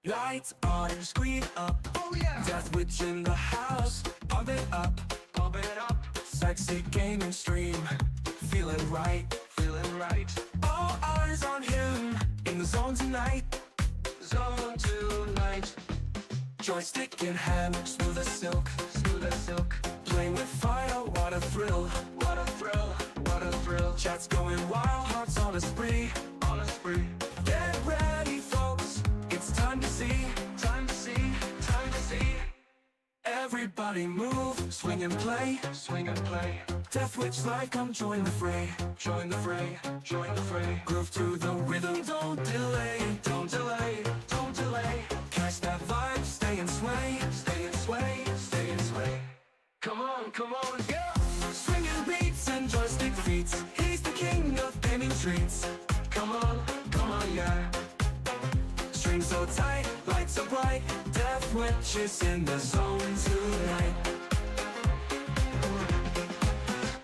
Lights on, screen up. Oh yeah. Death Witch in the house. Pump it up, Pump it up, sexy gaming stream. Feeling right, feeling right. all eyes on him. In the zone tonight, Zone tonight. joystick in hand, smooth as silk. Smooth as silk. Playing with fire, what a thrill. What a thrill, what a thrill. Chat's going wild, hearts on a spree. On a spree. Get ready folks, it's time to see. Time to see, time to see. Everybody move, swing and play. Swing and play. Death Witch like come join the fray. Join the fray, join the fray. Groove to the rhythm, don't delay. Don't delay, don't delay. Catch that vibe, stay and sway. Stay and sway, stay and sway. Come on, go! Swinging beats and joystick feats. He's the king of gaming treats. Come on, yeah. Strings so tight, lights so bright. Death Witch is in the zone tonight.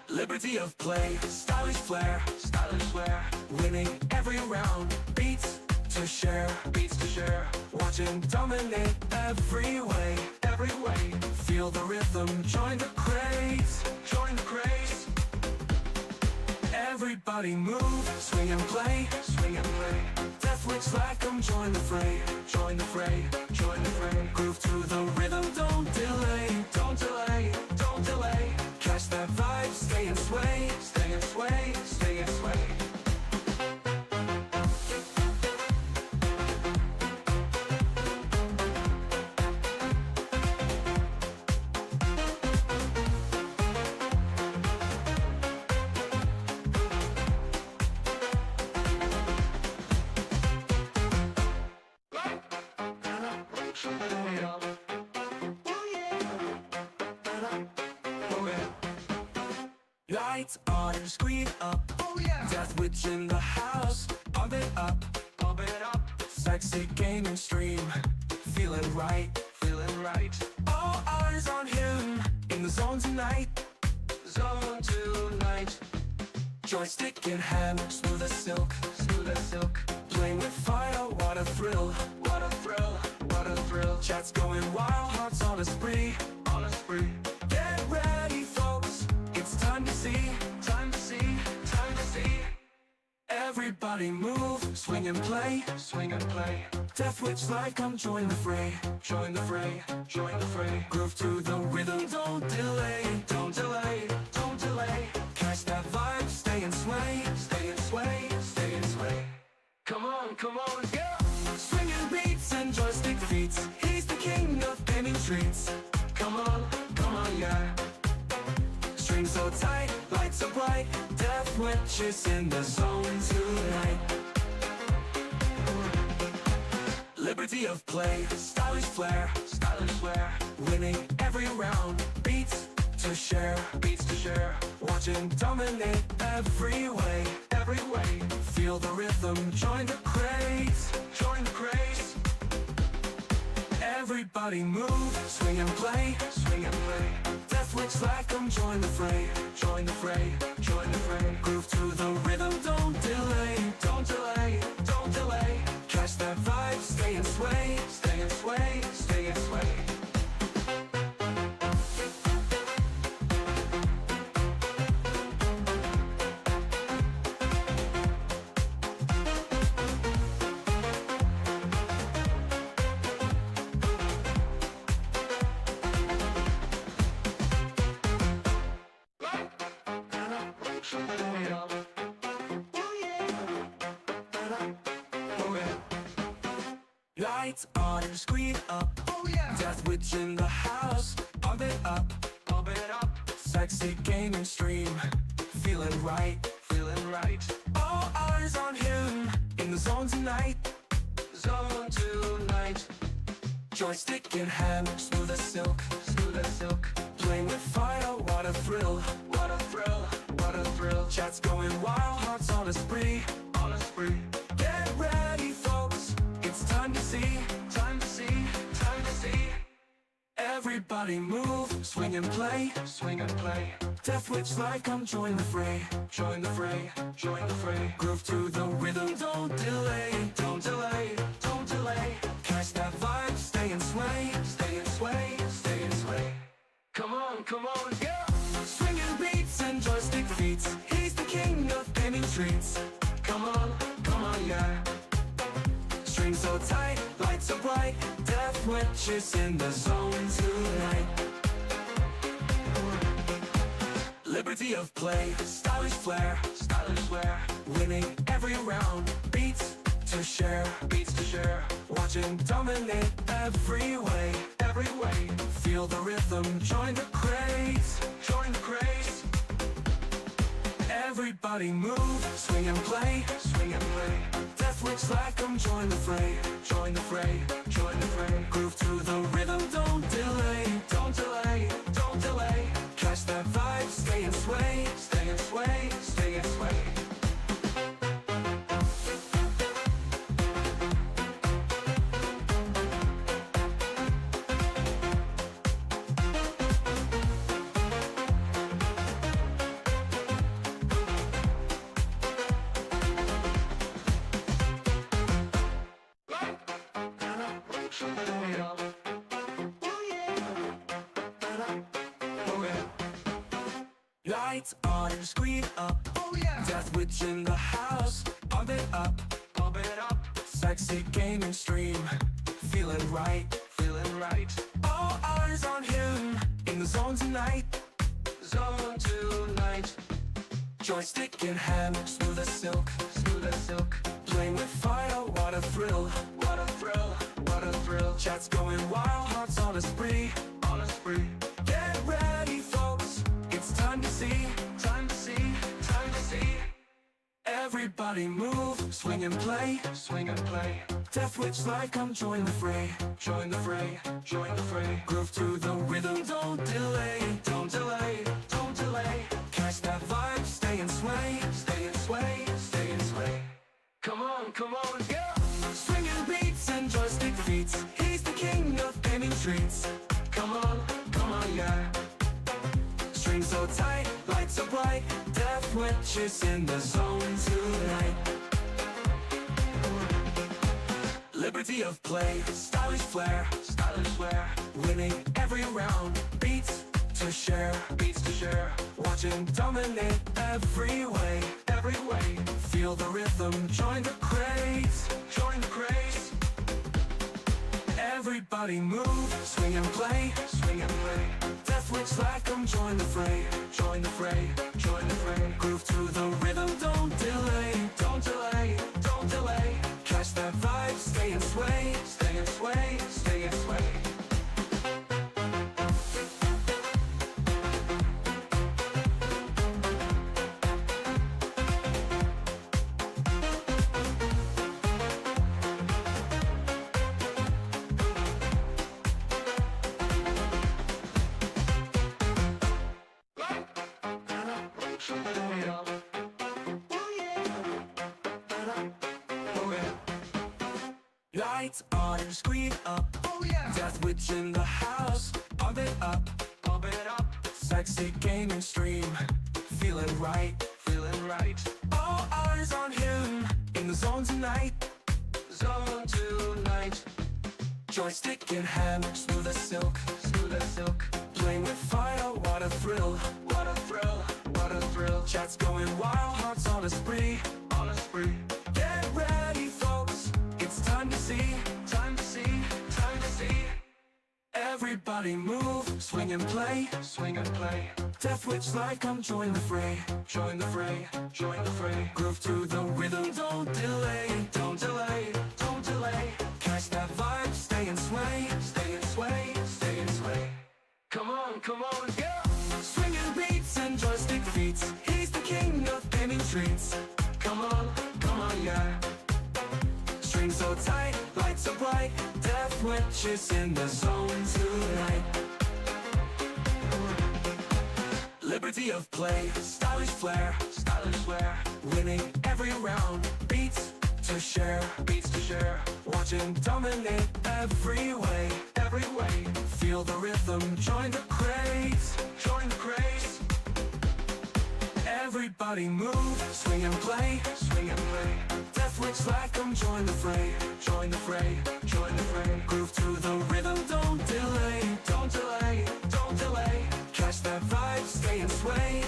Liberty of play, stylish flair. Stylish flair. Winning every round, beats to share. Beats to share. Watch him dominate every way. Every way. Feel the rhythm, join the craze. Join the craze. Everybody move, swing and play. Swing and play. Death Witch like 'em, join the fray. Join the fray, join the fray. Groove to the rhythm, don't delay. Don't delay, don't delay. Catch that vibe, stay and sway. Stay and sway, stay and sway. Lights on, screen up. Oh yeah. Death Witch in the house. Pump it up, Pump it up, sexy gaming stream. Feeling right, feeling right. all eyes on him. In the zone tonight, Zone tonight. joystick in hand, smooth as silk. Smooth as silk. Playing with fire, what a thrill. What a thrill, what a thrill. Chat's going wild, hearts on a spree. On a spree. Get ready folks, it's time to see. Time to see, time to see. Everybody move, swing and play. Swing and play. Death Witch like come join the fray. Join the fray, join the fray. Groove to the rhythm, don't delay. Don't delay, don't delay. Catch that vibe, stay and sway. Stay and sway, stay and sway. Come on, go! Swinging beats and joystick feats. He's the king of gaming treats. Come on, yeah. Strings so tight, lights so bright. Death Witch is in the zone tonight. Liberty of play, stylish flair. Stylish flair. Winning every round, beats to share. Beats to share. Watch him dominate every way. Every way. Feel the rhythm, join the craze. Join the craze. Everybody move, swing and play. Swing and play. Death Witch like 'em, join the fray. Join the fray, join the fray. Groove to the rhythm, don't delay. Don't delay, don't delay. Catch that vibe, stay and sway. Stay and sway, stay and sway. Lights on, screen up. Oh yeah. Death Witch in the house. Pump it up, Pump it up, sexy gaming stream. Feeling right, feeling right. all eyes on him. In the zone tonight, Zone tonight. joystick in hand, smooth as silk. Smooth as silk. Playing with fire, what a thrill. What a thrill, what a thrill. Chat's going wild, hearts on a spree. On a spree. Get ready folks, it's time to see. Time to see, time to see. Everybody move, swing and play. Swing and play. Death Witch like come join the fray. Join the fray, join the fray. Groove to the rhythm, don't delay. Don't delay, don't delay. Catch that come on, yeah. Strings so tight, lights so bright, death witches in the zone tonight. Liberty of play, stylish flair, winning every round, beats to share, watching dominate every way, feel the rhythm, join the craze, everybody move, swing and play, death witch like them, join the fray, groove to the rhythm, don't delay, catch that vibe, stay and sway, lights on, screen up, Oh yeah, death witch in the house, pump it up, sexy gaming stream, feeling right, all eyes on him, in the zone tonight, joystick in hand, smooth as silk, playing with fire, what a thrill, chats going wild, hearts on a spree, get ready folks, it's time to see, everybody move, swing and play, death witch like I'm join the fray, groove to the rhythm, don't delay, catch that vibe, stay and sway, come on, yeah. swinging beats and joystick feats, he's the king of gaming treats, Come on, yeah. strings so tight, lights so bright, death witches in the zone tonight. Liberty of play, stylish flair, winning every round, beats to share, watching dominate every way, feel the rhythm, join the craze, everybody move, swing and play, death witch like them, join the fray, groove to the rhythm, don't delay, catch that vibe, stay and sway, lights on, screen up, Oh yeah, death witch in the house, pump it up, sexy gaming stream, feeling right, all eyes on him, in the zone tonight, joystick in hand, smooth as silk, playing with fire, what a thrill, chats going wild, hearts on a spree, get ready folks, it's time to see, everybody move, swing and play, death witch like I'm join the fray, groove to the rhythm, don't delay, catch that vibe, stay and sway, come on, yeah. swinging beats and joystick feats, he's the king of gaming treats, Come on, yeah. strings so tight, lights so bright, death witches in the zone tonight. Liberty of play, stylish flair, winning every round, beats to share, watching dominate every way, feel the rhythm, join the craze, everybody move, swing and play, death witch like them, join the fray, groove to the rhythm, don't delay, catch that vibe, stay and sway,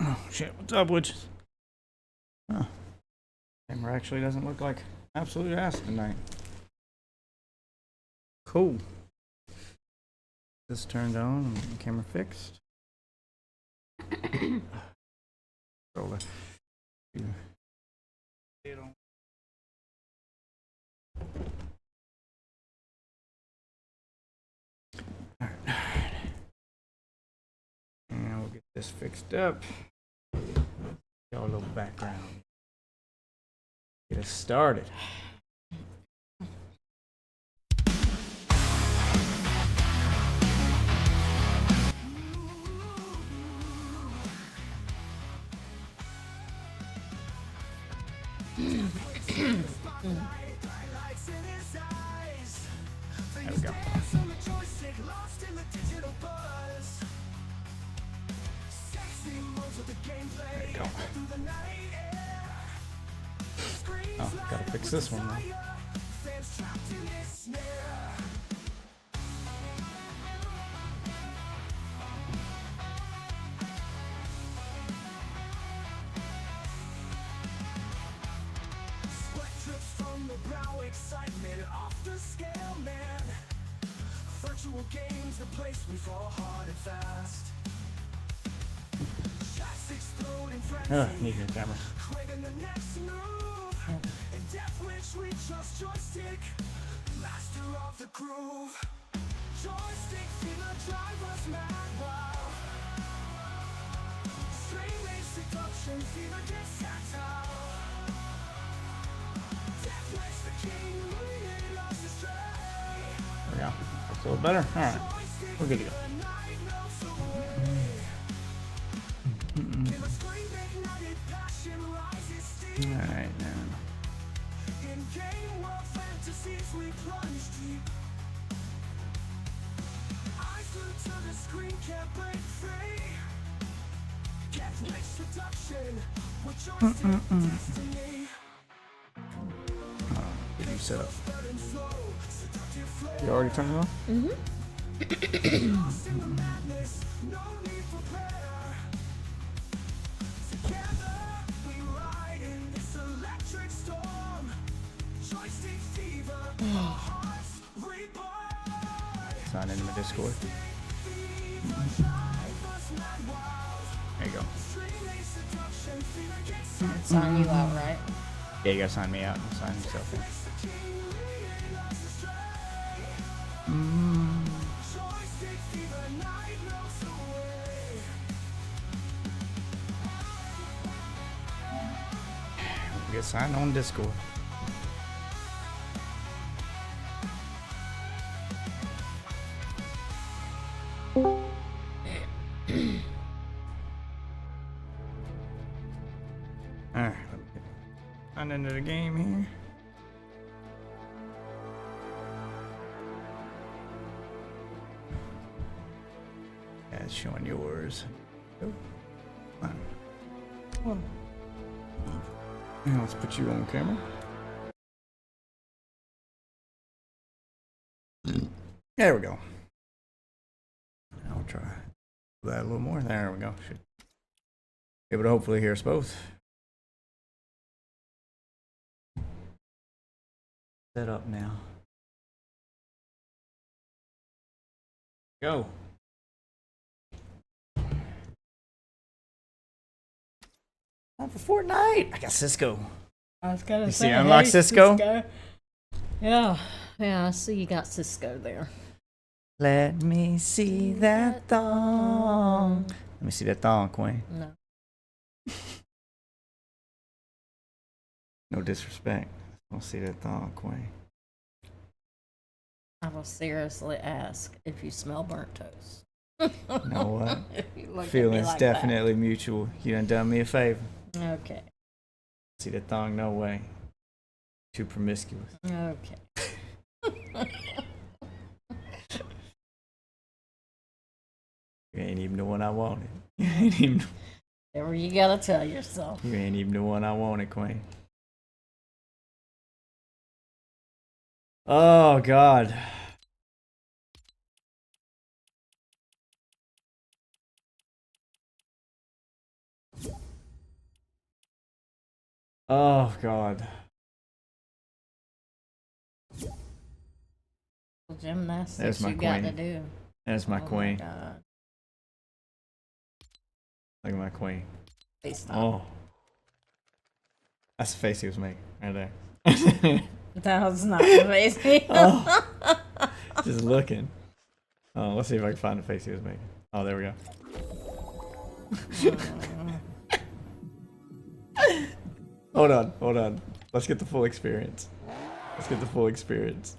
Oh shit, what's up, witches? Huh. Camera actually doesn't look like absolute ass tonight. Cool. This turned on and camera fixed. Roller. Alright. And we'll get this fixed up. Y'all a little background. Get us started. There we go. There you go. Oh, gotta fix this one though. Excitement off the scale, man. Virtual games, the place we fall hard and fast. Shots explode in frenzy. Need your camera. Quick in the next move. In Death Wish we trust joystick, master of the groove. Joystick fever drive us mad, wow. Straight rage seduction, fever gets satire. There we go. That's a little better. Alright. We're good to go. Alright now. In game world fantasies we plunge deep. Eyes glued to the screen, can't break free. Get rich seduction with joystick destiny. Get you set up. You already turned it on? Mm-hmm. No need for prayer. Together we ride in this electric storm. Joystick fever, our hearts reborn. Sign into my Discord. There you go. Sign you out, right? Yeah, you gotta sign me out and sign yourself in. Get signed on Discord. Alright, I'm into the game here. Yeah, it's showing yours. Oh. Now let's put you on camera. There we go. I'll try that a little more. There we go. Should be able to hopefully hear us both. Set up now. Go. Time for Fortnite. I got Cisco. I was gonna You say, see, unlock hey, Cisco? Yeah, I see you got Cisco there. Let me see that thong. Let me see that thong, Queen. No. No disrespect. I want to see that thong, Queen. I will seriously ask if you smell burnt toast. You know what? If you look at me Feelings like definitely mutual. You done me a favor. that. Okay. See that thong? No way. Too promiscuous. Okay. You ain't even the one I wanted. You ain't even. Whatever you gotta tell yourself. You ain't even the one I wanted, Queen. Oh God. Oh God. Gymnastics There's my you got to queen. do. There's my Oh queen. My God. Look at my queen. Please stop. Oh. That's the face he was making right there. That was not the face. Oh. Just looking. Oh, let's see if I can find the face he was making. Oh, there we go. Hold on, hold on. Let's get the full experience. Let's get the full experience.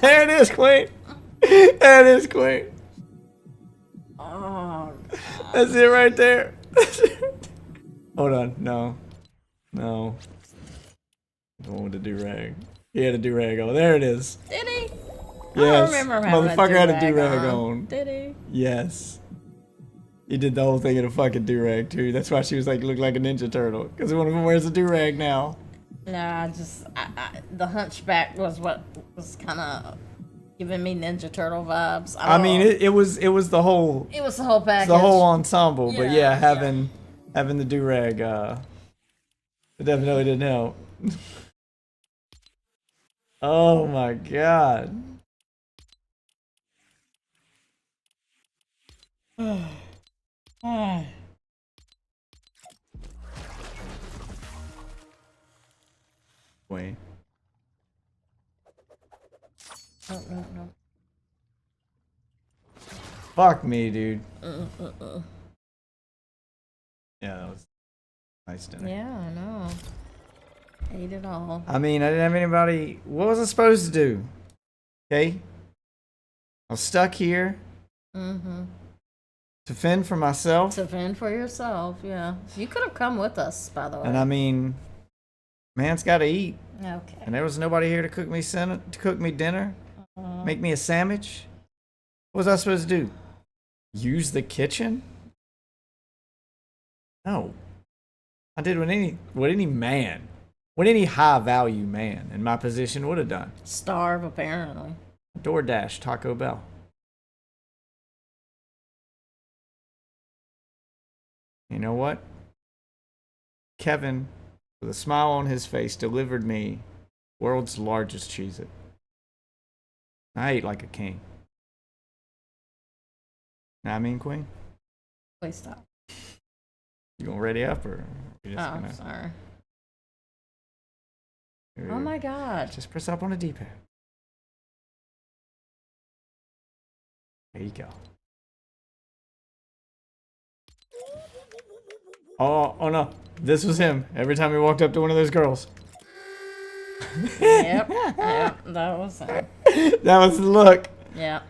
There it is, Queen. There it is, Queen. Oh, That's it right there. Hold on, no. No. The one with the do-rag. He had a do-rag on. There it is. did he? Yes. I remember having Motherfucker had a do-rag do-rag on. Did he? Yes. He did the whole thing in a fucking do-rag too. That's why she was like, look like a Ninja Turtle. Because one of them wears a do-rag now. Nah, the Hunchback was what was kind of giving me Ninja Turtle vibes. I mean, it was the whole it was the whole package. the whole ensemble. But yeah, Yeah, having the do-rag, it definitely didn't help. Oh my God. Wait. No. Fuck me, dude. Yeah, that was nice dinner. Yeah, I know. Ate it all. I mean, I didn't have anybody. What was I supposed to do? Okay. I was stuck here Mm-hmm. to fend for myself. To fend for yourself, yeah. You could have come with us, by the way. And I mean, man's got to eat. Okay. And there was nobody here to cook me dinner, make me a sandwich. What was I supposed to do? Use the kitchen? No. I did what any high value man in my position would have done. Starve, apparently. DoorDash, Taco Bell. You know what? Kevin, with a smile on his face, delivered me world's largest Cheez-It. I ate like a king. Know what I mean, Queen? Please stop. You gonna ready up or you just Oh, gonna? sorry. Oh my God. Just press up on the D-pad. There you go. Oh no. This was him. Every time he walked up to one of those girls. Yep, that was him. That was the look. Yep.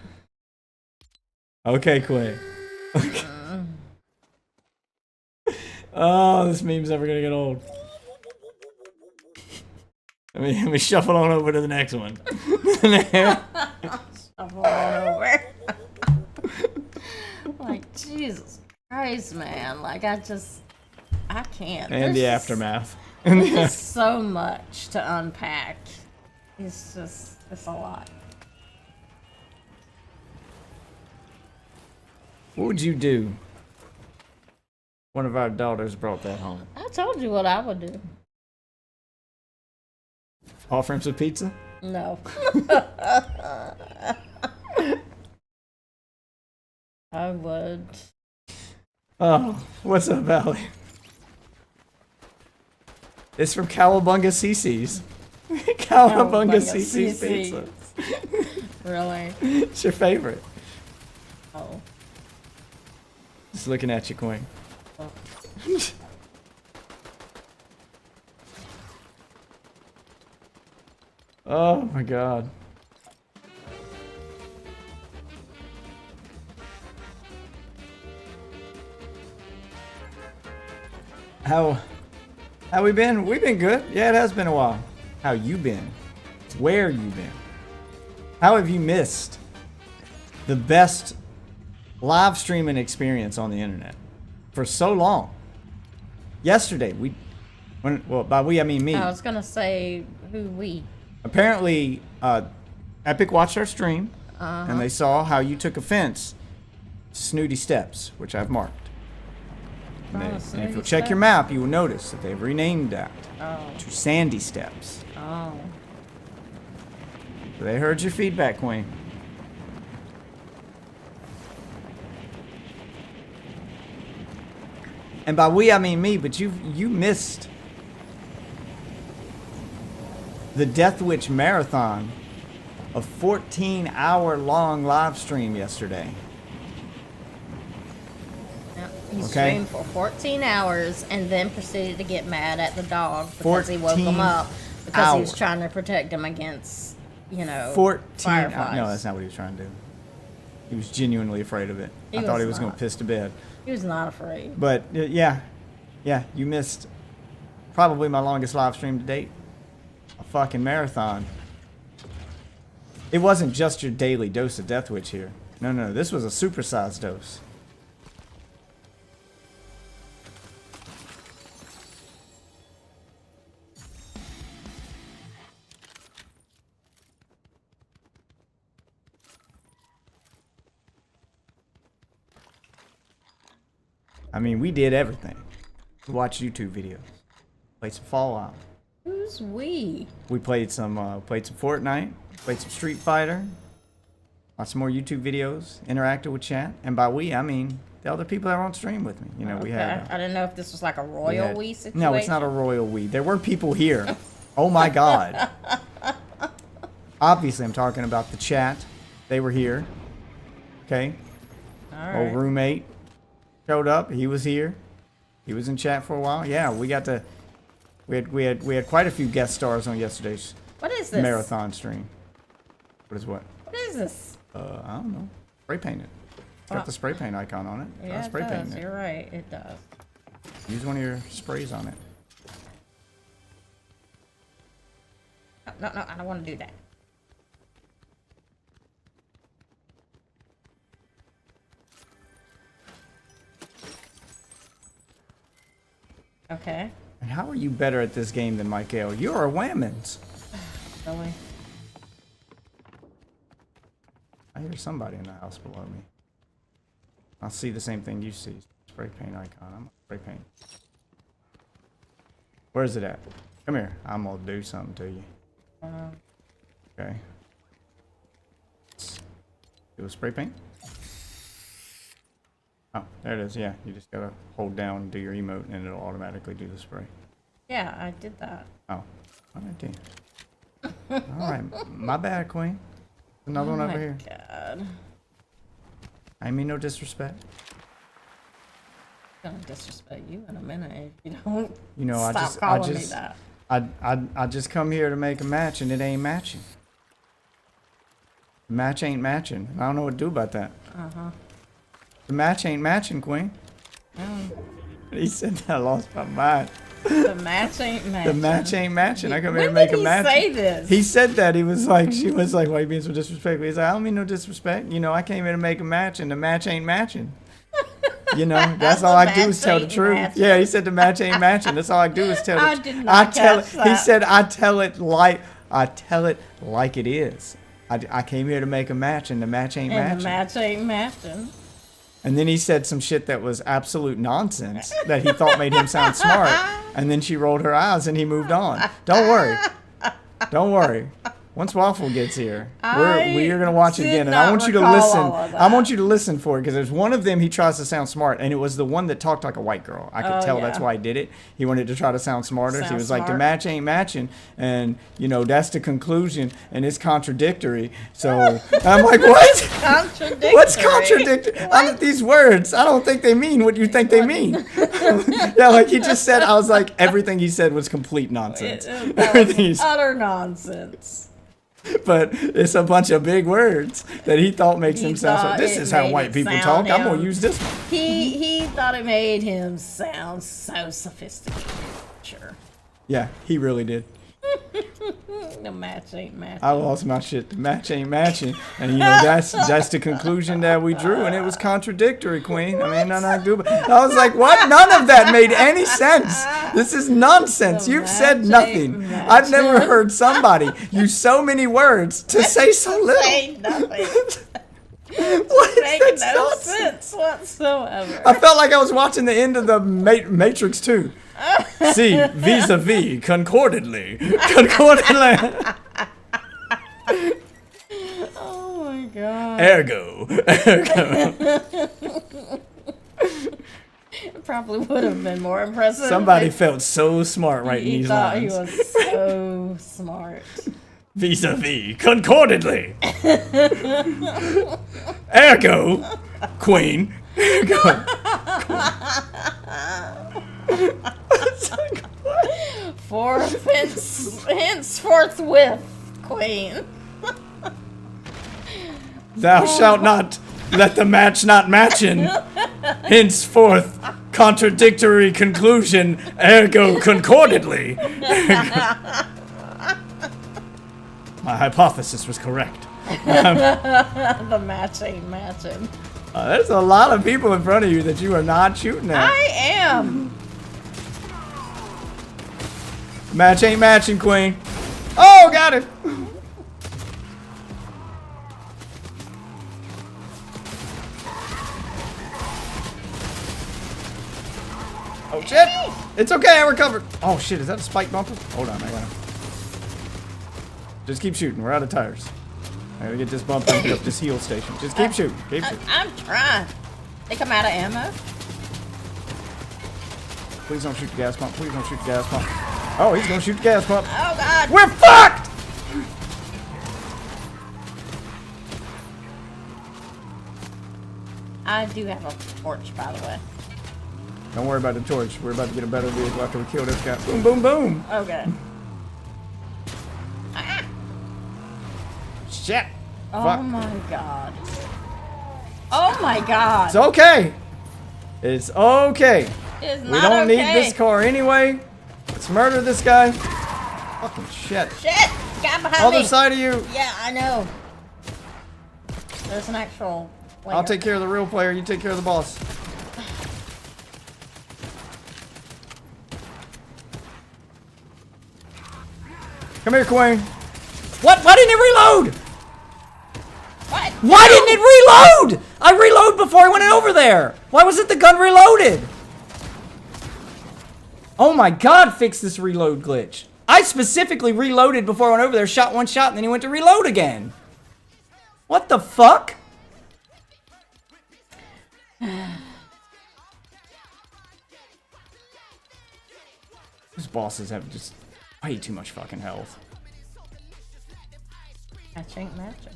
Okay, Quinn. Okay. Oh, this meme's never gonna get old. Let me shuffle on over to the next one. Shuffle on over. Like, Jesus Christ, man. Like, I can't. And the aftermath. There's just so much to unpack. It's a lot. What would you do? One of our daughters brought that home. I told you what I would do. Offer him some pizza? No. I would. Oh, what's up, Valley? It's from Cowabunga CC's. Cowabunga CC's pizza. Really? It's your favorite. Oh. Just looking at you, Queen. Oh. Oh my God. How we been? We've been good. Yeah, it has been a while. How you been? Where you been? How have you missed the best live streaming experience on the internet for so long? Yesterday, by we I mean me. I was gonna say who we. Apparently, Epic watched our stream, and they saw how you took offense Snooty Steps, which I've marked. And, Oh, and if Snooty you'll check your Steps. map, you will notice that they've renamed that Oh. to Sandy Steps. Oh. So they heard your feedback, Queen. And by we, I mean me, but you missed the Death Witch Marathon, a 14-hour-long live stream yesterday. Yep. He Okay. streamed for 14 hours and then proceeded to get mad at the dog because he woke him 14 up because he was hours. trying to protect him against, 14 fireflies. No, that's not what he was trying to do. He was genuinely afraid of it. He I thought was he was going to not. piss to bed. He was not afraid. But yeah, you missed probably my longest live stream to date. A fucking marathon. It wasn't just your daily dose of Death Witch here. No, this was a supersized dose. I mean, we did everything. We watched YouTube videos, played some Fallout. Who's we? We played some Fortnite, played some Street Fighter, lots more YouTube videos, interacted with chat, and by we I mean the other people that were on stream with me. We Okay. had. I didn't know if this was like a We royal had- we situation. No, it's not a royal we. There were people here. Oh my god. Obviously, I'm talking about the chat. They were here. Okay. All Old right. roommate showed up. He was here. He was in chat for a while. Yeah, we got to. We had quite a few guest stars on yesterday's What is this? marathon stream. What is what? What is this? I don't know. Spray painted. It's got the spray paint icon on it. Yeah, spray it does. painting it. You're right. It does. Use one of your sprays on it. No, I don't want to do that. Okay. And how are you better at this game than Michael? You're a Whammons. Really? I hear somebody in the house below me. I'll see the same thing you see. Spray paint icon. I'm gonna spray paint. Where is it at? Come here. I'm gonna do something to you. Okay. Do a spray paint. Oh, there it is. Yeah, you just gotta hold down and do your emote, and it'll automatically do the spray. Yeah, I did that. Oh, all right, then. All right, my bad, Queen. Another one Oh over my here. God. I mean no disrespect. I'm gonna disrespect you in a minute if you don't You know, stop calling me that. I just come here to make a match, and it ain't matching. The match ain't matching. I don't know what to do about that. The match ain't matching, Queen. He said that. I lost my mind. The match ain't The matching. match ain't matching. I come here When to make did a he match. say this? He said that. He was like, she was like, why are you being so disrespectful? He's like, I don't mean no disrespect. You know, I came here to make a match, and the match ain't matching. You know, that's all I do is tell the match ain't truth. matching. Yeah, he said the match ain't matching. That's all I do is tell the I truth. did not catch He that. said, I tell it like it is. I came here to make a match, and the match ain't And matching. the match ain't matching. And then he said some shit that was absolute nonsense that he thought made him sound smart. And then she rolled her eyes and he moved on. Don't worry. Don't worry. Once Waffle gets here, we're going to watch it did again. And I not want you to recall listen. all of I that. want you to listen for it because there's one of them he tries to sound smart. And it was the one that talked like a white girl. I could Oh, tell yeah. that's why he did it. He wanted to try to sound smarter. So he Sound was like, the smart. match ain't matching. And, you know, that's the conclusion. And it's contradictory. So I'm like, what? Contradictory. What's contradictory? These words, I don't think they mean what you think they mean. Yeah, like he just said, I was like, everything he said was complete nonsense. That Everything he was said, utter nonsense. but it's a bunch of big words that he thought makes He him sound. So thought this it is how made white it people sound talk. I'm gonna him. use this one. He thought it made him sound so sophisticated. Sure. Yeah, he really did. The match ain't matching. I lost my shit. The match ain't matching, and you know that's the conclusion that we drew, and it was contradictory, Queen. I mean, I was like, what? None of that made any sense. This is nonsense. The You've said match ain't nothing. I've never heard somebody use so many words to say so little. Say nothing. What is Make that no nonsense? sense whatsoever. I felt like I was watching the end of the Matrix 2. See, vis-a-vis, concordantly. Concordantly. Oh my god. Ergo. It probably would have been more impressive. Somebody if felt so smart writing he these thought lines. he was so smart. Vis-a-vis, concordantly. Ergo, queen. Ergo. Henceforth with queen. Thou shalt not let the match not matchin. Henceforth, contradictory conclusion, ergo concordantly. My hypothesis was correct. The match ain't matching. There's a lot of people in front of you that you are not shooting at. I am. Match ain't matching, queen. Oh, got it. Oh shit! It's okay, I recovered. Oh shit, is that a spike bumper? Hold on, I got him. Just keep shooting, we're out of tires. I gotta get this bumper and get up this heal station. Just keep shooting, keep shooting. I'm trying. Think I'm out of ammo? Please don't shoot the gas pump, please don't shoot the gas pump. Oh, he's gonna shoot the gas pump. Oh god. We're fucked! I do have a torch, by the way. Don't worry about the torch, we're about to get a better vehicle after we kill this guy. Boom, boom, boom! Okay. Ah. Shit! Oh Fuck. my god. Oh my god. It's okay! It's okay! It's We not don't okay. need this car anyway. Let's murder this guy. Fucking shit. Shit! Guy behind Other me. side of you. Yeah, I know. There's an actual player. I'll take care of the real player. You take care of the boss. Come here, Queen. What? Why didn't it reload? What? Why didn't it reload? I reloaded before I went over there. Why wasn't the gun reloaded? Oh my god, fix this reload glitch. I specifically reloaded before I went over there, shot one shot, and then he went to reload again. What the fuck? These bosses have just way too much fucking health. Match ain't matching.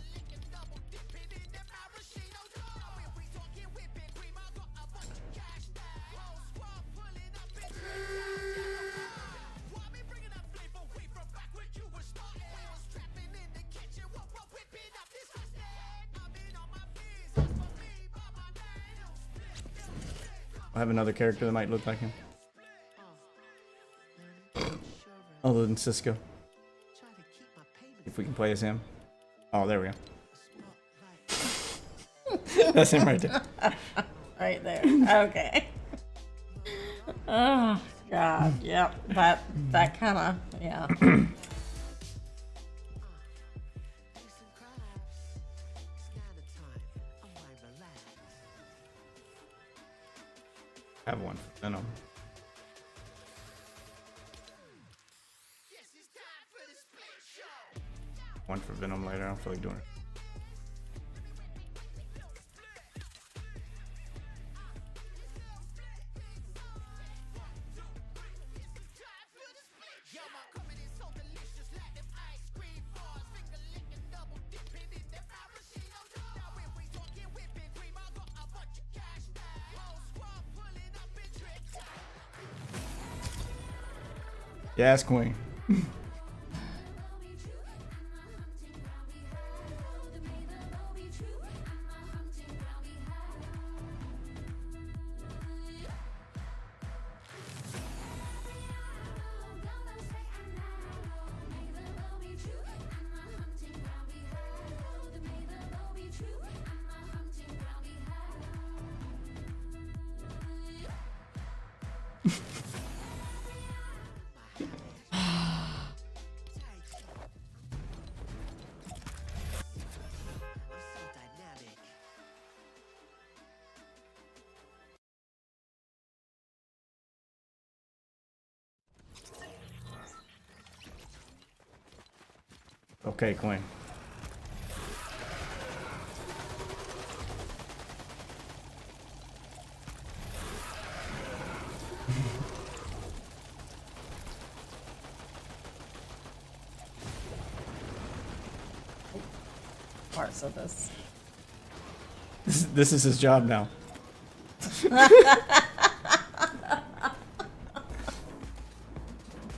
I have another character that might look like him. Other than Cisco. If we can play as him. Oh, there we go. That's him right there. Right there. Okay. Oh god. Yep. That kind of yeah. I have one. Venom. One for Venom later. I don't feel like doing it. Yes, Queen. Okay, Queen. Parts of this. This is his job now.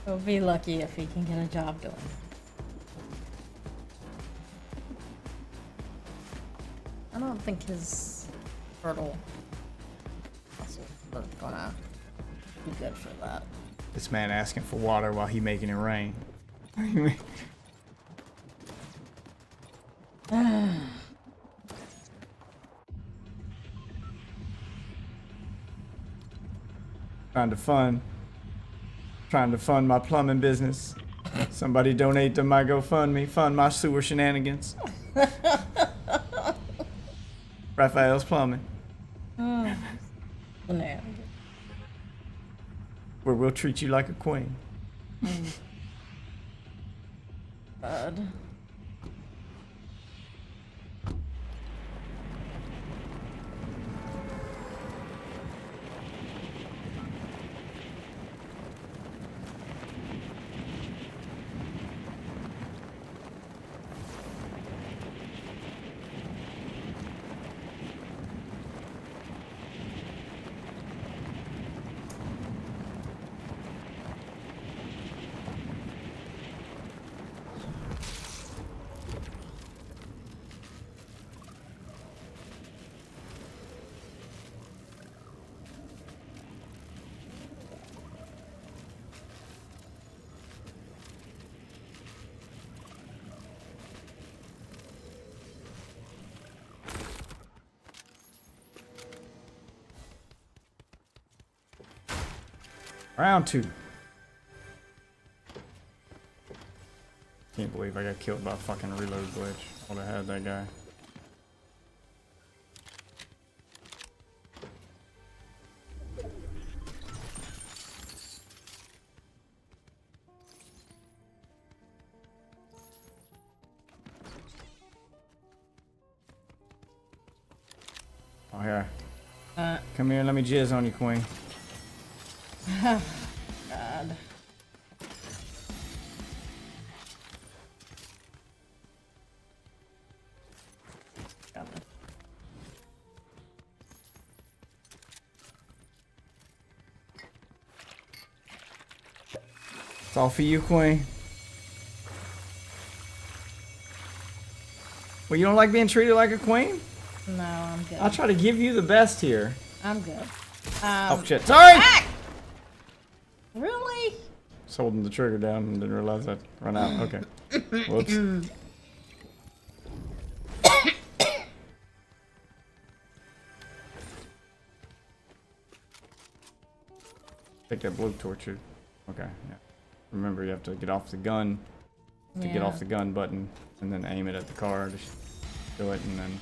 He'll be lucky if he can get a job done. I don't think his turtle muscles are gonna be good for that. This man asking for water while he making it rain. Trying to fund my plumbing business. Somebody donate to my GoFundMe, fund my sewer shenanigans. Raphael's Plumbing, Banana. where we'll treat you like a queen. Bud. Round 2. Can't believe I got killed by a fucking reload glitch. Would have had that guy. Oh, here. Come here and let me jizz on you, Queen. God. It's all for you, Queen. Well, you don't like being treated like a queen? No, I'm good. I'll try to give you the best here. I'm good. Oh, shit. Sorry! Ah! Really? Just holding the trigger down and didn't realize I'd run out. Okay. Whoops. Take that blowtorch. Okay, yeah. Remember, you have to get off the gun to get off the gun button and then aim it at the car to do it and then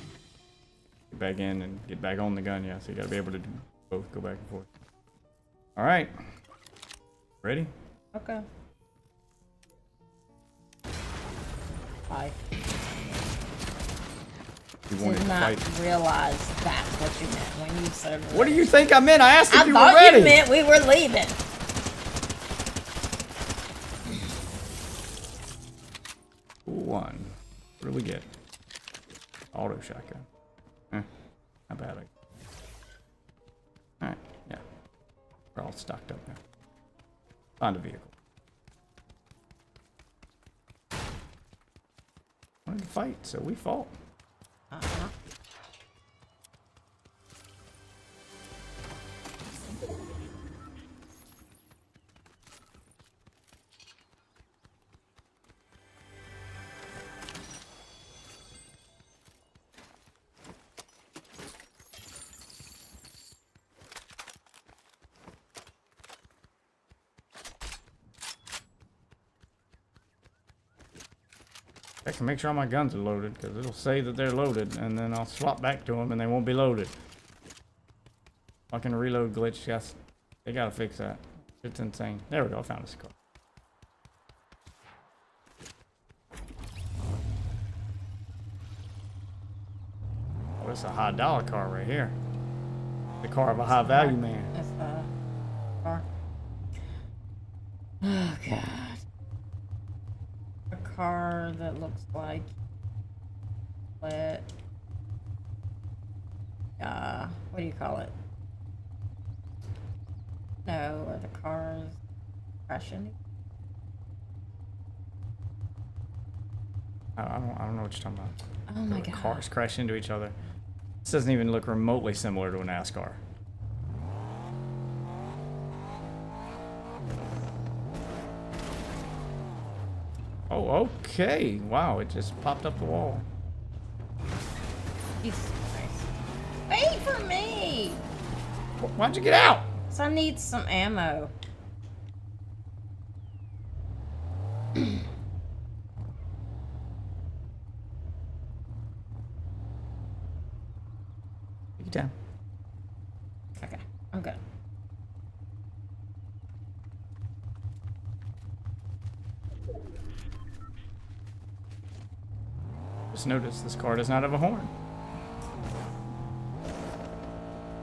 get back in and get back on the gun. Yeah, so you gotta be able to do both, go back and forth. All right. Ready? Okay. I You wanted did to not fight. realize that's what you meant when you said. What do you think I meant? I asked if I you were thought ready. you meant we were leaving. One. What do we get? Auto shotgun. Not bad. Alright, yeah. We're all stocked up now. Find a vehicle. Wanted to fight, so we fought. Uh-huh. I can make sure all my guns are loaded, because it'll say that they're loaded, and then I'll swap back to them, and they won't be loaded. Fucking reload glitch, yes. They gotta fix that. It's insane. There we go, I found this car. that's a high dollar car right here. The car of a high value man. That's the car. Oh god. A car that looks like what what do you call it? No, are the cars crashing? I don't know what you're talking about. Oh my The god. cars crash into each other. This doesn't even look remotely similar to a NASCAR. Oh, okay. Wow, it just popped up the wall. Jesus Christ. Wait for me! Why'd you get out? So I need some ammo. Take your time. Okay, I'm good. Just notice this car does not have a horn.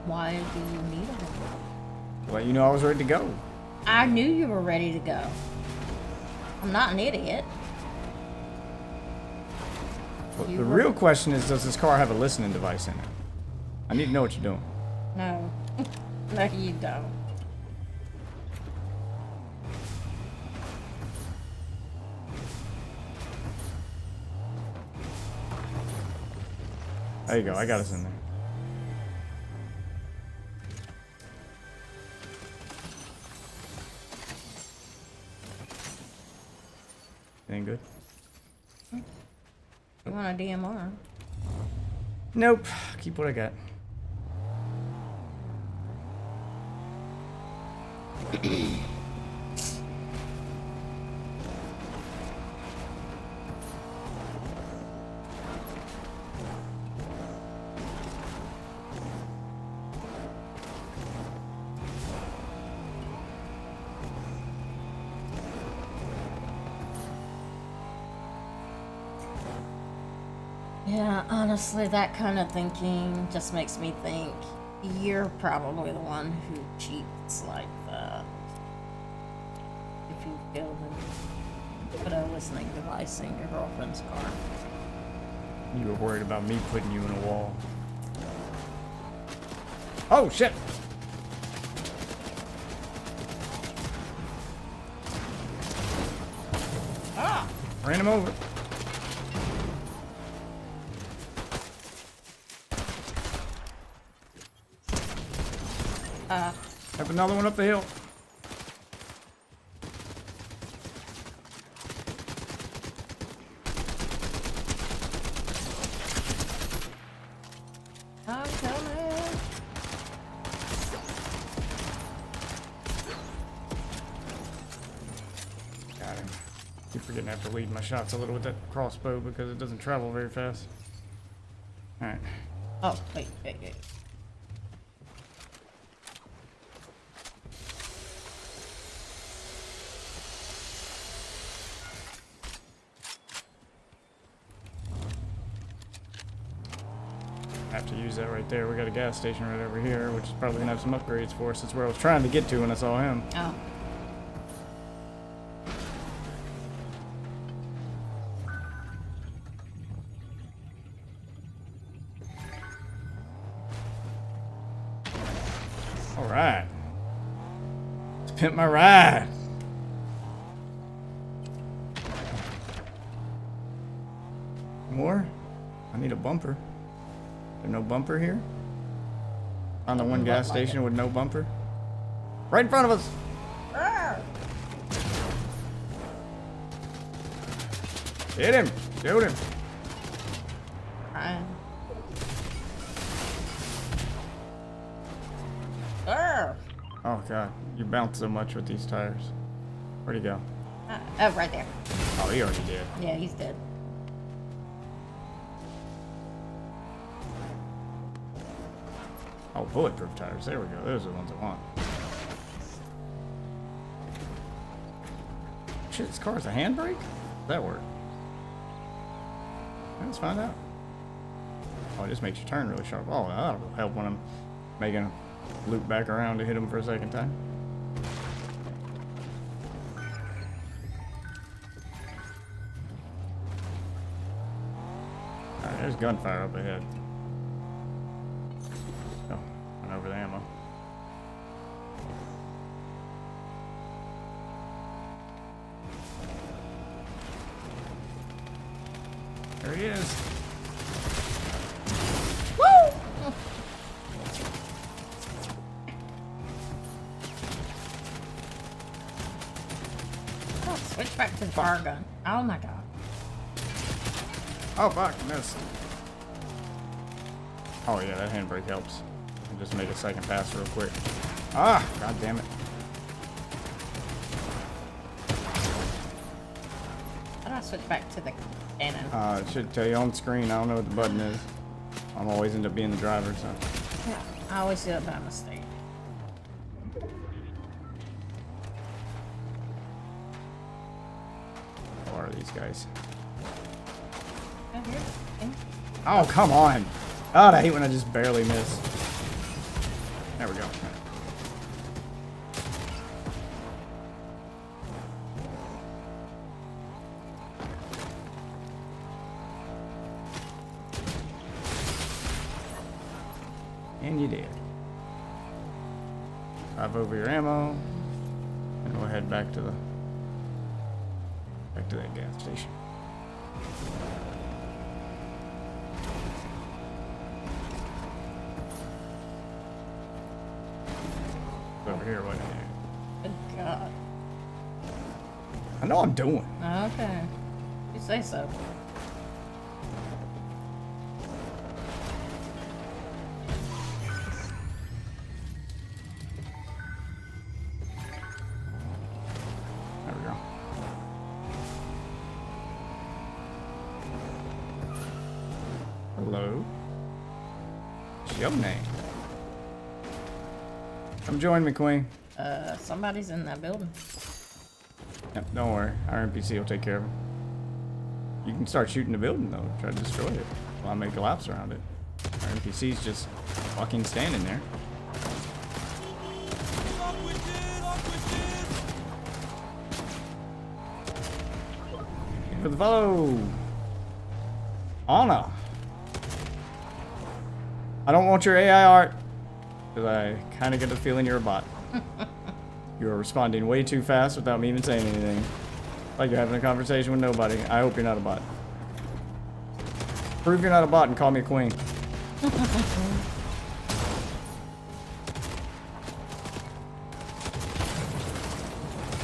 Why do you need a horn? Well, you know I was ready to go. I knew you were ready to go. I'm not an idiot. But You the were- real question is, does this car have a listening device in it? I need to know what you're doing. No. No, you don't. There you go. I got us in there. Anything good? You want a DMR? Nope. Keep what I got. Yeah, honestly, that kind of thinking just makes me think you're probably the one who cheats like that. If you feel to put a listening device in your girlfriend's car. You were worried about me putting you in a wall. Oh, shit! Ah! Ran him over. Have another one up the hill. I'm coming. Got him. Keep forgetting I have to lead my shots a little with that crossbow because it doesn't travel very fast. Alright. Oh, wait. Have to use that right there. We got a gas station right over here, which is probably gonna have some upgrades for us. That's where I was trying to get to when I saw him. Oh. Alright. Let's pimp my ride. More? I need a bumper. There's no bumper here? On the one gas station with no bumper? Right in front of us! Hit him! Shoot him! Ryan. Arr! Oh god, you bounce so much with these tires. Where'd he go? Oh, right there. Oh, he already did. Yeah, he's dead. Oh, bulletproof tires. There we go. Those are the ones I want. Shit, this car has a handbrake? Does that work? Let's find out. Oh, it just makes you turn really sharp. Oh, that'll help when I'm making a loop back around to hit him for a second time. Alright, there's gunfire up ahead. Oh, went over the ammo. There he is. Woo! Oh, switch back to the bar gun. Oh my god. Oh fuck, missed. Oh yeah, that handbrake helps. I'll just make a second pass real quick. Ah, god damn it. How do I switch back to the cannon? It should tell you on the screen. I don't know what the button is. I'm always end up being the driver, so. Yeah, I always do it by mistake. What are these guys? Oh, here. Okay. Oh, come on. God, I hate when I just barely miss. There we go. And you did. Drive over your ammo, and we'll head back to that gas station. Over here, what? Good god. I know I'm doing. Okay. You say so. There we go. Hello. What's your name? Come join me, Queen. Somebody's in that building. Yep, don't worry. Our NPC will take care of him. You can start shooting the building, though. Try to destroy it. While I make laps around it. Our NPC's just fucking standing there. For the follow. Anna. I don't want your AI art. Because I kind of get the feeling you're a bot. You are responding way too fast without me even saying anything. Like you're having a conversation with nobody. I hope you're not a bot. Prove you're not a bot and call me a queen.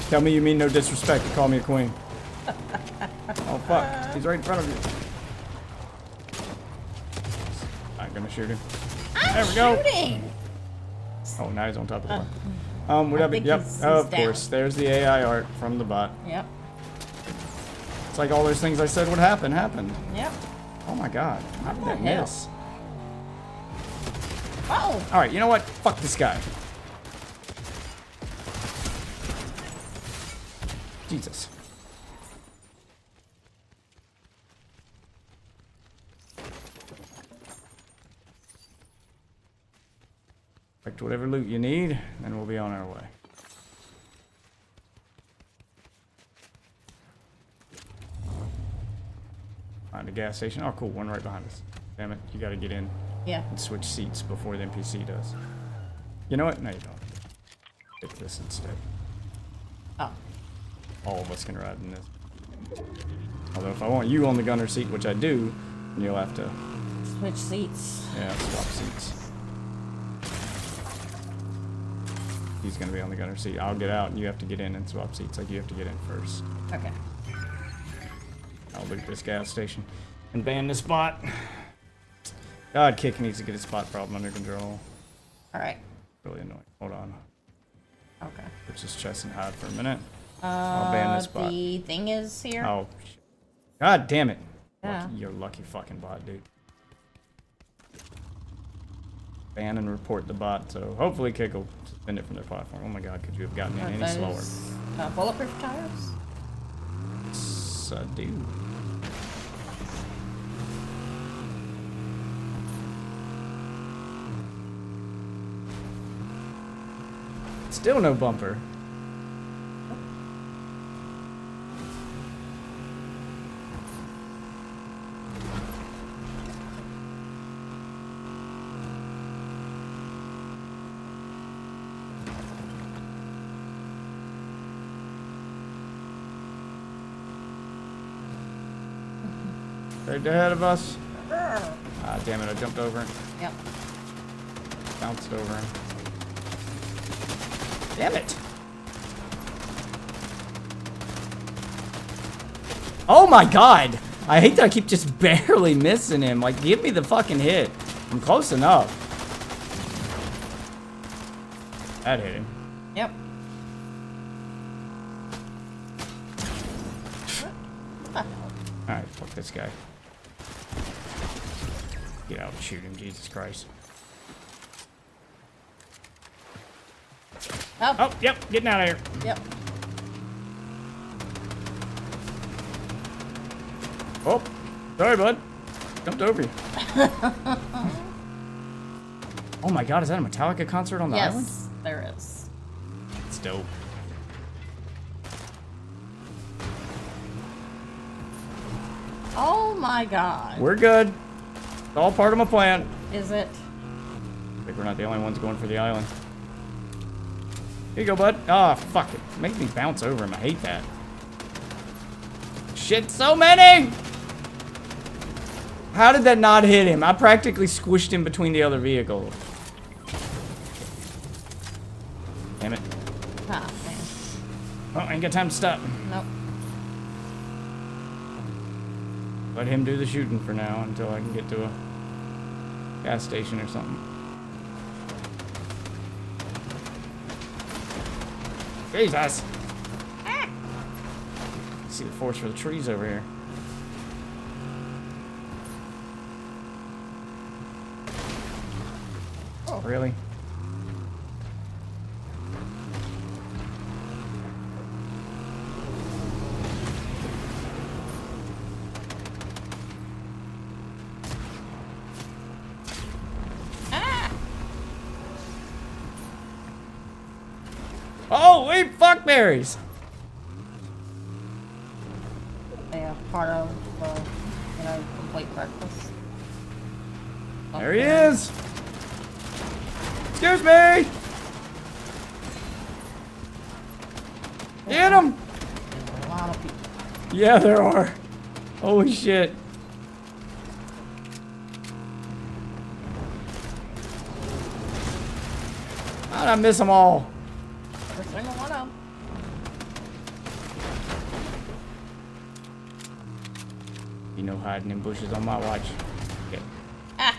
Tell me you mean no disrespect and call me a queen. Oh fuck, he's right in front of you. I'm gonna shoot him. There we go. Shooting! Oh, now he's on top of the bar. Would I be? think Yep. he's Of down. course. There's the AI art from the bot. Yep. It's like all those things I said would happen happened. Yep. Oh my god. How did What that the hell? miss? Oh! Alright, you know what? Fuck this guy. Jesus. Collect whatever loot you need, and we'll be on our way. Find a gas station. Oh, cool. One right behind us. Damn it. You gotta get in Yeah. and switch seats before the NPC does. You know what? No, you don't. Pick this instead. Oh. All of us can ride in this. Although if I want you on the gunner seat, which I do, then you'll have to, Switch seats. yeah, swap seats. He's gonna be on the gunner seat. I'll get out and you have to get in and swap seats. Like you have to get in first. Okay. I'll loot this gas station and ban this bot. God, Kick needs to get his spot problem under control. Alright. Really annoying. Hold on. Okay. Put this chest and hide for a minute. I'll ban this bot. The thing is here. Oh, shit. God damn it. Yeah. Lucky, you're a lucky fucking bot, dude. Ban and report the bot, so hopefully Kick will suspend it from their platform. Oh my god, could you have gotten in Are any slower? those, bulletproof tires? Yes, I do. Still no bumper. Right ahead of us. Ah, damn it, I jumped over it. Yep. Bounced over him. Damn it! Oh my god! I hate that I keep just barely missing him. Like, give me the fucking hit. I'm close enough. That hit him. Yep. Alright, fuck this guy. Get out and shoot him, Jesus Christ. Oh. Oh, yep, getting out of here. Yep. Oh, sorry, bud. Jumped over you. Oh my god, is that a Metallica concert on the island? Yes, there is. It's dope. Oh my god. We're good. It's all part of my plan. Is it? I think we're not the only ones going for the island. Here you go, bud. Oh, fuck it. Make me bounce over him. I hate that. Shit, so many! How did that not hit him? I practically squished him between the other vehicles. Damn it. Ah, man. Oh, I ain't got time to stop. Nope. Let him do the shooting for now until I can get to a gas station or something. Jesus! Ah. See the forest for the trees over here. Oh, really? Oh, wait, fuckberries! Yeah, part of, complete breakfast. There he is! Excuse me! Get him! There's a lot of people. Yeah, there are. Holy shit. How did I miss them all? Every single one of them. You know, hiding in bushes on my watch. Okay. Ah!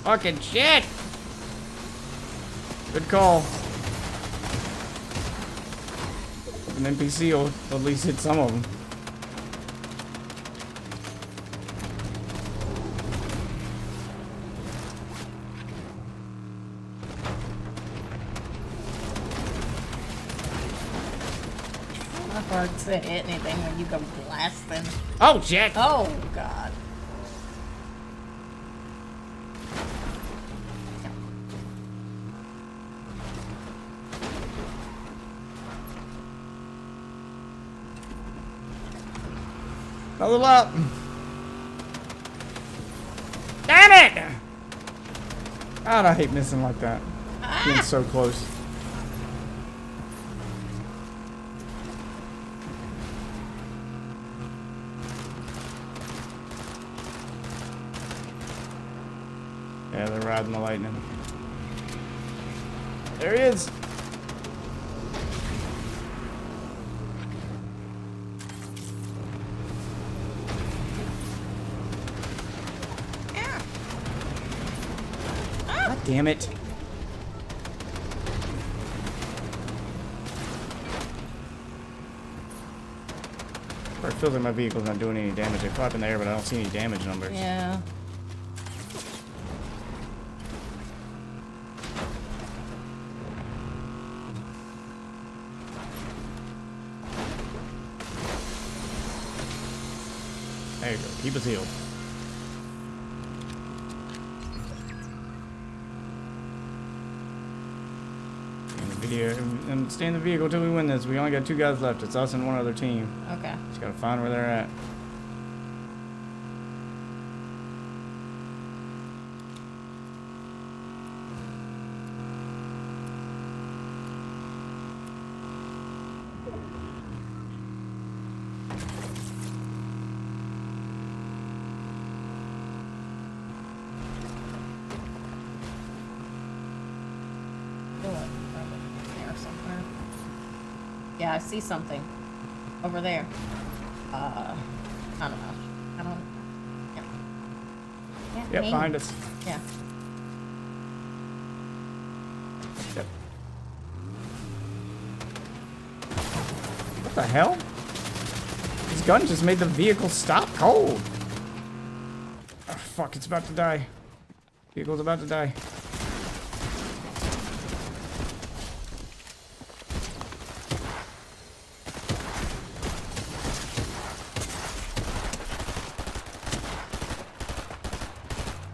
Fucking shit! Good call. An NPC will at least hit some of them. Not hard to hit anything when you go blasting. Oh shit! Oh, God. Another lap. Damn it! God, I hate missing like that. Being so close. Yeah, they're riding the lightning. There he is. God damn it. It feels like my vehicle's not doing any damage. They fly up in the air, but I don't see any damage numbers. Yeah. There you go. Keep us healed. And stay in the vehicle till we win this. We only got 2 guys left. It's us and one other team. Okay. Just gotta find where they're at. Yeah, I see something over there. I don't know. I don't. Yeah. Yep, Hey. behind us. Yeah. Yep. What the hell? His gun just made the vehicle stop cold. Oh, fuck, it's about to die. Vehicle's about to die.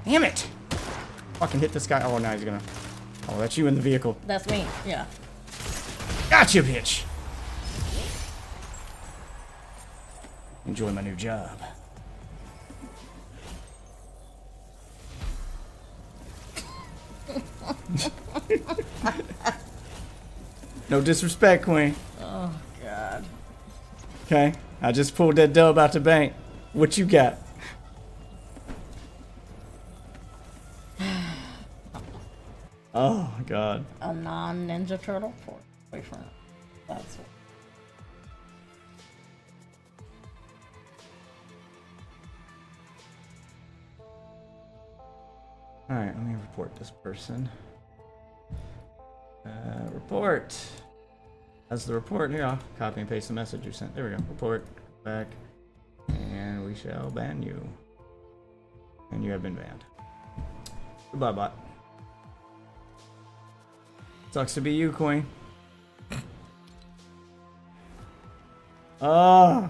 Damn it! Fucking hit this guy. Oh, now he's gonna. Oh, that's you in the vehicle. That's me. Yeah. Gotcha, bitch! Enjoy my new job. No disrespect, Queen. Oh God. Okay, I just pulled that dub out the bank. What you got? Oh God. A non-Ninja Turtle for boyfriend. That's what. All right, let me report this person. Report. That's the report. Here, I'll copy and paste the message you sent. There we go. Report back, and we shall ban you. And you have been banned. Goodbye, bot. Sucks to be you, Queen. Oh. All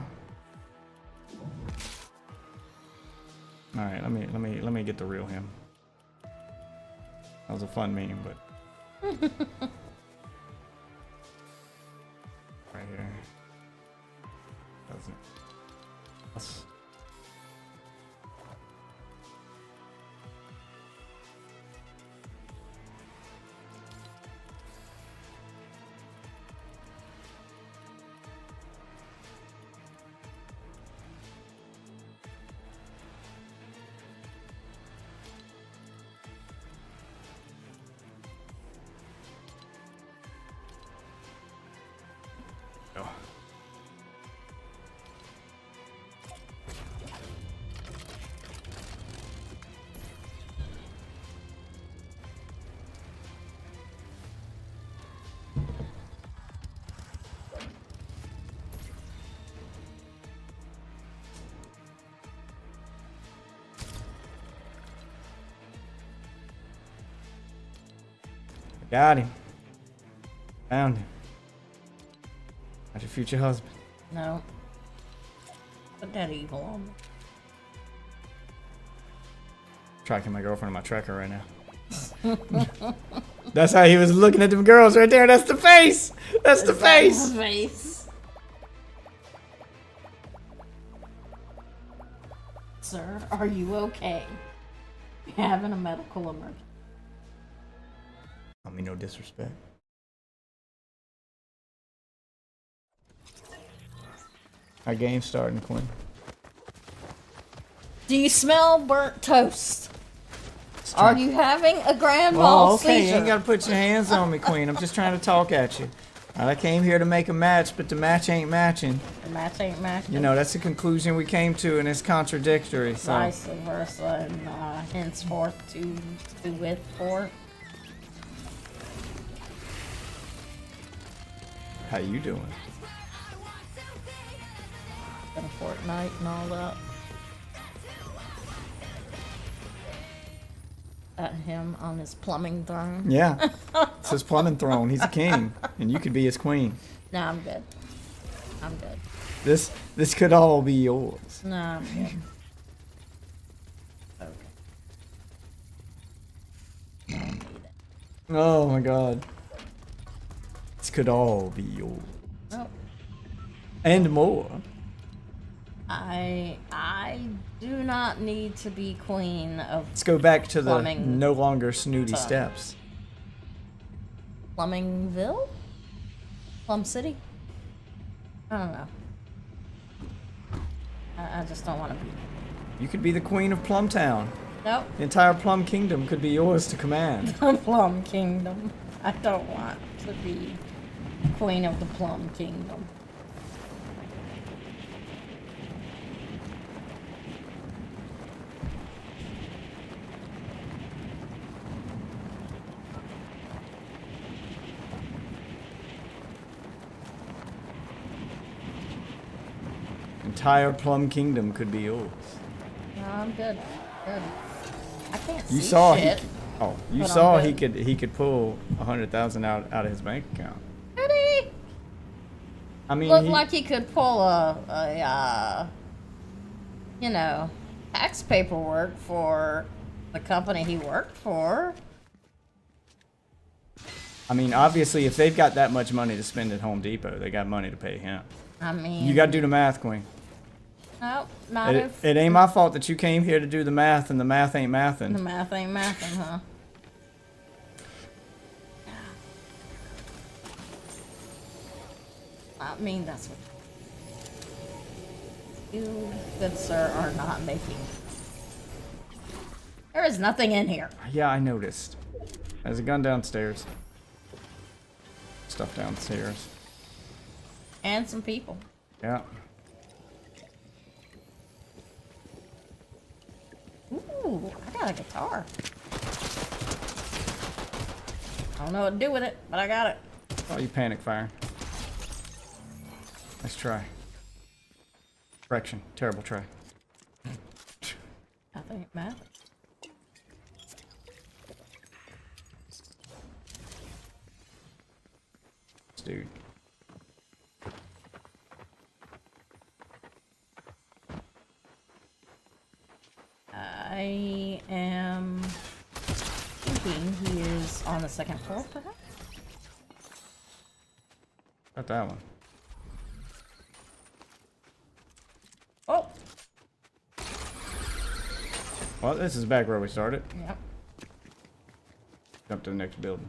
right, let me get the real him. That was a fun meme, but right here. Doesn't. Us. Go. I got him. Found him. Not your future husband. No. Put that evil on me. Tracking my girlfriend on my tracker right now. That's how he was looking at them girls right there. That's the face. That's the face. His face. Sir, are you okay? You having a medical emergency? I mean, no disrespect. Our game's starting, Quinn. Do you smell burnt toast? Are you having a grand mal Oh, okay. You seizure? ain't gotta put your hands on me, Queen. I'm just trying to talk at you. All right, I came here to make a match, but the match ain't matching. The match ain't matching. You know, that's the conclusion we came to, and it's contradictory. So. Vice versa, and henceforth to with for. How you doing? And Fortnite and all that. At him on his plumbing throne. Yeah. It's his plumbing throne. He's a king, and you could be his queen. No, I'm good. I'm good. This could all be yours. No, I'm good. Oh my god. This could all be yours. Oh, And more. I do not need to be queen of Let's go back to the Plumbing. no longer snooty Ton. steps. Plumbingville? Plum City? I don't know. I just don't want to be. You could be the queen of Plumtown. Nope. The entire Plum Kingdom could be yours to command. The Plum Kingdom. I don't want to be queen of the Plum Kingdom. Entire Plum Kingdom could be yours. No, I'm good. Good. I can't You see saw shit. you but I'm saw good. he could pull 100,000 out of his bank account. Did he? I mean, Looked like he could pull you know, tax paperwork for the company he worked for. I mean, obviously, if they've got that much money to spend at Home Depot, they got money to pay him. I mean, You got to do the math, Queen. nope, not if It ain't my fault that you came here to do the math, and the math ain't the mathin'. math ain't mathing, huh? I mean, that's what you, good sir, are not making. There is nothing in here. Yeah, I noticed. There's a gun downstairs. Stuff downstairs. And some people. Yeah. Ooh, I got a guitar. I don't know what to do with it, but I got it. Oh, you panic fire. Nice try. Correction. Terrible try. I think it matters. Dude. I am thinking he is on the second floor, perhaps? Got that one. Oh! Well, this is back where we started. Yep. Jump to the next building.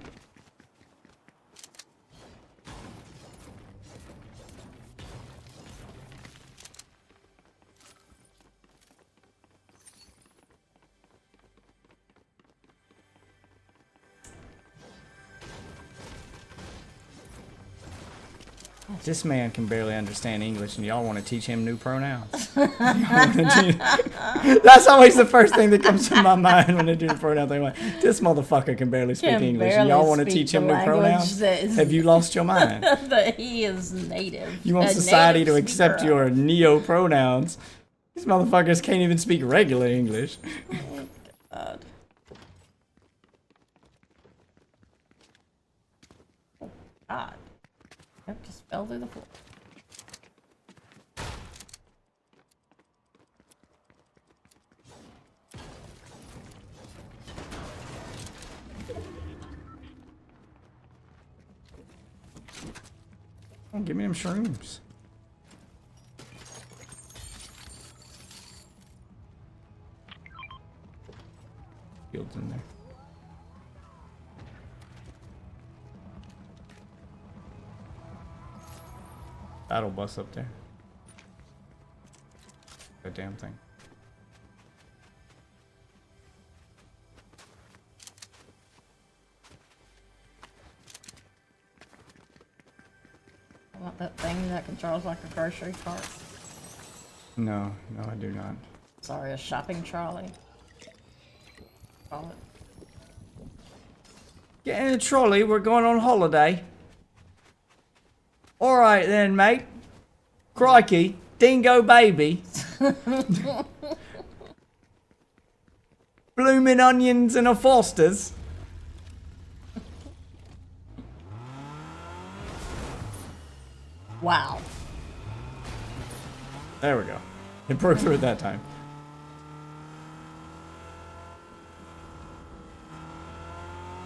This man can barely understand English, and y'all want to teach him new pronouns. That's always the first thing that comes to my mind when I do the pronoun thing. Like, this motherfucker can barely speak Can English, and y'all want to barely teach speak him the new language pronouns? that is- Have you lost your mind? That he is native. You want A society native to accept speaker. your neo-pronouns. These motherfuckers can't even speak regular English. God. Oh, God. Yep, just fell through the floor. Oh, give me them shrooms. Fields in there. Battle bus up there. That damn thing. I want that thing that controls like a grocery cart. No, no, I do not. Sorry, a shopping trolley. Call it. Get in the trolley, we're going on holiday. Alright then, mate. Crikey, dingo baby. Blooming onions and a Foster's. Wow. There we go. It broke through it that time.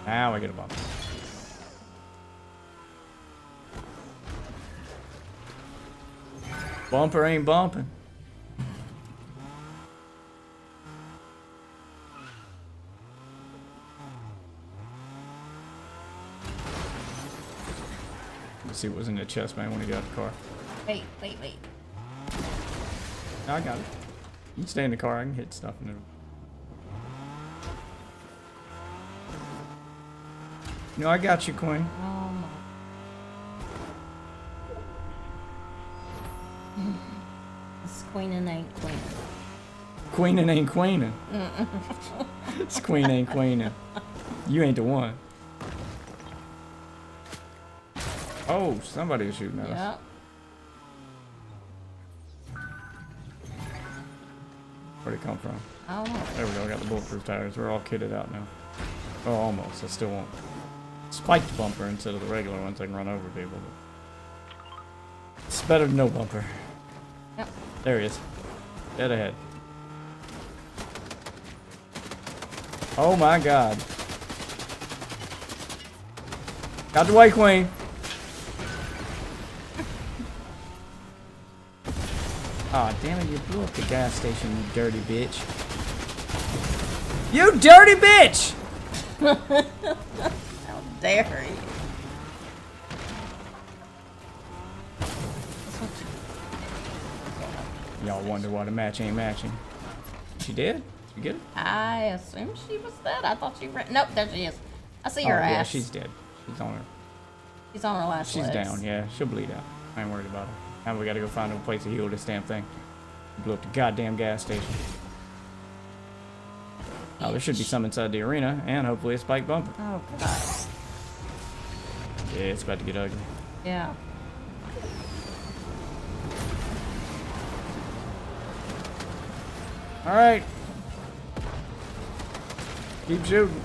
Now I get a bump. Bumper ain't bumping. Let's see what was in the chest, man, when he got out of the car. Wait. No, I got it. You can stay in the car. I can hit stuff in it. No, I got you, Queen. Oh my. It's queening ain't queening. Queening ain't queening. This queen ain't queening. You ain't the one. Oh, somebody was shooting at us. Yeah. Where'd it come from? I don't know. There we go. I got the bulletproof tires. We're all kitted out now. Oh, almost. I still won't. Spiked bumper instead of the regular ones. I can run over people. But it's better than no bumper. Yep. There he is. Dead ahead. Oh my god. Got the way, Queen. Aw, oh, damn it, you blew up the gas station, you dirty bitch. You dirty bitch! How dare you? Y'all wonder why the match ain't matching. She did? You get it? I assumed she was dead. I thought she ran. Nope, there she is. I see her Oh, yeah, ass. she's dead. She's on her. She's on her last She's legs. down, yeah. She'll bleed out. I ain't worried about her. Now we gotta go find a place to heal this damn thing. Blew up the goddamn gas station. Oh, there should be some inside the arena, and hopefully a spike bumper. Oh, God. Yeah, it's about to get ugly. Yeah. Alright. Keep shooting.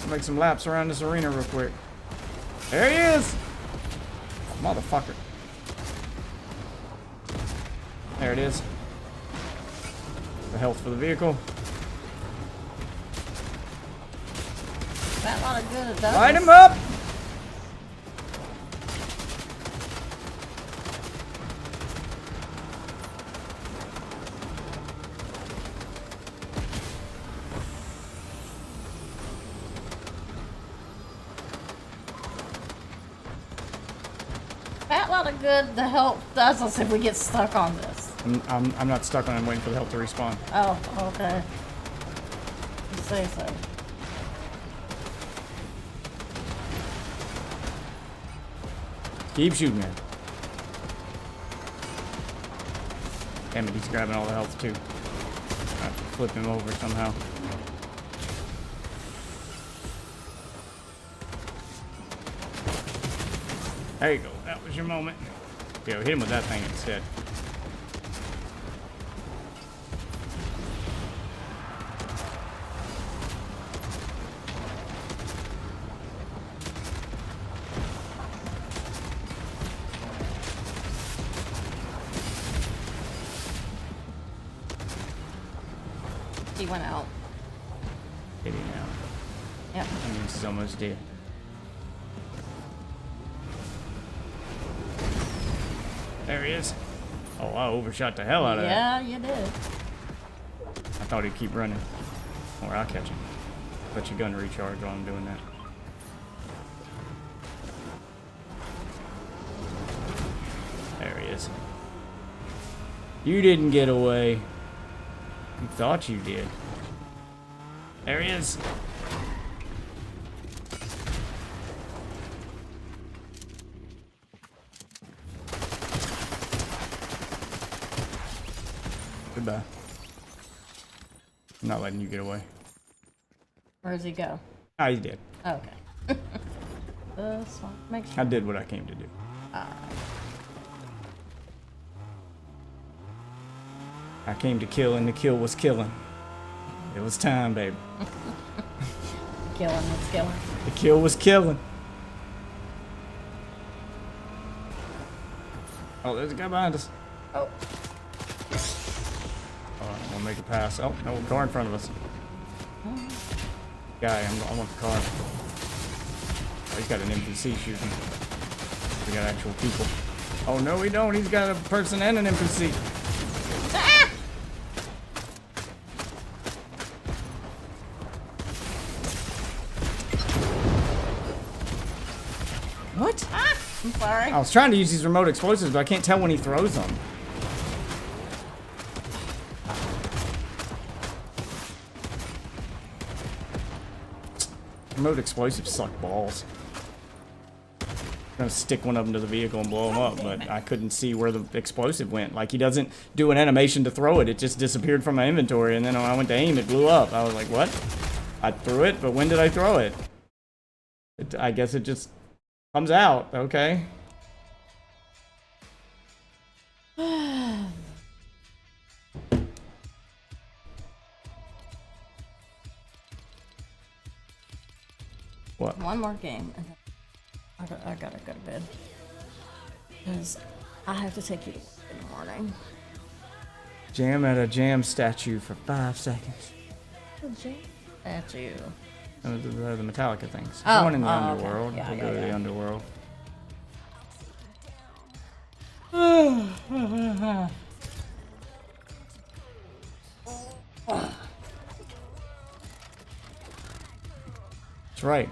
Make some laps around this arena real quick. There he is! Motherfucker. There it is. The health for the vehicle. That lot of good it does. Light him up! That lot of good the help does us if we get stuck on this. I'm not stuck on it. I'm waiting for the help to respawn. Oh, okay. You say so. Keep shooting it. Damn it, he's grabbing all the health too. I have to flip him over somehow. There you go. That was your moment. Yeah, hit him with that thing instead. He went out. Hit him now. Yep. I mean, this is almost dead. There he is. Oh, I overshot the hell out of that. Yeah, you did. I thought he'd keep running. Or I'll catch him. Let your gun recharge while I'm doing that. There he is. You didn't get away. You thought you did. There he is. Goodbye. I'm not letting you get away. Where does he go? Ah, he's dead. Okay. This one. Make sure. I did what I came to do. Alright. I came to kill, and the kill was killing. It was time, baby. Killing, it's killing. The kill was killing. Oh, there's a guy behind us. Oh. Oh, I'm gonna make a pass. Oh, no, car in front of us. Guy, I want the car. he's got an NPC shooting. We got actual people. Oh no, we don't. He's got a person and an NPC. Ah! What? Ah! I'm sorry. I was trying to use these remote explosives, but I can't tell when he throws them. Remote explosives suck balls. I'm gonna stick one of them to the vehicle and blow them up, but I couldn't see where the explosive went. Like, he doesn't do an animation to throw it. It just disappeared from my inventory, and then when I went to aim, it blew up. I was like, what? I threw it, but when did I throw it? I guess it just comes out. Okay. What? One more game, and then I gotta go to bed. Because I have to take you to work in the morning. Jam at a jam statue for 5 seconds. The jam statue. The Metallica things. Oh, The one in the okay. underworld. Yeah, We'll yeah, go to the yeah. underworld. That's right.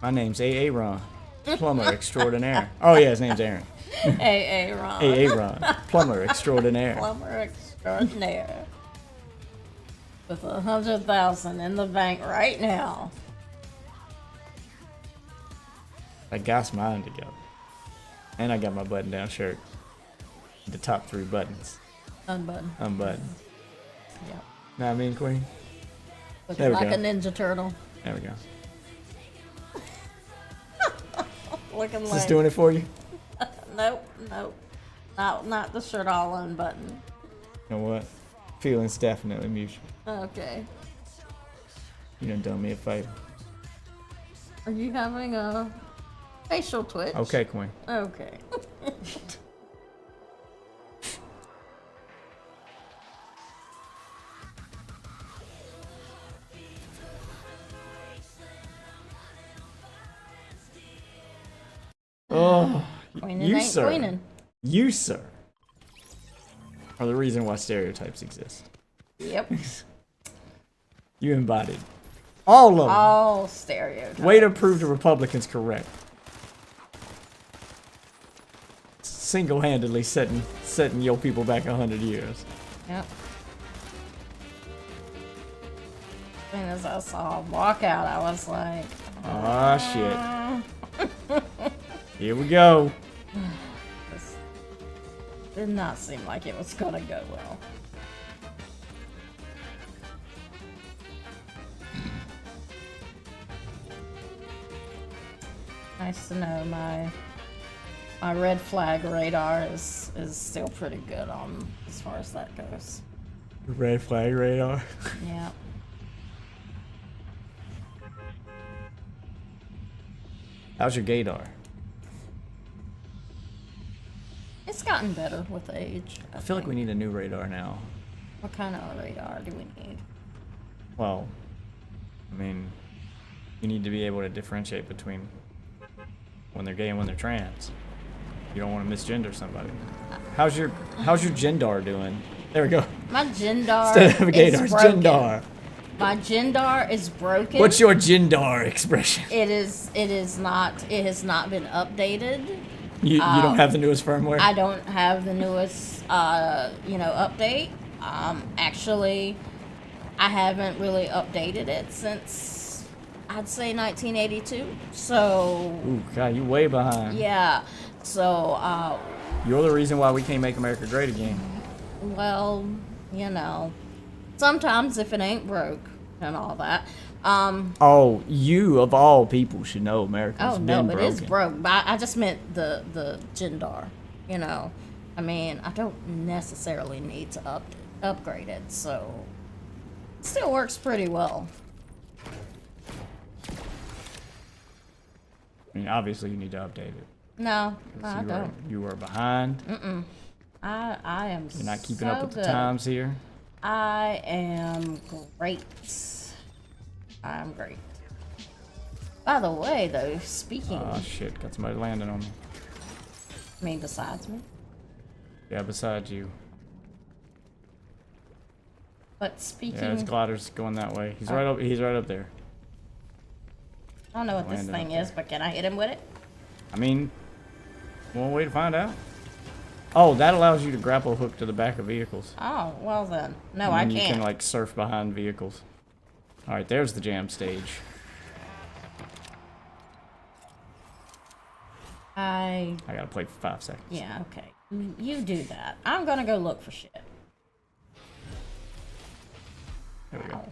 My name's A.A. Ron. Plumber extraordinaire. Oh yeah, his name's Aaron. A.A. Ron. A.A. Ron. Plumber extraordinaire. Plumber extraordinaire. With 100,000 in the bank right now. I got mine together. And I got my button-down shirt. The top 3 buttons. Unbutton. Unbuttoned. Yep. Know what I mean, Queen? Looking There we like go. a Ninja Turtle. There we go. Looking Is like. this doing it for you? Nope, nope. Not the shirt all unbuttoned. You know what? Feelings definitely mutual. Okay. You done me a favor. Are you having a facial twitch? Okay, Queen. Okay. Oh, Queenin' you ain't sir. queenin'. You sir. Are the reason why stereotypes exist. Yep. You embodied all of them. All stereotypes. Way to prove the Republicans correct. Single-handedly setting your people back 100 years. Yep. As soon as I saw him walk out, I was like, Ah, shit. Here we go. this did not seem like it was gonna go well. Nice to know my red flag radar is still pretty good on as far as that goes. Red flag radar. Yeah. How's your gaydar? It's gotten better with age. I feel like we think. need a new radar now. What kind of radar do we need? Well, I mean, you need to be able to differentiate between when they're gay and when they're trans. You don't want to misgender somebody. How's your Gendar doing? There we go. My Gendar Instead of a gaydar, is it's broken. Gendar. My Gendar is broken. What's your Gendar expression? It has not been updated. You don't have the newest firmware? I don't have the newest update. Actually, I haven't really updated it since I'd say 1982. So Ooh, God, you way behind. yeah. So You're the reason why we can't make America great again. well, sometimes if it ain't broke and all that. Oh, you of all people should know America's Oh been no, broken. it is broke. But I just meant the Gendar. I mean, I don't necessarily need to upgrade it, so it still works pretty well. I mean, obviously you need to update it. No, I don't. You were behind. I am. You're not keeping so up with the good. times here. I am great. I'm great. By the way, though, speaking, Oh shit, got somebody landing on me. I mean, besides me, Yeah, besides you. but speaking, Yeah, his glider's going that way. He's Oh. right up. He's right up there. I don't know what this landing thing up is, but can I hit him with it? I mean, one way to find out. Oh, that allows you to grapple hook to the back of vehicles. Oh, well then. No, And I then you can't. can like surf behind vehicles. All right, there's the jam stage. I gotta play for 5 seconds. Yeah, okay. You do that. I'm gonna go look for shit. There we go. Ow.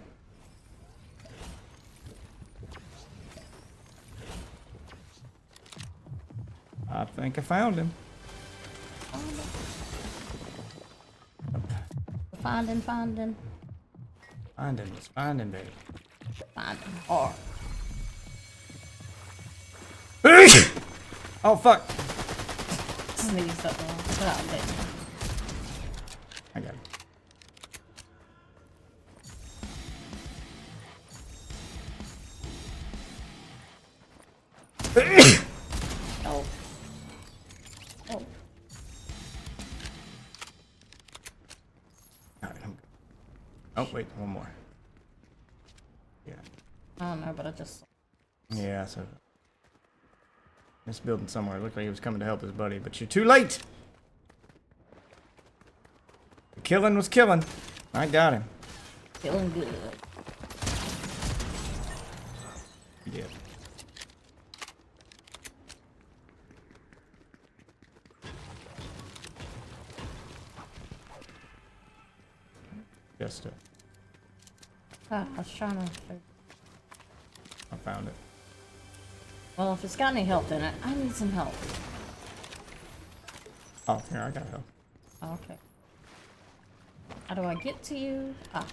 I think I found him. Finding. Finding, let's find him, baby. Finding hard. Oh fuck! Sneeze up on. Oh, damn. I got him. Oh. Oh. All right, I'm good. Oh wait, one more. Yeah. I don't know, but I just. Yeah, so this building somewhere. It looked like he was coming to help his buddy, but you're too late. The killing was killing. I got him. Feeling good. He did. Just Ah, I was trying to. I found it. Well, if it's got any health in it, I need some help. Oh, here I got help. Okay. How do I get to you? Ah.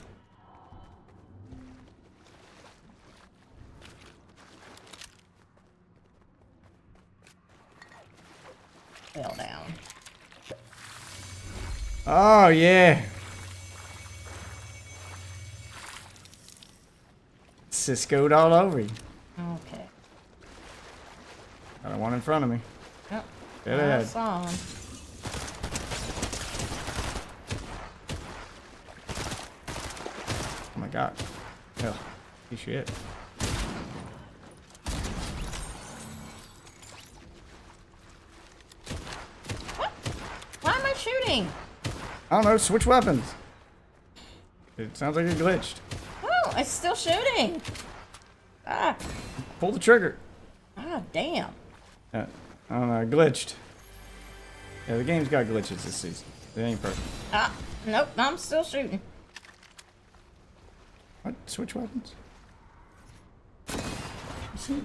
Fell down. Oh yeah. Cisco'd all over you. Okay. Got one in front of me. Yep. Dead I ahead. saw him. Oh my god. Hell. He shit. Why am I shooting? I don't know, switch weapons. It sounds like it glitched. Oh, it's still shooting. Ah. Pull the trigger. Ah, damn. I don't know, it glitched. Yeah, the game's got glitches this season. It ain't perfect. Ah, nope, I'm still shooting. What? Switch weapons? See?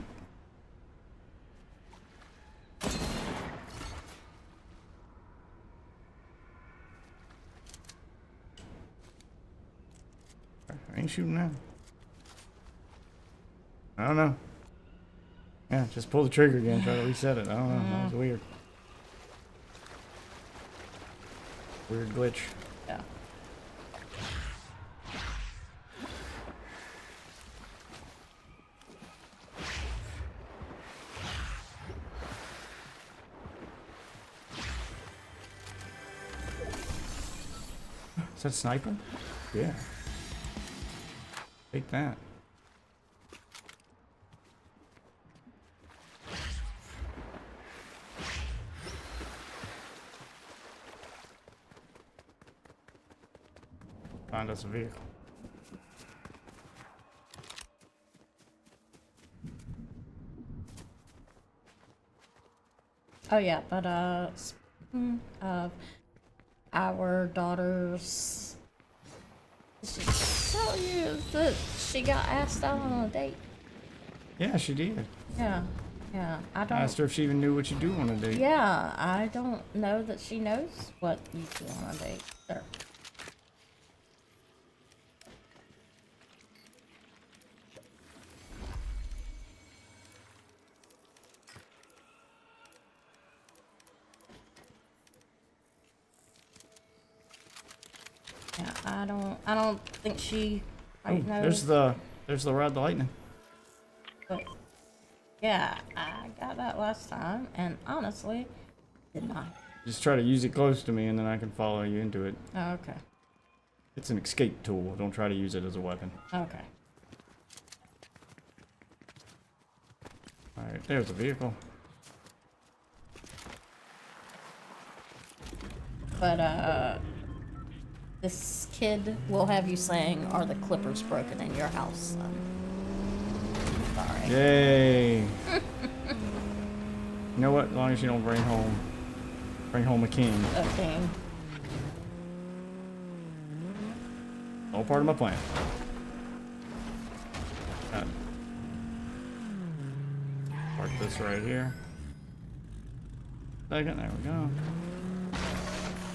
I ain't shooting now. I don't know. Yeah, just pull the trigger again, try to reset it. I don't know, that was weird. Weird glitch. Yeah. Is that a sniper? Yeah. Take that. Find us a vehicle. Oh yeah, but speaking of our daughters, did she tell you that she got asked out on a date? Yeah, she did. Yeah, yeah. I I don't. asked her if she even knew what you do on a date. Yeah, I don't know that she knows what you do on a date. Sure. Yeah, I don't think she Oh, quite knows. there's the ride the lightning. But Yeah, I got that last time, and honestly, did not. Just try to use it close to me, and then I can follow you into it. Oh, okay. It's an escape tool. Don't try to use it as a weapon. Okay. Alright, there's the vehicle. But, this kid will have you saying, "Are the clippers broken in your house, son?" Sorry. Yay! You know what? As long as you don't bring home a king. Okay. All part of my plan. Got it. Park this right here. Second, there we go.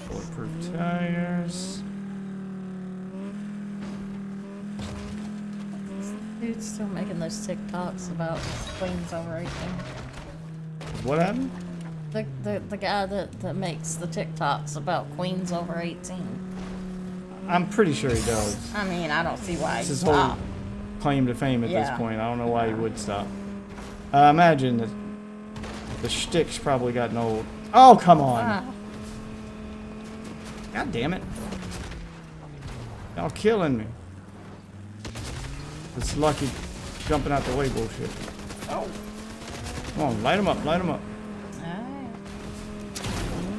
Bulletproof tires. Dude's still making those TikToks about queens over 18. What happened? The guy that makes the TikToks about queens over 18. I'm pretty sure he does. I mean, I don't see why It's he his whole stopped. claim to fame at this Yeah. point. I don't know why he would stop. I imagine that the shtick's probably gotten old. Oh, come on. Ah, God damn it. Y'all killing me. This lucky jumping out the way bullshit. oh. Come on, light him up, light him up. Alright.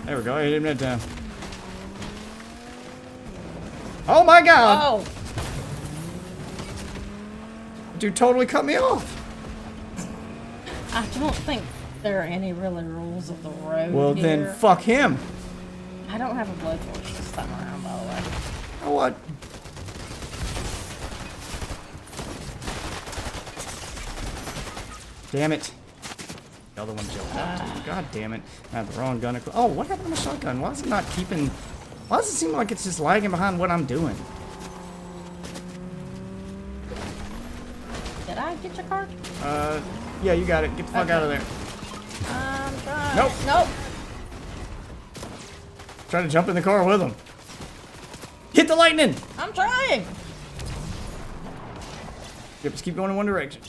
There we go, I hit him that time. Oh my god! Oh! Dude totally cut me off. I don't think there are any really rules of the road Well, here. then fuck him. I don't have a blowtorch this time around, by the way. You know what? Damn it. The other one jumped out too. God damn it. I had the wrong gun. Oh, what happened to my shotgun? Why is it not keeping... Why does it seem like it's just lagging behind what I'm doing? Did I get your car? Yeah, you got it. Get the fuck Okay. out of there. I'm trying. Nope. Nope. Try to jump in the car with him. Hit the lightning! I'm trying. Yep, just keep going in one direction.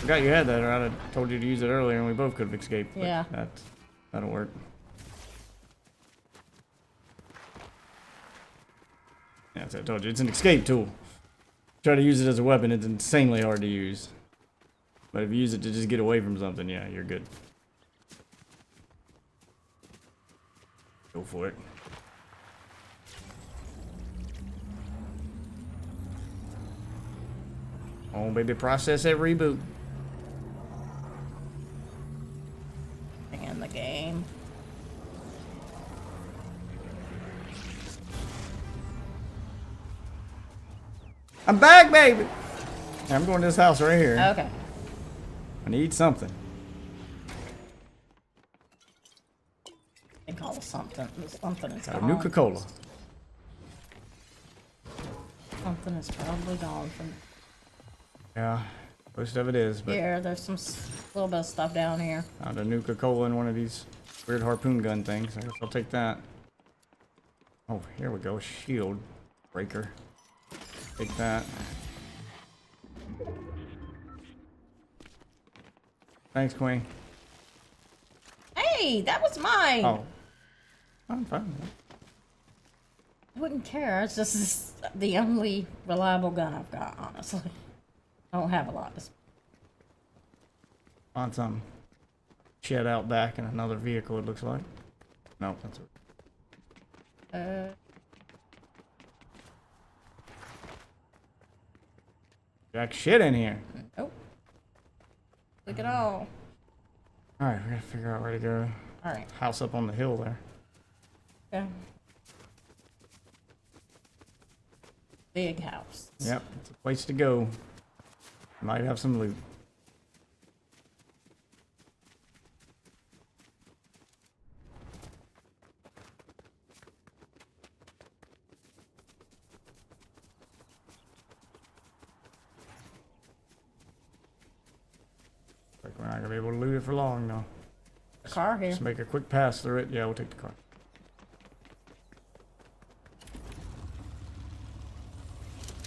Forgot you had that, or I'd have told you to use it earlier and we both could have escaped. But Yeah. That'll work. Yeah, as I told you, it's an escape tool. Try to use it as a weapon, it's insanely hard to use. But if you use it to just get away from something, yeah, you're good. Go for it. Oh, baby, process that reboot. In the game. I'm back, baby! I'm going to this house right here. Okay. I need something. They call it something. Something is Got a gone. Nuka-Cola. Something is probably gone from Yeah, most of it is, but here. There's some little bit of stuff down here. found a Nuka-Cola in one of these weird harpoon gun things. I guess I'll take that. Oh, here we go. Shield breaker. Take that. Thanks, Queen. Hey, that was mine. Oh. I'm fine. I wouldn't care. It's just the only reliable gun I've got, honestly. I don't have a lot. On some shed out back in another vehicle, it looks like. No, that's it. Jack shit in here. Nope. Look at all. Alright, we gotta figure out where to go. Alright. House up on the hill there. Okay. Big house. Yep, it's a place to go. Might have some loot. Like we're not gonna be able to loot it for long though. Car here. Just make a quick pass through it. Yeah, we'll take the car.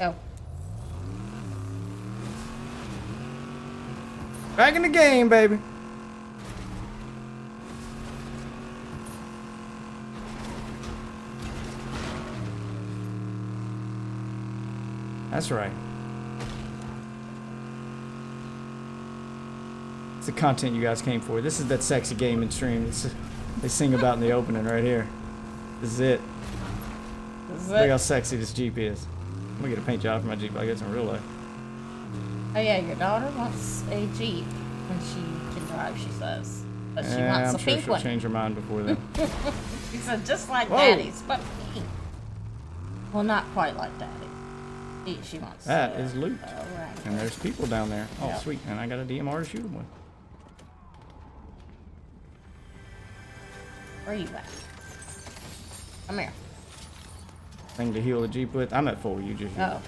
Oh. Back in the game, baby. That's right. It's the content you guys came for. This is that sexy gaming stream. They sing about in the opening right here. This is it. Look how sexy this Jeep is. I'm gonna get a paint job for my Jeep. I guess in real life. Oh yeah, your daughter wants a Jeep when she can drive, she says. But she wants I'm a sure pink she'll one. change her mind before then. She said, just like Whoa. Daddy's, but pink. Well, not quite like Daddy. She wants That is loot. right. And there's people down there. Oh, Yep. sweet. And I got a DMR to shoot them with. Where are you at? Come here. Thing to heal the Jeep with. I'm at full. You just heal. Oh.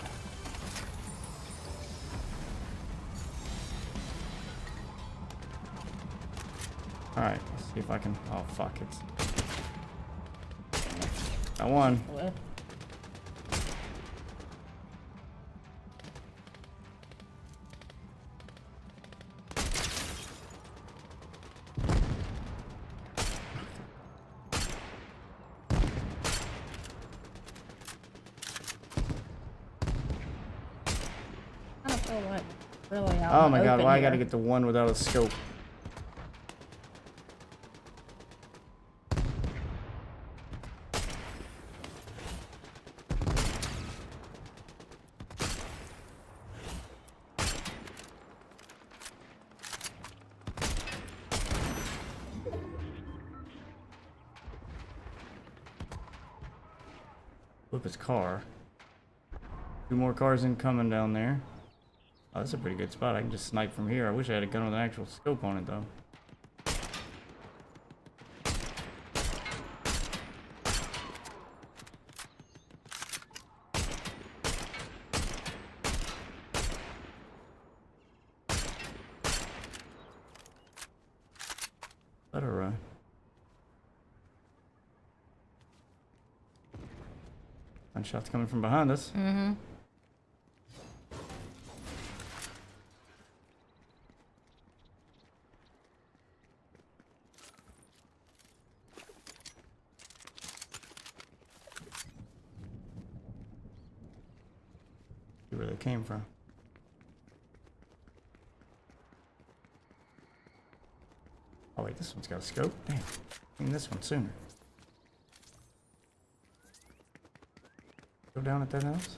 Alright, let's see if I can. Oh, fuck. I won. Well, I don't feel like really out Oh in my the god, open why I here. gotta get the one without a scope? Flip his car. Two more cars incoming down there. Oh, that's a pretty good spot. I can just snipe from here. I wish I had a gun with an actual scope on it, though. Let her run. Gunshots coming from behind us. Mm-hmm. See where they came from. Oh wait, this one's got a scope. Damn, I mean this one sooner. Go down at that house.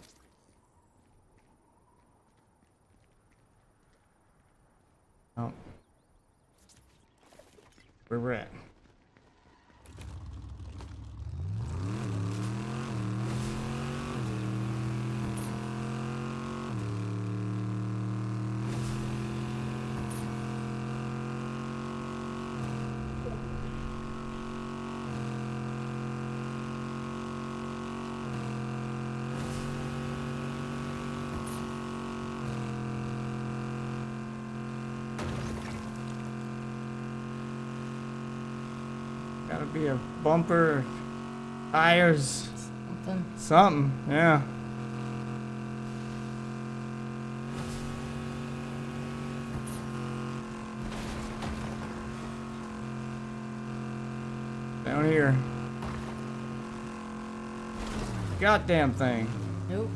Oh, where we're at. Gotta be a bumper, tires, something, yeah. Down here. Goddamn thing. Nope.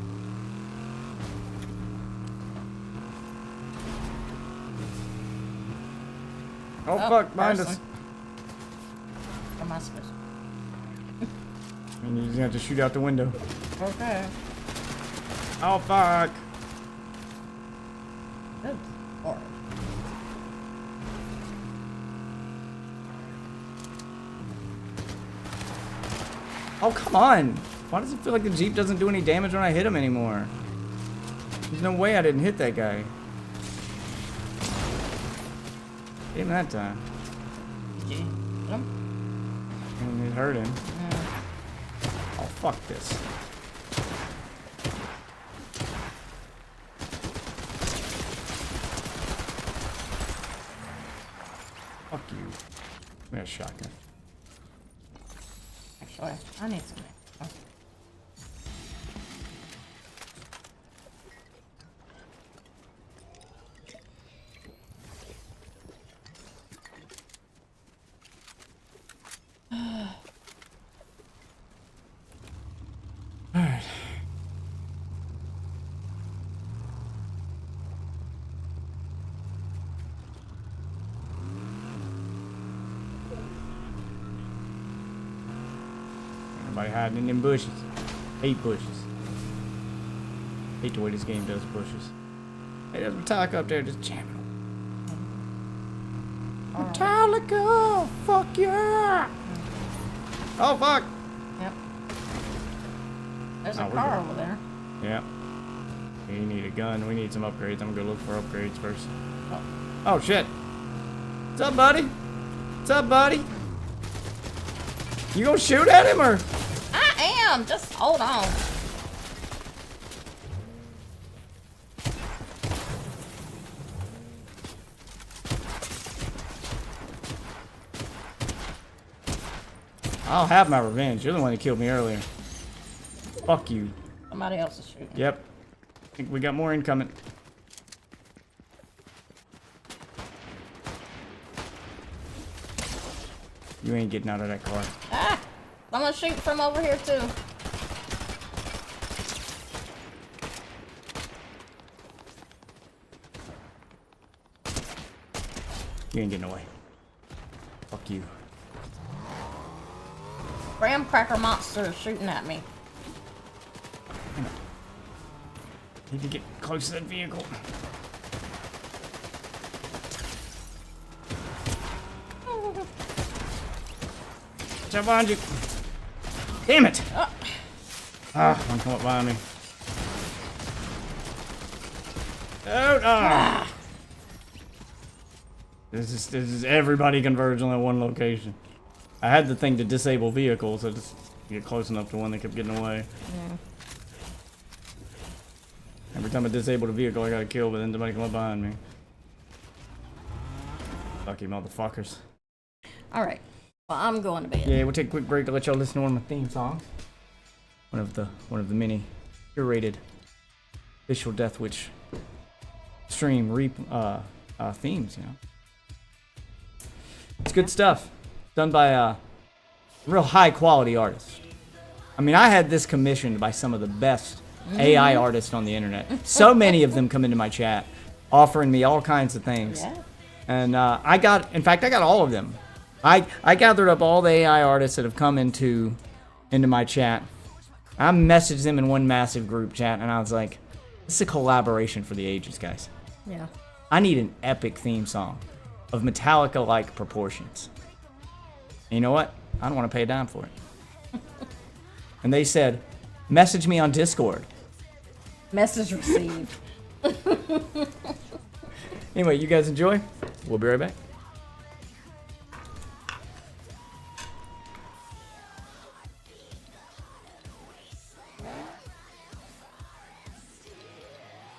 Oh, fuck, behind us. person. Am I supposed I mean, you're just gonna have to shoot out the window. to? Okay. Oh, fuck. Good Lord. Oh, come on. Why does it feel like the Jeep doesn't do any damage when I hit him anymore? There's no way I didn't hit that guy. Hit him that time. Did you hit him? And it hurt him. Yeah. Oh, fuck this. Fuck you. We got a shotgun. Actually, I need some. Oh. Somebody hiding in them bushes. Hate bushes. Hate the way this game does bushes. Hey, there's Metallica up there just jamming. Metallica! Fuck yeah! Oh, fuck! Yep. There's a we're car good. over there. Yeah. We need a gun. We need some upgrades. I'm gonna go look for upgrades first. Oh, shit. What's up, buddy? What's up, buddy? You gonna shoot at him, or? I am! Just hold on. I'll have my revenge. You're the one that killed me earlier. Fuck you. Somebody else is shooting. Yep. I think we got more incoming. You ain't getting out of that car. Ah! Someone's shooting from over here, too. You ain't getting away. Fuck you. Graham Cracker Monster is shooting at me. Need to get close to that vehicle. Jump behind you. Damn it! One come up behind me. Oh, ah. This is everybody converging at one location. I had the thing to disable vehicles, so just get close enough to one that kept getting away. Yeah. Every time I disabled a vehicle, I got a kill, but then somebody come up behind me. Lucky motherfuckers. Alright. Well, I'm going to bed. Yeah, we'll take a quick break to let y'all listen to one of my theme songs. One of the many curated official Death Witch stream themes, you know. It's good stuff. Done by a real high quality artist. I mean, I had this commissioned by some of the best AI artists on the internet. So many of them come into my chat offering me all kinds of things. Yeah. And in fact, I got all of them. I gathered up all the AI artists that have come into my chat. I messaged them in one massive group chat, and I was like, this is a collaboration for the ages, guys. Yeah. I need an epic theme song of Metallica-like proportions. And you know what? I don't want to pay a dime for it. And they said, message me on Discord. Message received. Anyway, you guys enjoy. We'll be right back.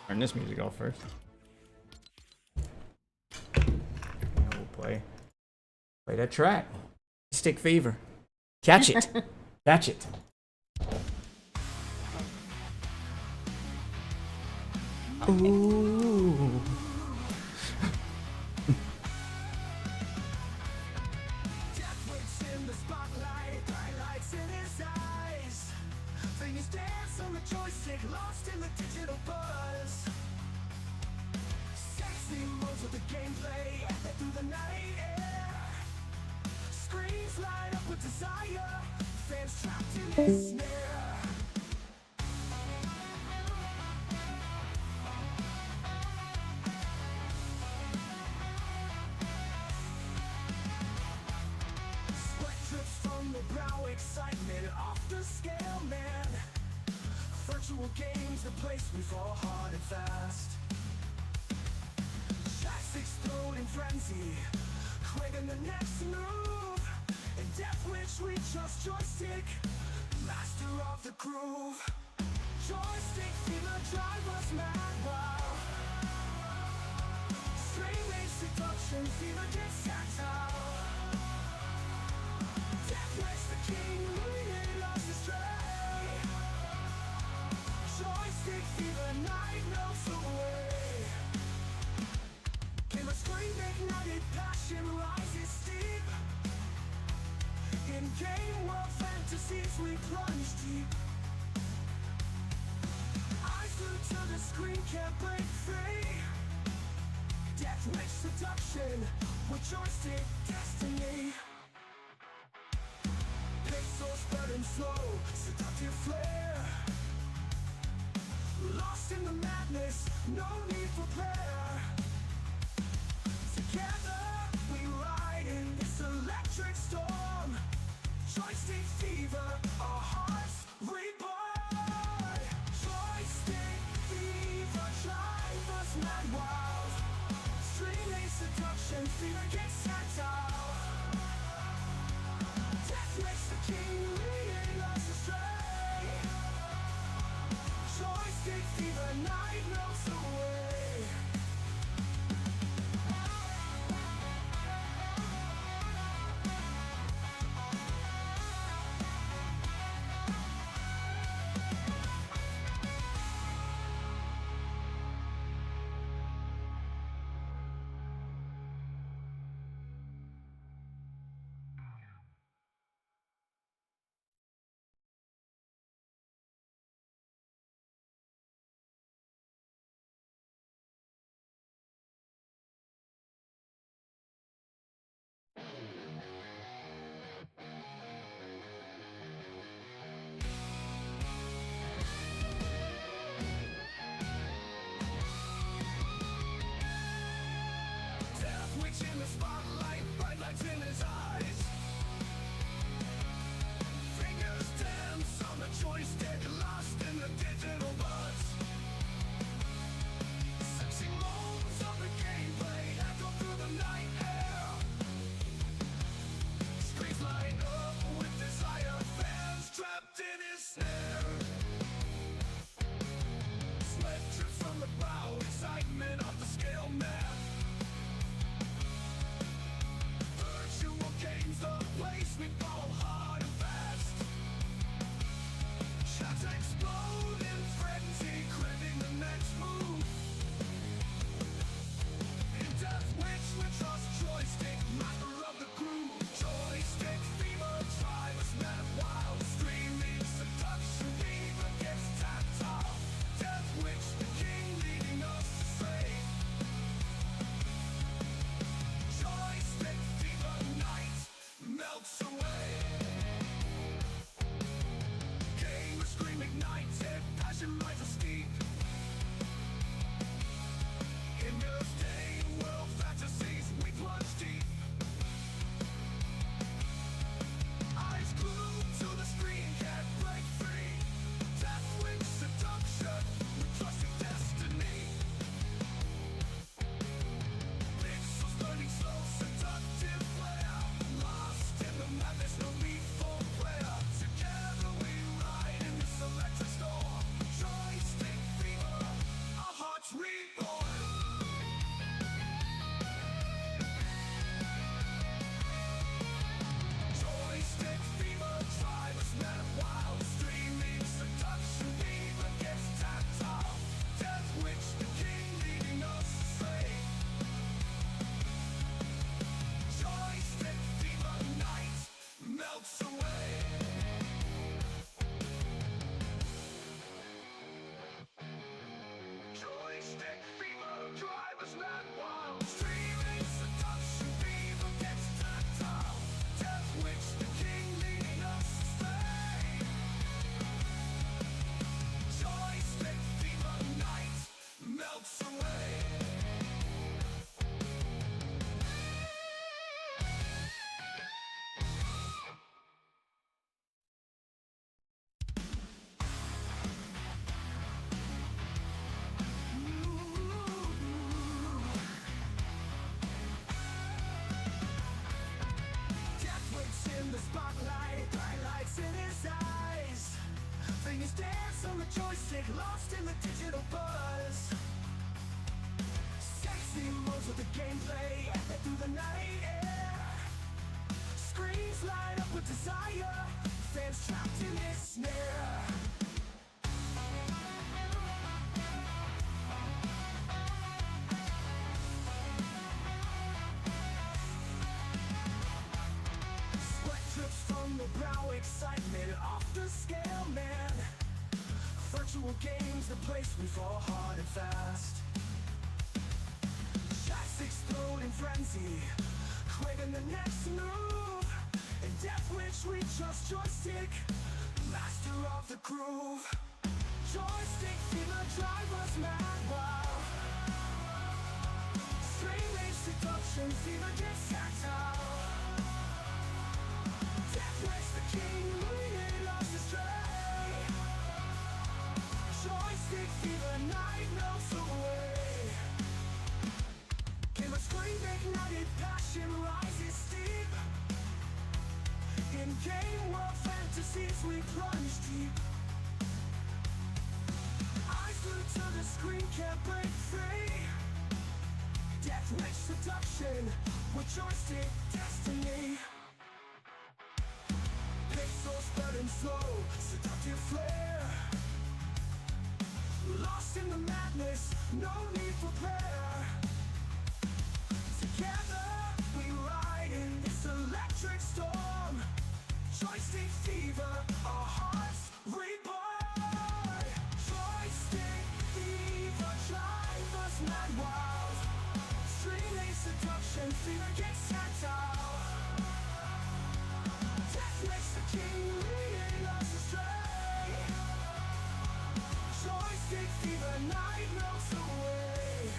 Turn this music off first. And we'll play that track. Stick Fever. Catch it. Catch it. Ooh. In the spotlight, highlights in his eyes. Fingers dance on the joystick, lost in the digital buzz. Sexy moves with the gameplay through the night air. Screens light up with desire, fans trapped in his snare. Sweat drips from the brow, excitement off the scale, man. Virtual games, the place we fall hard and fast. Shots explode in frenzy, clicking the next move. In Death Wish we trust joystick, master of the groove. Joystick fever drive us mad, wow. Streaming seduction, fever gets tactile. Death Wish the king, leading us astray. Joystick fever, night melts away. Game of screen ignited passion rises steep. In game world fantasies we plunge deep. Eyes glued to the screen, can't break free. Death Wish seduction with joystick destiny. Pixels spread moving slow, seductive flair. Lost in the madness, no need for prayer. Together we ride in this electric storm. Joystick fever, our hearts reborn. Joystick fever, drive us mad wild. Streaming seduction, fever gets tactile. Death makes the king, leading us astray. Joystick fever, night melts away. Death witch in the spotlight, bright lights in his eyes. Fingers dance on the joystick, lost in the digital buzz. Sexy moans of the gameplay echo through the night air. Screens light up with desire, fans trapped in his snare. Sweat drips from the brow, excitement off the scale map. Virtual games, the place we follow hard and fast. Chats explode in frenzy, craving the next move. In Death Witch we trust joystick, master of the groove. Joystick fever, drive us mad wild. Streaming seduction, fever gets tactile. Death Witch, the king, leading us astray. Joystick fever, night melts away. Gamer scream ignited, passion rises steep. In this day, world fantasies, we plunge deep. Eyes glued to the screen, can't break free. Death witch seduction, we trust in destiny. Pixels burning slow, seductive flare. Lost in the madness, no need for prayer. Together we ride in this electric storm. Joystick fever, our hearts reborn. Joystick fever, drive us mad and wild. Streaming seduction, fever gets tactile. Death witch, the king, leading us astray. Joystick fever, night melts away. Joystick fever, drive us mad wild. Streaming seduction, fever gets tactile. Death witch, the king, leading us astray. Joystick fever, night melts away. Death witch in the spotlight, bright lights in his eyes. Fingers dance on the joystick, lost in the digital buzz. Sexy modes with the gameplay, echo through the night air. Screens light up with desire, fans trapped in his snare. Sweat drips from the brow, excitement off the scale, man. Virtual games, the place we fall hard and fast. Chats explode in frenzy, craving the next move. In Death Wish, we trust joystick, master of the groove. Joystick fever drive us mad wild. Straight rage seduction fever gets tactile. Death Wish the king, leading us astray. Joystick fever night melts away. In a screen ignited passion rises steep. In game world fantasies we plunge deep. Eyes glued to the screen, can't break free. Death Wish seduction with joystick destiny. Pixels burning slow, seductive flare. Lost in the madness, no need for prayer. Together we ride in this electric storm. Joystick fever, our hearts reborn. Joystick fever, drive us mad wild. Streaming seduction, fever gets tactile. Death makes the king, leading us astray. Joystick fever, night melts away.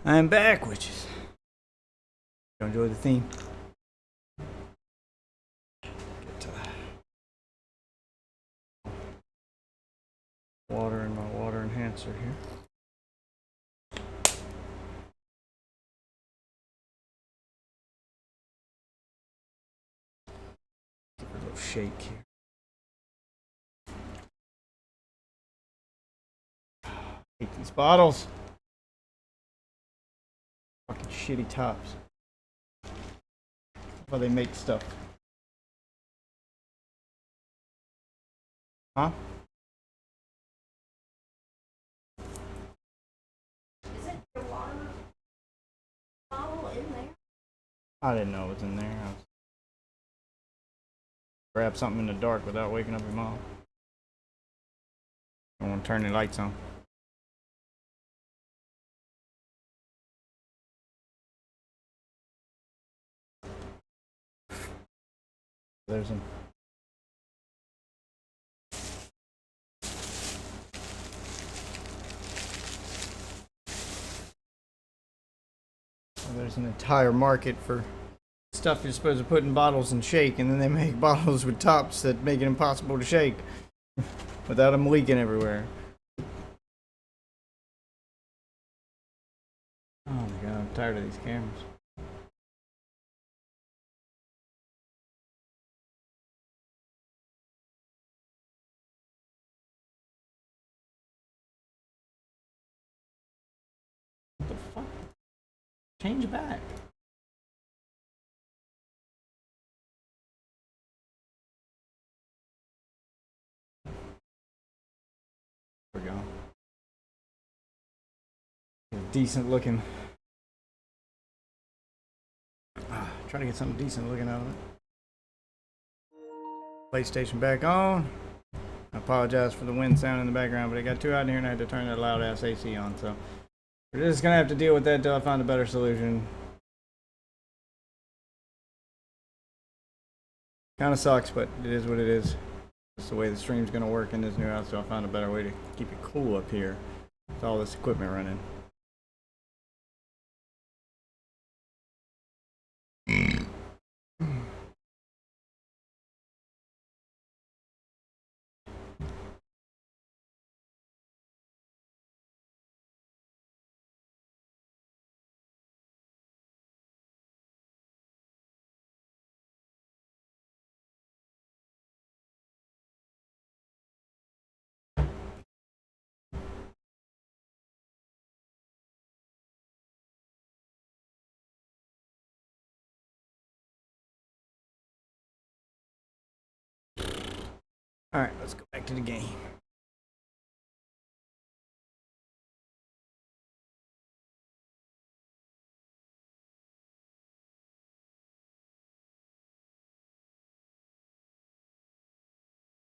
I'm back, witches. You enjoy the theme? Get water in my water enhancer here. Give it a little shake here. Hate these bottles. Fucking shitty tops. How they make stuff. Huh? Is it your water bottle in there? I didn't know it was in there. I was... Grab something in the dark without waking up your mom. I want to turn the lights on. There's him. There's an entire market for stuff you're supposed to put in bottles and shake, and then they make bottles with tops that make it impossible to shake without them leaking everywhere. Oh my god, I'm tired of these cameras. What the fuck? Change back. There we go. Decent looking. Trying to get something decent looking out of it. PlayStation back on. I apologize for the wind sound in the background, but it got too hot in here and I had to turn that loud ass AC on, so we're just gonna have to deal with that until I find a better solution. Kinda sucks, but it is what it is. That's the way the stream's gonna work in this new house, so I found a better way to keep it cool up here with all this equipment running. Alright, let's go back to the game.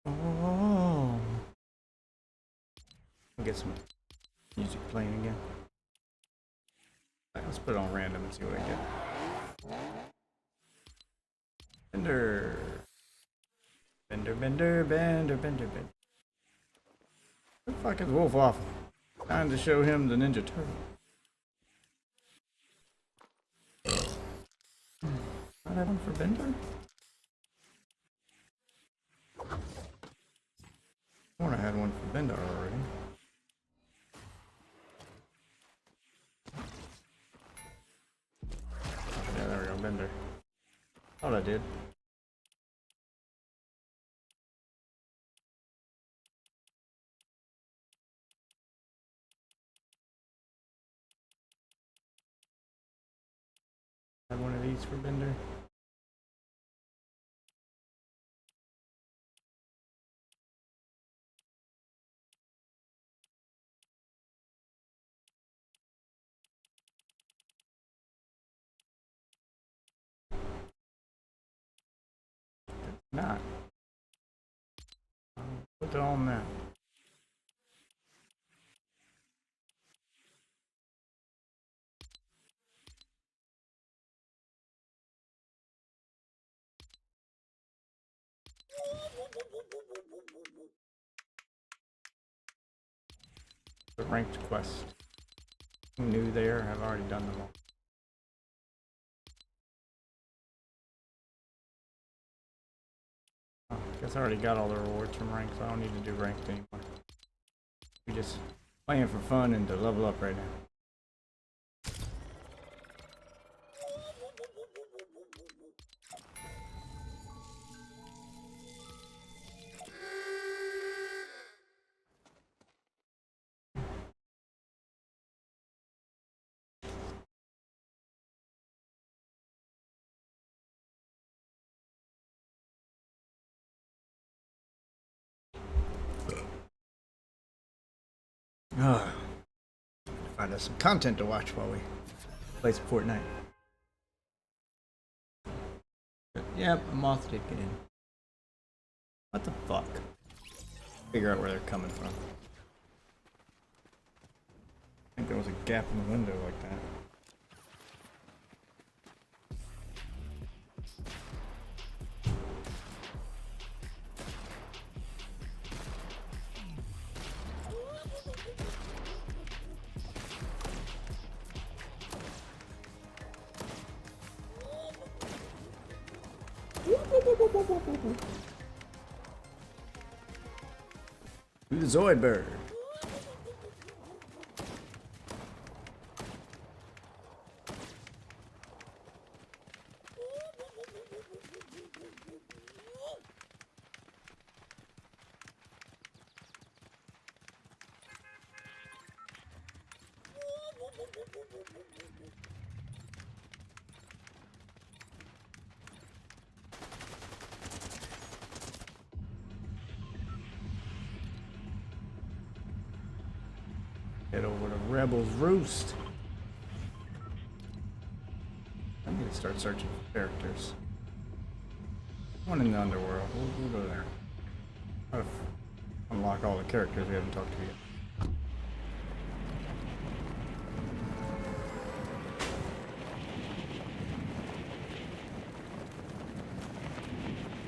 Oh. I'll get some music playing again. Alright, let's put it on random and see what I get. Bender. Bender, bender, bender, bender, bender. Where the fuck is Wolf off? Time to show him the Ninja Turtle. Not have one for Bender? I thought I had one for Bender already. Yeah, there we go, Bender. Thought I did. Have one of these for Bender. Not. Put it on that. The ranked quest. New there. I've already done them all. Oh, I guess I already got all the rewards from rank, so I don't need to do ranked anymore. We just playing for fun and to level up right now. Find us some content to watch while we play some Fortnite. But, yep, a moth did get in. What the fuck? Figure out where they're coming from. I think there was a gap in the window like that. To the Zoidberg. Head over to Rebel's Roost. I need to start searching for characters. One in the underworld. We'll go there. Try to unlock all the characters we haven't talked to yet.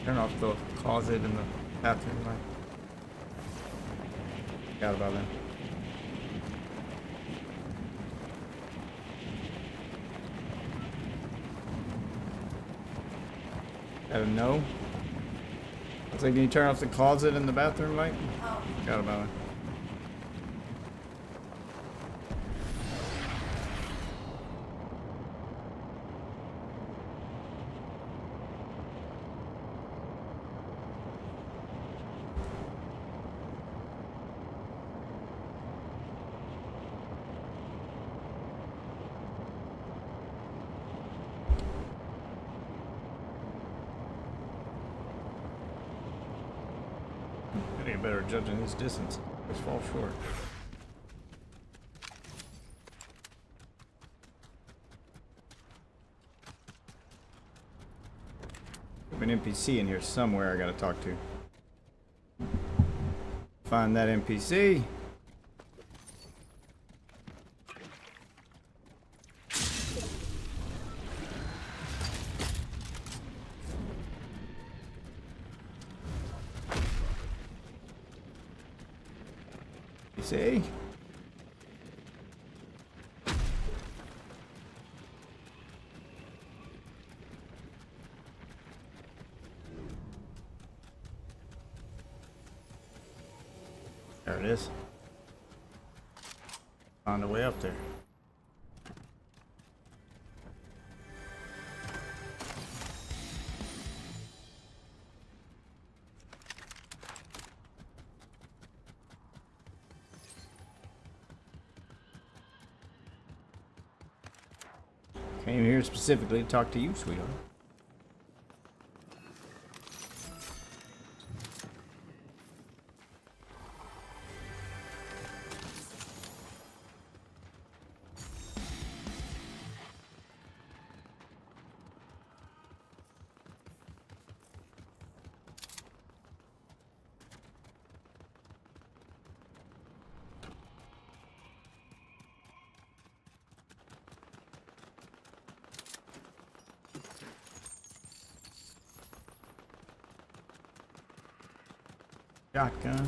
Turn off the closet in the bathroom light. Forgot about that. Got a no. I was like, can you turn off the closet in the bathroom light? Oh. Forgot about it. I need better judging his distance. Just fall short. There's an NPC in here somewhere I gotta talk to. Find that NPC. See? There it is. Found a way up there. Came here specifically to talk to you, sweetheart. Shotgun.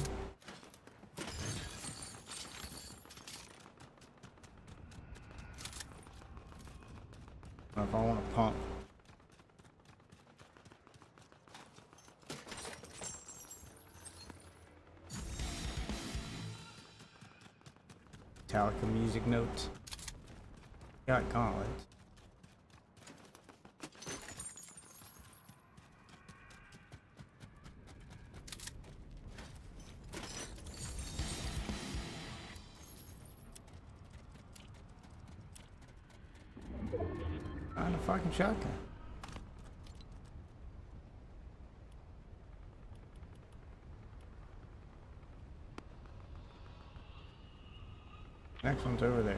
If I want to pump. Metallica music notes. Got gauntlets. Find a fucking shotgun. Next one's over there.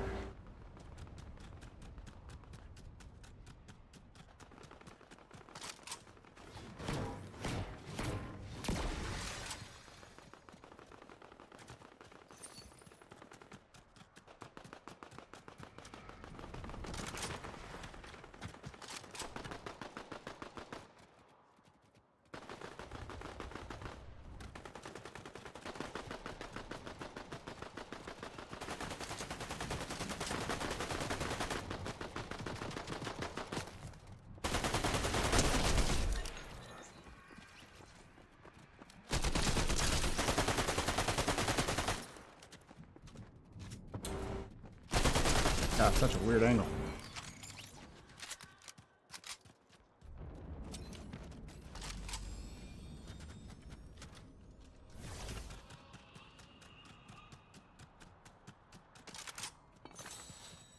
God, such a weird angle.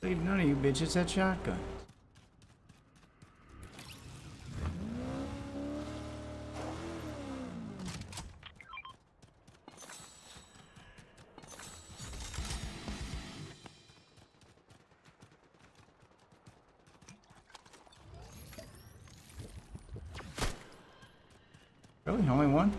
Leave none of you bitches had shotguns. Really? Only one?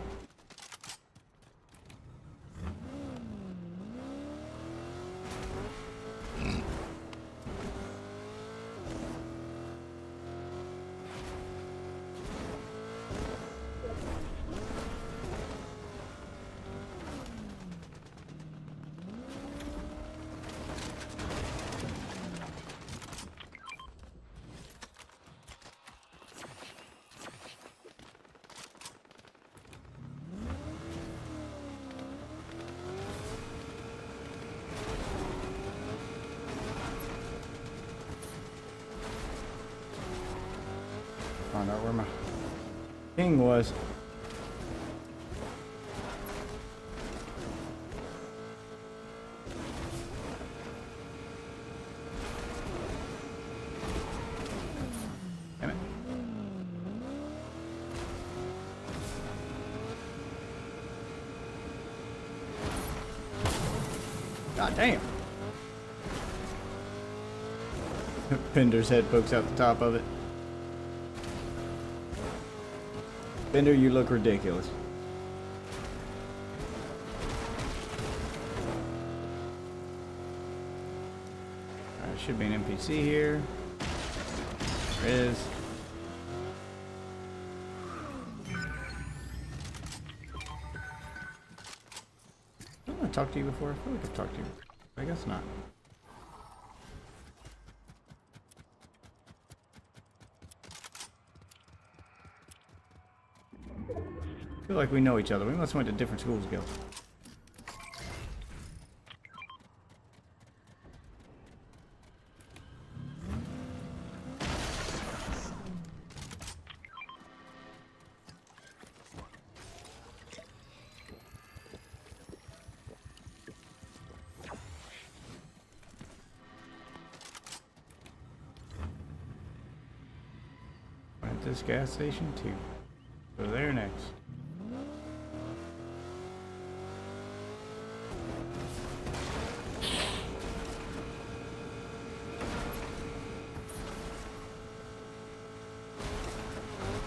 Find out where my thing was. Damn it. God damn. Bender's head pokes out the top of it. Bender, you look ridiculous. Alright, should be an NPC here. There is. Didn't I talk to you before? I feel like I've talked to you. I guess not. I feel like we know each other. We must have went to different schools together. At this gas station too. Go there next.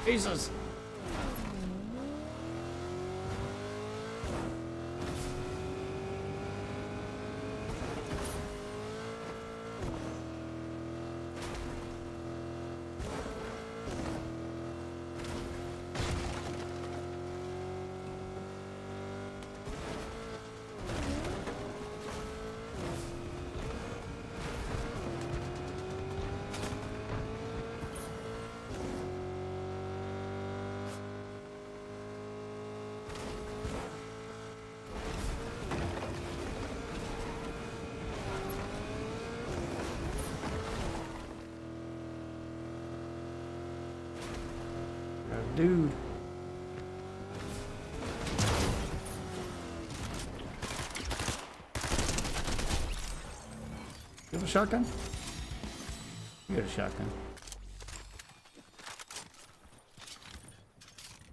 Jesus. dude. You have a shotgun? You got a shotgun.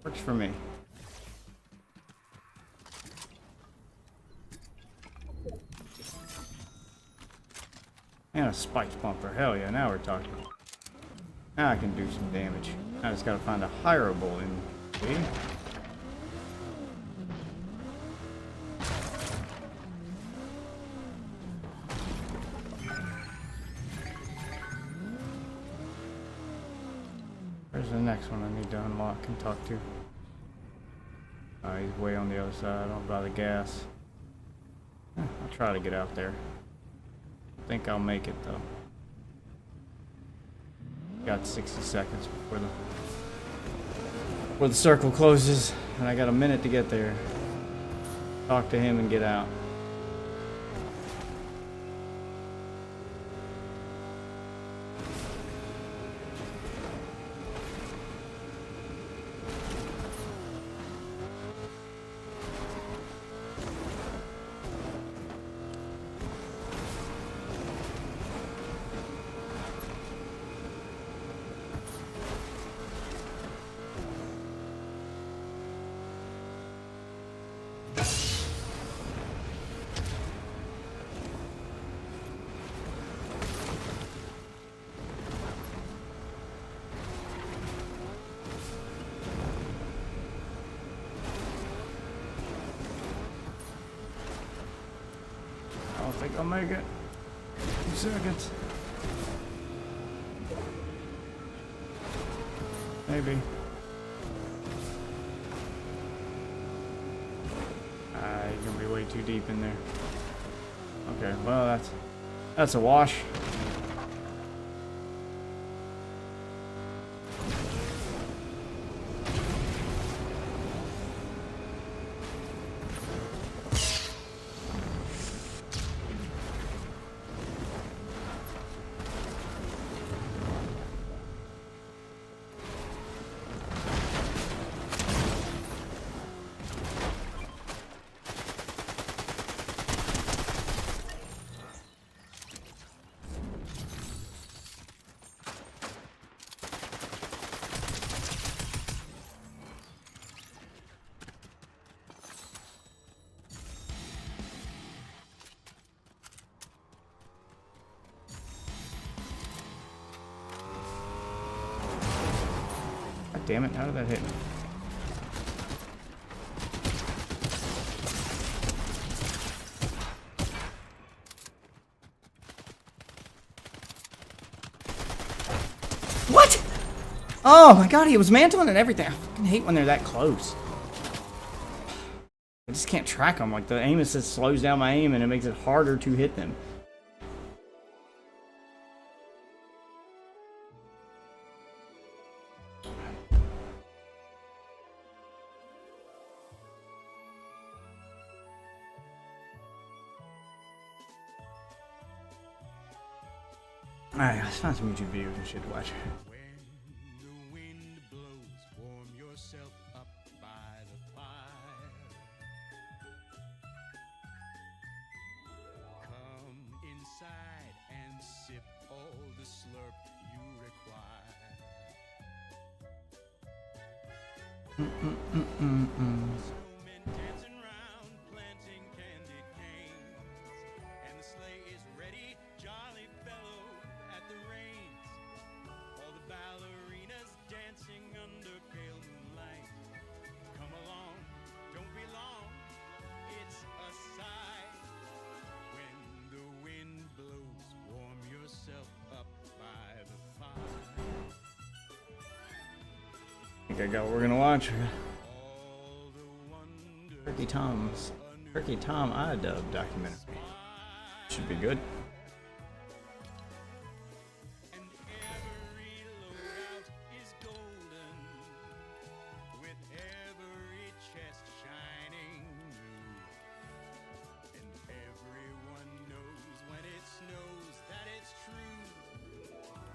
Works for me. And a spikes bumper. Hell yeah, now we're talking. Now I can do some damage. I just gotta find a hireable in. See? Where's the next one I need to unlock and talk to? He's way on the other side, over by the gas. I'll try to get out there. I think I'll make it though. Got 60 seconds before the circle closes, and I got a minute to get there. Talk to him and get out. I don't think I'll make it. 2 seconds. Maybe. You're gonna be way too deep in there. Okay, well that's a wash. God damn it, how did that hit me? What? Oh my god, he was mantling and everything. I fucking hate when they're that close. I just can't track them. Like, the aim assist slows down my aim and it makes it harder to hit them. Alright, let's find some YouTube videos and shit to watch. When the wind blows, warm yourself up by the fire. Come inside and sip all the slurp you require. Snowmen dancing round, planting candy canes, and the sleigh is ready, jolly fellow at the reins. All the ballerinas dancing under pale moonlight. Come along, don't be long, it's a sight. When the wind blows, warm yourself up by the fire. I think I got what we're gonna watch. All the wonders Turkey Tom iDub documentary. Should be good. and every loadout is golden, with every chest shining new. And everyone knows when it snows that it's true.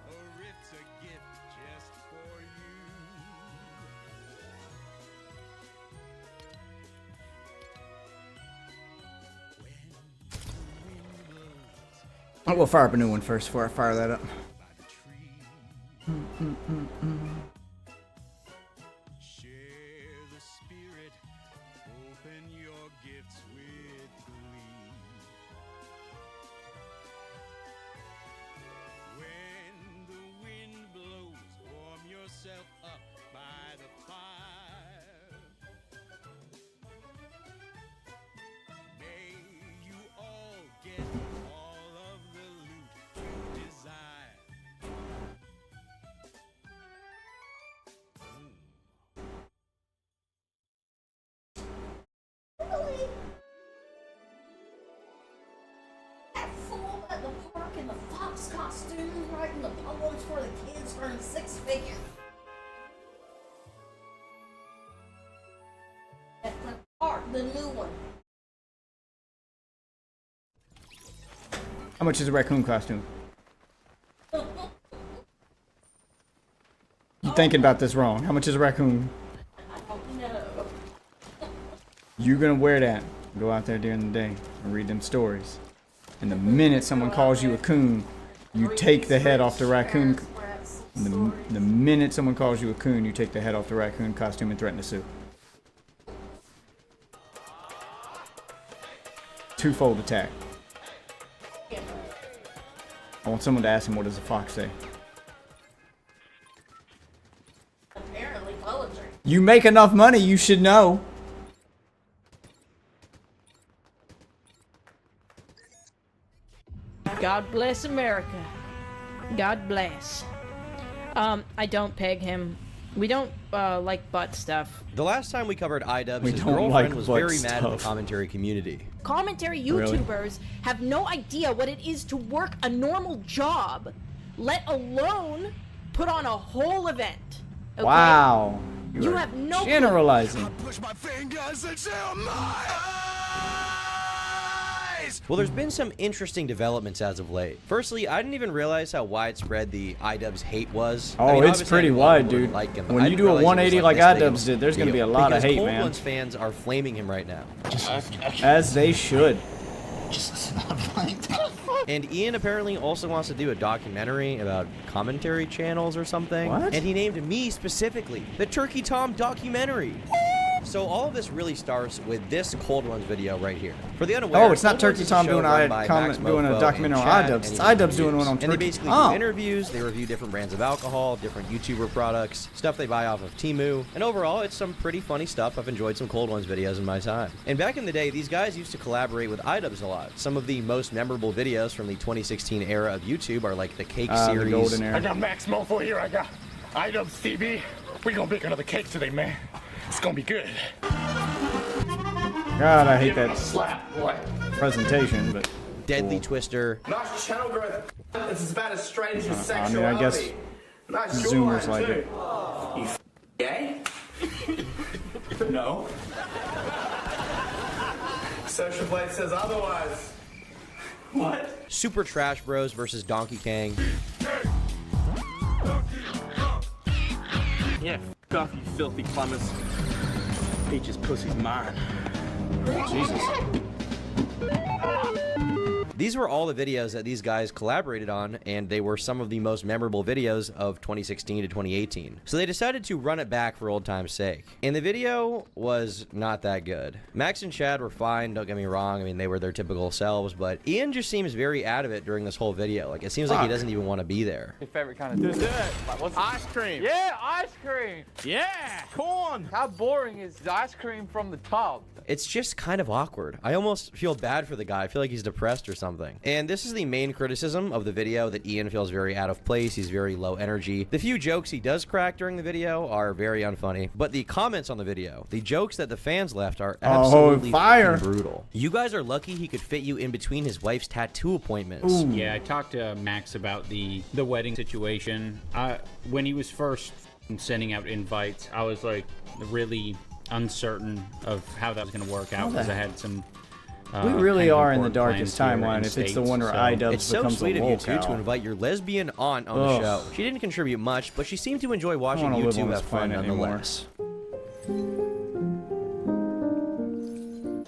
A rift's a gift just for you. We'll fire up a new one first before I fire that up. Share the spirit, open your gifts with glee. When the wind blows, warm yourself up by the fire. May you all get all of the loot you desire. Really? That fool at the park in the fox costume writing the poems for the kids earned 6 figures. At the park, the new one. How much is a raccoon costume? You're thinking about this wrong. How much is a raccoon? I don't know. You're gonna wear that. Go out there during the day and read them stories. And the minute someone calls you a coon, you take the head off the raccoon. The minute someone calls you a coon, you take the head off the raccoon costume and threaten to sue. Twofold attack. I want someone to ask him, what does a fox say? Apparently poetry. You make enough money, you should know. God bless America. God bless. I don't peg him. We don't like butt stuff. The last time we covered iDubbbz, We his don't girlfriend like was butt very mad at the stuff. commentary community. Commentary Really? YouTubers have no idea what it is to work a normal job, let alone put on a whole event. Okay? Wow. You are have no clue. generalizing. Push my fingers into my eyes. Well, there's been some interesting developments as of late. Firstly, I didn't even realize how widespread the iDubbbz hate was. Oh, I mean, it's obviously, pretty I love wide, him, wouldn't dude. like him, but When I you didn't do a realize it was 180 like this big of iDubbbz did, there's gonna be a deal. lot of Because hate, Cold man. One's fans are flaming him right now. As they should. And Ian apparently also wants to do a documentary about commentary channels or something. What? And he named me specifically the Turkey Tom documentary. So all of this really starts with this Cold Ones video right here. For the unaware, Oh, it's not Cold Ones Turkey is Tom show doing run a by comment, Max doing a Mofo documentary and on Chad, iDubbbz. and It's he iDubbbz reviews. doing one on And they Turkey. basically Oh. do interviews, they review different brands of alcohol, different YouTuber products, stuff they buy off of Temu, and overall, it's some pretty funny stuff. I've enjoyed some Cold Ones videos in my time. And back in the day, these guys used to collaborate with iDubbbz a lot. Some of the most memorable videos from the 2016 era of YouTube are like the Cake The series. golden I era. got Max Mofo here. I got iDubbbz TV. We gonna bake another cake today, man. It's gonna be good. God, I hate that Slap, boy. presentation, but Deadly cool. Twister. Nice channel growth. It's about as straight as your I mean, sexuality. I guess nice Zoomers jawline, like too. it. You gay? No. Social Blade says otherwise. What? Super Trash Bros versus Donkey Kang. Yeah, f off, you filthy plumbers. Peach's pussy's mine. Jesus. These were all the videos that these guys collaborated on, and they were some of the most memorable videos of 2016 to 2018. So they decided to run it back for old time's sake. And the video was not that good. Max and Chad were fine, don't get me wrong. I mean, they were their typical selves, but Ian just seems very out of it during this whole video. Like, it seems like he doesn't even want to be there. Your favorite kind of dessert? Like, what's Ice cream. Yeah, ice cream. Yeah, corn. How boring is ice cream from the tub? It's just kind of awkward. I almost feel bad for the guy. I feel like he's depressed or something. And this is the main criticism of the video, that Ian feels very out of place. He's very low energy. The few jokes he does crack during the video are very unfunny. But the comments on the video, the jokes that the fans left, are absolutely fire. fucking brutal. You guys are lucky he could fit you in between his wife's tattoo appointments. Ooh. Yeah, I talked to Max about the wedding situation. When he was first sending out invites, I was like really uncertain of how that was going to work out because I had some. We really kind of are in the important darkest plans here timeline in if it's the states, one where so- iDubbbz It's so becomes sweet a of you two to locale. invite your lesbian aunt on Ugh. the show. She didn't contribute much, but she seemed to enjoy watching wanna you live two on have this fun planet anymore. nonetheless.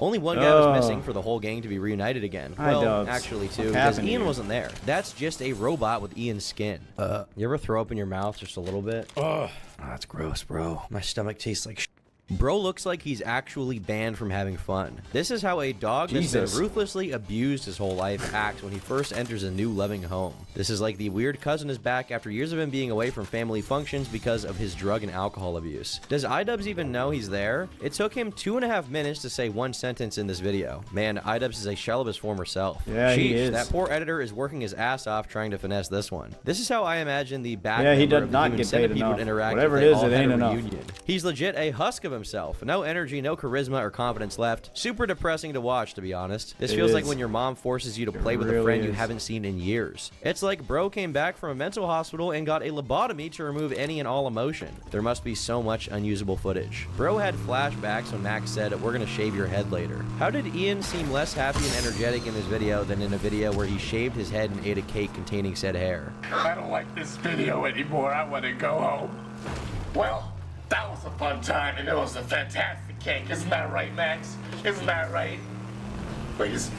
Only one guy was missing for the whole gang to be reunited again. Well, Dubs. actually two, What's because happening Ian here? wasn't there. That's just a robot with Ian's skin. You ever throw up in your mouth just a little bit? Oh, that's gross, bro. My stomach tastes like Bro looks like he's actually banned from having fun. This is how a dog that's been ruthlessly abused his whole life acts when he first enters a new loving home. This is like the weird cousin is back after years of him being away from family functions because of his drug and alcohol abuse. Does iDubbbz even know he's there? It took him 2.5 minutes to say one sentence in this video. Man, iDubbbz is a shell of his former self. Yeah, Sheesh, he is. that poor editor is working his ass off trying to finesse this one. This is how I imagine the back Yeah, he member does of the not Human get paid Centipede enough. would interact Whatever if it they is, all it had ain't a enough. reunion. He's legit a husk of himself. No energy, no charisma or confidence left. Super depressing to watch, to be honest. This feels like when your mom forces you to play with a friend you haven't seen in years. It's like bro came back from a mental hospital and got a lobotomy to remove any and all emotion. There must be so much unusable footage. Bro had flashbacks when Max said, "We're gonna shave your head later." How did Ian seem less happy and energetic in this video than in a video where he shaved his head and ate a cake containing said hair? I don't like this video anymore. I want to go home. Well, that was a fun time, and it was a fantastic cake. Isn't that right, Max? Isn't that right? Please.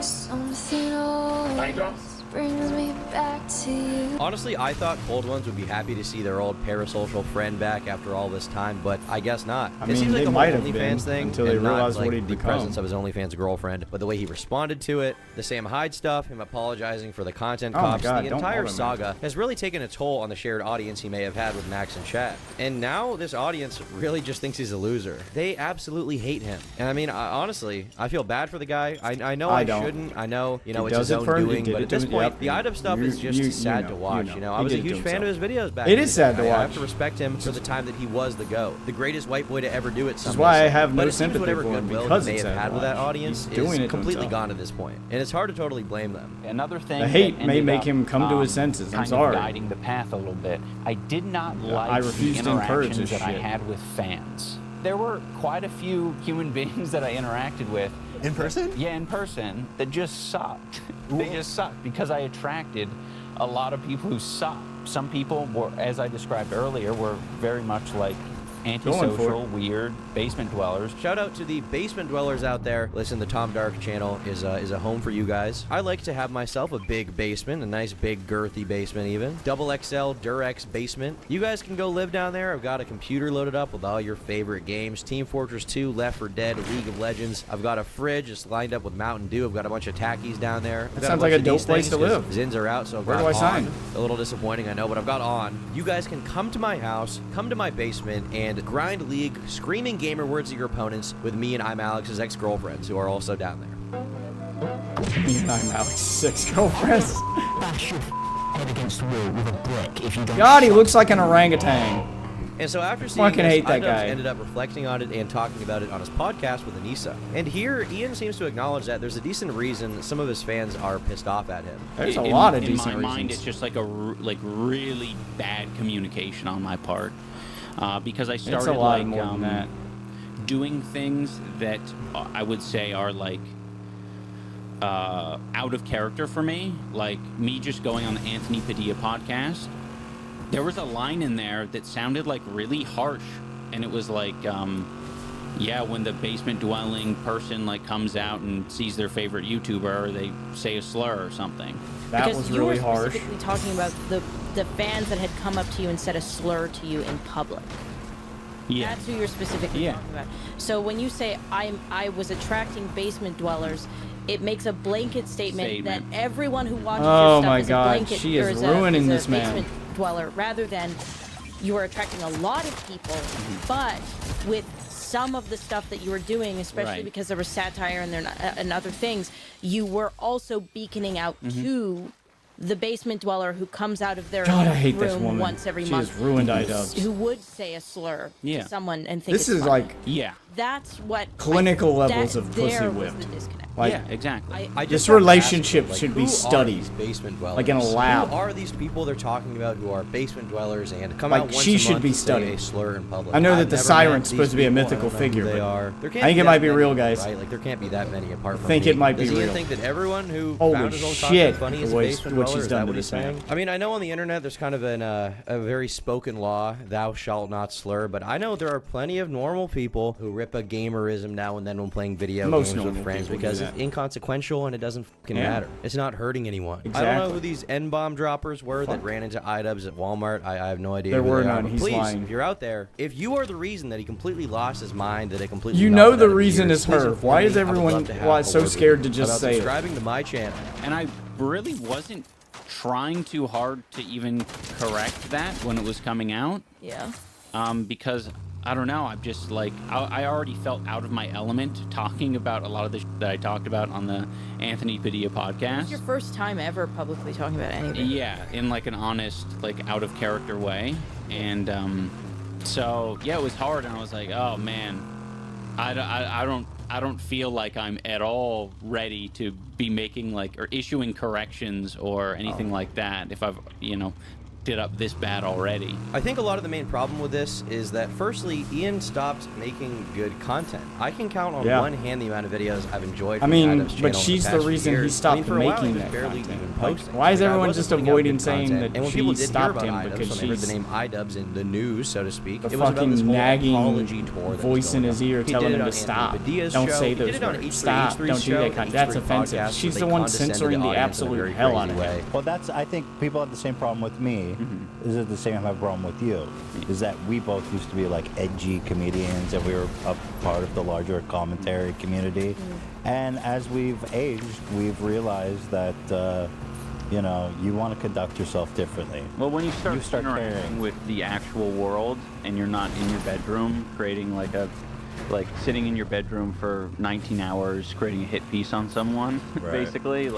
Something always iDubbbz? brings me back to you. Honestly, I thought Cold Ones would be happy to see their old parasocial friend back after all this time, but I guess not. I It mean, seems like they the might whole have been OnlyFans thing, until they and not, realized what like, he'd the become. presence of his OnlyFans girlfriend, but the way he responded to it, the Sam Hyde stuff, him apologizing for the content Oh my cops, God, the don't entire bother me. saga has really taken a toll on the shared audience he may have had with Max and Chad. And now this audience really just thinks he's a loser. They absolutely hate him. And I mean, honestly, I feel bad for the guy. I know I don't. shouldn't. I know, He it's does his it own for him. He doing, did but it at to this him. point, Yep. the iDubbbz stuff is just sad to watch. You know, I He was a did it to huge fan of his videos back It in is the day. sad to I watch. have to respect him for the time that he was the GOAT, the greatest white boy to ever do it. This is why I have no sympathy whatever for him, goodwill because he may it's have sad had to with that watch. audience He's doing is it to completely himself. gone at this point, and it's hard to totally blame them. Another thing The hate that may ended make up, him come to his senses. I'm kind sorry. of guiding the path a little bit. I did not like I refuse the to encourage interactions this that I shit. had with fans. There were quite a few human beings that I interacted with. In person? Yeah, in person, that just sucked. They just sucked because I attracted a lot of people who sucked. Some people were, as I described earlier, were very much like antisocial, weird basement dwellers. Shout out to the basement dwellers out there. Listen, the Tom Dark channel is a home for you guys. I like to have myself a big basement, a nice big girthy basement even. Double XL Durex basement. You guys can go live down there. I've got a computer loaded up with all your favorite games. Team Fortress 2, Left 4 Dead, League of Legends. I've got a fridge just lined up with Mountain Dew. I've got a bunch of tackies down there. That sounds like a dope place to live. Zins are out, so I've Where got do I on. sign? A little disappointing, I know, but I've got on. You guys can come to my house, come to my basement, and grind League, screaming gamer words at your opponents with me and I'm Alex's ex-girlfriends who are also down there. Me and I'm Alex's ex-girlfriends. Bash your head against the wall with a brick if you don't. God, he looks like an orangutan. And so after seeing Fucking this, hate that iDubbbz guy. ended up reflecting on it and talking about it on his podcast with Anissa. And here, Ian seems to acknowledge that there's a decent reason some of his fans are pissed off at him. There's a lot of in decent my mind, reasons. it's just like a really bad communication on my part, because I started It's a lot like more than that. doing things that I would say are like out of character for me, like me just going on the Anthony Padilla podcast. There was a line in there that sounded like really harsh, and it was like, yeah, when the basement dwelling person like comes out and sees their favorite YouTuber, they say a slur or something. That because was you really were harsh. specifically talking about the fans that had come up to you and said a slur to you in public. Yeah. That's who you're specifically talking about. So when you say I was attracting basement dwellers, it makes a blanket statement that everyone who watches Oh your stuff my is God, a blanket she is or ruining is a this man. basement dweller, rather than you are attracting a lot of people, but with some of the stuff that you were doing, especially because there was satire and other things, you were also beaconing out to the basement dweller who comes out of their God, I hate this room woman. once every She month, has ruined iDubbbz. who would say a slur to someone and think This it's is funny. like That's what clinical levels of pussy there was whipped. the disconnect. Like, yeah, exactly. I this just have to ask relationship you, like, should who be are studied, these basement dwellers? like in a lab. Who are these people they're talking about who are basement dwellers and come Like, out once she a should month be to say studied. a slur in public? I know that I've the never siren's met supposed to be a these people. mythical I don't know who figure, they but are. There can't I think be it that might be many, real, guys. Right? Like there can't be that many apart from think me. it might be Does Ian real. think that everyone who Holy found his own shit, content funny is the a way- basement what dweller? she's Is done that to what he's this man. saying? I mean, I know on the internet there's kind of a very spoken law, thou shalt not slur, but I know there are plenty of normal people who rip rip a gamerism now and then when playing video Most games with normal friends people do because that. it's inconsequential and it doesn't fucking Yeah. matter. It's not hurting anyone. I don't Exactly. know who these N-bomb droppers were that ran into iDubbbz at Walmart. I have no idea There who were they are, none. but He's please, lying. if you're out there, if you are the reason that he completely lost his mind, that it completely You know melted the out of reason tears, is please her. inform Why me. is I would everyone love to have why a so word with scared you to just about say it? subscribing to my channel. And I really wasn't trying too hard to even correct that when it was coming out. Yeah. Because I don't know, I'm just like, I already felt out of my element talking about a lot of the that I talked about on the Anthony Padilla podcast. It's your first time ever publicly talking about anything. Yeah, in like an honest, like out of character way. And so yeah, it was hard, and I was like, oh man, I don't feel like I'm at all ready to be making like or issuing corrections or anything like that if I've did up this bad already. I think a lot of the main problem with this is that, firstly, Ian stopped making good content. I can count on one hand the amount of videos I've enjoyed. I From mean, iDubbbz channel but in the she's the past few reason he years. stopped for a while, he making was that barely content. even Like, posting. why is Like, I everyone wasn't just putting out avoiding good saying content. that and when she people did hear stopped about him iDubbbz, because when they heard the she's name iDubbbz in the news, so to speak, the it was about this fucking whole nagging apology tour that voice was in going his on. ear He telling did it him on to stop. Anthony Padilla's Don't show. say He those did it on words. H3's Stop. Don't do show, that the kind. That's H3 offensive. podcast, She's where the they one condescended censoring the audience in a absolute very hell crazy out of way. him. Well, that's, I think people have the same problem with me. Is it the same problem with you? Is that we both used to be like edgy comedians and we were a part of the larger commentary community. And as we've aged, we've realized that, you want to conduct yourself differently. Well, when you start interacting caring. with the actual world and you're not in your bedroom creating like sitting in your bedroom for 19 hours creating a hit piece on someone, basically,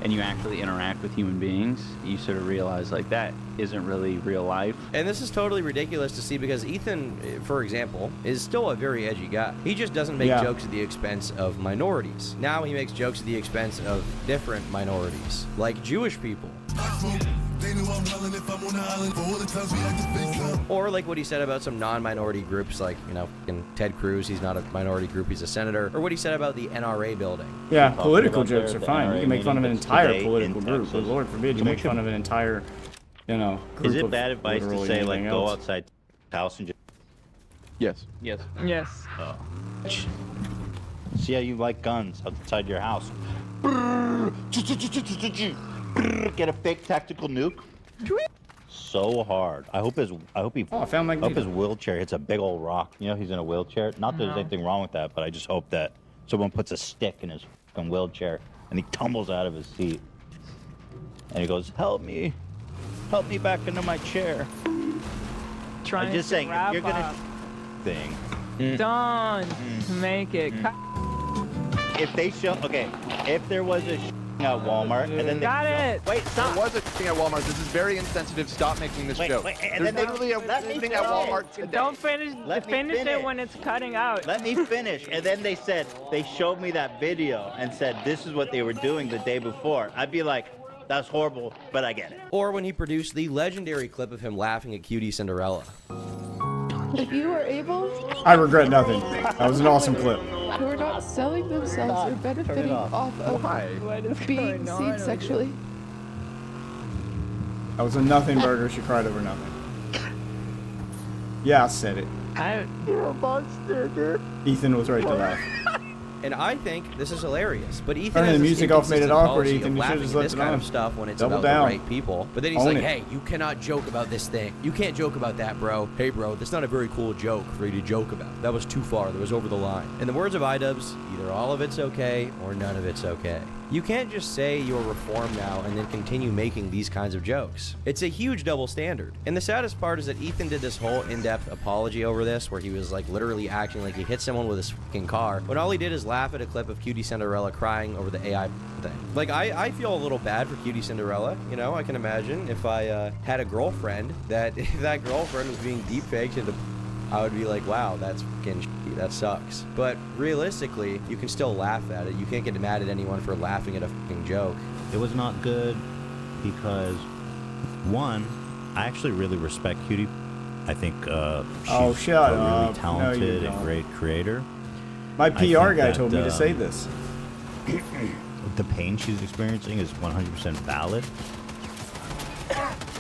and you actually interact with human beings, you sort of realize like that isn't really real life. And this is totally ridiculous to see because Ethan, for example, is still a very edgy guy. He just doesn't make jokes at the expense of minorities. Now he makes jokes at the expense of different minorities, like Jewish people. Or like what he said about some non-minority groups, like, in Ted Cruz, he's not a minority group, he's a senator. Or what he said about the NRA building. Yeah, political jokes are fine. You can make fun of an entire political group, but Lord forbid you make fun of an entire, group Is it of bad advice to literally say, like, anything go else. outside the house and just... Yes. Yes. Yes. Oh. See how you like guns outside your house. Get a fake tactical nuke. So hard. I hope I found my his wheelchair hits a big old rock. He's in a wheelchair. Not that there's anything wrong with that, but I just hope that someone puts a stick in his fucking wheelchair and he tumbles out of his seat. And he goes, "Help me back into my chair." I'm just saying, if you're gonna thing. Don't make it. If they show, if there was a at Walmart and then they Got it. Wait, stop. There was a thing at Walmart. This is very insensitive. Stop making this joke. And then There's literally a thing at Walmart today. Don't finish. Finish it when it's cutting out. Let me finish. And then they showed me that video and said this is what they were doing the day before. I'd be like, that's horrible, but I get it. Or when he produced the legendary clip of him laughing at Cutie Cinderella. If you are able, I regret nothing. That was an awesome clip. who are not selling themselves or benefiting off of being seen sexually. That was a nothing burger. She cried over nothing. Yeah, I said it. You're a monster, dude. Ethan was right to laugh. And I think this is hilarious. But Ethan Turning has the this music off made it inconsistent awkward, policy Ethan. of You should've laughing just at left this it kind on. of stuff when it's Double about down. the right people. But then he's Own like, it. hey, you cannot joke about this thing. You can't joke about that, bro. Hey, bro, that's not a very cool joke for you to joke about. That was too far. That was over the line. In the words of iDubbbz, either all of it's okay or none of it's okay. You can't just say you're reformed now and then continue making these kinds of jokes. It's a huge double standard. And the saddest part is that Ethan did this whole in-depth apology over this where he was like literally acting like he hit someone with his fucking car when all he did is laugh at a clip of Cutie Cinderella crying over the AI thing. Like, I feel a little bad for Cutie Cinderella. I can imagine if I had a girlfriend that if that girlfriend was being deepfaked into I would be like, wow, that's fucking shitty. That sucks. But realistically, you can still laugh at it. You can't get mad at anyone for laughing at a fucking joke. It was not good because, one, I actually really respect Cutie. I think she's a really talented and great creator. My PR guy told me to say this. The pain she's experiencing is 100% valid.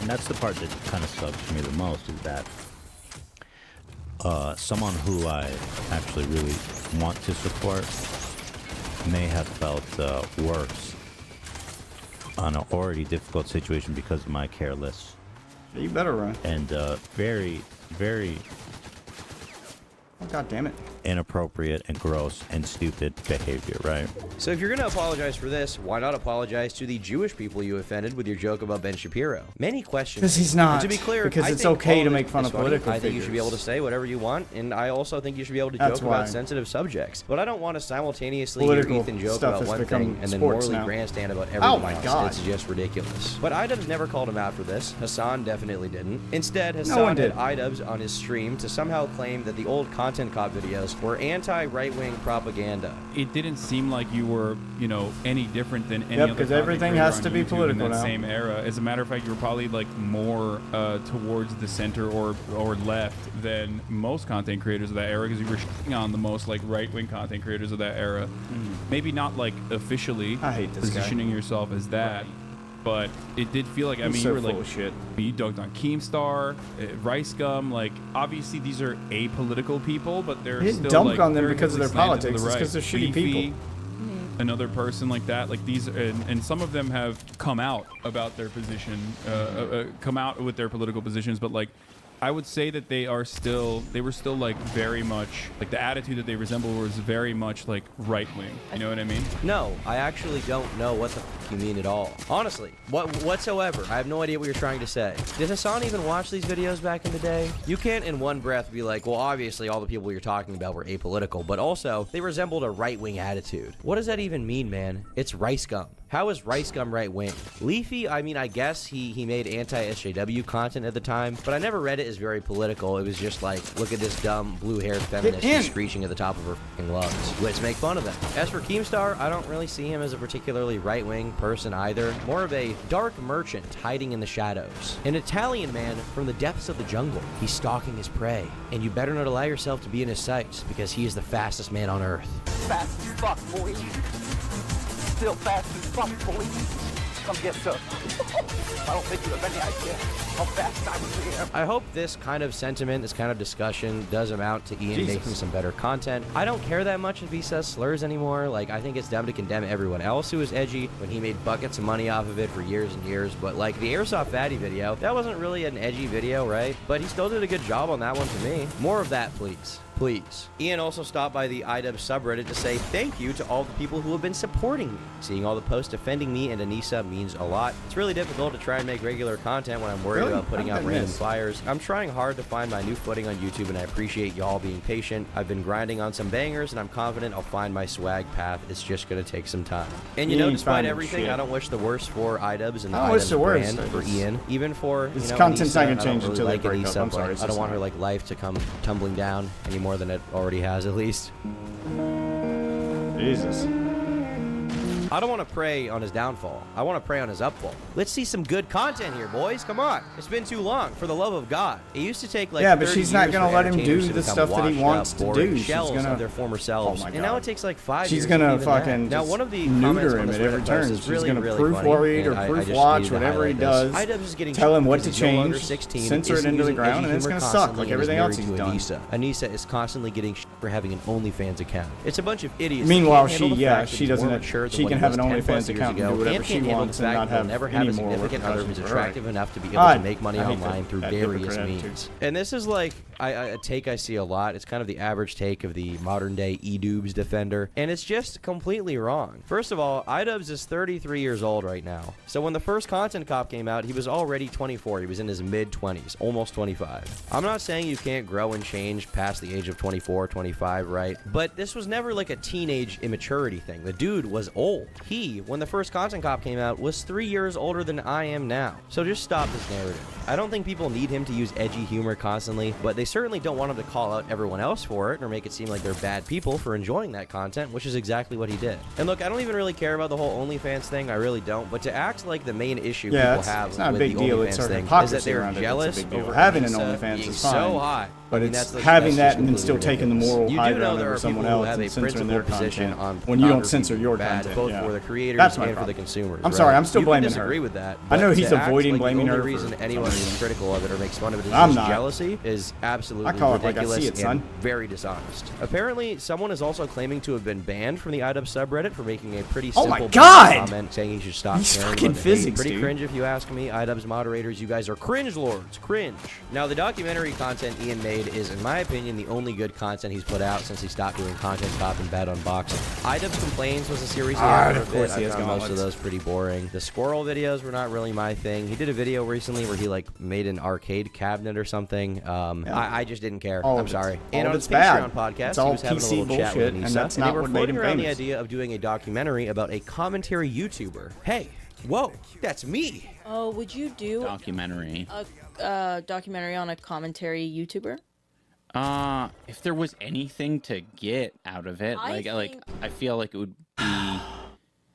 And that's the part that kind of sucks for me the most is that someone who I actually really want to support may have felt worse on an already difficult situation because of my careless. You better run. And very, very. Oh, God damn it. Inappropriate and gross and stupid behavior, right? So if you're going to apologize for this, why not apologize to the Jewish people you offended with your joke about Ben Shapiro? Many questions. Because he's not. And to be clear, because I it's think okay all to of make it fun is of funny. political I think you should be able to say whatever you want, and I also think you should be able to That's joke why. about sensitive subjects. But I don't want to simultaneously Political hear Ethan joke stuff about has one become thing and then sports morally now. grandstand about Oh everything my else. God. It's just ridiculous. But iDubbbz never called him out for this. Hassan definitely didn't. Instead, one Hassan did. had iDubbbz on his stream to somehow claim that the old Content Cop videos were anti-right-wing propaganda. It didn't seem like you were, you know, any different than any Yep, other because content everything creator has on to be YouTube political in that now. same era. As a matter of fact, you were probably like more towards the center or left than most content creators of that era, because you were shitting on the most like right-wing content creators of that era. Maybe not like officially I hate this guy. positioning yourself as that. But it did feel like, I He's mean, so you were full like, of shit. you dunked on Keemstar, Rice Gum. Like, obviously these are apolitical people, but they're He didn't still dump like on them very because of their heavily slanted to politics. the It's right. 'cause they're shitty Leafy, people. Another person like that, like these, and some of them have come out about their position, come out with their political positions, but like, I would say that they were still like very much like the attitude that they resemble was very much like right wing. You know what I mean? No, I actually don't know what the f you mean at all. Honestly, whatsoever. I have no idea what you're trying to say. Did Hassan even watch these videos back in the day? You can't in one breath be like, well, obviously all the people you're talking about were apolitical, but also they resembled a right-wing attitude. What does that even mean, man? It's Rice Gum. How is Rice Gum right-wing? Leafy, I mean, I guess he made anti-SJW content at the time, but I never read it as very political. It was just like, look at this dumb blue-haired feminist who's screeching at the top of her f***ing lungs. Let's make fun of them. As for Keemstar, I don't really see him as a particularly right-wing person either. More of a dark merchant hiding in the shadows. An Italian man from the depths of the jungle. He's stalking his prey, and you better not allow yourself to be in his sights, because he is the fastest man on Earth. Fast as fuck, boy. Still fast as fuck, boy. Come get some. I don't think you have any idea how fast I was here. I hope this kind of sentiment, this kind of discussion does amount to Ian making some better content. I don't care that much if he says slurs anymore. Like, I think it's dumb to condemn everyone else who is edgy when he made buckets of money off of it for years and years. But like the Airsoft Fatty video, that wasn't really an edgy video, right? But he still did a good job on that one to me. More of that, please. Please. Ian also stopped by the iDubbbz subreddit to say thank you to all the people who have been supporting me. Seeing all the posts defending me and Anissa means a lot. It's really difficult to try and make regular content when I'm worried about putting out random fires. I'm trying hard to find my new footing on YouTube, and I appreciate y'all being patient. I've been grinding on some bangers, and I'm confident I'll find my swag path. It's just gonna take some time. And you know, despite everything, I don't wish the worst for iDubbbz and the iDubbbz brand for Ian. Even for, you know, content's not Anissa, gonna change I don't until really they break like up. I'm Anissa, sorry, but it's I don't just want her not. like life to come tumbling down any more than it already has, at least. Jesus. I don't want to prey on his downfall. I want to prey on his upfall. Let's see some good content here, boys. Come on. It's been too long, for the love of God. It used to take like Yeah, but 30 she's not years gonna for let him do entertainers to the become stuff that he washed wants up, to boring do. She's shells gonna- of their former selves. Oh my And now God. it takes like 5 She's years. gonna to even that. fucking Now just one of the comments neuter on him this at every Reddit turn. post is She's really, gonna really proof funny, read or and I proof just watch, needed to whatever he highlight this. does. iDubbbz is getting Tell him shit what to because he's no longer change, 16, censor it isn't into the using ground, edgy and it's humor gonna suck constantly, like and is everything else married he's to done. Anissa is constantly getting shit for having an OnlyFans account. It's a bunch of idiots. Meanwhile, that can't handle she- the yeah, fact that she he's more doesn't- mature than she what can he have was an 10 plus OnlyFans years account and ago, do whatever and she can't handle wants the and fact not that he'll have never have a any more significant other who's repercussions for her. attractive enough to be able to make money online through that various hypocrite attitude. means. And this is like a take I see a lot. It's kind of the average take of the modern day eDubbbz defender, and it's just completely wrong. First of all, iDubbbz is 33 years old right now. So when the first Content Cop came out, he was already 24. He was in his mid-20s, almost 25. I'm not saying you can't grow and change past the age of 24, 25, right? But this was never like a teenage immaturity thing. The dude was old. He, when the first Content Cop came out, was 3 years older than I am now. So just stop this narrative. I don't think people need him to use edgy humor constantly, but they certainly don't want him to call out everyone else for it or make it seem like they're bad people for enjoying that content, which is exactly what he did. And look, I don't even really care about the whole OnlyFans thing. I really don't. But to act like the main issue people have it's not a with big the deal. OnlyFans It's our thing is that hypocrisy they're around it. jealous It's a big deal. over Having an Anissa OnlyFans being is so fine. hot. But mean, it's that's having just that and then completely still taking the ridiculous. moral You high do know ground there over are someone people who else have and a censoring their principled position content on when you don't pornography censor your bad, content. both yeah. for the creators That's my and for problem. the consumers. I'm sorry, right? I'm still You can blaming disagree her. with that. I know but he's to act avoiding like blaming the her only for reason some anyone is reason. critical of it or makes fun of it is I'm just not. jealousy is absolutely I call it like I ridiculous see it, son. and very dishonest. Apparently, someone is also claiming to have been banned from the IDub subreddit for making a pretty Oh simple my God! comment saying he should stop He's caring fucking about the hate. physics, Pretty dude. cringe if you ask me. IDub's moderators, you guys are cringe lords. Cringe. Now, the documentary content Ian made is, in my opinion, the only good content he's put out since he stopped doing content top and bad unboxing. IDub's Complaints was a series he had for a of course bit. he I has found most of gauntlets. those pretty boring. The squirrel videos were not really my thing. He did a video recently where he like made an arcade cabinet or something. I just didn't care. All I'm of sorry. it's- And all on of his it's bad. Patreon podcast, It's he all was having a PC little chat with bullshit, Anissa, and that's they not were what made floating him around the famous. idea of doing a documentary about a commentary YouTuber. Hey, whoa, that's me. Oh, would you do Documentary. a documentary on a commentary YouTuber? If there was anything to get out of it, I feel like it would be.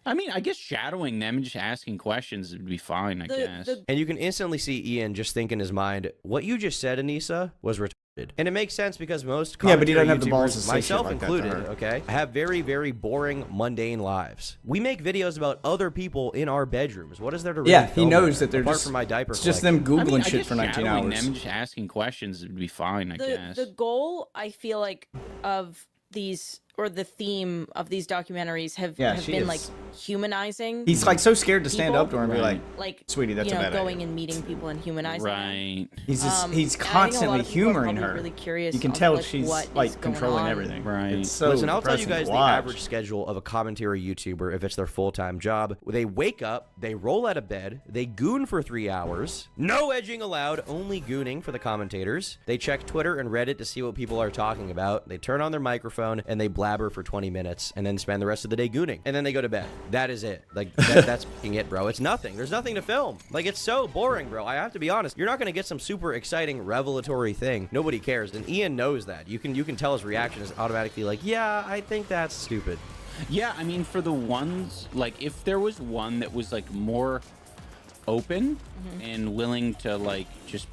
I mean, I guess shadowing them and just asking questions would be fine. I guess. And you can instantly see Ian just think in his mind, what you just said, Anissa, was retarded. And it makes sense because most Yeah, but he doesn't commentary have the balls to YouTubers, say myself shit like that to included, her. okay, have very, very boring, mundane lives. We make videos about other people in our bedrooms. What is there to really Yeah, he film knows there, that they're apart just. from my diaper It's just collection? them googling I mean, I shit guess for 19 shadowing hours. them and just asking questions would be fine. I guess. The goal, I feel like, of these, or the theme of these documentaries have she been is. like humanizing. He's like so scared to stand people. up to her and be like, "Sweetie, that's you know, a bad going idea." and meeting people and humanizing. Right. He's just, and I he's think a lot constantly of people are humoring probably her. really curious You can on, tell like, she's what is like going controlling on. everything. Right. It's so Listen, I'll tell you depressing to guys the watch. average schedule of a commentary YouTuber if it's their full-time job. They wake up, they roll out of bed, they goon for 3 hours, no edging allowed, only gooning for the commentators. They check Twitter and Reddit to see what people are talking about. They turn on their microphone and they blabber for 20 minutes and then spend the rest of the day gooning. And then they go to bed. That is it. Like, that's fucking it, bro. It's nothing. There's nothing to film. Like, it's so boring, bro. I have to be honest. You're not going to get some super exciting, revelatory thing. Nobody cares. And Ian knows that. You can tell his reaction is automatically like, yeah, I think that's stupid. Yeah, I mean, for the ones, like, if there was one that was, like, more open and willing to, like, just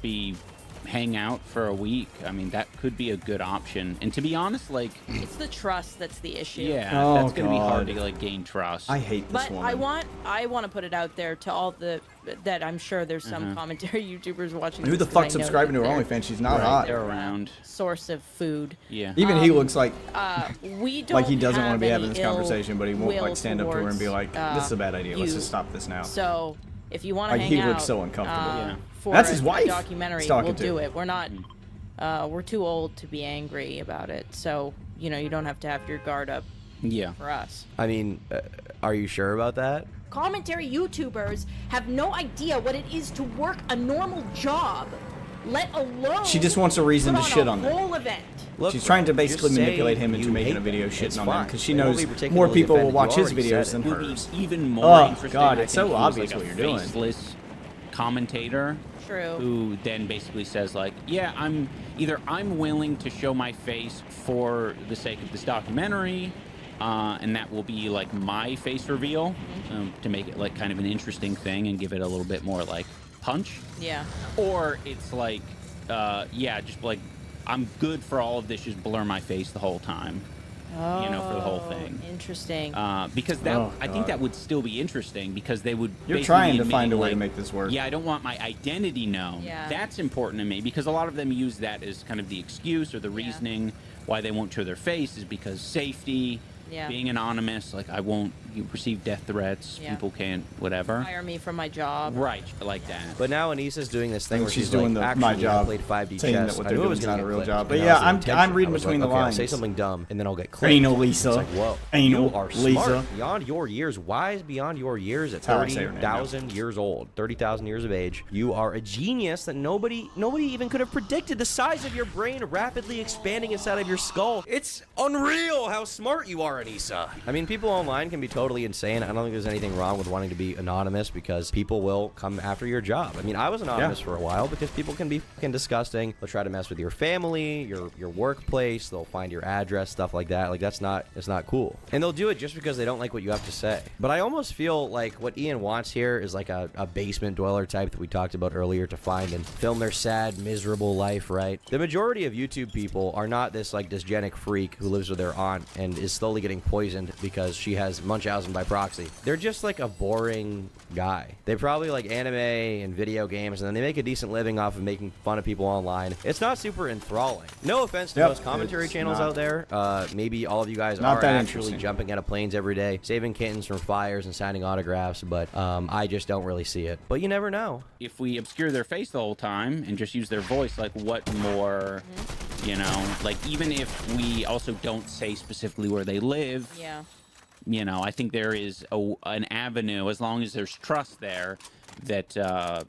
hang out for a week, I mean, that could be a good option. And to be honest, like... It's the trust that's the issue. Yeah, Oh, that's going to be hard God. to, like, gain trust. I hate this But woman. I want to put it out there to all that I'm sure there's some commentary YouTubers watching. Who this the 'cause I fuck's know subscribing to that her they're OnlyFans? She's not Right, hot. they're around. source of food. Yeah. Even he looks like We don't like he doesn't want have to be having any this conversation, but he won't ill like stand up to her and be towards, like, "This is a bad idea. Let's you. just stop this now." So if you want to Like, hang he out, looks so uncomfortable. Yeah. for That's his a wife documentary, he's talking we'll to. do it. We're not. We're too old to be angry about it, so you know you don't have to have your guard up. Yeah. For us. I mean, are you sure about that? Commentary YouTubers have no idea what it is to work a normal job, let alone She just wants a reason put to shit a on them. whole event. Look, She's trying to bro, basically just say manipulate him into you making hate a video them. shitting It's on them fine. because she They won't knows be particularly more people will offended. watch You his already videos said than it. Would be hers. even more Oh interesting. God, I it's think, so if he was, obvious like, what a you're doing. faceless commentator. True. Who then basically says like, yeah, I'm willing to show my face for the sake of this documentary, and that will be like my face reveal to make it like kind of an interesting thing and give it a little bit more like punch. Yeah. Or it's like, yeah, just like I'm good for all of this, just blur my face the whole time. Oh, You know, for the whole thing. Interesting. Because that Oh, I think God. that would still be interesting because they would. You're basically trying be to find a admitting, way to like, make this work. Yeah, I don't want my identity known. Yeah. That's important to me because a lot of them use that as kind of the excuse or the reasoning why they won't show their face is because safety, being anonymous. Like I won't receive death threats. Yeah. People can't whatever. Hire me for my job. Right, like that. But now Anissa's doing this thing And where she's she's doing like, my actually, job, I played 5D saying that chess. what I they're knew it doing was is gonna not a get real clipped, job. and But that yeah, was the I'm intention. reading I was between like, the okay, I'll say lines. something dumb, and then I'll get clipped. Anal Lisa. It's like, whoa. Anal You are Lisa. smart, beyond your years, wise beyond your years at That's how I say her name, 30,000 years old, 30,000 years of age. You are a genius that nobody even could have predicted. The size of your brain rapidly expanding inside of your skull. It's unreal how smart you are, Anissa. I mean, people online can be totally insane. I don't think there's anything wrong with wanting to be anonymous because people will come after your job. I mean, I was anonymous for a while because people can be fucking disgusting. They'll try to mess with your family, your workplace. They'll find your address, stuff like that. Like, it's not cool. And they'll do it just because they don't like what you have to say. But I almost feel like what Ian wants here is like a basement dweller type that we talked about earlier to find and film their sad, miserable life, right? The majority of YouTube people are not this like dysgenic freak who lives with their aunt and is slowly getting poisoned because she has Munchausen by proxy. They're just like a boring guy. They probably like anime and video games, and then they make a decent living off of making fun of people online. It's not super enthralling. No offense to those commentary channels out there. Maybe all of you guys are actually jumping out of planes every day, saving kittens from fires and signing autographs, but I just don't really see it. But you never know. If we obscure their face the whole time and just use their voice, like what more, you know, like even if we also don't say specifically where they live, you know, I think there is an avenue, as long as there's trust there, that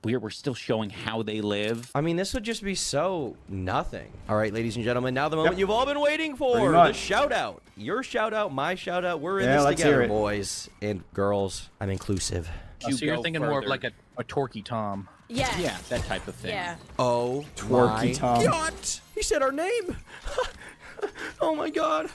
we're still showing how they live. I mean, this would just be so nothing. All right, ladies and gentlemen, now the moment you've all been waiting for, the shout out. Your shout out, my shout out. We're in this together, boys and girls. I'm inclusive. So you're thinking more of like a Torquey Tom. Yeah. Yeah, that type of thing. Yeah. Oh, Twerky Tom. God. He said our name. Oh my God.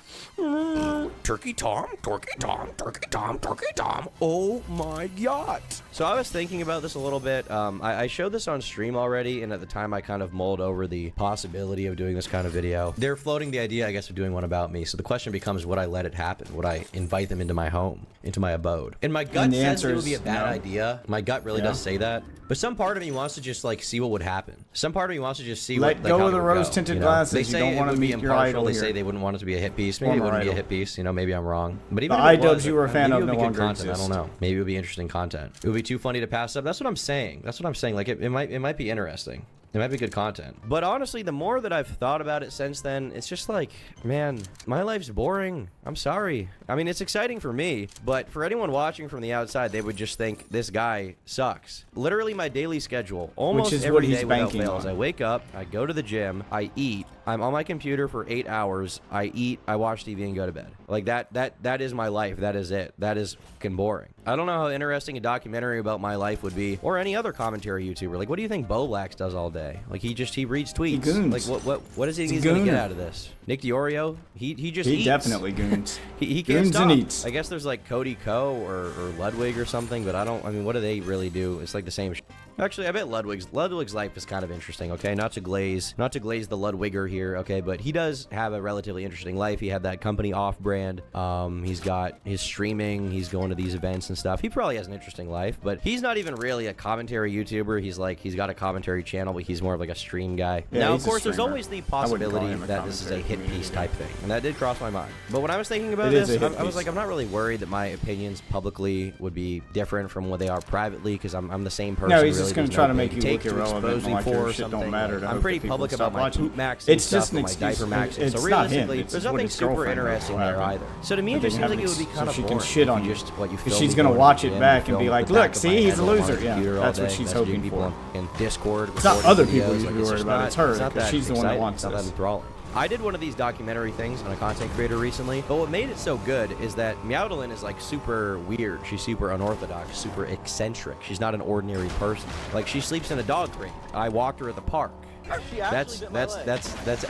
Turkey Tom, Turkey Tom, Turkey Tom, Turkey Tom. Oh my God. So I was thinking about this a little bit. I showed this on stream already, and at the time I kind of mulled over the possibility of doing this kind of video. They're floating the idea, I guess, of doing one about me. So the question becomes, would I let it happen? Would I invite them into my home, into my abode? And my gut says it would be a bad idea. My gut really does say that. But some part of me wants to just like see what would happen. Some part of me wants to just see let what, go of the rose-tinted glasses. They say you don't want to meet your idol. They say they wouldn't want it to be a hit piece. Maybe it wouldn't be a hit piece. You know, maybe I'm wrong. But even the if it iDubbbz was, you were a fan maybe of it would no be good longer content. exist. I don't know. Maybe it would be interesting content. It would be too funny to pass up. That's what I'm saying. That's what I'm saying. Like it might be interesting. It might be good content. But honestly, the more that I've thought about it since then, it's just like, man, my life's boring. I'm sorry. I mean, it's exciting for me, but for anyone watching from the outside, they would just think this guy sucks. Literally my daily schedule, almost every day without fail, is I wake up, I go to the gym, I eat, I'm on my computer for 8 hours, I eat, I watch TV and go to bed. Like that is my life. That is it. That is fucking boring. I don't know how interesting a documentary about my life would be, or any other commentary YouTuber. Like, what do you think Boblax does all day? Like, he reads tweets. He goons. Like, what is he's gonna get out of this? Nick DiOrio, he just eats. He definitely goons. he can't goons stop. and eats. I guess there's like Cody Ko or Ludwig or something, but I mean, what do they really do? It's like the same. Actually, I bet Ludwig's life is kind of interesting. Okay, not to glaze the Ludwiger here. Okay, but he does have a relatively interesting life. He had that company Off-Brand. He's got his streaming. He's going to these events and stuff. He probably has an interesting life, but he's not even really a commentary YouTuber. He's got a commentary channel, but he's more of like a stream guy. Yeah, now, of course, there's always the possibility that this is a hit piece type thing, and that did cross my mind. But when I was thinking about this, I was like, I'm not really worried that my opinions publicly would be different from what they are privately, because I'm the same person. No, he's just going to try to make you look irrelevant. Like your shit don't matter. I'm pretty public about my poop max and stuff, my diaper max. So realistically, there's nothing super interesting there either. So to me, it just seems like it would be kind of boring. She can shit on you. Just what you she's going to watch it back and be like, look, see, he's a loser. Yeah, that's what she's hoping for. In Discord, it's not other people you should be worried about. It's her, because she's the one that wants this. It's not that enthralling. I did one of these documentary things on a content creator recently, but what made it so good is that Meowdalin is like super weird. She's super unorthodox, super eccentric. She's not an ordinary person. Like, she sleeps in a dog crate. I walked her at the park. That's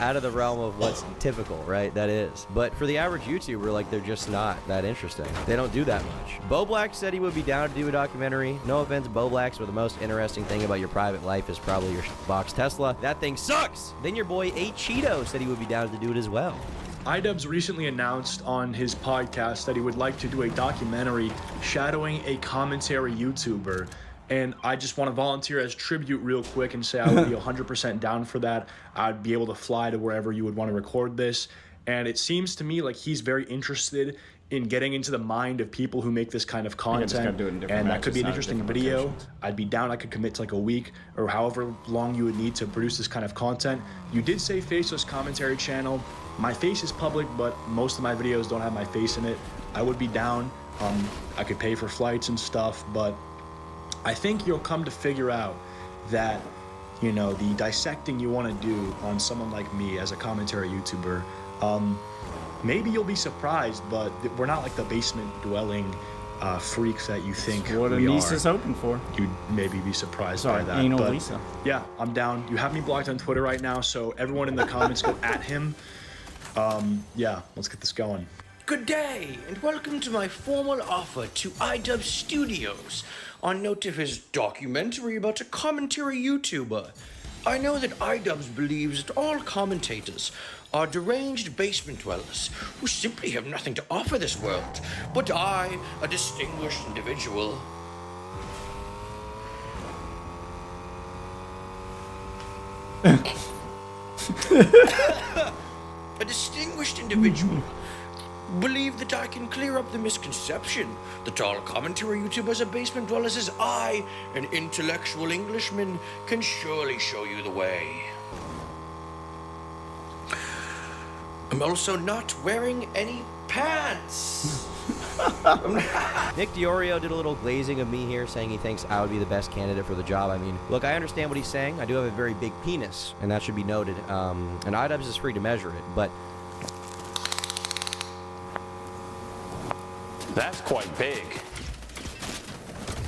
out of the realm of what's typical, right? That is. But for the average YouTuber, like, they're just not that interesting. They don't do that much. Boblax said he would be down to do a documentary. No offense, Boblax, but the most interesting thing about your private life is probably your box Tesla. That thing sucks. Then your boy A Cheeto said he would be down to do it as well. iDubbbz recently announced on his podcast that he would like to do a documentary shadowing a commentary YouTuber. And I just want to volunteer as tribute real quick and say I would be 100% down for that. I'd be able to fly to wherever you would want to record this. And it seems to me like he's very interested in getting into the mind of people who make this kind of content. And that could be an interesting video. I'd be down. I could commit to like a week or however long you would need to produce this kind of content. You did say faceless commentary channel. My face is public, but most of my videos don't have my face in it. I would be down. I could pay for flights and stuff, but I think you'll come to figure out that, you know, the dissecting you want to do on someone like me as a commentary YouTuber, maybe you'll be surprised, but we're not like the basement dwelling freaks that you think what we Anissa's are. hoping for. You'd maybe be surprised Sorry, by that. anal but Lisa. yeah, I'm down. You have me blocked on Twitter right now, so everyone in the comments go at him. Yeah, let's get this going. Good day, and welcome to my formal offer to iDub Studios on note of his documentary about a commentary YouTuber. I know that iDubbbz believes that all commentators are deranged basement dwellers who simply have nothing to offer this world, but I, a distinguished individual, a distinguished individual, believe that I can clear up the misconception that all commentary YouTubers are basement dwellers, as I, an intellectual Englishman, can surely show you the way. I'm also not wearing any pants. Nick Diorio did a little glazing of me here, saying he thinks I would be the best candidate for the job. I mean, look, I understand what he's saying. I do have a very big penis, and that should be noted. And iDubbbz is free to measure it, but That's quite big.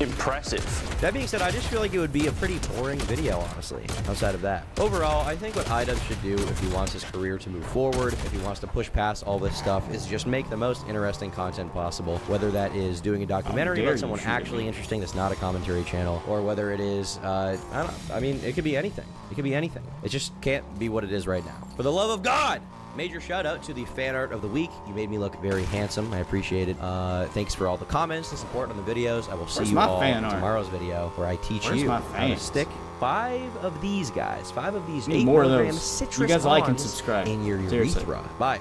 Impressive. that being said, I just feel like it would be a pretty boring video, honestly, outside of that. Overall, I think what iDubbbz should do if he wants his career to move forward, if he wants to push past all this stuff, is just make the most interesting content possible, whether that is doing a documentary about someone actually interesting that's not a commentary channel, or whether it is, I don't know, I mean, it could be anything. It could be anything. It just can't be what it is right now. For the love of God! Major shout out to the fan art of the week. You made me look very handsome. I appreciate it. Thanks for all the comments and support on the videos. I will see you all in tomorrow's video where I teach you how to stick 5 of these guys, 5 of these 8 more of milligram those. citrus You guys like and arms subscribe. in your Seriously. urethra. Bye.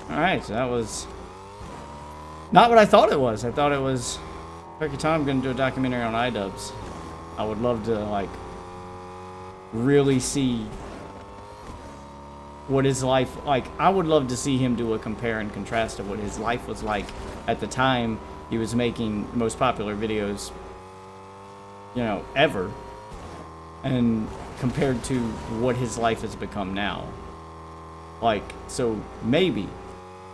All right, so that was not what I thought it was. I thought it was Turkey Tom going to do a documentary on iDubbbz. I would love to, like, really see what his life, like, I would love to see him do a compare and contrast of what his life was like at the time he was making the most popular videos, you know, ever, and compared to what his life has become now. Like, so maybe,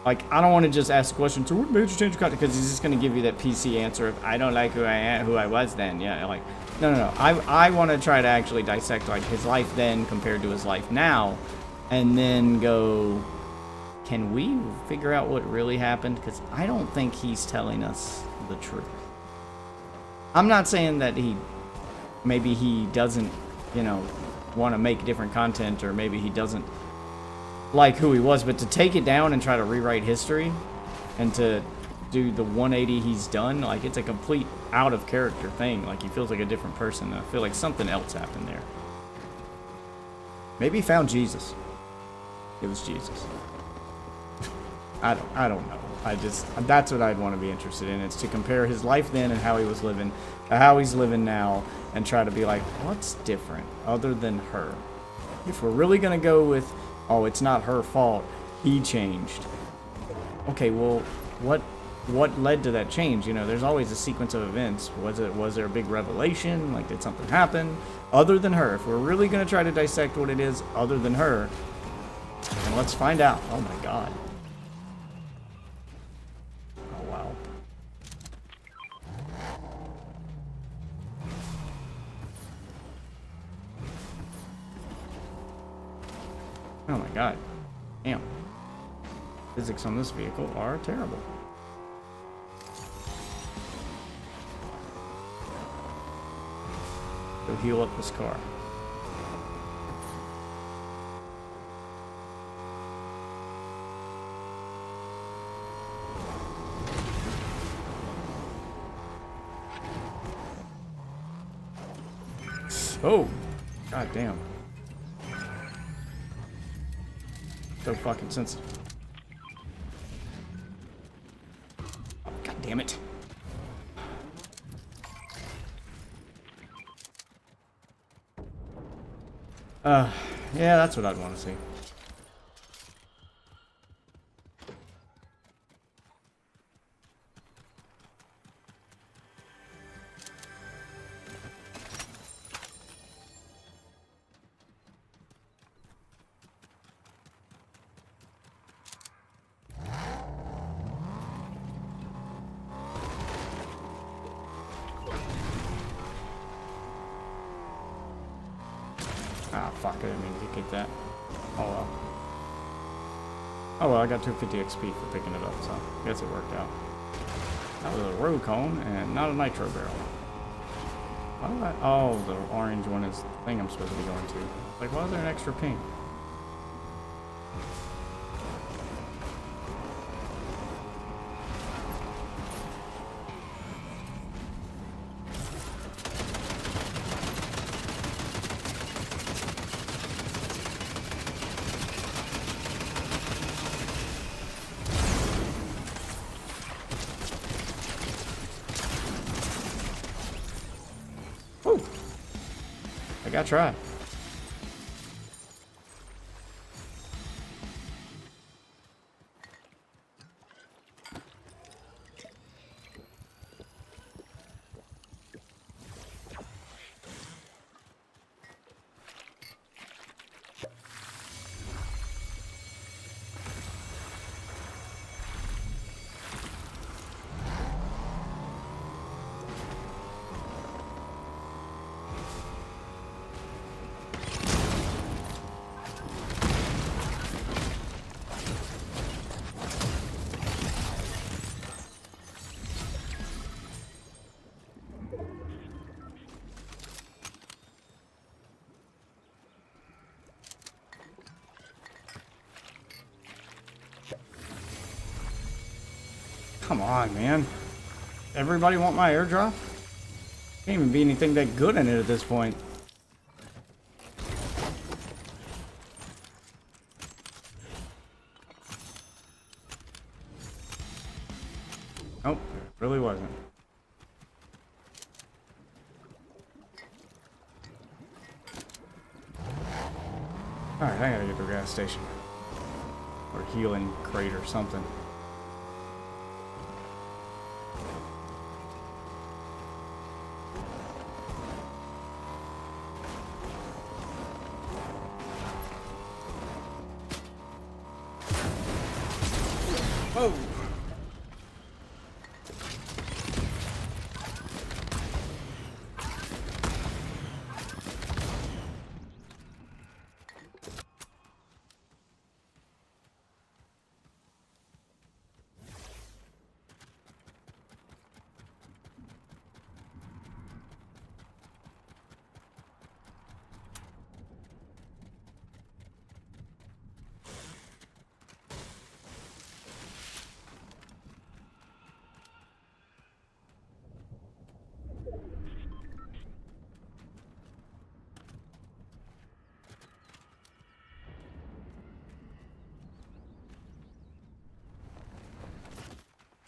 like, I don't want to just ask a question, so what made you change your content? Because he's just going to give you that PC answer of, I don't like who I am, who I was then. Yeah, like, no. I want to try to actually dissect, like, his life then compared to his life now, and then go, can we figure out what really happened? Because I don't think he's telling us the truth. I'm not saying that maybe he doesn't, you know, want to make different content, or maybe he doesn't like who he was, but to take it down and try to rewrite history and to do the 180 he's done, like, it's a complete out of character thing. Like, he feels like a different person. I feel like something else happened there. Maybe he found Jesus. It was Jesus. I don't know. That's what I'd want to be interested in. It's to compare his life then and how he was living to how he's living now, and try to be like, what's different other than her? If we're really going to go with, oh, it's not her fault, he changed. Okay, well, what led to that change? You know, there's always a sequence of events. Was there a big revelation? Like, did something happen other than her? If we're really going to try to dissect what it is other than her, then let's find out. Oh my God. Oh wow. Oh my God. Damn. Physics on this vehicle are terrible. Go heal up this car. Oh, God damn. So fucking sensitive. Oh, God damn it. Yeah, that's what I'd want to see. fuck, I didn't mean to kick that. Oh well. Oh well, I got 250 XP for picking it up, so I guess it worked out. That was a road cone and not a nitro barrel. Why do I, oh, the orange one is the thing I'm supposed to be going to. Like, why is there an extra ping? Whew. I gotta try. Come on, man. Everybody want my airdrop? Can't even be anything that good in it at this point. Nope, it really wasn't. Alright, I gotta get to the gas station. Or healing crate or something. Whoa!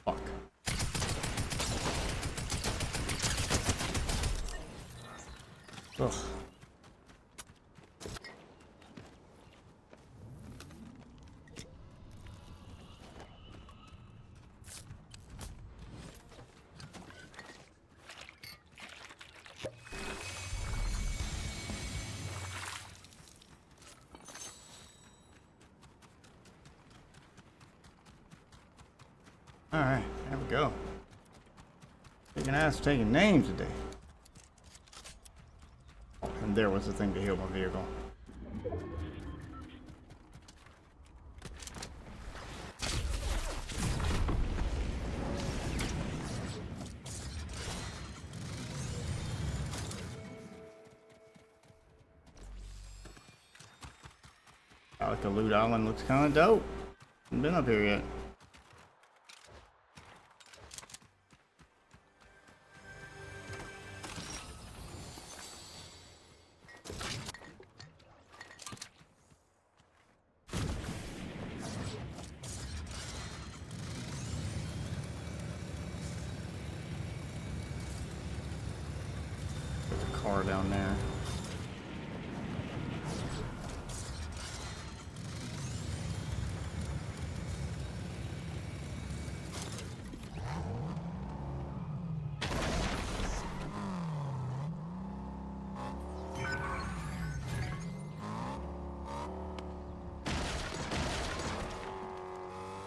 Fuck. Ugh. Alright, there we go. Taking ass taking names today. And there was the thing to heal my vehicle. I like the loot island, looks kind of dope. Haven't been up here yet. There's a car down there.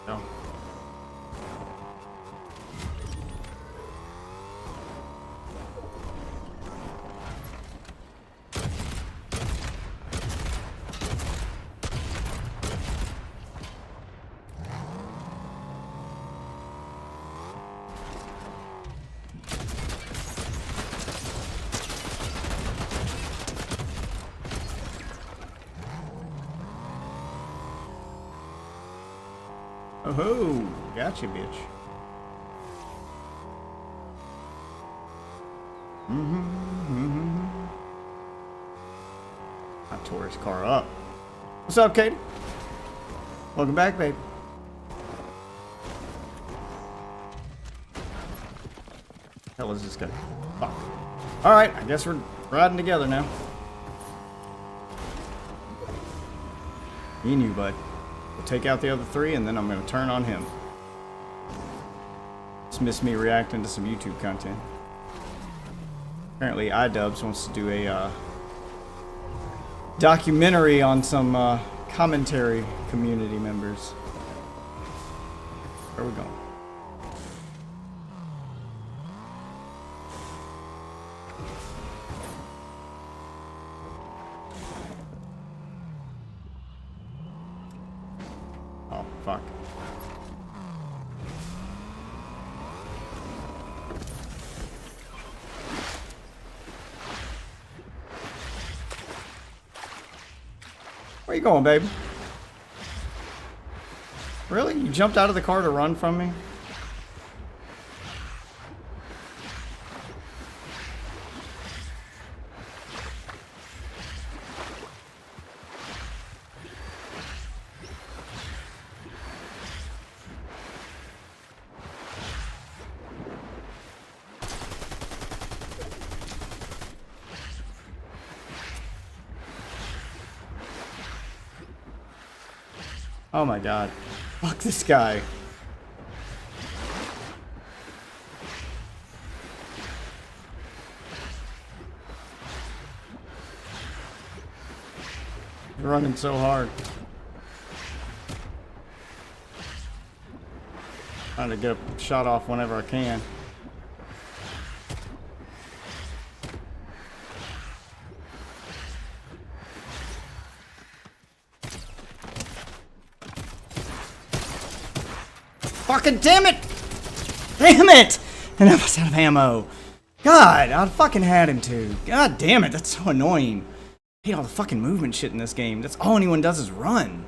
No. Oh, gotcha, bitch. I tore his car up. What's up, Katie? Welcome back, babe. Hell is this guy? Fuck. Alright, I guess we're riding together now. Me and you, bud. We'll take out the other three and then I'm gonna turn on him. Just missed me reacting to some YouTube content. Apparently iDubbbz wants to do a documentary on some commentary community members. Where are we going? Oh, fuck. Where you going, baby? Really? You jumped out of the car to run from me? Oh my god. Fuck this guy. You're running so hard. Trying to get a shot off whenever I can. Fucking damn it! Damn it! And I was out of ammo. God, I fucking had him too. God damn it, that's so annoying. I hate all the fucking movement shit in this game. That's all anyone does is run.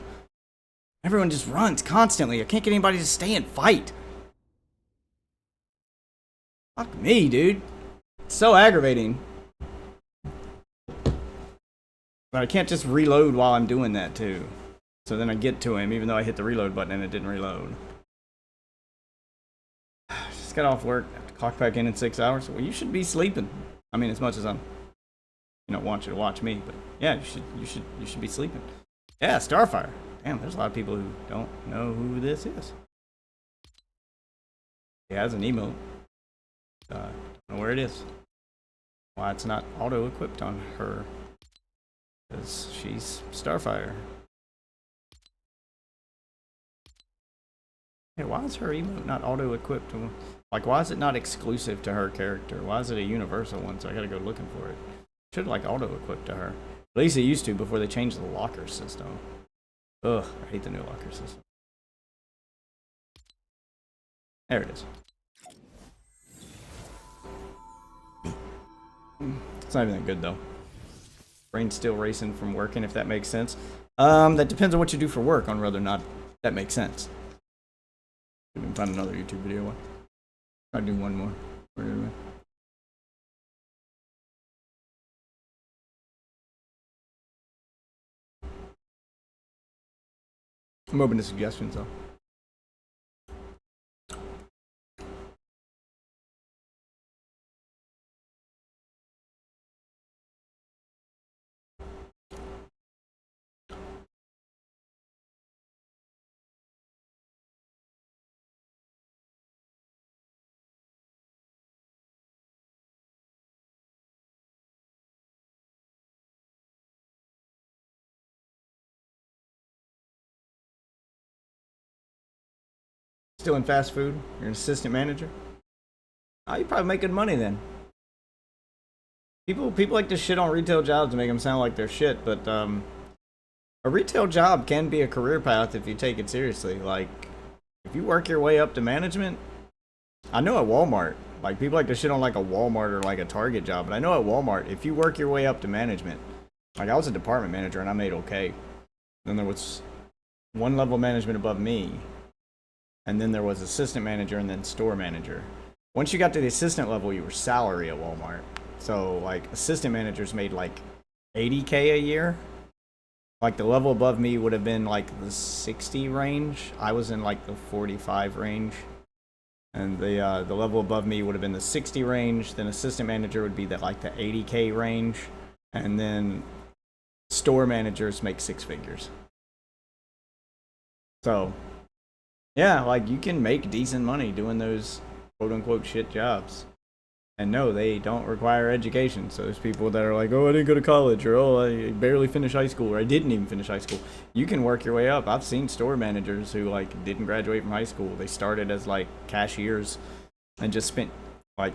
Everyone just runs constantly. I can't get anybody to stay and fight. Fuck me, dude. It's so aggravating. But I can't just reload while I'm doing that too. So then I get to him even though I hit the reload button and it didn't reload. Just got off work. Have to clock back in 6 hours. Well, you should be sleeping. I mean, as much as I'm, want you to watch me, but yeah, you should be sleeping. Yeah, Starfire. Damn, there's a lot of people who don't know who this is. He has an emote. Don't know where it is. Why it's not auto-equipped on her? Because she's Starfire. Hey, why is her emote not auto-equipped? Like, why is it not exclusive to her character? Why is it a universal one? So I gotta go looking for it. Should like auto-equipped to her. At least it used to before they changed the locker system. Ugh, I hate the new locker system. There it is. It's not even that good though. Brain's still racing from working, if that makes sense. That depends on what you do for work on whether or not that makes sense. We can find another YouTube video. I'll do one more. I'm open to suggestions though. Still in fast food? You're an assistant manager? Oh, you probably make good money then. People like to shit on retail jobs to make them sound like they're shit, but a retail job can be a career path if you take it seriously. Like, if you work your way up to management, I know at Walmart, like people like to shit on like a Walmart or like a Target job, but I know at Walmart, if you work your way up to management, like I was a department manager and I made okay. Then there was one level of management above me. and then there was assistant manager, and then store manager. Once you got to the assistant level, you were salary at Walmart. So like assistant managers made like $80K a year. Like the level above me would have been like the 60 range. I was in like the 45 range. And the level above me would have been the 60 range. Then assistant manager would be the 80K range. And then store managers make 6 figures. So, yeah, like you can make decent money doing those quote unquote shit jobs. And no, they don't require education. So there's people that are like, oh, I didn't go to college, or oh, I barely finished high school, or I didn't even finish high school. You can work your way up. I've seen store managers who like didn't graduate from high school. They started as like cashiers and just spent like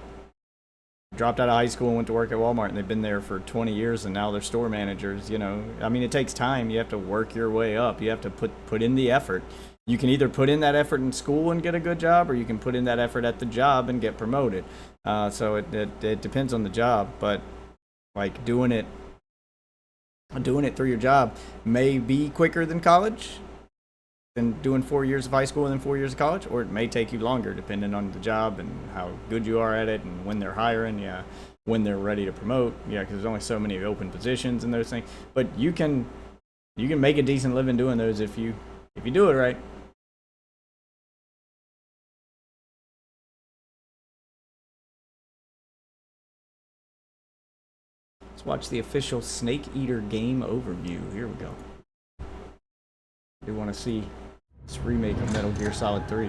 dropped out of high school and went to work at Walmart, and they've been there for 20 years, and now they're store managers. You know, I mean, it takes time. You have to work your way up. You have to put in the effort. You can either put in that effort in school and get a good job, or you can put in that effort at the job and get promoted. So it depends on the job, but like doing it through your job may be quicker than college, than doing 4 years of high school and then 4 years of college, or it may take you longer depending on the job and how good you are at it and when they're hiring, yeah, when they're ready to promote, yeah, because there's only so many open positions and those things. But you can make a decent living doing those if you do it right. Let's watch the official Snake Eater game overview. Here we go. I do want to see this remake of Metal Gear Solid 3.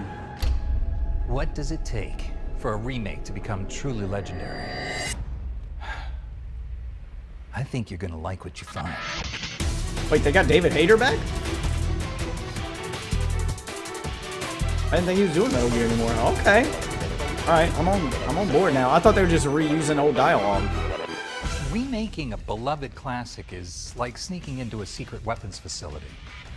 What does it take for a remake to become truly legendary? I think you're gonna like what you find. Wait, they got David Hayter back? I didn't think he was doing Metal Gear anymore. Okay. Alright, I'm on board now. I thought they were just reusing old dialogue. Remaking a beloved classic is like sneaking into a secret weapons facility.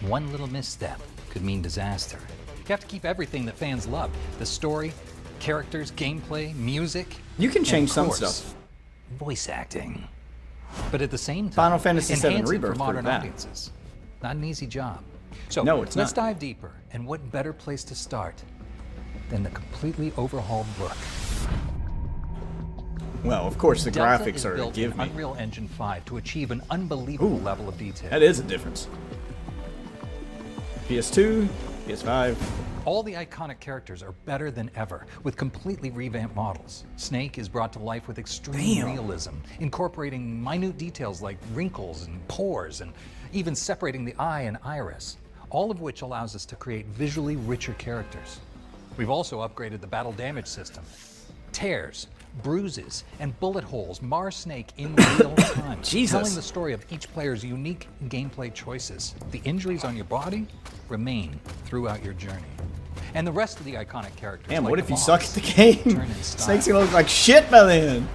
One little misstep could mean disaster. You have to keep everything that fans love. The story, characters, gameplay, music. You can change some course, stuff. Voice acting. But at the same time, Final Fantasy VII enhance it Rebirth for modern proved that. audiences. Not an easy job. So no, it's let's not. dive deeper. And what better place to start than the completely overhauled look? Well, of course, the Delta graphics is are a built give in me. Unreal Engine 5 to achieve an unbelievable level of detail. That is a difference. PS2, PS5. All the iconic characters are better than ever, with completely revamped models. Snake is brought to life with extreme realism, incorporating minute details like wrinkles and pores, and even separating the eye and iris, all of which allows us to create visually richer characters. We've also upgraded the battle damage system. Tears, bruises, and bullet holes mar Snake in real time, telling the story of each player's unique gameplay choices. The injuries on your body remain throughout your journey. And the rest of the iconic characters. Damn, like what if the you suck boss, at the game? turn in style. Snake's gonna look like shit by then.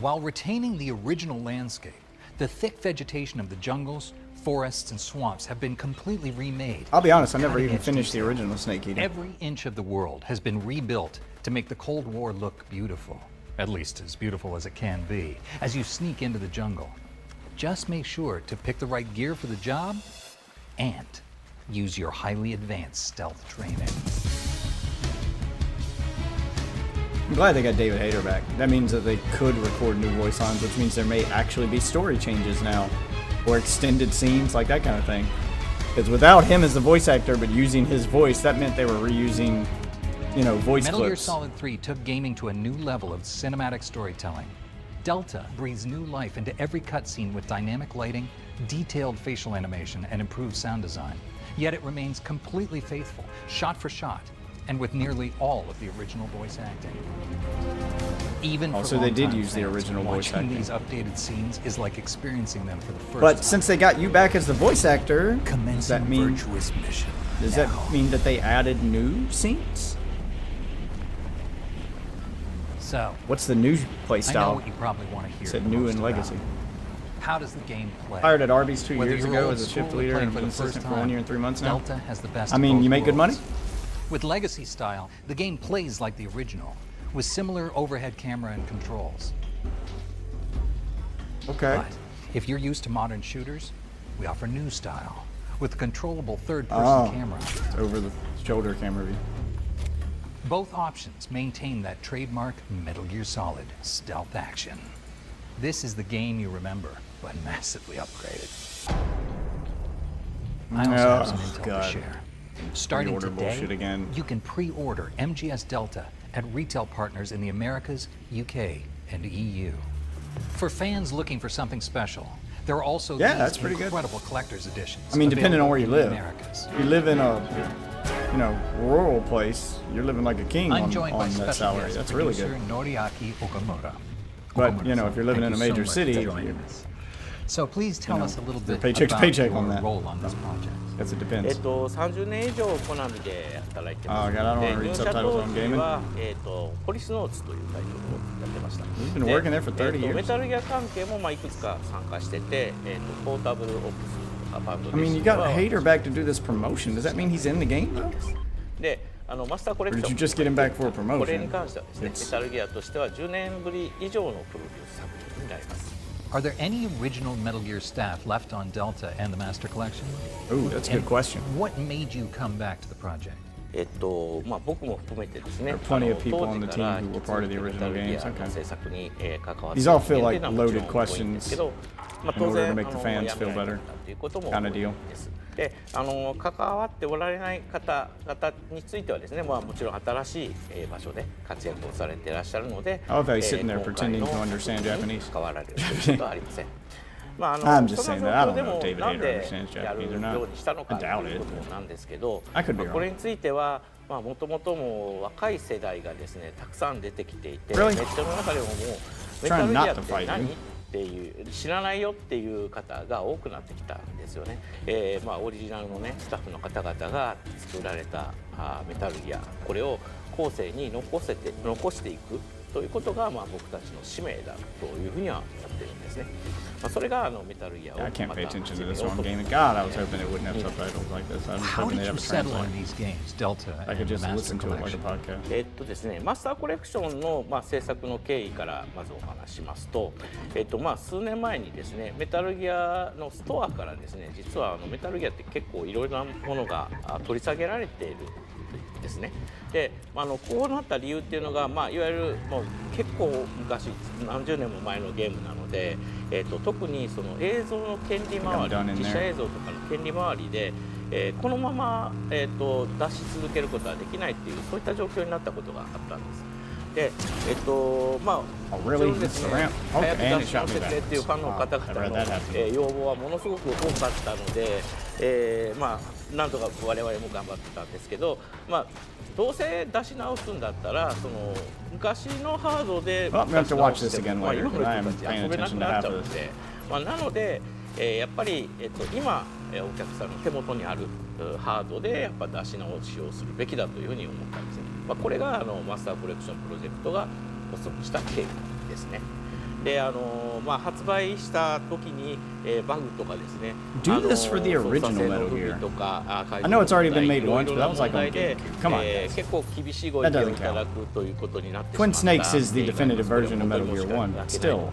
While retaining the original landscape, the thick vegetation of the jungles, forests, and swamps have been completely remade. I'll be honest, I never even Cutting-edge finished the detail. original Snake Eater. Every inch of the world has been rebuilt to make the Cold War look beautiful. At least as beautiful as it can be, as you sneak into the jungle. Just make sure to pick the right gear for the job and use your highly advanced stealth training. I'm glad they got David Hayter back. That means that they could record new voice lines, which means there may actually be story changes now, or extended scenes, like that kind of thing. Because without him as the voice actor, but using his voice, that meant they were reusing, you know, voice Metal Gear clips. Solid 3 took gaming to a new level of cinematic storytelling. Delta breathes new life into every cutscene with dynamic lighting, detailed facial animation, and improved sound design. Yet it remains completely faithful, shot for shot, and with nearly all of the original voice acting. Even Also, they did use the original voice watching acting. these updated scenes is like experiencing them for the first But time. since they got you back as the voice actor, does that mean virtuous mission does that mean that they added new scenes? So, what's the new play I know style? what you probably want to hear. Said the new most and about. legacy. How does the game play? Hired at Arby's 2 Whether years you're ago old as a shift school or leader playing and for the assistant first for 1 year time, and 3 months now. Delta has the best I of mean, both you make good money? worlds. With legacy style, the game plays like the original, with similar overhead camera and controls. Okay. But If you're used to modern shooters, we offer new style with a controllable third-person camera. Over the shoulder camera view. Both options maintain that trademark Metal Gear Solid stealth action. This is the game you remember, but massively upgraded. I also have some intel to share. Starting today, you can pre-order MGS Delta at retail partners in the Americas, UK, and EU. For fans looking for something special, there are also these incredible collector's editions. I mean, depending on where you live. Americas. If you live in a, rural place, you're living like a king on that salary. That's really good. But if you're living in a major city, so please tell us a little bit paycheck to about paycheck your on that. role on this project. Guess it depends. 30年以上コナミで働いてます。 God, I don't want to read 入社 subtitles 当 on 時 gaming. はポリスノーツというタイトルをやってました。 He's been working there for 30 years. メタルギア関係もいくつか参加してて、ポータブルオプスとかバンド I mean, you got a hater back to do this promotion. Does that mean he's in the game though? で、マスターコレクション Or did you just get him back for a promotion? これに関してはですね、メタルギアとしては10年ぶり以上のプロデュース作品になります。 Are there any original Metal Gear staff left on Delta and the Master Collection? Ooh, that's a good question. What made you come back to the project? 僕も含めてですね、 There are plenty of people on the team who were part of the original games. Okay. 制作に関わって These all feel like loaded questions in order to make the fans feel better. Kind of deal. で関わっておられない方々についてはですね、もちろん新しい場所で活躍をされていらっしゃるので、I love how he's sitting there pretending to understand Japanese. 関わられるということはありません。I'm just saying that. I don't know if David なん Hayter で understands やる Japanese or よ not. うにしたのか I と doubt いう it. ことなんですけど、 I could be wrong. これについてはもともとも若い世代がですねたくさん出てきていて、 Really? ネットの中でももうメタルギアって何っていう知らないよっていう方が多くなってきたんですよね。オリジナルのねスタッフの方々が作られたメタルギア、これを後世に残していくということが僕たちの使命だというふうには思っているんですね。それがメタルギアを I can't pay attention to this one game. God, I was hoping it wouldn't have subtitles like this. I was How hoping did they'd have you a settle on translate. these games, Delta I could and the just Master listen to it like a Collection? podcast. ですね、マスターコレクションの制作の経緯からまずお話しますと、数年前にですね、メタルギアのストアからですね、実はメタルギアって結構いろいろなものが取り下げられているですね。で、こうなった理由っていうのが、いわゆる結構昔何十年も前のゲームなので、特にその映像の権利回り、実写映像とかの権利回りで、このまま、出し続けることはできないっていうそういった状況になったことがあったんです。で、もちろんですね、早く出し直せてっていうファンの方々の要望はものすごく多かったので、なんとか我々も頑張ってたんですけど、どうせ出し直すんだったら、その昔のハードで出し直しても今の人たち遊べなくなっちゃうので、なので、やっぱり、今お客さんの手元にあるハードでやっぱ出し直しをするべきだというふうに思ったんですね。これがマスターコレクションプロジェクトが発足した経緯ですね。で、発売した時にバグとかですね。Do this for the original Metal Gear. I know it's already been made once, but that was like on GameCube. Come on, guys. 結構厳しいご意見をいただくということになってしまった。 Twin Snakes is the definitive version of Metal Gear 1, but still.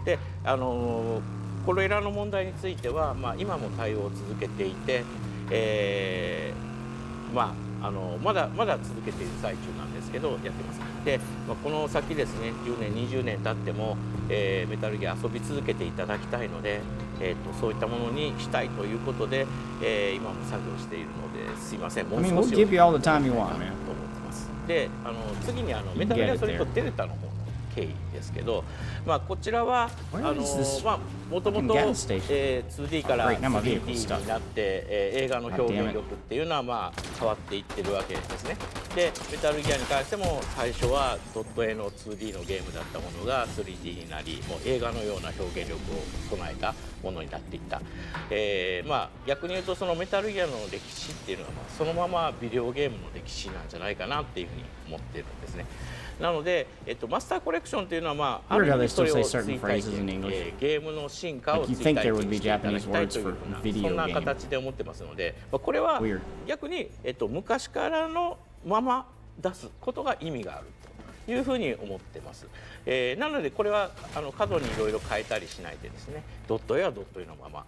で、これらの問題については、今も対応を続けていて、まだ続けている最中なんですけどやってます。で、この先ですね、10年20年経っても、メタルギア遊び続けていただきたいので、そういったものにしたいということで、今も作業しているので、すいません、もう少し I mean, we'll give you all the time you want, man. と思ってます。で、次にメタルギアソリッドデルタの方の経緯ですけど、こちらはもともと 2D から 3D になって、映画の表現力っていうのは変わっていってるわけですね。で、メタルギアに関しても最初はドット絵の 2D のゲームだったものが 3D になり、もう映画のような表現力を備えたものになっていった。逆に言うとそのメタルギアの歴史っていうのはそのままビデオゲームの歴史なんじゃないかなっていうふうに思ってるんですね。なので、マスターコレクションというのは、ある意味それを追体験、ゲームの進化を追体験していただきたいというふうな、そんな形で思ってますので、これは逆に、昔からのまま出すことが意味があるいうふうに思ってます。なのでこれは過度にいろいろ変えたりしないでですね、ドット絵はドット絵のまま、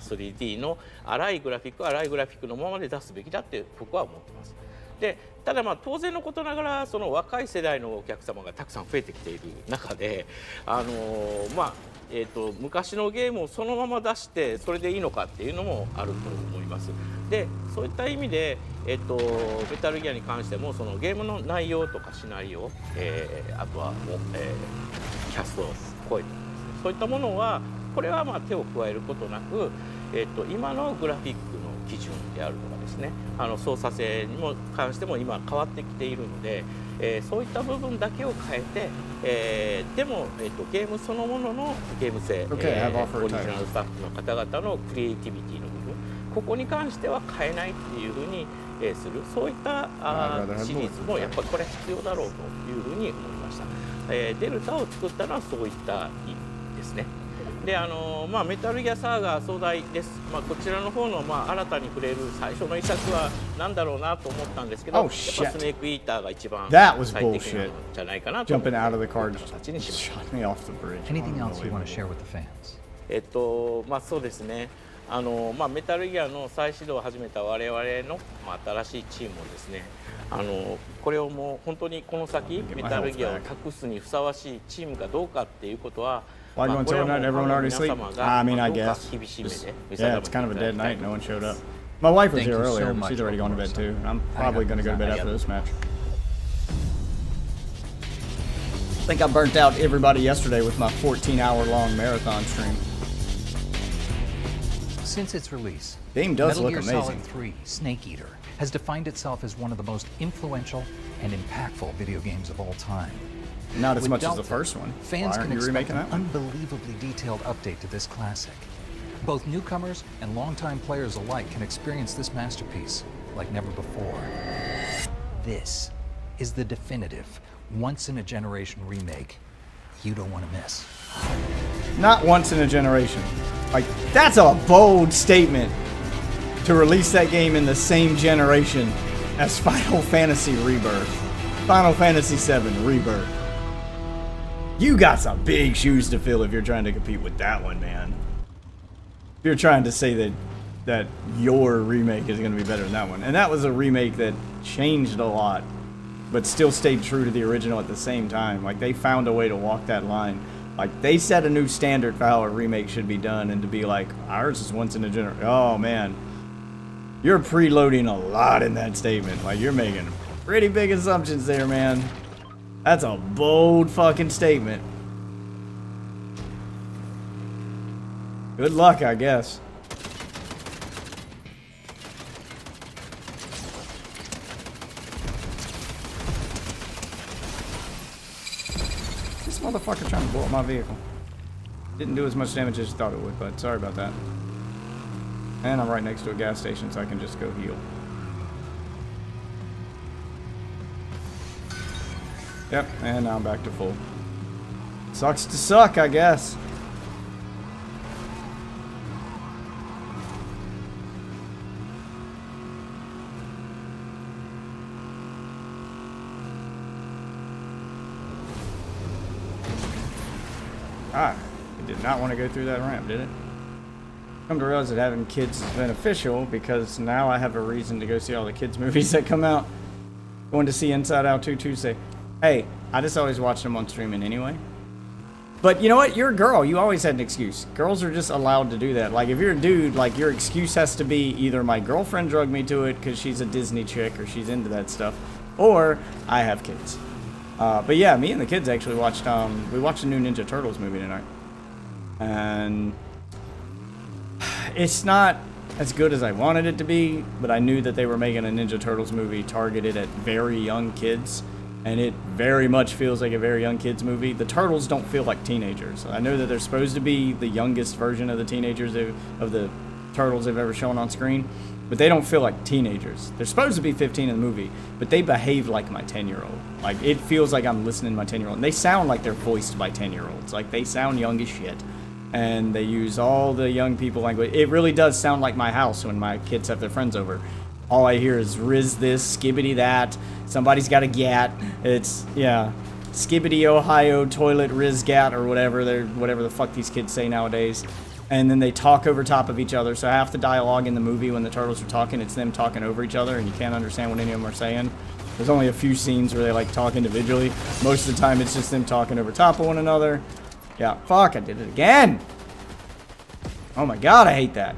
3D の荒いグラフィックは荒いグラフィックのままで出すべきだって僕は思ってます。でただ当然のことながらその若い世代のお客様がたくさん増えてきている中で昔のゲームをそのまま出してそれでいいのかっていうのもあると思います。でそういった意味で、メタルギアに関してもそのゲームの内容とかシナリオ、あとはキャスト、声とかそういったものはこれは手を加えることなく、今のグラフィックの基準であるとかですね、操作性にも関しても今変わってきているので、そういった部分だけを変えて、でも、ゲームそのもののゲーム性、オリジナルスタッフの方々のクリエイティビティの部分、ここに関しては変えないっていうふうに、する、そういったシリーズもやっぱりこれ必要だろうというふうに思いました。デルタを作ったのはそういった意味ですね。でメタルギアサーガー壮大です。こちらの方の新たに触れる最初の一作は何だろうなと思ったんですけど、やっぱスネークイーターが一番最適なんじゃないかなと思って形にしました。Anything else you want to share with the fans? そうですね。メタルギアの再始動を始めた我々の新しいチームをですね、これをもう本当にこの先メタルギアを託すにふさわしいチームかどうかっていうことは。Why going till night? Everyone already sleep? I mean, I guess. Yeah, it's kind of a dead night. No one showed up. My wife was here earlier, but she's already gone to bed too. I'm probably going to go to bed after this match. I think I burnt out everybody yesterday with my 14-hour-long marathon stream. Since its release, game does Metal look Gear amazing. Solid 3: Snake Eater has defined itself as one of the most influential and impactful video games of all time. Not as With much as the Delta, first one. Fans Why can aren't you expect remaking an that one? unbelievably detailed update to this classic. Both newcomers and longtime players alike can experience this masterpiece like never before. This is the definitive, once-in-a-generation remake you don't want to miss. Not once in a generation. Like, that's a bold statement to release that game in the same generation as Final Fantasy Rebirth. Final Fantasy VII Rebirth. You got some big shoes to fill if you're trying to compete with that one, man. If you're trying to say that your remake is going to be better than that one. And that was a remake that changed a lot, but still stayed true to the original at the same time. Like, they found a way to walk that line. Like, they set a new standard for how a remake should be done, and to be like, ours is once in a generation. Oh, man. You're preloading a lot in that statement. Like, you're making pretty big assumptions there, man. That's a bold fucking statement. Good luck, I guess. This motherfucker trying to blow up my vehicle. Didn't do as much damage as I thought it would, but sorry about that. And I'm right next to a gas station, so I can just go heal. Yep, and now I'm back to full. Sucks to suck, I guess. Ah, it did not want to go through that ramp, did it? Come to realize that having kids is beneficial because now I have a reason to go see all the kids' movies that come out. Going to see Inside Out 2 Tuesday. Hey, I just always watch them on streaming anyway. But you know what? You're a girl. You always had an excuse. Girls are just allowed to do that. Like, if you're a dude, like, your excuse has to be either my girlfriend drugged me to it because she's a Disney chick or she's into that stuff, or I have kids. But yeah, me and the kids actually watched, we watched a new Ninja Turtles movie tonight. And it's not as good as I wanted it to be, but I knew that they were making a Ninja Turtles movie targeted at very young kids. And it very much feels like a very young kids movie. The Turtles don't feel like teenagers. I know that they're supposed to be the youngest version of the teenagers of the Turtles they've ever shown on screen, but they don't feel like teenagers. They're supposed to be 15 in the movie, but they behave like my 10-year-old. Like, it feels like I'm listening to my 10-year-old. And they sound like they're voiced by 10-year-olds. Like, they sound young as shit. And they use all the young people language. It really does sound like my house when my kids have their friends over. all I hear is Riz this, skibbity that. Somebody's got a gat. It's, yeah. Skibbity Ohio toilet Riz gat or whatever the fuck these kids say nowadays. And then they talk over top of each other. So half the dialogue in the movie when the turtles are talking, it's them talking over each other and you can't understand what any of them are saying. There's only a few scenes where they like talk individually. Most of the time it's just them talking over top of one another. Yeah, fuck, I did it again. Oh my god, I hate that.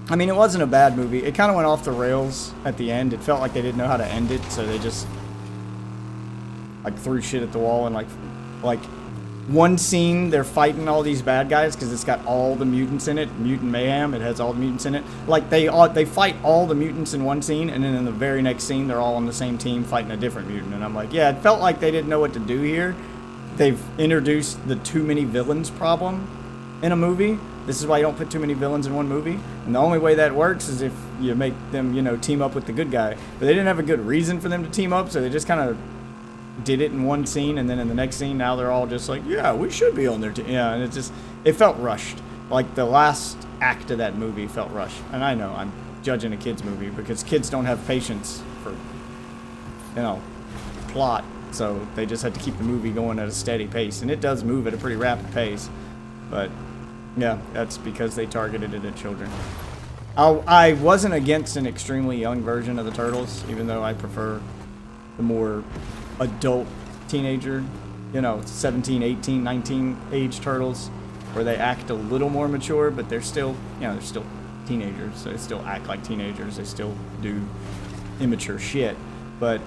I mean, it wasn't a bad movie. It kind of went off the rails at the end. It felt like they didn't know how to end it, so they just like threw shit at the wall and like one scene they're fighting all these bad guys because it's got all the mutants in it, mutant mayhem. It has all the mutants in it. Like they fight all the mutants in one scene, and then in the very next scene they're all on the same team fighting a different mutant. And I'm like, yeah, it felt like they didn't know what to do here. They've introduced the too many villains problem in a movie. This is why you don't put too many villains in one movie. And the only way that works is if you make them, you know, team up with the good guy. But they didn't have a good reason for them to team up, so they just kind of did it in one scene, and then in the next scene, now they're all just like, yeah, we should be on their team. Yeah, and it felt rushed. Like the last act of that movie felt rushed. And I know I'm judging a kid's movie because kids don't have patience for, you know, plot. So they just had to keep the movie going at a steady pace. And it does move at a pretty rapid pace. But yeah, that's because they targeted it at children. I wasn't against an extremely young version of the Turtles, even though I prefer the more adult teenager, you know, 17, 18, 19 age Turtles, where they act a little more mature, but they're still, you know, they're still teenagers. So they still act like teenagers. They still do immature shit. But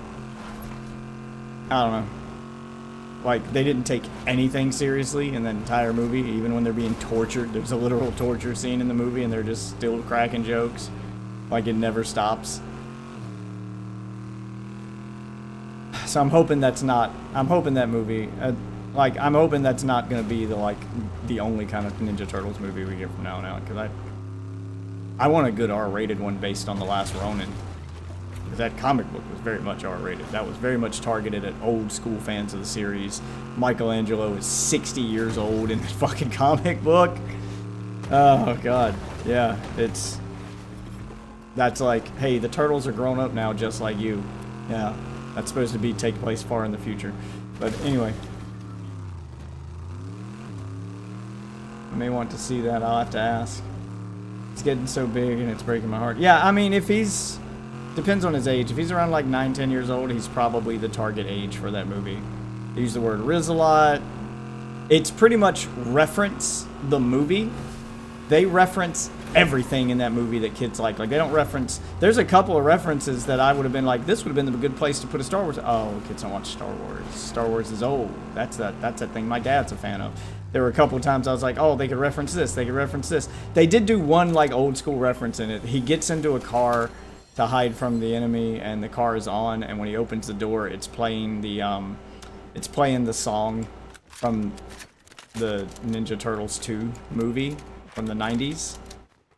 I don't know. Like, they didn't take anything seriously in the entire movie, even when they're being tortured. There's a literal torture scene in the movie, and they're just still cracking jokes. Like, it never stops. So I'm hoping that's not, I'm hoping that movie, I'm hoping that's not going to be the only kind of Ninja Turtles movie we get from now on out, because I want a good R-rated one based on The Last Ronin. Because that comic book was very much R-rated. That was very much targeted at old school fans of the series. Michelangelo is 60 years old in the fucking comic book. Oh, God. Yeah, that's like, hey, the Turtles are grown up now just like you. Yeah, that's supposed to take place far in the future. But anyway. I may want to see that. I'll have to ask. It's getting so big and it's breaking my heart. Yeah, I mean, if he's... Depends on his age. If he's around like 9, 10 years old, he's probably the target age for that movie. They use the word Riz a lot. It's pretty much reference the movie. They reference everything in that movie that kids like. Like, they don't reference... There's a couple of references that I would have been like, this would have been a good place to put a Star Wars... Oh, kids don't watch Star Wars. Star Wars is old. That's that thing my dad's a fan of. There were a couple of times I was like, oh, they could reference this. They could reference this. They did do one, like, old school reference in it. He gets into a car to hide from the enemy, and the car is on, and when he opens the door, it's playing the song from the Ninja Turtles 2 movie from the 90s.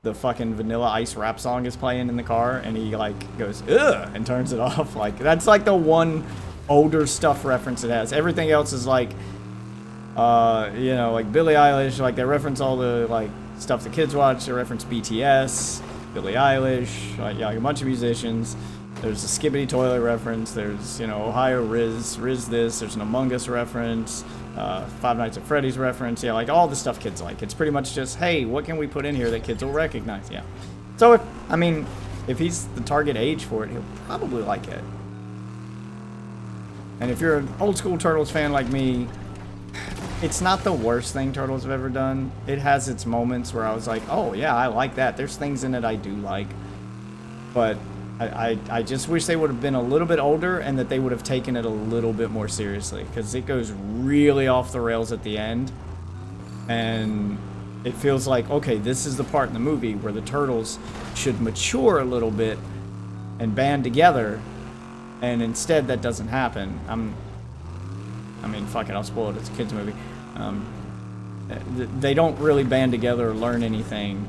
The fucking Vanilla Ice rap song is playing in the car, and he like goes ugh and turns it off. Like, that's like the one older stuff reference it has. Everything else is like you know, like Billie Eilish, like they reference all the like stuff the kids watch. They reference BTS, Billie Eilish, like a bunch of musicians. There's a Skibbity Toilet reference. There's, you know, Ohio Riz this. There's an Among Us reference. Five Nights at Freddy's reference. Yeah, like all the stuff kids like. It's pretty much just, hey, what can we put in here that kids will recognize? Yeah. So if he's the target age for it, he'll probably like it. And if you're an old school Turtles fan like me, it's not the worst thing Turtles have ever done. It has its moments where I was like, oh yeah, I like that. There's things in it I do like. But I just wish they would have been a little bit older and that they would have taken it a little bit more seriously. Because it goes really off the rails at the end. And it feels like, okay, this is the part in the movie where the Turtles should mature a little bit and band together. And instead that doesn't happen. I mean, fuck it, I'll spoil it. It's a kid's movie. They don't really band together or learn anything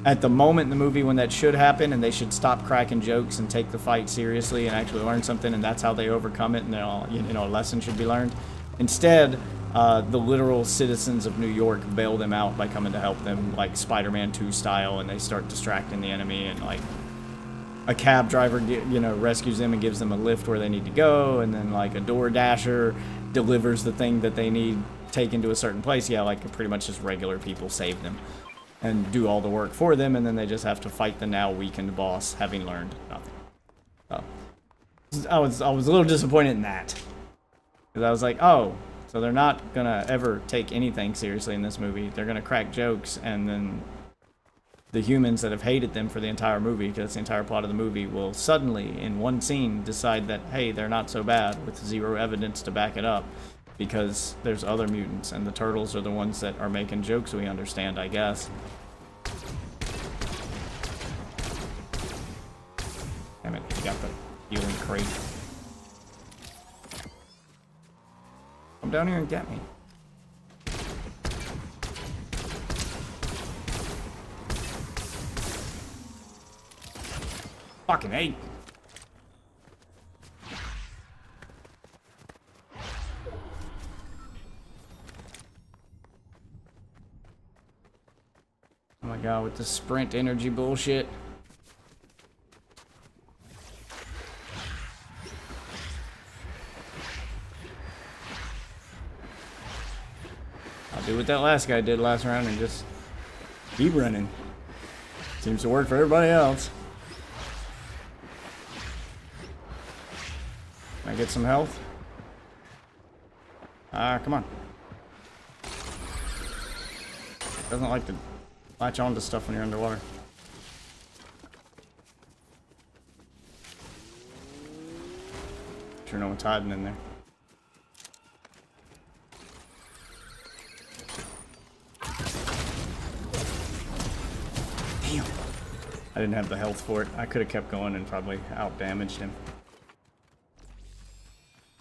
at the moment in the movie when that should happen, and they should stop cracking jokes and take the fight seriously and actually learn something, and that's how they overcome it, and a lesson should be learned. Instead, the literal citizens of New York bail them out by coming to help them, like Spider-Man 2 style, and they start distracting the enemy, and like a cab driver, rescues them and gives them a lift where they need to go, and then like a door dasher delivers the thing that they need taken to a certain place. Yeah, like pretty much just regular people save them and do all the work for them, and then they just have to fight the now weakened boss, having learned nothing. So I was a little disappointed in that, because I was like, oh, so they're not gonna ever take anything seriously in this movie. They're gonna crack jokes, and then the humans that have hated them for the entire movie, because it's the entire plot of the movie, will suddenly, in one scene, decide that, hey, they're not so bad, with zero evidence to back it up, because there's other mutants, and the turtles are the ones that are making jokes we understand, I guess. Damn it, you got the healing crate. Come down here and get me. Fucking hate. Oh my god, with the sprint energy bullshit. I'll do what that last guy did last round and just keep running. Seems to work for everybody else. Can I get some health? Come on. Doesn't like to latch on to stuff when you're underwater. Sure no one's hiding in there. Damn. I didn't have the health for it. I could have kept going and probably out-damaged him.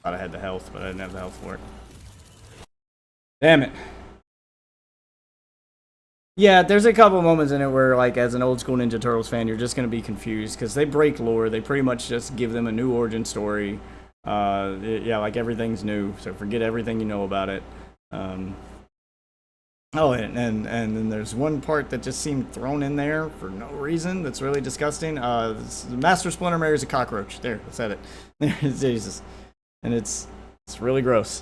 Thought I had the health, but I didn't have the health for it. Damn it. Yeah, there's a couple moments in it where, like, as an old school Ninja Turtles fan, you're just going to be confused, because they break lore. They pretty much just give them a new origin story. Yeah, like, everything's new, so forget everything you know about it. Oh, and then there's one part that just seemed thrown in there for no reason that's really disgusting. The Master Splinter marries a cockroach. There, I said it. There's Jesus. And it's really gross.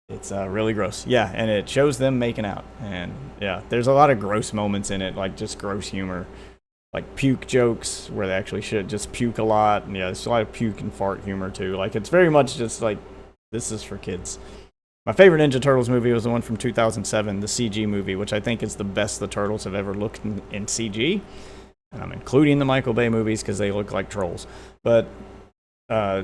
It's really gross. Yeah, and it shows them making out. And yeah, there's a lot of gross moments in it, like just gross humor. Like puke jokes where they actually should just puke a lot. And yeah, there's a lot of puke and fart humor too. Like it's very much just like, this is for kids. My favorite Ninja Turtles movie was the one from 2007, the CG movie, which I think is the best the Turtles have ever looked in CG. And I'm including the Michael Bay movies because they look like trolls. But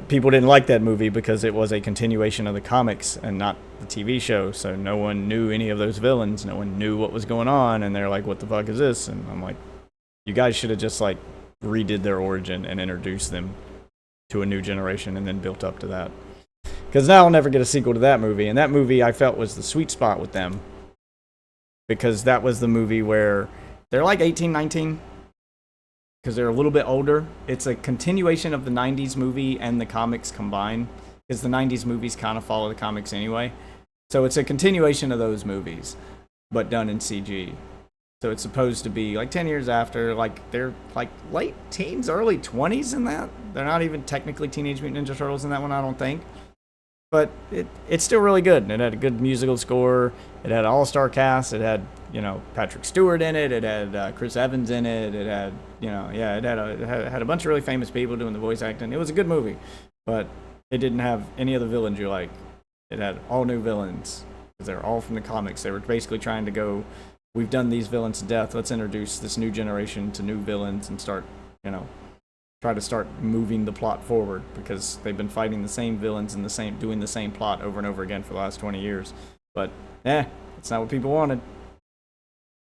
people didn't like that movie because it was a continuation of the comics and not the TV show. So no one knew any of those villains. No one knew what was going on. And they're like, what the fuck is this? And I'm like, you guys should have just like redid their origin and introduced them to a new generation and then built up to that. Because now I'll never get a sequel to that movie. And that movie I felt was the sweet spot with them. Because that was the movie where they're like 18, 19. Because they're a little bit older. It's a continuation of the 90s movie and the comics combined. Because the 90s movies kind of follow the comics anyway. So it's a continuation of those movies. But done in CG. So it's supposed to be like 10 years after. Like they're like late teens, early 20s in that. They're not even technically Teenage Mutant Ninja Turtles in that one, I don't think. But it's still really good. It had a good musical score. It had an all-star cast. It had, Patrick Stewart in it. It had Chris Evans in it. It had, it had a bunch of really famous people doing the voice acting. It was a good movie, but it didn't have any of the villains you like. It had all new villains because they're all from the comics. They were basically trying to go, we've done these villains to death. Let's introduce this new generation to new villains and start, try to start moving the plot forward because they've been fighting the same villains and doing the same plot over and over again for the last 20 years. But, it's not what people wanted.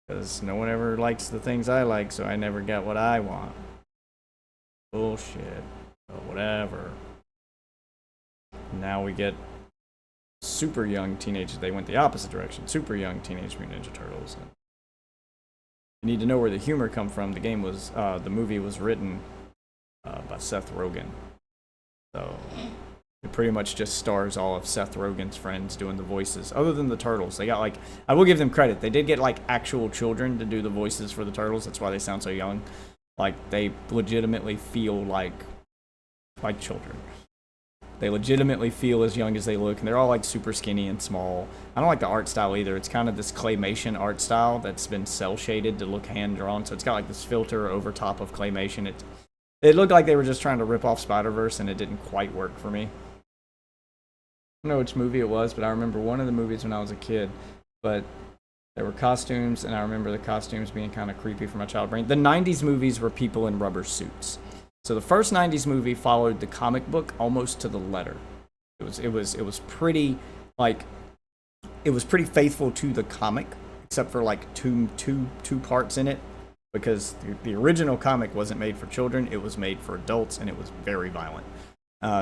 Because no one ever likes the things I like, so I never got what I want. Bullshit. But whatever. Now we get super young teenagers. They went the opposite direction. Super young Teenage Mutant Ninja Turtles. You need to know where the humor come from. The movie was written by Seth Rogen. So It pretty much just stars all of Seth Rogen's friends doing the voices. Other than the turtles, they got like, I will give them credit. They did get like actual children to do the voices for the turtles. That's why they sound so young. Like they legitimately feel like children. They legitimately feel as young as they look, and they're all like super skinny and small. I don't like the art style either. It's kind of this claymation art style that's been cell shaded to look hand drawn. So it's got like this filter over top of claymation. It looked like they were just trying to rip off Spider-Verse, and it didn't quite work for me. I don't know which movie it was, but I remember one of the movies when I was a kid. But there were costumes, and I remember the costumes being kind of creepy for my child brain. The 90s movies were people in rubber suits. So the first 90s movie followed the comic book almost to the letter. It was pretty like it was pretty faithful to the comic, except for like two parts in it, because the original comic wasn't made for children. It was made for adults, and it was very violent.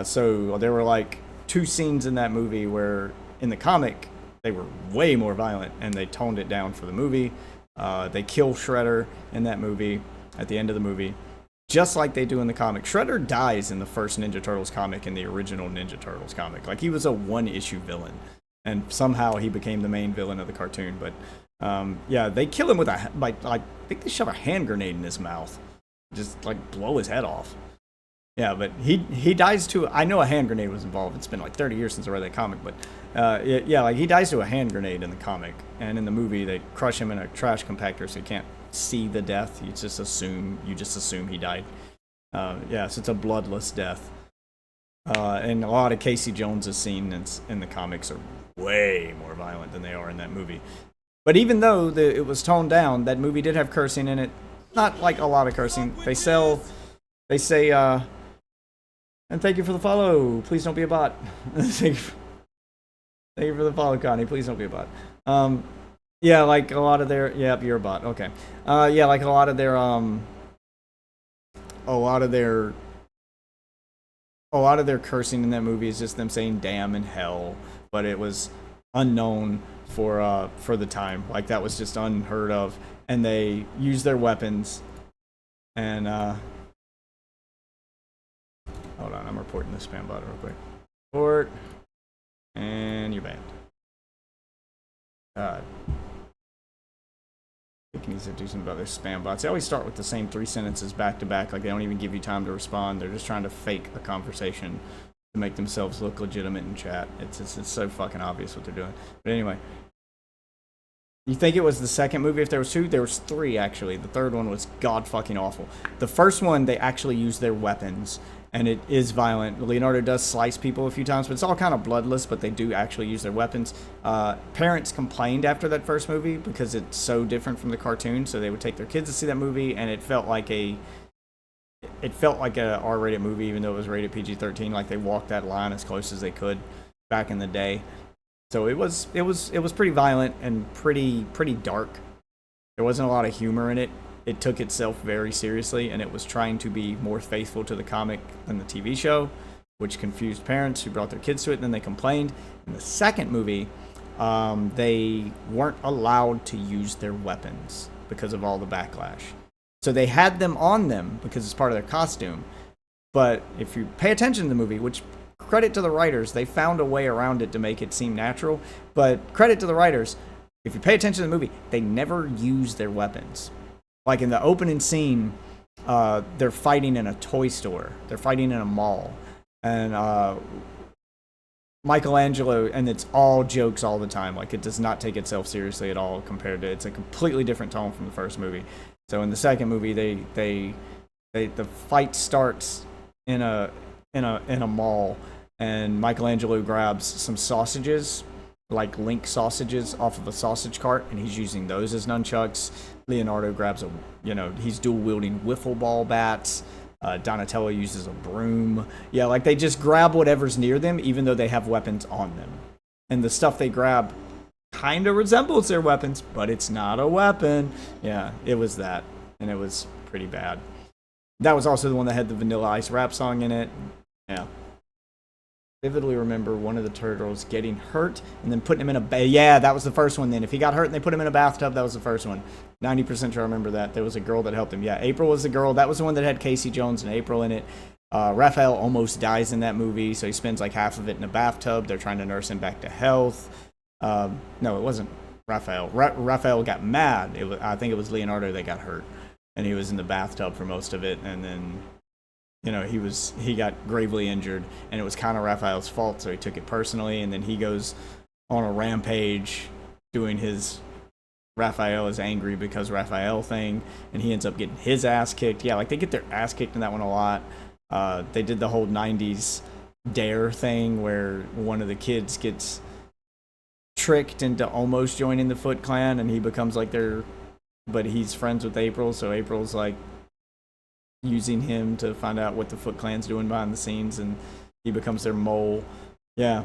So there were like 2 scenes in that movie where in the comic they were way more violent, and they toned it down for the movie. They kill Shredder in that movie at the end of the movie, just like they do in the comic. Shredder dies in the first Ninja Turtles comic, in the original Ninja Turtles comic. Like, he was a 1-issue villain, and somehow he became the main villain of the cartoon. But yeah, they kill him with I think they shove a hand grenade in his mouth, just like blow his head off. Yeah, but he dies to, I know a hand grenade was involved. It's been like 30 years since I read that comic, but yeah, like he dies to a hand grenade in the comic, and in the movie they crush him in a trash compactor so you can't see the death. You just assume he died. Yeah, so it's a bloodless death. And a lot of Casey Jones's scenes in the comics are way more violent than they are in that movie. But even though it was toned down, that movie did have cursing in it. Not like a lot of cursing. They say, and thank you for the follow. Please don't be a bot. Thank you for the follow, Connie. Please don't be a bot. Yeah, like a lot of their, yep, you're a bot. Okay. Yeah, like a lot of their cursing in that movie is just them saying damn and hell, but it was unknown for the time. Like, that was just unheard of, and they used their weapons. And hold on, I'm reporting the spam bot real quick. Report, and you're banned. God. It needs to do something about their spam bots. They always start with the same 3 sentences back to back. Like, they don't even give you time to respond. They're just trying to fake a conversation to make themselves look legitimate in chat. It's so fucking obvious what they're doing. But anyway, you think it was the second movie if there was 2? There was 3, actually. The third one was god fucking awful. The first one, they actually used their weapons, and it is violent. Leonardo does slice people a few times, but it's all kind of bloodless, but they do actually use their weapons. Parents complained after that first movie because it's so different from the cartoon, so they would take their kids to see that movie, and it felt like a R-rated movie, even though it was rated PG-13. Like, they walked that line as close as they could back in the day. So it was pretty violent and pretty dark. There wasn't a lot of humor in it. It took itself very seriously, and it was trying to be more faithful to the comic than the TV show, which confused parents who brought their kids to it, and then they complained. In the second movie, they weren't allowed to use their weapons because of all the backlash. So they had them on them because it's part of their costume. But if you pay attention to the movie, which credit to the writers, they found a way around it to make it seem natural. But credit to the writers, if you pay attention to the movie, they never use their weapons. Like in the opening scene, they're fighting in a toy store. They're fighting in a mall. And Michelangelo, and it's all jokes all the time. Like, it does not take itself seriously at all compared to, it's a completely different tone from the first movie. So in the second movie, the fight starts in a mall, and Michelangelo grabs some sausages, like Link sausages, off of a sausage cart, and he's using those as nunchucks. Leonardo grabs he's dual wielding wiffle ball bats. Donatello uses a broom. Yeah, like, they just grab whatever's near them, even though they have weapons on them. And the stuff they grab kind of resembles their weapons, but it's not a weapon. Yeah, it was that, and it was pretty bad. That was also the one that had the Vanilla Ice rap song in it. Yeah. Vividly remember one of the turtles getting hurt and then putting him in a yeah, that was the first one then. If he got hurt and they put him in a bathtub, that was the first one. 90% sure I remember that. There was a girl that helped him. Yeah, April was the girl. That was the one that had Casey Jones and April in it. Raphael almost dies in that movie, so he spends like half of it in a bathtub. They're trying to nurse him back to health. No, it wasn't Raphael. Raphael got mad. I think it was Leonardo that got hurt, and he was in the bathtub for most of it. And then, you know, he got gravely injured, and it was kind of Raphael's fault, so he took it personally. And then he goes on a rampage doing his Raphael is angry because Raphael thing, and he ends up getting his ass kicked. Yeah, like they get their ass kicked in that one a lot. They did the whole 90s dare thing where one of the kids gets tricked into almost joining the Foot Clan, and he becomes like but he's friends with April, so April's like using him to find out what the Foot Clan's doing behind the scenes, and he becomes their mole. Yeah.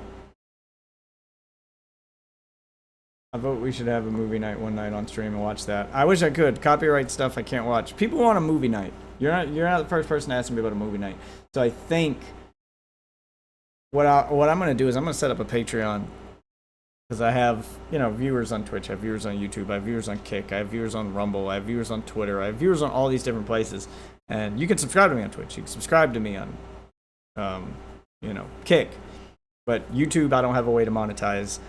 I vote we should have a movie night one night on stream and watch that. I wish I could. Copyright stuff I can't watch. People want a movie night. You're not the first person asking me about a movie night. So I think what I'm going to do is I'm going to set up a Patreon, because I have, you know, viewers on Twitch, I have viewers on YouTube, I have viewers on Kick, I have viewers on Rumble, I have viewers on Twitter, I have viewers on all these different places. And you can subscribe to me on Twitch. You can subscribe to me on, you know, Kick. But YouTube, I don't have a way to monetize.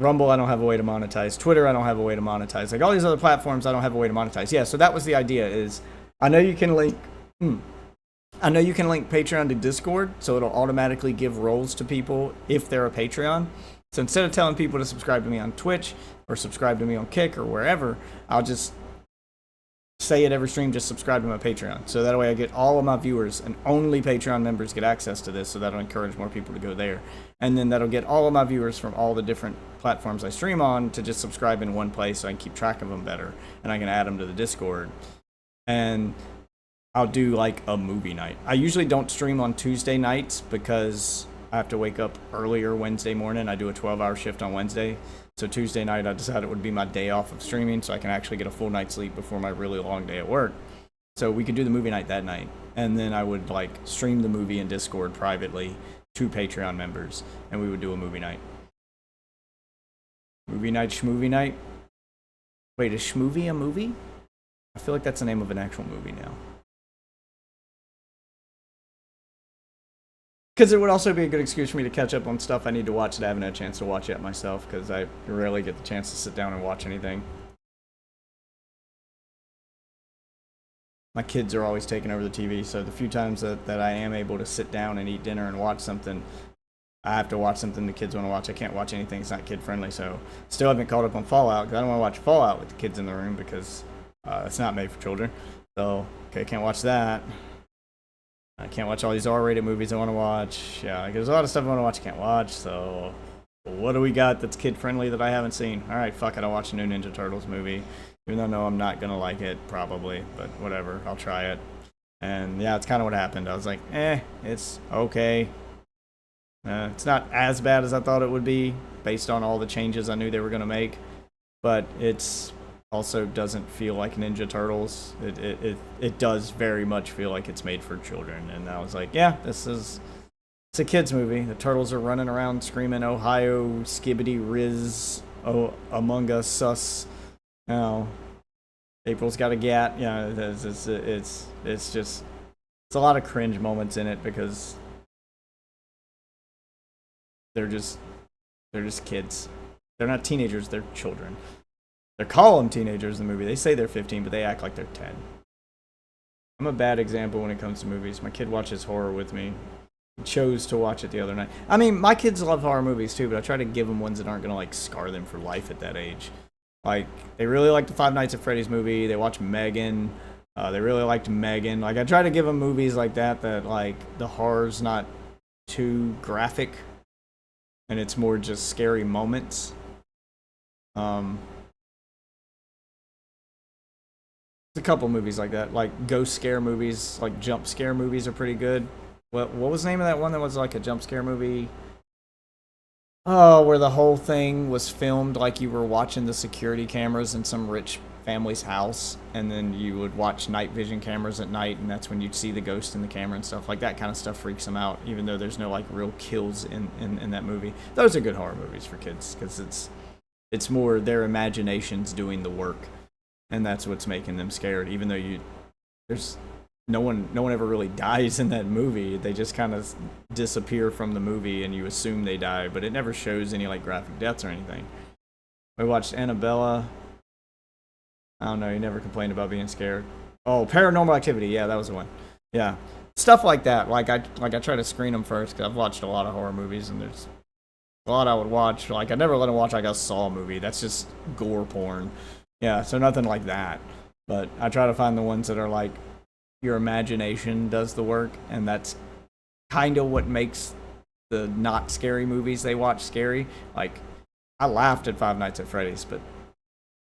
Rumble, I don't have a way to monetize. Twitter, I don't have a way to monetize. Like all these other platforms, I don't have a way to monetize. Yeah, so that was the idea. Is I know you can link Patreon to Discord, so it'll automatically give roles to people if they're a Patreon. So instead of telling people to subscribe to me on Twitch or subscribe to me on Kick or wherever, I'll just say at every stream, just subscribe to my Patreon. So that way I get all of my viewers, and only Patreon members get access to this, so that'll encourage more people to go there. And then that'll get all of my viewers from all the different platforms I stream on to just subscribe in one place, so I can keep track of them better, and I can add them to the Discord. And I'll do like a movie night. I usually don't stream on Tuesday nights because I have to wake up earlier Wednesday morning. I do a 12-hour shift on Wednesday. So Tuesday night, I decided it would be my day off of streaming, so I can actually get a full night's sleep before my really long day at work. So we could do the movie night that night, and then I would like stream the movie in Discord privately to Patreon members, and we would do a movie night. Movie night, schmovie night. Wait, is schmovie a movie? I feel like that's the name of an actual movie now. Because it would also be a good excuse for me to catch up on stuff I need to watch that I haven't had a chance to watch yet myself, because I rarely get the chance to sit down and watch anything. My kids are always taking over the TV, so the few times that I am able to sit down and eat dinner and watch something, I have to watch something the kids want to watch. I can't watch anything that's not kid-friendly, so still haven't caught up on Fallout, because I don't want to watch Fallout with the kids in the room, because it's not made for children. So, okay, can't watch that. I can't watch all these R-rated movies I want to watch. Yeah, there's a lot of stuff I want to watch I can't watch, so what do we got that's kid-friendly that I haven't seen? Alright, fuck it, I'll watch a new Ninja Turtles movie. Even though I know I'm not going to like it, probably, but whatever, I'll try it. And yeah, it's kind of what happened. I was like, it's okay. It's not as bad as I thought it would be, based on all the changes I knew they were going to make, but it's also doesn't feel like Ninja Turtles. It does very much feel like it's made for children, and I was like, yeah, it's a kids movie. The turtles are running around screaming Ohio skibbity riz, oh, Among Us sus. You know, April's got a gat. Yeah, it's just a lot of cringe moments in it, because they're just kids. They're not teenagers, they're children. They call them teenagers in the movie. They say they're 15, but they act like they're 10. I'm a bad example when it comes to movies. My kid watches horror with me. He chose to watch it the other night. I mean, my kids love horror movies too, but I try to give them ones that aren't going to like scar them for life at that age. Like, they really like the Five Nights at Freddy's movie. They watch Megan. They really liked Megan. Like, I try to give them movies like that like the horror's not too graphic, and it's more just scary moments. A couple movies like that, like ghost scare movies, like jump scare movies are pretty good. What was the name of that one that was like a jump scare movie? Oh, where the whole thing was filmed like you were watching the security cameras in some rich family's house, and then you would watch night vision cameras at night, and that's when you'd see the ghost in the camera and stuff. Like that kind of stuff freaks them out, even though there's no like real kills in that movie. Those are good horror movies for kids, because it's more their imaginations doing the work. And that's what's making them scared, even though there's no one ever really dies in that movie. They just kind of disappear from the movie, and you assume they die, but it never shows any like graphic deaths or anything. We watched Annabella. I don't know. You never complained about being scared. Oh, Paranormal Activity. Yeah, that was the one. Yeah, stuff like that. Like I try to screen them first because I've watched a lot of horror movies, and there's a lot I would watch. Like I never let them watch like a Saw movie. That's just gore porn. Yeah, so nothing like that. But I try to find the ones that are like your imagination does the work, and that's kind of what makes the not scary movies they watch scary. Like I laughed at Five Nights at Freddy's, but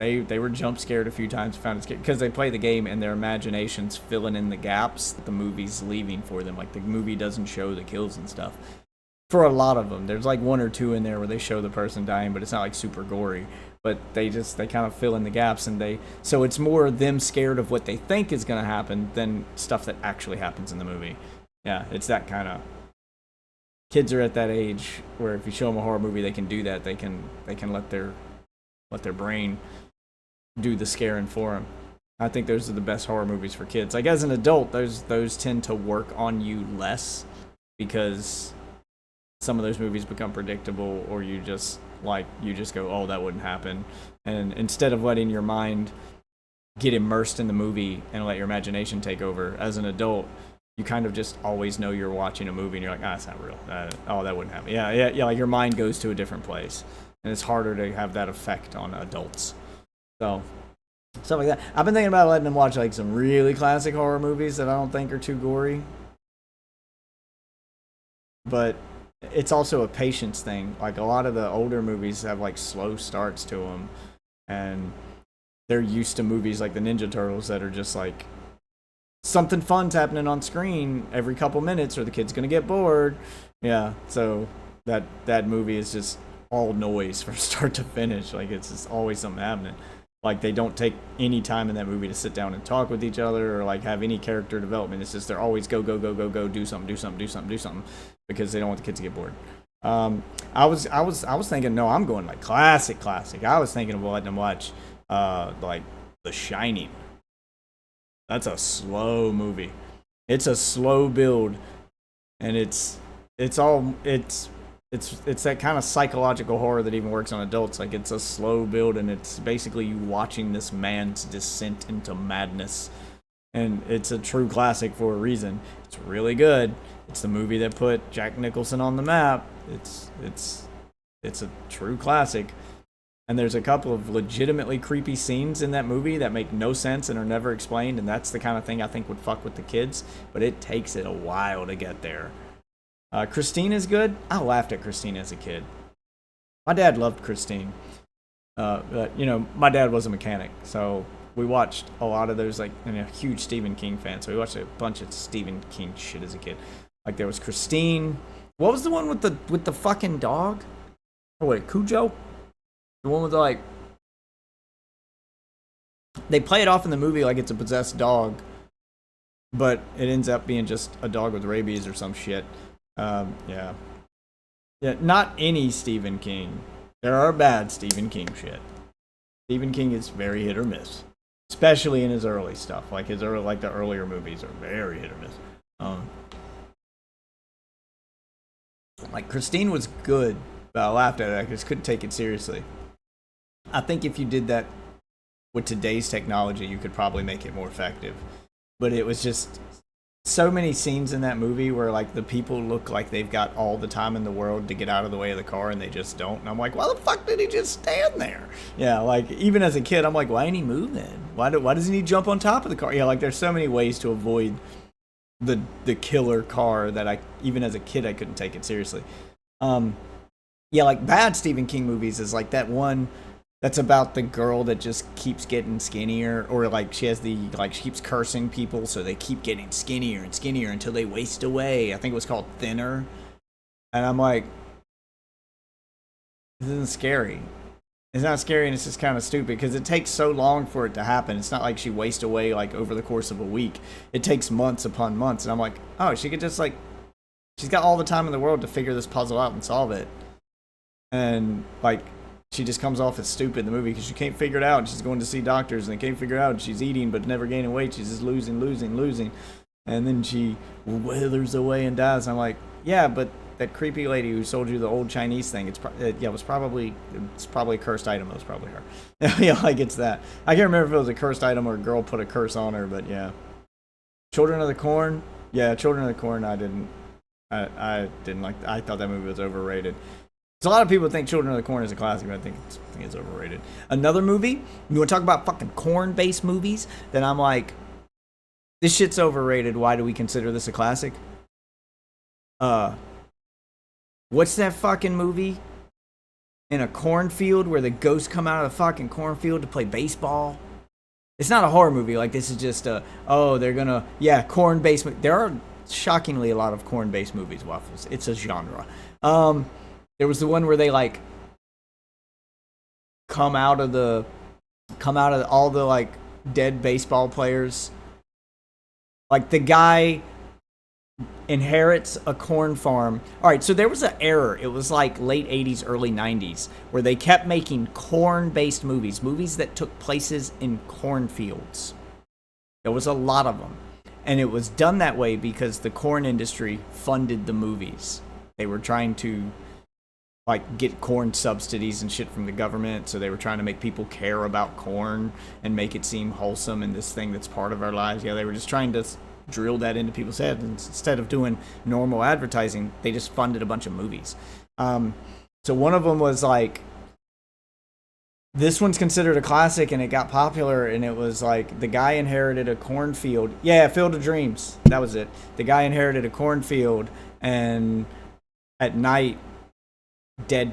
they were jump scared a few times, found it scary because they play the game and their imagination's filling in the gaps that the movie's leaving for them. Like the movie doesn't show the kills and stuff. For a lot of them, there's like one or two in there where they show the person dying, but it's not like super gory. But they kind of fill in the gaps, and so it's more them scared of what they think is going to happen than stuff that actually happens in the movie. Yeah, it's that kind of. Kids are at that age where if you show them a horror movie, they can do that. They can let their brain do the scaring for them. I think those are the best horror movies for kids. Like as an adult, those tend to work on you less because some of those movies become predictable, or you just go, oh, that wouldn't happen. And instead of letting your mind get immersed in the movie and let your imagination take over, as an adult, you kind of just always know you're watching a movie and you're like, it's not real. Oh, that wouldn't happen. Yeah, like your mind goes to a different place. And it's harder to have that effect on adults. So, stuff like that. I've been thinking about letting them watch like some really classic horror movies that I don't think are too gory. But it's also a patience thing. Like a lot of the older movies have like slow starts to them, and they're used to movies like the Ninja Turtles that are just like something fun's happening on screen every couple minutes or the kid's gonna get bored. Yeah, so that movie is just all noise from start to finish. Like it's just always something happening. Like they don't take any time in that movie to sit down and talk with each other or like have any character development. It's just they're always go, do something, because they don't want the kids to get bored. I was thinking, no, I'm going like classic. I was thinking of letting them watch like The Shining. That's a slow movie. It's a slow build, and it's that kind of psychological horror that even works on adults. Like it's a slow build, and it's basically you watching this man's descent into madness. And it's a true classic for a reason. It's really good. It's the movie that put Jack Nicholson on the map. It's a true classic. And there's a couple of legitimately creepy scenes in that movie that make no sense and are never explained, and that's the kind of thing I think would fuck with the kids, but it takes it a while to get there. Christine is good. I laughed at Christine as a kid. My dad loved Christine. But, my dad was a mechanic, so we watched a lot of those, like, I'm a huge Stephen King fan, so we watched a bunch of Stephen King shit as a kid. Like, there was Christine. What was the one with the fucking dog? Oh, wait, Cujo? The one with the, like... They play it off in the movie like it's a possessed dog, but it ends up being just a dog with rabies or some shit. Yeah, not any Stephen King. There are bad Stephen King shit. Stephen King is very hit or miss, especially in his early stuff. Like the earlier movies are very hit or miss. Like Christine was good, but I laughed at it. I just couldn't take it seriously. I think if you did that with today's technology, you could probably make it more effective. But it was just so many scenes in that movie where like the people look like they've got all the time in the world to get out of the way of the car, and they just don't. And I'm like, why the fuck did he just stand there? Yeah, like even as a kid, I'm like, why ain't he moving? Why doesn't he jump on top of the car? Yeah, like there's so many ways to avoid the killer car that even as a kid I couldn't take it seriously. Yeah, like bad Stephen King movies is like that one that's about the girl that just keeps getting skinnier, or like she keeps cursing people, so they keep getting skinnier and skinnier until they waste away. I think it was called Thinner. And I'm like, this isn't scary. It's not scary, and it's just kind of stupid because it takes so long for it to happen. It's not like she wastes away like over the course of a week. It takes months upon months, and I'm like, oh, she could just like, she's got all the time in the world to figure this puzzle out and solve it. And like, she just comes off as stupid in the movie because she can't figure it out. And she's going to see doctors and they can't figure it out. And she's eating but never gaining weight. She's just losing. And then she withers away and dies. I'm like, yeah, but that creepy lady who sold you the old Chinese thing, it's probably a cursed item. It was probably her. Yeah, like it's that. I can't remember if it was a cursed item or a girl put a curse on her, but yeah. Children of the Corn? Yeah, Children of the Corn, I didn't like. I thought that movie was overrated. So a lot of people think Children of the Corn is a classic, but I think it's overrated. Another movie, you want to talk about fucking corn-based movies? Then I'm like, this shit's overrated. Why do we consider this a classic? What's that fucking movie? In a cornfield where the ghosts come out of the fucking cornfield to play baseball? It's not a horror movie. Like, this is just corn-based. There are shockingly a lot of corn-based movies, Waffles. It's a genre. There was the one where they like come out of all the like dead baseball players. Like the guy inherits a corn farm. All right, so there was an error. It was like late 80s, early 90s, where they kept making corn-based movies that took places in cornfields. There was a lot of them. And it was done that way because the corn industry funded the movies. They were trying to like get corn subsidies and shit from the government, so they were trying to make people care about corn and make it seem wholesome and this thing that's part of our lives. Yeah, they were just trying to drill that into people's heads. And instead of doing normal advertising, they just funded a bunch of movies. So one of them was like, this one's considered a classic and it got popular, and it was like the guy inherited a cornfield. Yeah, Field of Dreams. That was it. The guy inherited a cornfield, and at night, the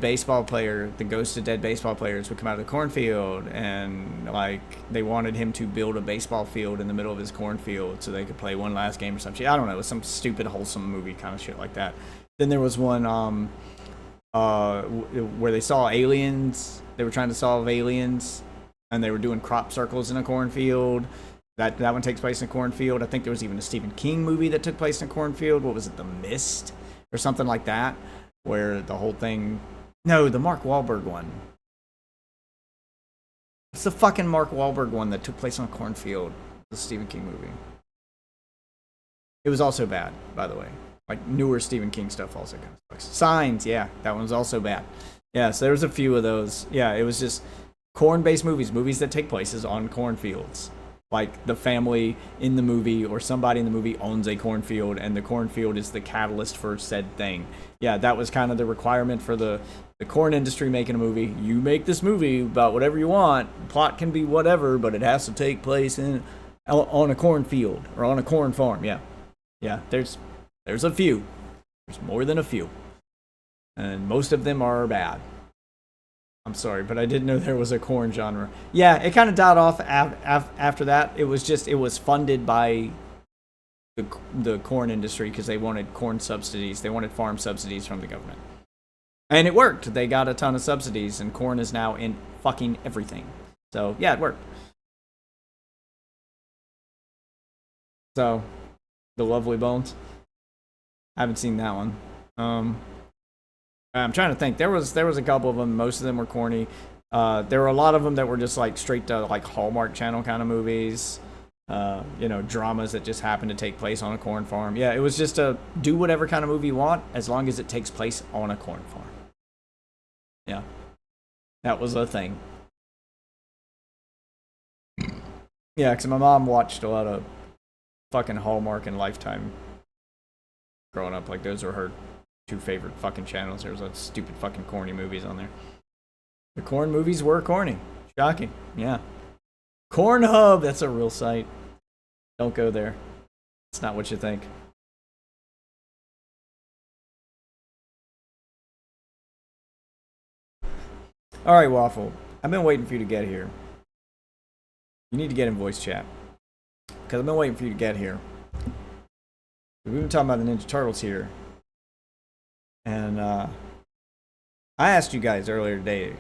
ghosts of dead baseball players would come out of the cornfield, and like they wanted him to build a baseball field in the middle of his cornfield so they could play one last game or some shit. I don't know. It was some stupid wholesome movie kind of shit like that. Then there was one where they saw aliens. They were trying to solve aliens, and they were doing crop circles in a cornfield. That one takes place in a cornfield. I think there was even a Stephen King movie that took place in a cornfield. What was it, The Mist or something like that, where the whole thing... No, the Mark Wahlberg one. It's the fucking Mark Wahlberg one that took place on a cornfield. The Stephen King movie. It was also bad, by the way. Like, newer Stephen King stuff also kind of sucks. Signs, yeah, that one's also bad. Yeah, so there was a few of those. Yeah, it was just corn-based movies that take places on cornfields. Like, the family in the movie or somebody in the movie owns a cornfield, and the cornfield is the catalyst for said thing. Yeah, that was kind of the requirement for the corn industry making a movie. You make this movie about whatever you want. Plot can be whatever, but it has to take place on a cornfield or on a corn farm. Yeah. Yeah, there's a few. There's more than a few. And most of them are bad. I'm sorry, but I didn't know there was a corn genre. Yeah, it kind of died off after that. It was funded by the corn industry because they wanted corn subsidies. They wanted farm subsidies from the government. And it worked. They got a ton of subsidies, and corn is now in fucking everything. So, yeah, it worked. So, The Lovely Bones. I haven't seen that one. I'm trying to think. There was a couple of them. Most of them were corny. There were a lot of them that were just like straight to like Hallmark Channel kind of movies. Dramas that just happened to take place on a corn farm. Yeah, it was just a do whatever kind of movie you want as long as it takes place on a corn farm. Yeah, that was a thing. Yeah, because my mom watched a lot of fucking Hallmark and Lifetime growing up. Like, those are her two favorite fucking channels. There was a stupid fucking corny movies on there. The corn movies were corny. Shocking. Yeah. Cornhub, that's a real site. Don't go there. It's not what you think. Alright, Waffle. I've been waiting for you to get here. You need to get in voice chat. Because I've been waiting for you to get here. We've been talking about the Ninja Turtles here. And I asked you guys earlier today. It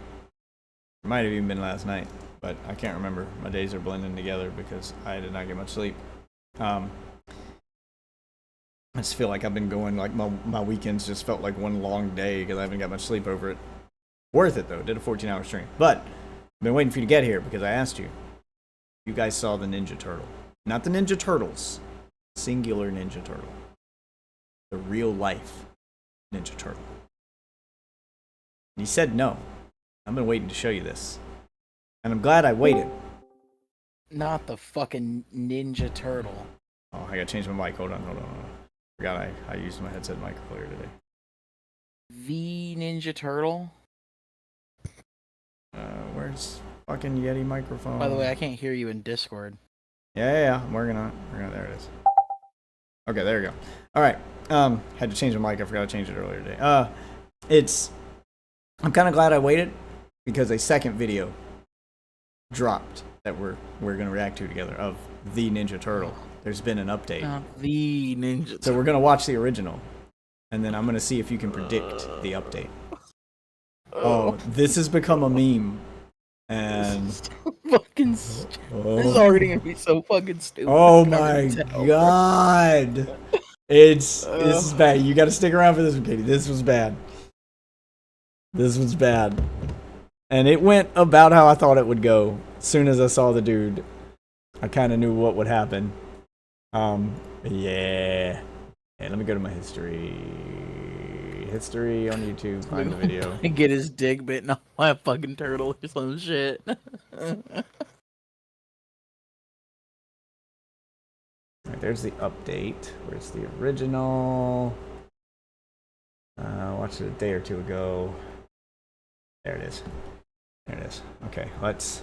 might have even been last night, but I can't remember. My days are blending together because I did not get much sleep. I just feel like I've been going, like, my weekends just felt like one long day because I haven't got much sleep over it. Worth it, though. Did a 14-hour stream. But I've been waiting for you to get here because I asked you. You guys saw the Ninja Turtle. Not the Ninja Turtles. singular Ninja Turtle. The real life Ninja Turtle. And he said no. I've been waiting to show you this. And I'm glad I waited. Not the fucking Ninja Turtle. Oh, I gotta change my mic. Hold on. Forgot I used my headset mic earlier today. The Ninja Turtle? Where's fucking Yeti microphone? By the way, I can't hear you in Discord. Yeah. I'm working on it. There it is. Okay, there we go. All right. Had to change the mic. I forgot to change it earlier today. I'm kind of glad I waited because a second video dropped that we're gonna react to together of the Ninja Turtle. There's been an update. The Ninja Turtle. So we're gonna watch the original, and then I'm gonna see if you can predict the update. Oh, this has become a meme, and fucking stupid. This is already gonna be so fucking stupid. Oh my god, this is bad. You got to stick around for this one, Katie. This was bad. And it went about how I thought it would go. As soon as I saw the dude, I kind of knew what would happen. Yeah. Let me go to my history on YouTube, find the video. And get his dick bitten off by a fucking turtle or some shit. Right, there's the update. Where's the original? Watched it a day or two ago. There it is. Okay, let's...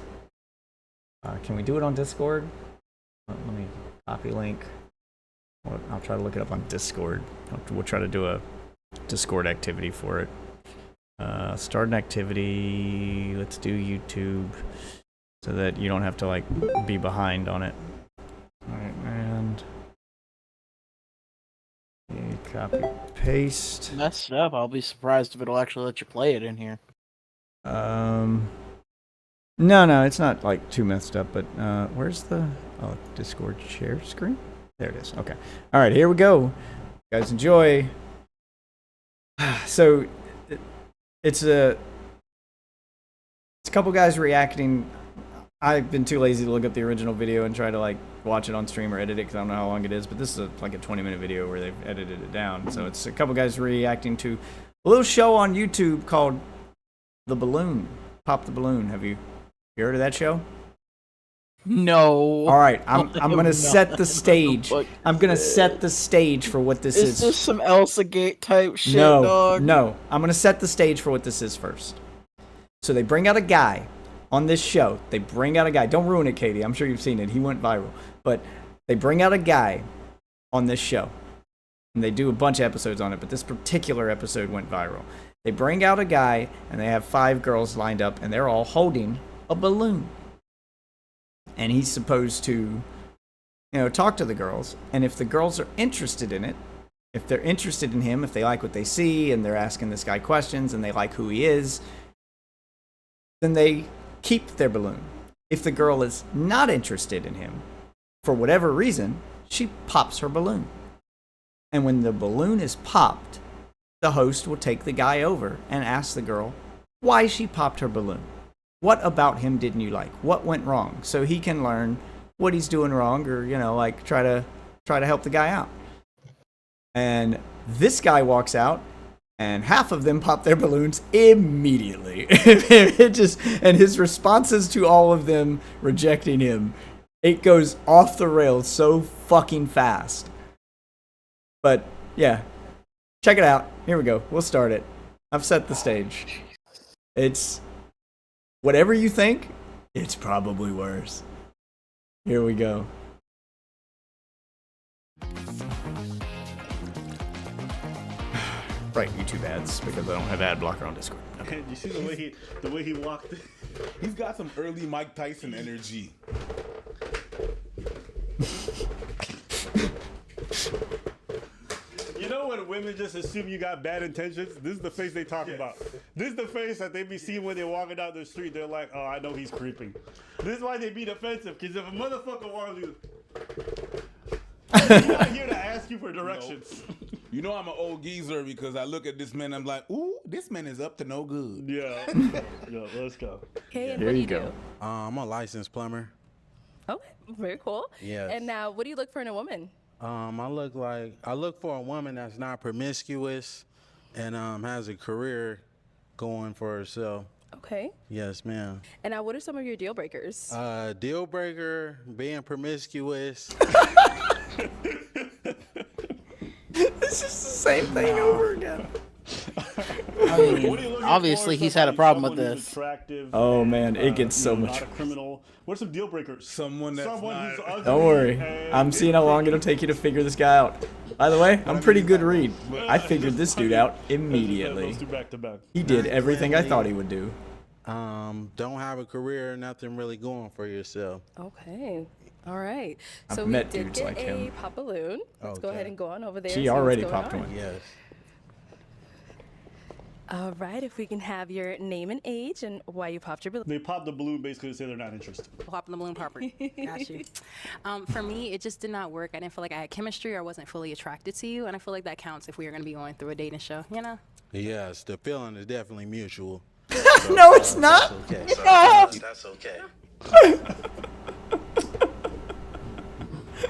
can we do it on Discord? Let me copy link. I'll try to look it up on Discord. We'll try to do a Discord activity for it. Start an activity. Let's do YouTube so that you don't have to like be behind on it. Alright, and copy paste. Messed up. I'll be surprised if it'll actually let you play it in here. No, it's not like too messed up, but where's the Discord share screen? There it is. Okay. All right, here we go. You guys enjoy. So it's a couple guys reacting. I've been too lazy to look up the original video and try to like watch it on stream or edit it because I don't know how long it is, but this is like a 20-minute video where they've edited it down. So it's a couple guys reacting to a little show on YouTube called The Balloon. Pop the Balloon. Have you heard of that show? No. All right, I'm gonna set the stage. I'm gonna set the stage for what this is. Is this some Elsa Gate type shit, No, dog? no. I'm gonna set the stage for what this is first. So they bring out a guy on this show. They bring out a guy. Don't ruin it, Katie. I'm sure you've seen it. He went viral. But they bring out a guy on this show, and they do a bunch of episodes on it. But this particular episode went viral. They bring out a guy, and they have 5 girls lined up, and they're all holding a balloon. And he's supposed to, talk to the girls. And if the girls are interested in it, if they're interested in him, if they like what they see, and they're asking this guy questions, and they like who he is, then they keep their balloon. If the girl is not interested in him, for whatever reason, she pops her balloon. And when the balloon is popped, the host will take the guy over and ask the girl why she popped her balloon. What about him didn't you like? What went wrong? So he can learn what he's doing wrong, or try to help the guy out. And this guy walks out, and half of them pop their balloons immediately. And his responses to all of them rejecting him, it goes off the rails so fucking fast. But yeah, check it out. Here we go. We'll start it. I've set the stage. It's whatever you think, it's probably worse. Here we go. Right, YouTube ads, because I don't have ad blocker on Discord. Okay. You see the way he walked? He's got some early Mike Tyson energy. You know when women just assume you got bad intentions? This is the face they talk about. This is the face that they be seeing when they're walking down the street. They're like, oh, I know he's creeping. This is why they be defensive, because if a motherfucker wants you, he's not here to ask you for directions. You know I'm an old geezer because I look at this man and I'm like, ooh, this man is up to no good. Yeah. Yeah, let's go. Okay, and There what do you you go. do? I'm a licensed plumber. Okay, very cool. Yes. And what do you look for in a woman? I look for a woman that's not promiscuous and has a career going for herself. Okay. Yes, ma'am. And now, what are some of your deal breakers? Deal breaker, being promiscuous. It's just the same thing over again. I mean, obviously he's had a problem with this. Oh man, it gets so much. Not a criminal. What's some deal breakers? Someone who's ugly. Don't worry, I'm seeing how long it'll take you to figure this guy out. By the way, I'm pretty good read. I figured this dude out immediately. He did everything I thought he would do. Don't have a career, nothing really going for yourself. Okay. All right. So I've we met did dudes get like a him. pop balloon. Let's go ahead and go on over there. She and see what's already going popped on. one. Yes. All right. If we can have your name and age and why you popped your balloon. They popped the balloon basically to say they're not interested. Popping the balloon property. Got you. For me, it just did not work. I didn't feel like I had chemistry or I wasn't fully attracted to you. And I feel like that counts if we are going to be going through a dating show, you know? Yes, the feeling is definitely mutual. No, it's not. That's okay. No. That's okay.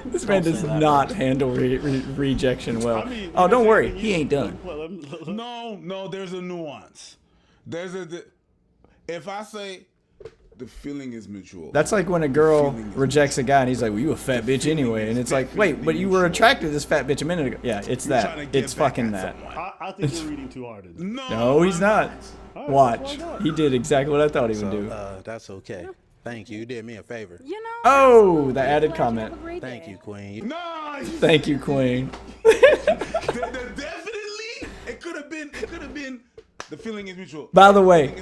This man does not handle rejection well. Oh, don't worry, he ain't done. No, there's a nuance. If I say the feeling is mutual. That's like when a girl rejects a guy and he's like, well, you a fat bitch anyway. And it's like, wait, but you were attracted to this fat bitch a minute ago. Yeah, it's that. It's fucking that. I think you're reading too hard. No, he's not. Watch. He did exactly what I thought he would do. That's okay. Thank you. You did me a favor. You know. Oh, the added comment. Thank you, Queen. No. Thank you, Queen. Definitely, it could have been. The feeling is mutual. By the way,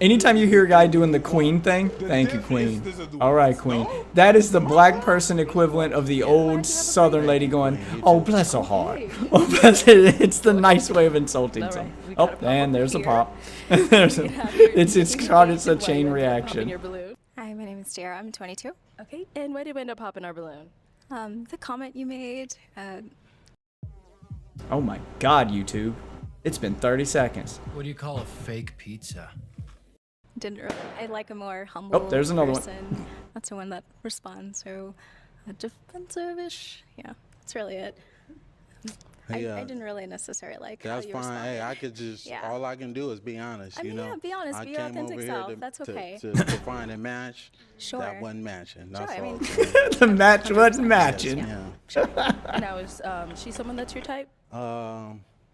anytime you hear a guy doing the Queen thing, thank you, Queen. All right, Queen. That is the black person equivalent of the old Southern lady going, "Oh, bless her heart." Oh, bless it. It's the nice way of insulting someone. Oh, and there's a pop. It's a chain reaction. Hi, my name is Tiara. I'm 22. Okay, and why did we end up popping our balloon? The comment you made. Oh my God, YouTube. It's been 30 seconds. What do you call a fake pizza? Didn't really. I like a more humble Oh, there's another person. That's the one that responds. So, defensive-ish. Yeah, that's really it. I didn't really necessarily like That's how you fine. responded. Hey, I could just, Yeah. all I can do is be honest, I mean, you know. yeah, be honest, be your I came authentic over here self. That's okay. to find a match. Sure. That wasn't matching. That's Sure, I all. mean- The match wasn't matching. Now, is she someone that's your type?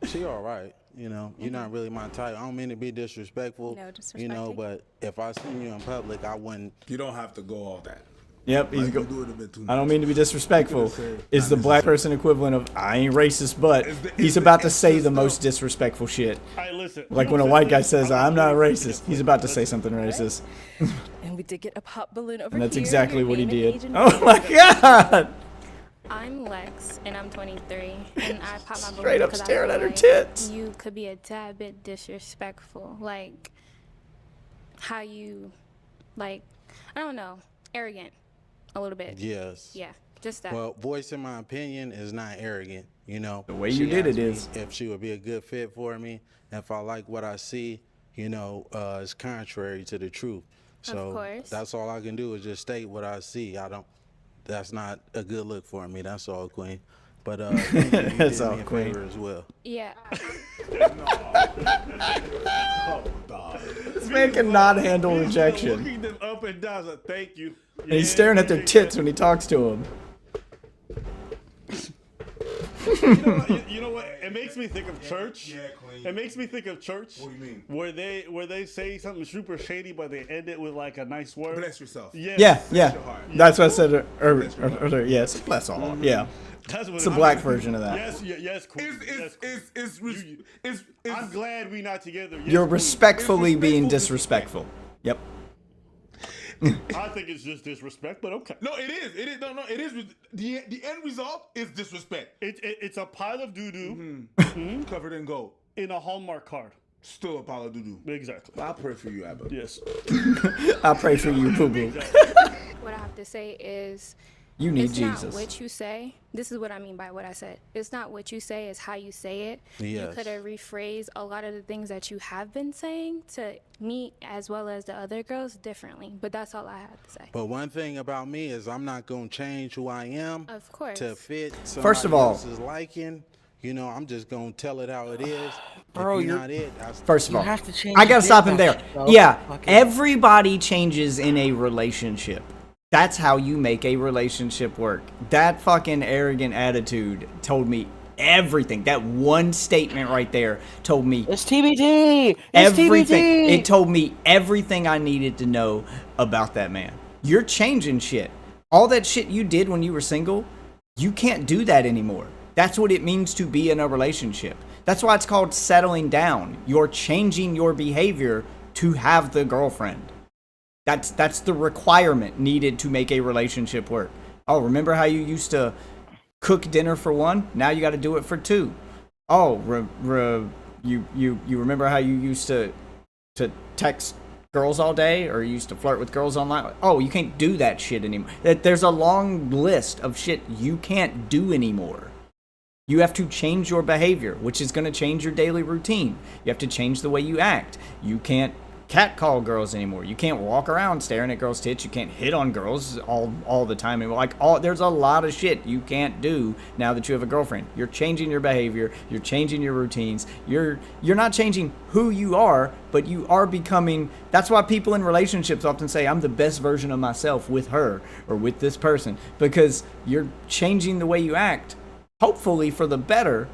She all right. You know, you're not really my type. I don't mean to be disrespectful. No, you know, disrespecting. but if I seen you in public, I wouldn't. You don't have to go all that. Yep, he's Like, go. you do it a bit too I don't much. mean to be disrespectful. Say, Is the black person equivalent of I ain't racist, but he's about to say the most disrespectful shit. Hey, listen. Like when a white guy says I'm not racist, he's about to say something racist. And we did get a pop balloon over And that's here. exactly Your what he name and did. age and Oh my God! I'm Lex, and I'm 23, and I pop my balloon Straight up because I staring feel at her like tits. You could be a tad bit disrespectful, like how you, like, I don't know, arrogant, a little bit. Yes. Yeah, just that. Well, voicing my opinion is not arrogant. You know, The way you did it is. if she would be a good fit for me, if I like what I see, you know, it's contrary to the truth. So course. that's all I can do is just state what I see. That's not a good look for me. That's all, Queen. But thank you. You That's did all, me a Queen. favor as well. Yeah. This man cannot handle He's rejection. looking them up and down. Like, thank you. And he's staring at their tits when he talks to him. You know what? It makes me think of church. Yeah, Queen. It makes me think of church. What do you mean? Where they say something super shady, but they end it with like a nice word. Bless yourself. Yeah. Yeah. That's what I said earlier. Yes, bless all. Yeah. That's what It's a black version of that. Yes, Queen. I'm glad we're not together. Yes, You're Queen. respectfully being disrespectful. Yep. I think it's just disrespect, but okay. No, it is. It is. No, it is. The end result is disrespect. It's a pile of doo-doo Covered in gold. in a Hallmark card. Still a pile of doo-doo. Exactly. I'll pray for you, Abba. Yes. I pray for you, boo boo. What I have to say is You need it's Jesus. not what you say. This is what I mean by what I said. It's not what you say, it's how you say it. Yes. You could have rephrased a lot of the things that you have been saying to me as well as the other girls differently. But that's all I have to say. But one thing about me is I'm not going to change who I am Of course. to fit somebody First of all- else's liking. You know, I'm just going to tell it how it is. Bro, if you're you're- not it, First of You all, have to change I gotta your stop him there. dispatch, bro. Yeah, Fucking- everybody changes in a relationship. That's how you make a relationship work. That fucking arrogant attitude told me everything. That one statement right there told me It's TBT. It's everything. TBT. It told me everything I needed to know about that man. You're changing shit. All that shit you did when you were single, you can't do that anymore. That's what it means to be in a relationship. That's why it's called settling down. You're changing your behavior to have the girlfriend. That's the requirement needed to make a relationship work. Oh, remember how you used to cook dinner for one? Now you got to do it for two. Oh, you remember how you used to text girls all day, or you used to flirt with girls online? Oh, you can't do that shit anymore. There's a long list of shit you can't do anymore. You have to change your behavior, which is going to change your daily routine. You have to change the way you act. You can't catcall girls anymore. You can't walk around staring at girls' tits. You can't hit on girls all the time. There's a lot of shit you can't do now that you have a girlfriend. You're changing your behavior. You're changing your routines. You're not changing who you are, but you are becoming. That's why people in relationships often say, "I'm the best version of myself with her or with this person," because you're changing the way you act, hopefully for the better,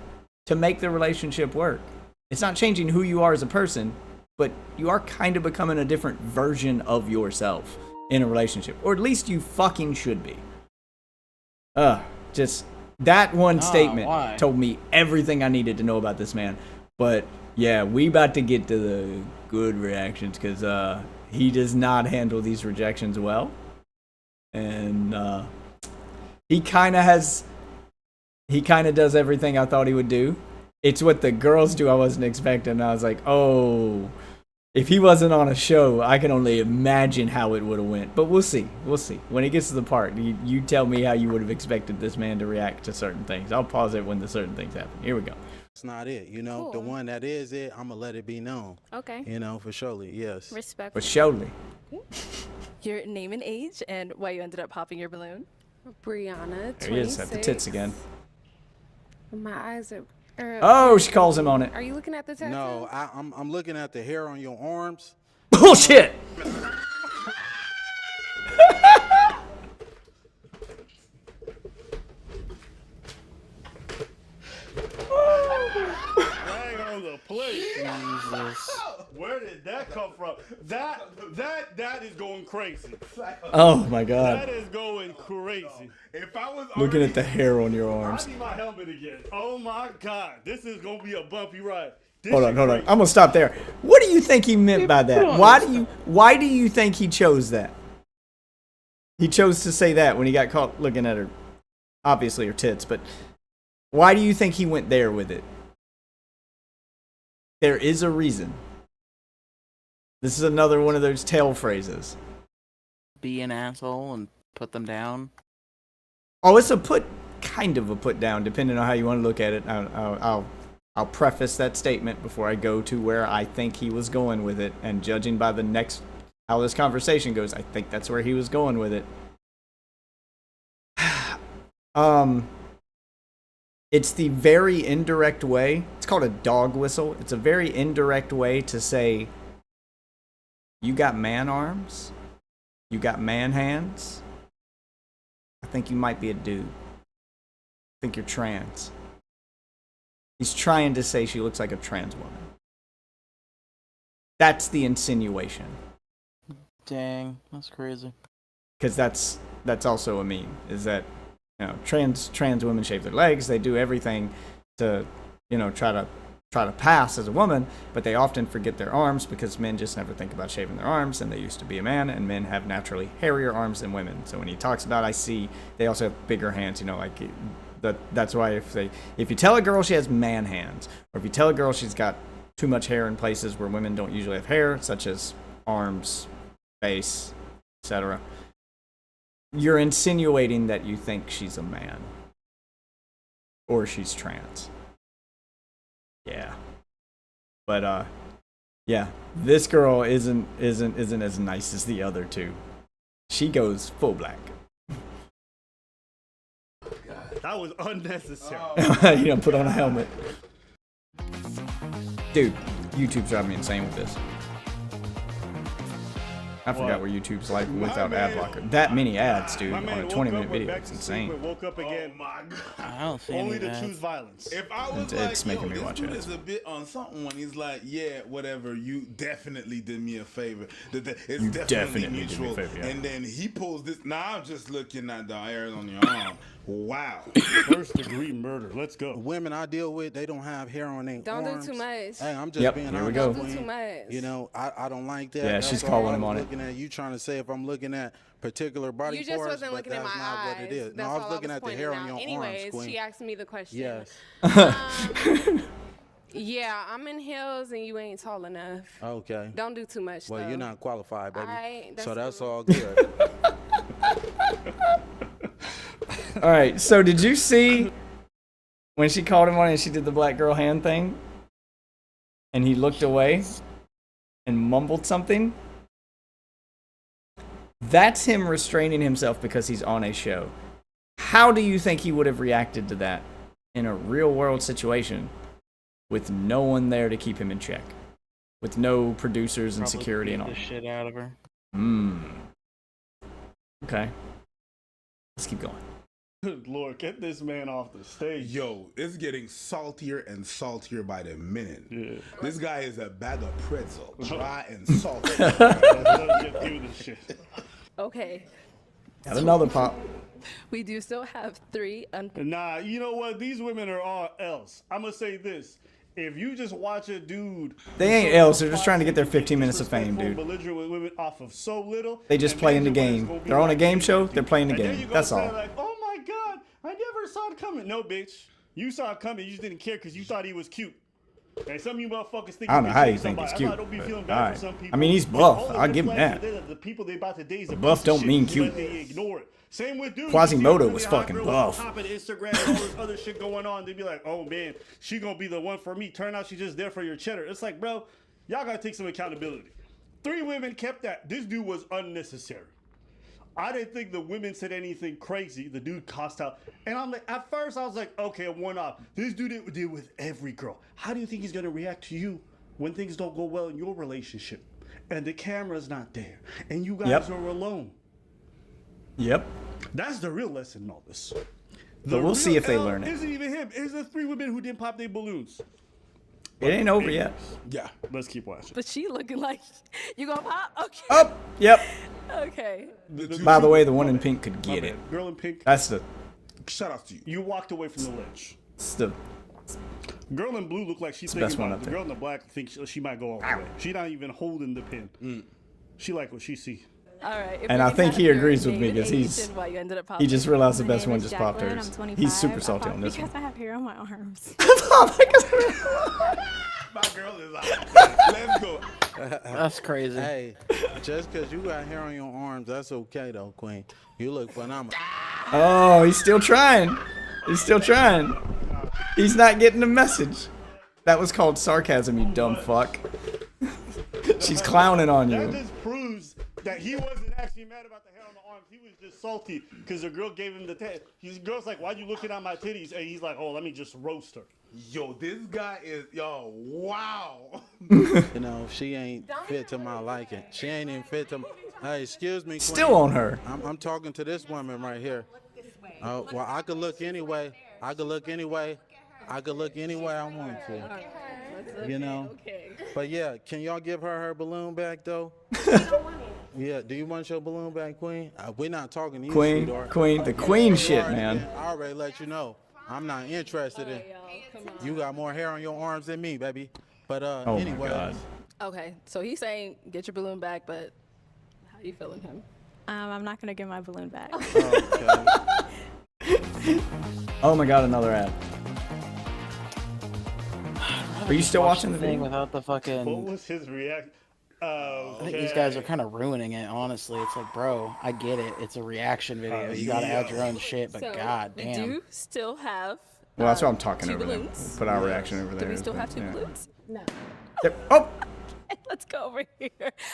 to make the relationship work. It's not changing who you are as a person, but you are kind of becoming a different version of yourself in a relationship. Or at least you fucking should be. Just that one statement told me everything I needed to know about this man. But yeah, we about to get to the good reactions, because he does not handle these rejections well. And he kind of does everything I thought he would do. It's what the girls do I wasn't expecting. I was like, oh, if he wasn't on a show, I can only imagine how it would have went. But we'll see. We'll see. When it gets to the part, you tell me how you would have expected this man to react to certain things. I'll pause it when the certain things happen. Here we go. It's not it. You know, the one that is it, I'm going to let it be known. Okay. You know, for surely, yes. Respect. For surely. Your name and age and why you ended up popping your balloon. Brianna, 26. There he is, at the tits again. My eyes are... Oh, she calls him on it. Are you looking at the tattoo? No, I'm looking at the hair on your arms. Bullshit! Hang on the plate. Jesus. Where did that come from? That is going crazy. Oh my god. That is going crazy. If I was Looking at the hair on your arms. I need my helmet again. Oh my god. This is gonna be a bumpy ride. Hold on. I'm gonna stop there. What do you think he meant by that? Why do you think he chose that? He chose to say that when he got caught looking at her, obviously her tits, but why do you think he went there with it? There is a reason. This is another one of those tail phrases. Be an asshole and put them down. Oh, it's kind of a put down, depending on how you want to look at it. I'll preface that statement before I go to where I think he was going with it, and judging by how this conversation goes, I think that's where he was going with it. It's the very indirect way. It's called a dog whistle. It's a very indirect way to say, you got man arms, you got man hands. I think you might be a dude. I think you're trans. He's trying to say she looks like a trans woman. That's the insinuation. Dang, that's crazy. Because that's also a meme. Is that, you know, trans women shave their legs. They do everything to, you know, try to pass as a woman, but they often forget their arms because men just never think about shaving their arms, and they used to be a man, and men have naturally hairier arms than women. So when he talks about they also have bigger hands, you know, like that's why if you tell a girl she has man hands, or if you tell a girl she's got too much hair in places where women don't usually have hair, such as arms, face, etc., you're insinuating that you think she's a man. Or she's trans. Yeah. But yeah, this girl isn't as nice as the other two. She goes full black. That was unnecessary. You know, put on a helmet. Dude, YouTube's driving me insane with this. I forgot what YouTube's like without ad blocker. That many ads, dude, on a 20-minute video. It's insane. Woke up again. Oh my God. I don't see Only any to ads. choose violence. If I was It's like, making me this watch dude ads. is a bit on something when he's like, yeah, whatever, you definitely did me a favor. It's You definitely definitely did me a mutual. favor, yeah. And then he pulls this. Now I'm just looking at the hairs on your arm. Wow. First degree murder. Let's go. Women I deal with, they don't have hair on their Don't arms. do too much. Hey, I'm just Yep, being here we honest. go. Don't do too Queen. much. You know, I don't like that. Yeah, That's she's all calling I him was on it. looking at you trying to say if I'm looking at particular body You just parts, wasn't but looking at that's my not eyes. what it is. That's No, I was all looking at the pointing hair out. on your Anyways, arms, Queen. she asked me the question. Yes. Yeah, I'm in heels and you ain't tall enough. Okay. Don't do too much. Well, though. you're not qualified, baby. Alright, So that's that's all good. All right, so did you see when she called him on and she did the black girl hand thing? And he looked away and mumbled something? That's him restraining himself because he's on a show. How do you think he would have reacted to that in a real world situation with no one there to keep him in check? With no producers and Probably security and beat all? the shit out of her. Okay. Let's keep going. Good Lord, get this man off the stage. Yo, it's getting saltier and saltier by the minute. Yeah. This guy is a bag of pretzel, dry and salty. Let's get through this shit. Okay. Got another pop. We do still have 3 Nah, you know what? These women are all else. I'm gonna say this. If you just watch a dude, They ain't else. They're just trying to get their 15 minutes of fame, dude. belligerent with women off of so little. They just and play in the major women's game. gonna be They're on a like, game show. They're playing the and then game. you gonna That's say all. like, oh my God, I never saw it coming. No, bitch. You saw it coming. You just didn't care because you thought he was cute. And some of you motherfuckers think I don't know how you you think he's somebody. cute. I don't be but feeling all bad right. for some people. I mean, he's All buff. the I'll red give him flags that. are there, the people they about to date is a Buff piece of don't shit, mean but cute. They ignore it. Same with dudes. Quasimodo You see a was really hot fucking girl buff. on top of Instagram and all this other shit going on. They be like, oh man, she gonna be the one for me. Turn out she's just there for your cheddar. It's like, bro, y'all gotta take some accountability. 3 women kept that. This dude was unnecessary. I didn't think the women said anything crazy. The dude cost out. And I'm like, at first I was like, okay, one off. This dude did with every girl. How do you think he's gonna react to you when things don't go well in your relationship? And the camera's not there. And you guys are alone. Yep. That's the real lesson in all this. But we'll see if they L learn it. Isn't even him. It's the 3 women who didn't pop their balloons. It ain't over yet. Yeah, let's keep watching. But she looking like you gonna pop? Okay. Oh, yep. Okay. By the way, the one in pink could get it. Girl in pink. That's the. Shout out to you. You walked away from the ledge. It's the. Girl in blue looked like she's the best thinking one about up it. The there. girl in the black thinks she might go all the way. She not even holding the pin. She like what she see. All right. And I think he agrees with me because he just realized the best one just popped Jacqueline, hers. I'm 25. He's super I salty pop on this because one. I have hair on my arms. My girl is out. Let's go. That's crazy. Hey, just because you got hair on your arms, that's okay though, Queen. You look phenomenal. Oh, he's still trying. He's still trying. He's not getting the message. That was called sarcasm, you dumb fuck. She's clowning on That you. just proves that he wasn't actually mad about the hair on the arms. He was just salty because the girl gave him the titties. The girl's like, why you looking at my titties? And he's like, oh, let me just roast her. Yo, this guy is, yo, wow. You know, she ain't fit to my liking. She ain't even fit to. Hey, excuse me, Queen. Still on her. I'm talking to this woman right here. Oh, well, I could look anyway. I could look anyway. I could look any way I want to. You know? But yeah, can y'all give her balloon back though? Yeah, do you want your balloon back, Queen? We're not talking to you, Queen, sweetheart. Queen, the queen shit, already man. been- I already let you know. I'm not interested in. You got more hair on your arms than me, baby. But Oh my anyway. God. Okay. So he's saying get your balloon back, but how you feeling him? I'm not gonna get my balloon back. Oh my God, another ad. Are you still watching the thing video? without the What fucking? was his reaction? I think these guys are kind of ruining it, honestly. It's like, bro, I get it. It's a reaction video. You gotta add your own shit, but So, god we damn. do still have. Well, that's what I'm talking two over there. balloons. Put our reaction over there. Do we still but, have two yeah. balloons? No. Oh! Let's go over here.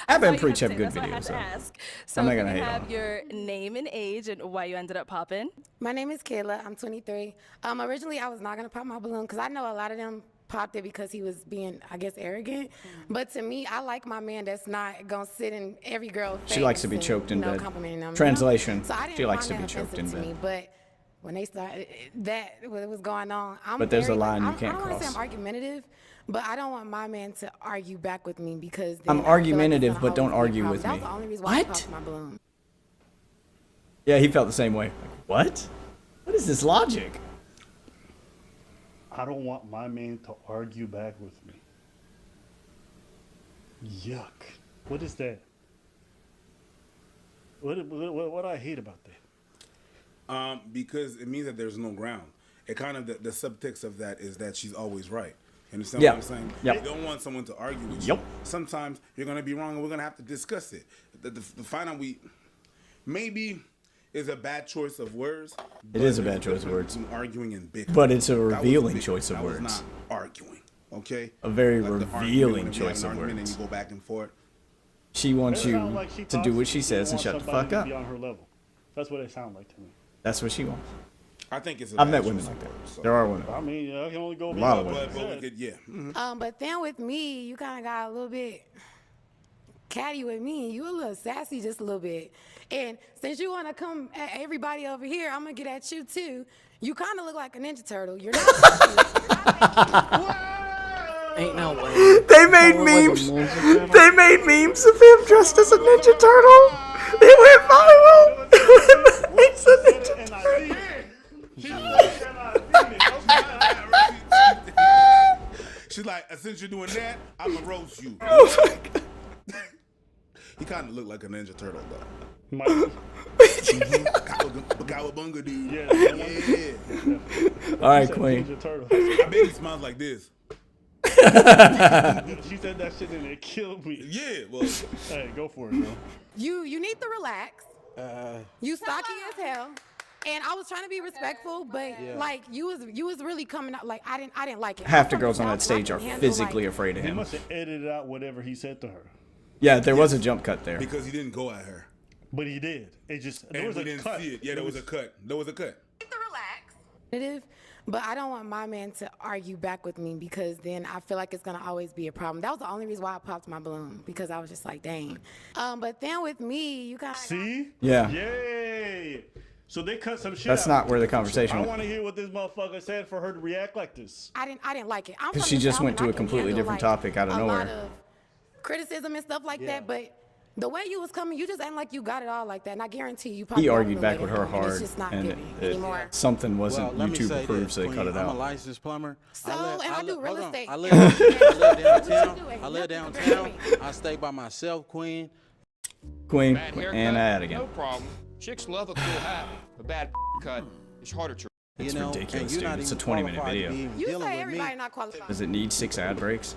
I've been That's all you preach have have to good say. That's videos, what I had to so ask. So I'm not can gonna you hate on have your name and age and why you ended up popping? My name is Kayla. I'm 23. Originally, I was not gonna pop my balloon because I know a lot of them popped it because he was being, I guess, arrogant. But to me, I like my man that's not gonna sit in every girl's face. She likes to be and, choked in bed. complimenting them, Translation, So I didn't she likes find to be that choked in offensive to bed. me, but when they started that, what was going on, I'm But there's a very, line you I can't don't want to say cross. I'm argumentative, but I don't want my man to argue back with me because then I'm I feel like it's argumentative, gonna but don't always be a argue with problem. me. That was the only reason why I What? popped my balloon. Yeah, he felt the same way. What? What is this logic? I don't want my man to argue back with me. Yuck. What is that? What I hate about that? Because it means that there's no ground. It kind of the subtext of that is that she's always right. You understand Yeah. what I'm saying? Yep. You don't want someone to argue with Yep. you. Sometimes you're gonna be wrong, and we're gonna have to discuss it. The final maybe is a bad choice of words. It is a bad choice of words. Arguing and bickering. But it's a That was revealing bickering. choice of That was words. not arguing. Okay. A very Like the argument revealing when you have choice an of argument words. And you go back and forth. She wants It you sound like she to do what thought she says and wants shut the somebody fuck to up. be on her level. That's what it sounds like to me. That's what she wants. I think it's. I've met women like that. There are women. I mean, I can only go. A lot of But women. we could, yeah. But then with me, you kind of got a little bit catty with me. You a little sassy just a little bit. And since you want to come at everybody over here, I'm going to get at you too. You kind of look like a Ninja Turtle. You're not. Ain't no way. They made memes. They made memes of him dressed as a Ninja Turtle. They went viral. It's a Ninja Turtle. She's like, since you're doing that, I'm gonna roast you. Oh my God. He kind of looked like a Ninja Turtle though. Cowabunga dude. Yeah. All right, Queen. Ninja Turtle. I bet he smiles like this. She said that shit and it killed me. Yeah, well. Hey, go for it, bro. You need to relax. You stocky as hell. And I was trying to be respectful, but like you was really coming out like I didn't like it. Half the girls on that stage are physically afraid of He him. must have edited out whatever he said to her. Yeah, there was a jump cut there. Because he didn't go at her. But he did. It just there And was we a didn't cut. see it. Yeah, there was a cut. There was a cut. But I don't want my man to argue back with me because then I feel like it's gonna always be a problem. That was the only reason why I popped my balloon because I was just like, dang. But then with me, you kind of See? Yeah. Yay! So they cut some shit That's out. not where the conversation I went. want to hear what this motherfucker said for her to react like this. I didn't like it. I'm Because from she the just South went and to I a can completely handle, different like, topic out of a lot nowhere. of criticism and stuff like that, but the way you was coming, you just ain't like you got it all like that. And I guarantee you probably He got argued it back with her later, and hard, it's just not and good anymore. something wasn't Well, let me YouTube say approved, this, so they cut Queen, it I'm a out. licensed plumber. So, and I do real hold on. estate. I live downtown. I live downtown. I stay by myself, Queen. Queen, Bad haircut, and at it again. No problem. Chicks love a cool hat. A bad cut is harder to. It's ridiculous, and you're dude. not It's a even 20-minute qualified to video. be even You dealing say with everybody me. not qualified. Does it need 6 ad breaks?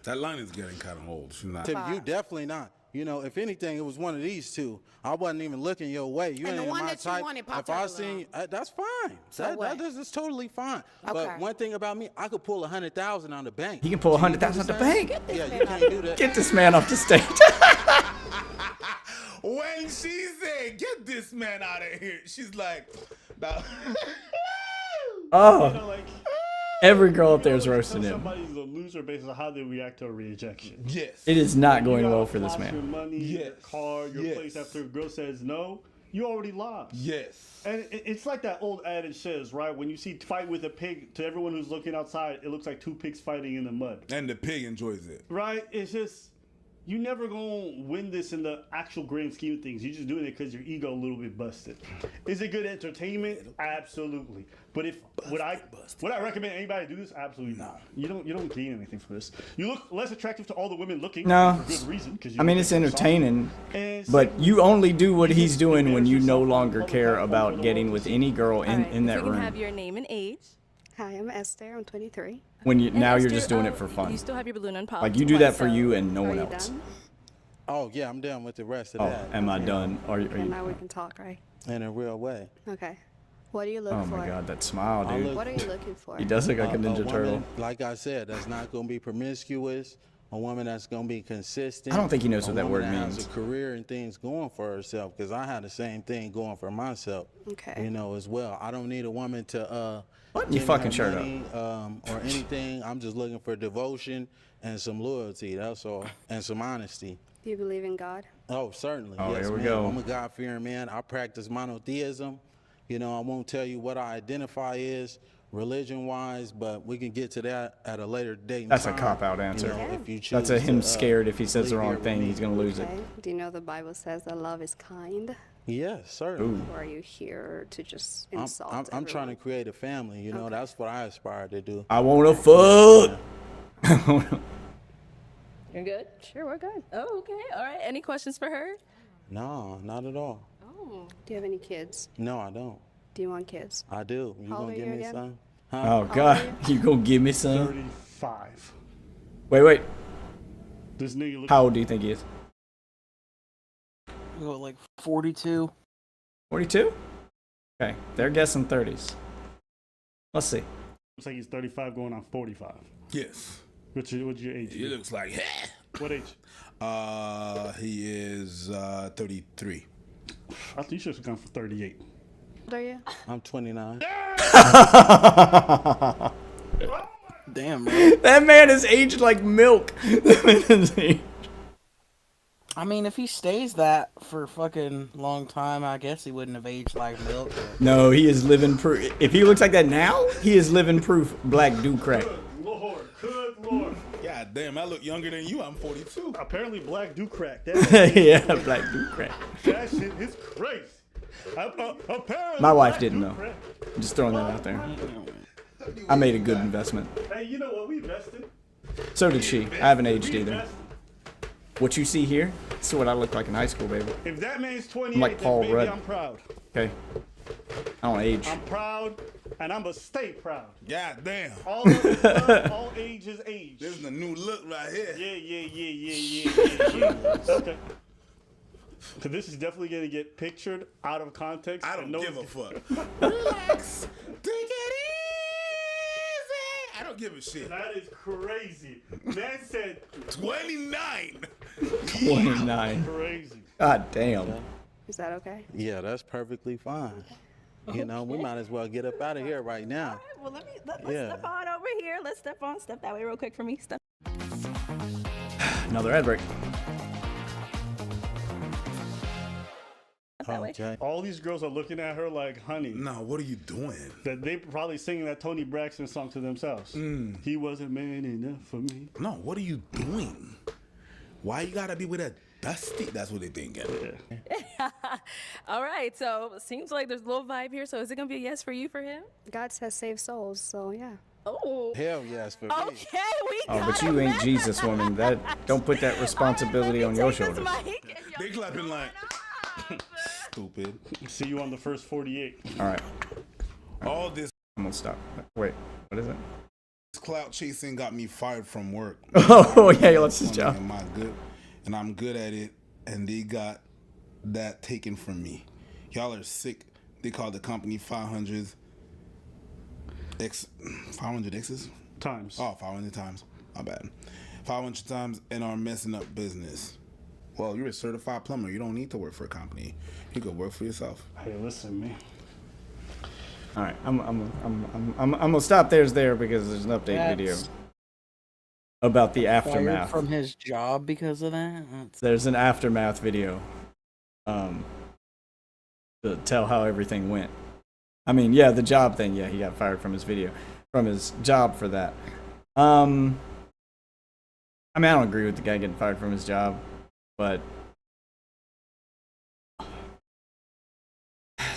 That line is getting kind of old. She's not. Tim, you definitely not. You know, if anything, it was one of these two. I wasn't even looking your way. You And ain't the in one my that you type. wanted popped If I out seen, that's fine. So what? That's totally fine. Okay. But one thing about me, I could pull 100,000 on the bank. He can pull 100,000 out the bank. Yeah, you can't do that. Get this man off the stage. When she said, "Get this man out of here," she's like, "Nah." Oh. You know, like, Every girl up there is tell roasting him. somebody's a loser based on how they react to a rejection. Yes. It is not You going gotta well for this flash Your man. money, your car, your Yes. place after a girl says no, you already lost. Yes. And it's like that old adage says, right? When you see fight with a pig, to everyone who's looking outside, it looks like 2 pigs fighting in the mud. And the pig enjoys it. Right? It's just, you never gonna win this in the actual grand scheme of things. You're just doing it because your ego a little bit busted. Is it good entertainment? Absolutely. But if would I recommend anybody do this? Absolutely not. You don't gain anything from this. You look less attractive to all the women looking No. for good reason. I mean, it's entertaining, And but you only do what he's doing when you no longer care about getting with any girl in that if we can room. have your name and age. Hi, I'm Esther. I'm 23. When you And now you're Esther, just doing it for fun. You still have your balloon unpopped. Like you do Why that for so? you and no Are one you else. done? Oh yeah, I'm done with the rest of Oh, that. am I done? Are you? Okay, now we can talk, right? In a real way. Okay. What do you look Oh for? my God, that smile, I dude. look- What are you looking for? He does look like a Ninja woman, Turtle. like I said, that's not going to be promiscuous. A woman that's going to be consistent. I don't think he knows a what that woman word that means. Has a career and things going for herself, because I had the same thing going for myself. Okay. You know, as well. I don't need a woman to Button give your me fucking her shirt money, or anything. I'm just looking for devotion and some loyalty. That's all, and some honesty. Do you believe in God? Oh, certainly. Oh, yes, here we ma'am. go. I'm a God-fearing man. I practice monotheism. You know, I won't tell you what I identify as religion-wise, but we can get to that at a later date and That's a time. cop-out answer. You know, if you That's a choose him to, scared if he says the leave wrong here with thing, me. he's gonna lose it. Okay. Do you know the Bible says that love is kind? Yes, certainly. Or are you here to just I'm, insult I'm trying to everyone? create a family. You know, that's what I aspire to do. I wanna fuck. You're good? Sure, we're good. Oh, okay. All right. Any questions for her? No, not at all. Oh. Do you have any kids? No, I don't. Do you want kids? I do. You How old gonna are give you me again? some? Oh God, you gonna give me some? 35. Wait. This nigga look. How old do you think he is? Go like 42. 42? Okay, they're guessing 30s. Let's see. Looks like he's 35 going on 45. Yes. What's your age? He looks like What age? He is 33. I think you should have gone for 38. What are you? I'm 29. Damn, man. That man is aged like milk. I mean, if he stays that for a fucking long time, I guess he wouldn't have aged like milk. No, he is living proof. If he looks like that now, he is living proof black do crack. Good lord. God damn, I look younger than you. I'm 42. Apparently, black do crack. Yeah, black do crack. That shit is crazy. Apparently, My wife black didn't do know. crack. I'm just throwing that out there. I made a good investment. Hey, you know what? We invested. So did she. I haven't aged either. What you see here, this is what I look like in high school, baby. If that man's 28, I'm like Paul then baby, Rudd. I'm proud. Okay. I don't age. I'm proud, and I'm gonna stay proud. God damn. All of us love, all ages age. This is the new look right here. Yeah. Okay. Because this is definitely gonna get pictured out of context. I don't and give a fuck. Relax. Take it easy. I don't give a shit. That is crazy. Man said 29. 29. Crazy. God damn. Is that okay? Yeah, that's perfectly fine. You know, we might as well get up out of here right now. Well, let's Yeah. step on over here. Let's step that way real quick for me. Step. Another ad break. Okay. all these girls are looking at her like, honey. No, what are you doing? That they probably singing that Tony Braxton song to themselves. He wasn't man enough for me. No, what are you doing? Why you gotta be with a dusty? That's what they thinking. All right. So it seems like there's a little vibe here. So is it gonna be a yes for you for him? God says save souls, so yeah. Oh. Hell yes for me. Okay, we Oh, got but you ain't Jesus, woman. That don't put that responsibility on your shoulders. They clapping like stupid. See you on the first 48. All right. All this I'm gonna stop. Wait, what is it? clout chasing got me fired from work. Oh yeah, let's just jump. Am I good? And I'm good at it, and they got that taken from me. Y'all are sick. They call the company 500 X's? Times. Oh, 500 times. My bad. 500 times and are messing up business. Well, you're a certified plumber. You don't need to work for a company. You could work for yourself. Hey, listen, man. All right, I'm gonna stop there because there's an update video about the aftermath. Fired from his job because of that. There's an aftermath video, to tell how everything went. I mean, yeah, the job thing. Yeah, he got fired from his job for that. I mean, I don't agree with the guy getting fired from his job, but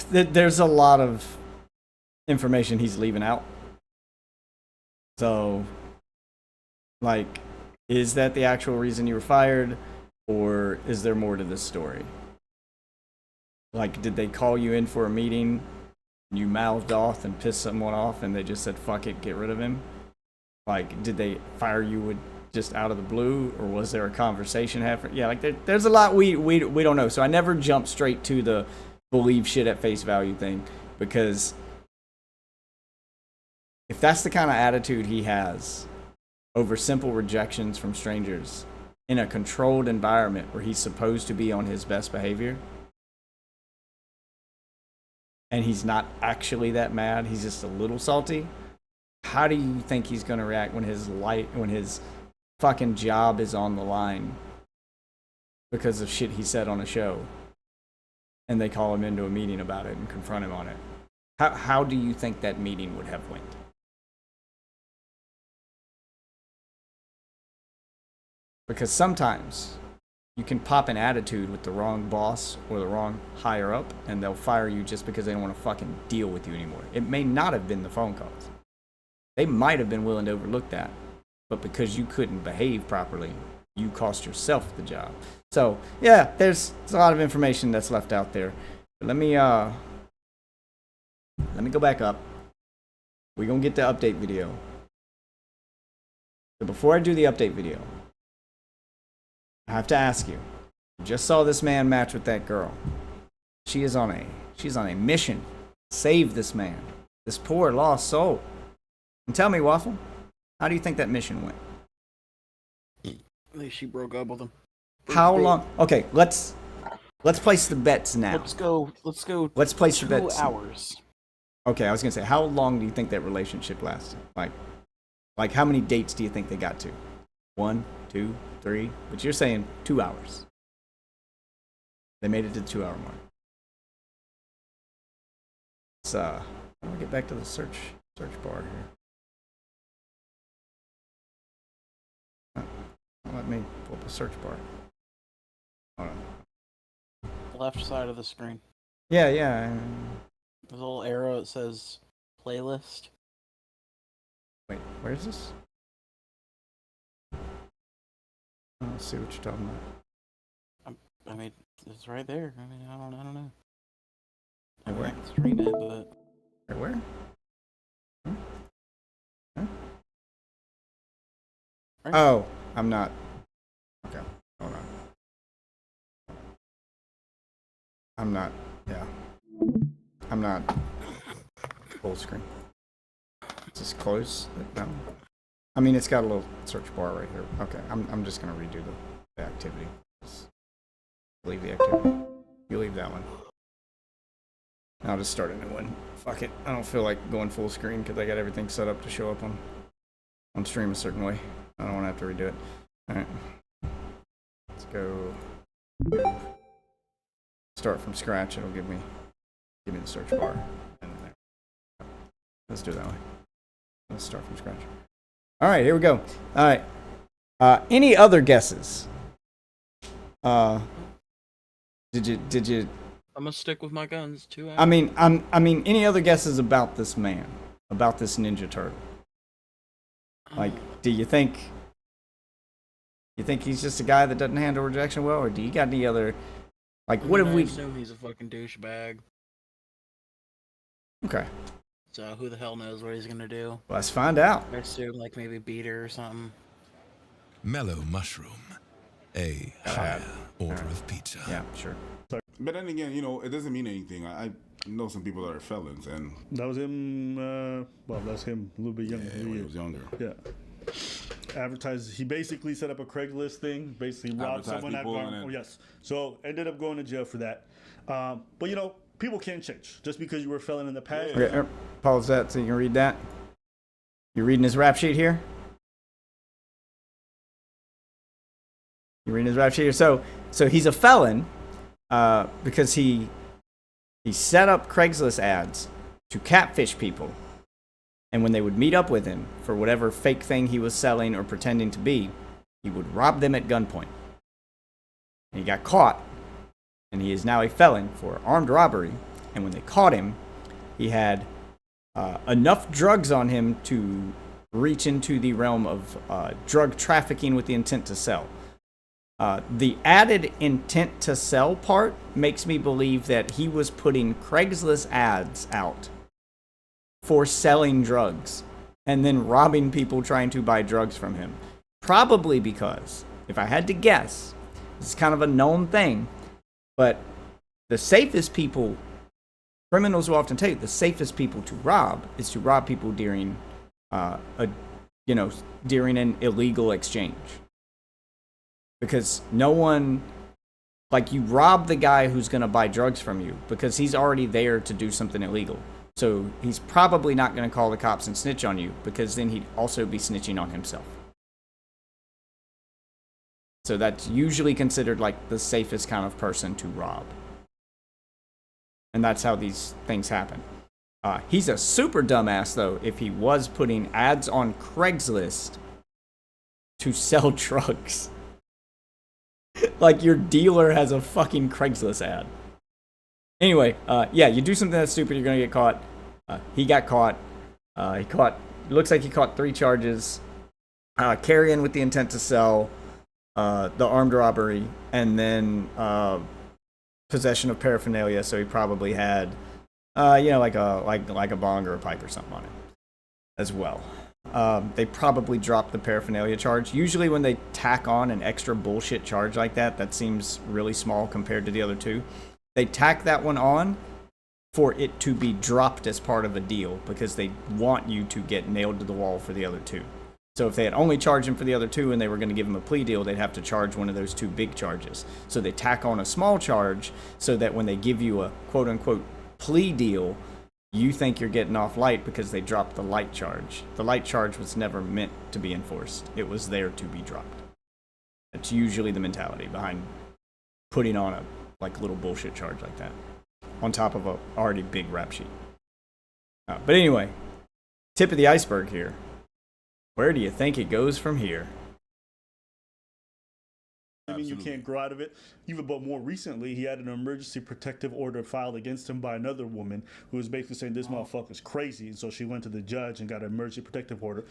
there's a lot of information he's leaving out. So, like, is that the actual reason you were fired, or is there more to this story? Like, did they call you in for a meeting You mouthed off and pissed someone off, and they just said, "Fuck it, get rid of him." Like, did they fire you with just out of the blue, or was there a conversation happening? Yeah, like there's a lot we don't know. So I never jump straight to the believe shit at face value thing, because if that's the kind of attitude he has over simple rejections from strangers in a controlled environment where he's supposed to be on his best behavior, and he's not actually that mad, he's just a little salty, how do you think he's going to react when his fucking job is on the line because of shit he said on a show and they call him into a meeting about it and confront him on it? How do you think that meeting would have went? Because sometimes you can pop an attitude with the wrong boss or the wrong higher up, and they'll fire you just because they don't want to fucking deal with you anymore. It may not have been the phone calls. They might have been willing to overlook that, but because you couldn't behave properly, you cost yourself the job. So yeah, there's a lot of information that's left out there. But let me go back up. We're gonna get the update video. So before I do the update video, I have to ask you. You just saw this man match with that girl. She's on a mission. Save this man, this poor lost soul. And tell me, Waffle, how do you think that mission went? I think she broke up with him. How long? Okay, let's place the bets now. Let's go. Let's place the bets. 2 hours. Okay, I was gonna say, how long do you think that relationship lasted? Like how many dates do you think they got to? 1, 2, 3? But you're saying 2 hours. They made it to the 2-hour mark. Let's I'm gonna get back to the search bar here. Let me pull up a search bar. Hold on. Left side of the screen. Yeah. There's a little arrow that says playlist. Wait, where's this? Let's see what you're talking about. I mean, it's right there. I mean, I don't know. Hey, where? I can stream it, but Where? Huh? Right. Oh, I'm not. Okay, hold on. I'm not. Yeah. I'm not full screen. Is this close? No. I mean, it's got a little search bar right here. Okay, I'm just gonna redo the activity. Just leave the activity. You leave that one. I'll just start a new one. Fuck it. I don't feel like going full screen because I got everything set up to show up on stream a certain way. I don't want to have to redo it. All right. Let's go. Start from scratch. It'll give me the search bar. And there. Let's do it that way. Let's start from scratch. All right, here we go. All right. Any other guesses? Did you? I'm gonna stick with my guns. 2 hours. I mean, any other guesses about this man, about this Ninja Turtle? Like, do you think he's just a guy that doesn't handle rejection well, or do you got any other? Like, what have we? I assume he's a fucking douchebag. Okay. So who the hell knows what he's gonna do? Let's find out. I assume like maybe beat her or something. Mellow mushroom, a higher order of pizza. Yeah, sure. But then again, it doesn't mean anything. I know some people that are felons, and that was him. Well, that's him a little bit younger. Yeah, when he was younger. Yeah. Advertised. He basically set up a Craigslist thing. Basically robbed someone. Yes. So ended up going to jail for that. But people can change just because you were a felon in the past. Okay, pause that so you can read that. You reading his rap sheet here? You reading his rap sheet here? So he's a felon because he set up Craigslist ads to catfish people, and when they would meet up with him for whatever fake thing he was selling or pretending to be, he would rob them at gunpoint. And he got caught. And he is now a felon for armed robbery. And when they caught him, he had enough drugs on him to reach into the realm of drug trafficking with the intent to sell. The added intent to sell part makes me believe that he was putting Craigslist ads out for selling drugs and then robbing people trying to buy drugs from him. Probably because, if I had to guess, it's kind of a known thing, but the safest people, criminals will often tell you, the safest people to rob is to rob people during during an illegal exchange. Because no one, like, you rob the guy who's going to buy drugs from you because he's already there to do something illegal. So he's probably not going to call the cops and snitch on you, because then he'd also be snitching on himself. So that's usually considered like the safest kind of person to rob. And that's how these things happen. He's a super dumbass, though, if he was putting ads on Craigslist to sell drugs. Like, your dealer has a fucking Craigslist ad. Anyway, yeah, you do something that's stupid, you're gonna get caught. He got caught. Looks like he caught 3 charges. Carrying with the intent to sell, the armed robbery, and then possession of paraphernalia. So he probably had, like a bong or a pipe or something on it as well. They probably dropped the paraphernalia charge. Usually when they tack on an extra bullshit charge like that, that seems really small compared to the other 2. They tack that one on for it to be dropped as part of a deal, because they want you to get nailed to the wall for the other 2. So if they had only charged him for the other 2 and they were going to give him a plea deal, they'd have to charge one of those 2 big charges. So they tack on a small charge so that when they give you a quote-unquote plea deal, you think you're getting off light because they dropped the light charge. The light charge was never meant to be enforced. It was there to be dropped. That's usually the mentality behind putting on a little bullshit charge like that on top of a already big rap sheet. But anyway, tip of the iceberg here. Where do you think it goes from here? I mean, you can't grow out of it. Even but more recently, he had an emergency protective order filed against him by another woman who was basically saying this motherfucker's crazy, and so she went to the judge and got an emergency protective order.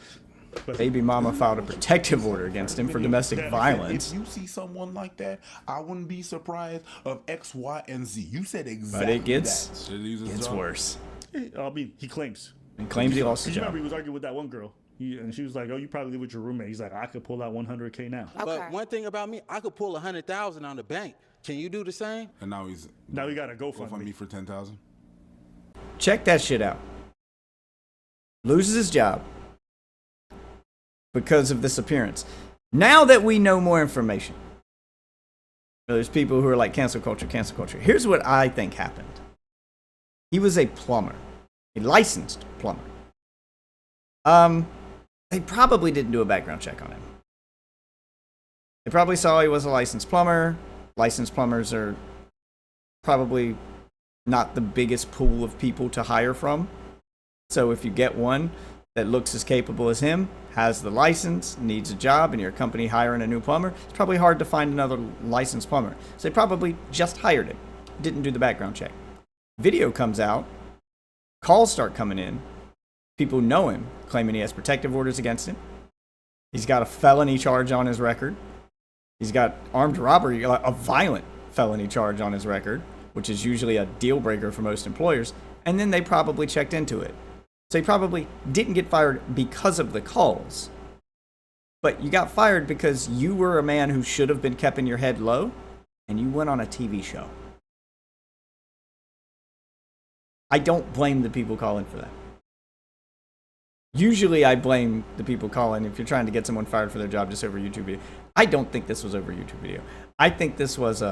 But baby mama filed a protective order against him for domestic violence. If you see someone like that, I wouldn't be surprised of X, Y, and Z. You said exactly. But it gets worse. I mean, he claims. He claims he lost his job. job. Remember, he was arguing with that one girl. And she was like, "Oh, you probably live with your roommate." He's like, "I could pull out $100K now." Okay. But one thing about me, I could pull 100,000 on the bank. Can you do the same? And now he got to go for me for 10,000. Check that shit out. Loses his job because of this appearance. Now that we know more information, there's people who are like cancel culture, cancel culture. Here's what I think happened. He was a plumber, a licensed plumber. They probably didn't do a background check on him. They probably saw he was a licensed plumber. Licensed plumbers are probably not the biggest pool of people to hire from. So if you get one that looks as capable as him, has the license, needs a job, and your company hiring a new plumber, it's probably hard to find another licensed plumber. So they probably just hired him, didn't do the background check. Video comes out, calls start coming in. People know him, claiming he has protective orders against him. He's got a felony charge on his record. He's got armed robbery, a violent felony charge on his record, which is usually a deal breaker for most employers. And then they probably checked into it. So he probably didn't get fired because of the calls. But you got fired because you were a man who should have been keeping your head low, and you went on a TV show. I don't blame the people calling for that. Usually I blame the people calling if you're trying to get someone fired for their job just over a YouTube video. I don't think this was over a YouTube video. I think this was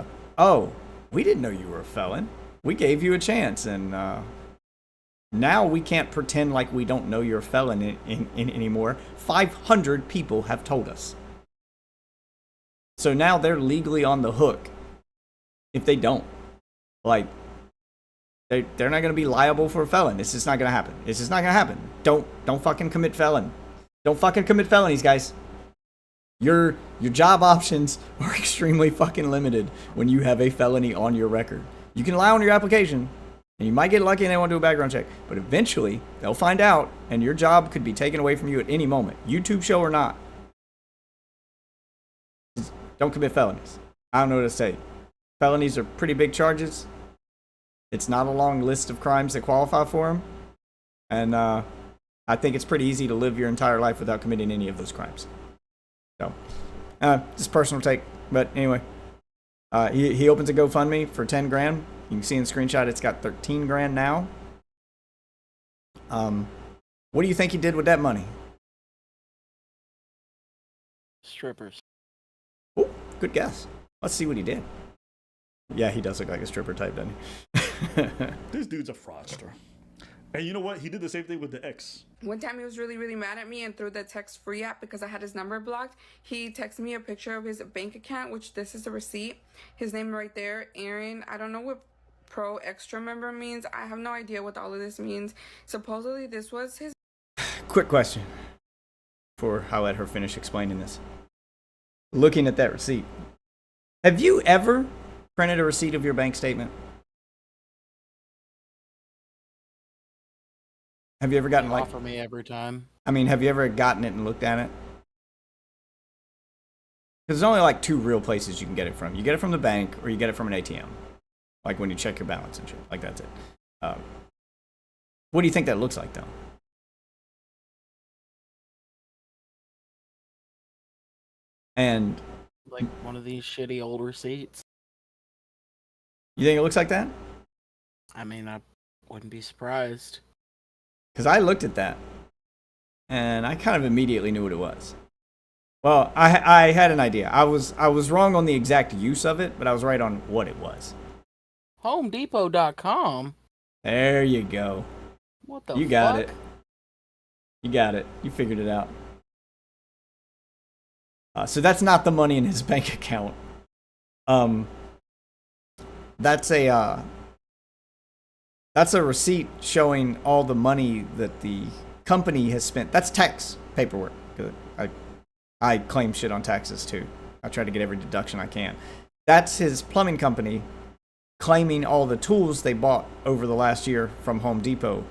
we didn't know you were a felon. We gave you a chance, and now we can't pretend like we don't know you're a felon anymore. 500 people have told us. So now they're legally on the hook if they don't. They're not going to be liable for a felon. This is not going to happen. This is not going to happen. Don't fucking commit felon. Don't fucking commit felonies, guys. Your job options are extremely fucking limited when you have a felony on your record. You can lie on your application, and you might get lucky and they won't do a background check. But eventually, they'll find out, and your job could be taken away from you at any moment. YouTube show or not. Just don't commit felonies. I don't know what to say. Felonies are pretty big charges. It's not a long list of crimes that qualify for them. And I think it's pretty easy to live your entire life without committing any of those crimes. So, just personal take. But anyway, he opens a GoFundMe for 10 grand. You can see in the screenshot it's got 13 grand now. What do you think he did with that money? Strippers. Oh, good guess. Let's see what he did. Yeah, he does look like a stripper type, doesn't he? This dude's a fraudster. And you know what? He did the same thing with the ex. One time he was really, really mad at me, and through the text free app, because I had his number blocked, he texted me a picture of his bank account, which this is a receipt. His name right there, Aaron. I don't know what Pro Extra member means. I have no idea what all of this means. Supposedly this was his... Quick question before I let her finish explaining this. Looking at that receipt, have you ever printed a receipt of your bank statement? Have you ever gotten like... Offer me every time. I mean, have you ever gotten it and looked at it? Because there's only like two real places you can get it from. You get it from the bank or you get it from an ATM. Like when you check your balance and shit. Like that's it. What do you think that looks like though? And... like one of these shitty old receipts. You think it looks like that? I mean, I wouldn't be surprised. Because I looked at that, and I kind of immediately knew what it was. Well, I had an idea. I was wrong on the exact use of it, but I was right on what it was. HomeDepot.com? There you go. What the You fuck? got it. You got it. You figured it out. So that's not the money in his bank account. That's a receipt showing all the money that the company has spent. That's tax paperwork. I claim shit on taxes too. I try to get every deduction I can. That's his plumbing company claiming all the tools they bought over the last year from Home Depot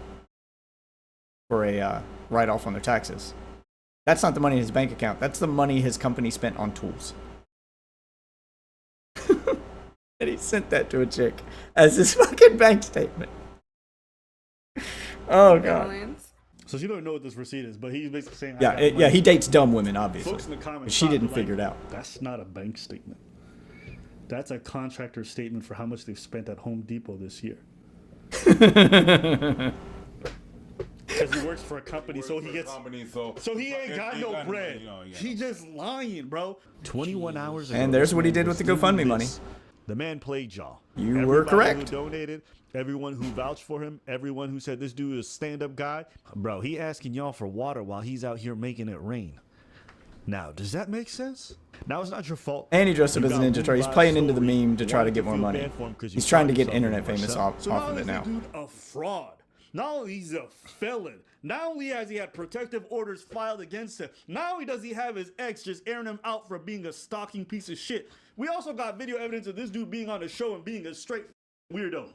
for a write-off on their taxes. That's not the money in his bank account. That's the money his company spent on tools. And he sent that to a chick as his fucking bank statement. Oh, God. So she don't know what this receipt is, but he's basically saying... Yeah, he dates dumb women, obviously. Folks in the comments, she didn't like, figure it out. That's not a bank statement. That's a contractor statement for how much they've spent at Home Depot this year. Because he works for a company, so he gets... So he ain't got no bread. He just lying, bro. 21 hours ago. And there's what he did with the GoFundMe money. The man played y'all. You were correct. Who donated, everyone who vouched for him, everyone who said this dude is a stand-up guy. Bro, he asking y'all for water while he's out here making it rain. Now, does that make sense? Now, it's not your fault. And he dressed up as a Ninja Turtle. He's playing into the meme to try to get more money. He's trying to get internet famous off of it now. Dude, a fraud. Not only he's a felon, not only has he had protective orders filed against him, not only does he have his ex just airing him out for being a stalking piece of shit, we also got video evidence of this dude being on the show and being a straight weirdo.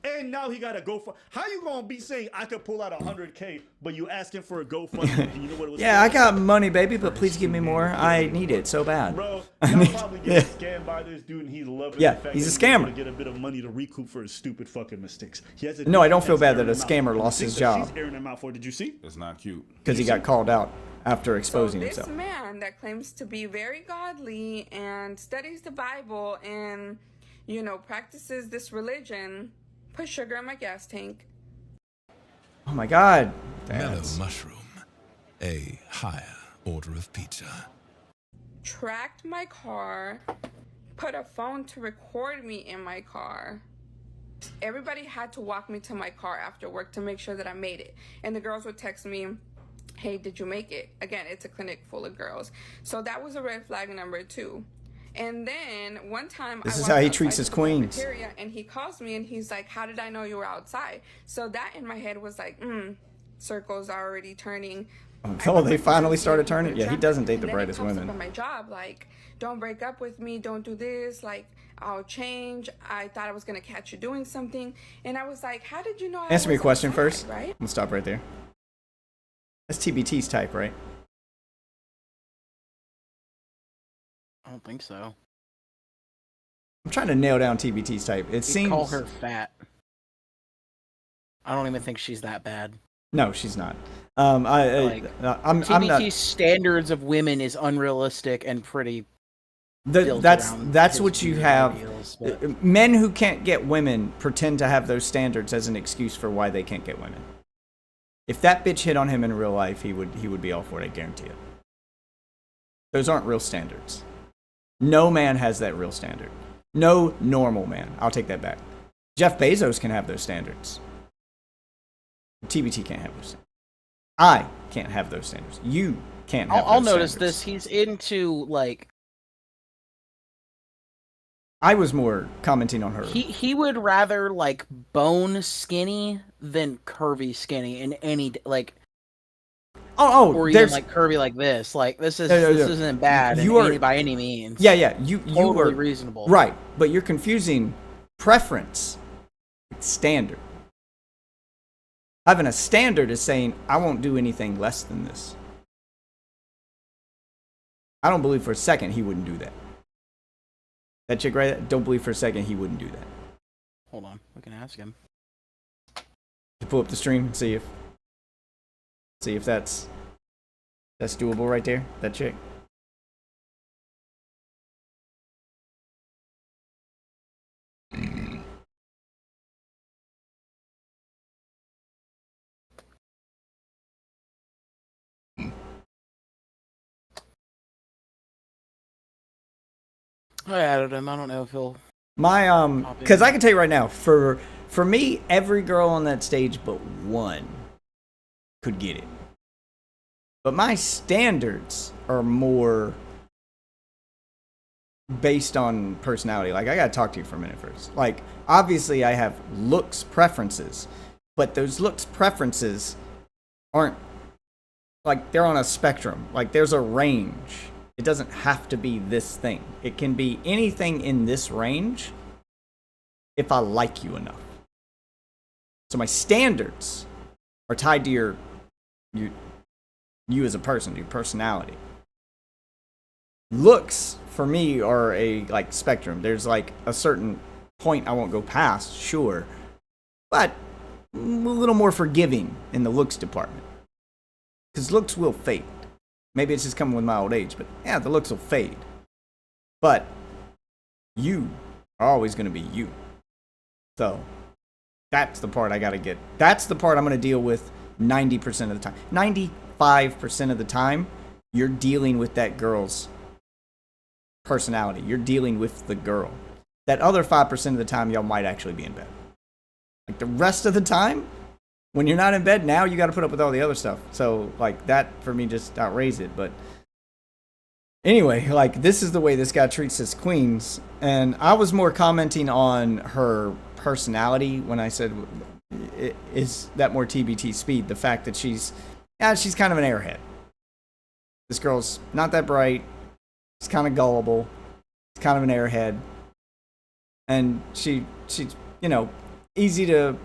And now he got a GoFundMe. How you gonna be saying I could pull out $100K, but you asking for a GoFundMe? You know what it was? Yeah, I got money, baby, but please give me more. I need it so bad. Bro, y'all probably get scammed by this dude, and he's loving the fact he's a that scammer. To get a bit of money to recoup for his stupid fucking mistakes. No, I don't feel bad that a scammer lost his job. She's airing him out for. Did you see? It's not cute. Because he got called out after exposing this himself. man that claims to be very godly and studies the Bible and, you know, practices this religion, put sugar in my gas tank. Oh my God. Mellow mushroom. A higher order of pizza. Tracked my car, put a phone to record me in my car. Everybody had to walk me to my car after work to make sure that I made it. And the girls would text me, hey, did you make it? Again, it's a clinic full of girls. So that was a red flag number 2. And then one time this is how he treats his queens. And he calls me and he's like, how did I know you were outside? So that in my head was like, circles are already turning. Oh, they finally started turning? Yeah, he doesn't date the brightest women. Up on my job, like, don't break up with me, don't do this, like, I'll change. I thought I was gonna catch you doing something. And I was like, how did you know I Answer me a was question outside, first. right? I'm gonna stop right there. That's TBT's type, right? I don't think so. I'm trying to nail down TBT's type. It seems... call her fat. I don't even think she's that bad. No, she's not. Like, I'm TBT's not. standards of women is unrealistic and pretty. That's what you have. Ideals, but... Men who can't get women pretend to have those standards as an excuse for why they can't get women. If that bitch hit on him in real life, he would be all for it. I guarantee it. Those aren't real standards. No man has that real standard. No normal man. I'll take that back. Jeff Bezos can have those standards. TBT can't have those standards. I can't have those standards. You can't have I'll those notice standards. this. He's into, like... I was more commenting on her. He would rather, like, bone skinny than curvy skinny in any, like... or even, like, curvy like this. Like, this isn't bad by any means. Yeah, you totally are reasonable. Right, but you're confusing preference with standard. Having a standard is saying, I won't do anything less than this. I don't believe for a second he wouldn't do that. That chick right there, don't believe for a second he wouldn't do that. Hold on, we can ask him. You pull up the stream and see if that's doable right there, that chick. I added him. I don't know if he'll... Because I can tell you right now, for me, every girl on that stage but one could get it. But my standards are more based on personality. Like, I gotta talk to you for a minute first. Like, obviously I have looks preferences, but those looks preferences aren't, like, they're on a spectrum. Like, there's a range. It doesn't have to be this thing. It can be anything in this range if I like you enough. So my standards are tied to you as a person, your personality. Looks for me are a like spectrum. There's like a certain point I won't go past, sure, but a little more forgiving in the looks department, because looks will fade. Maybe it's just coming with my old age, but yeah, the looks will fade. But you are always going to be you. So that's the part I got to get. That's the part I'm going to deal with 90% of the time. 95% of the time, you're dealing with that girl's personality. You're dealing with the girl. That other 5% of the time, y'all might actually be in bed. Like the rest of the time, when you're not in bed, now you got to put up with all the other stuff. So, like, that for me just outraised it. But anyway, like, this is the way this guy treats his queens. And I was more commenting on her personality when I said, is that more TBT speed? The fact that she's kind of an airhead. This girl's not that bright. She's kind of gullible. She's kind of an airhead. And she's, you know, easy to...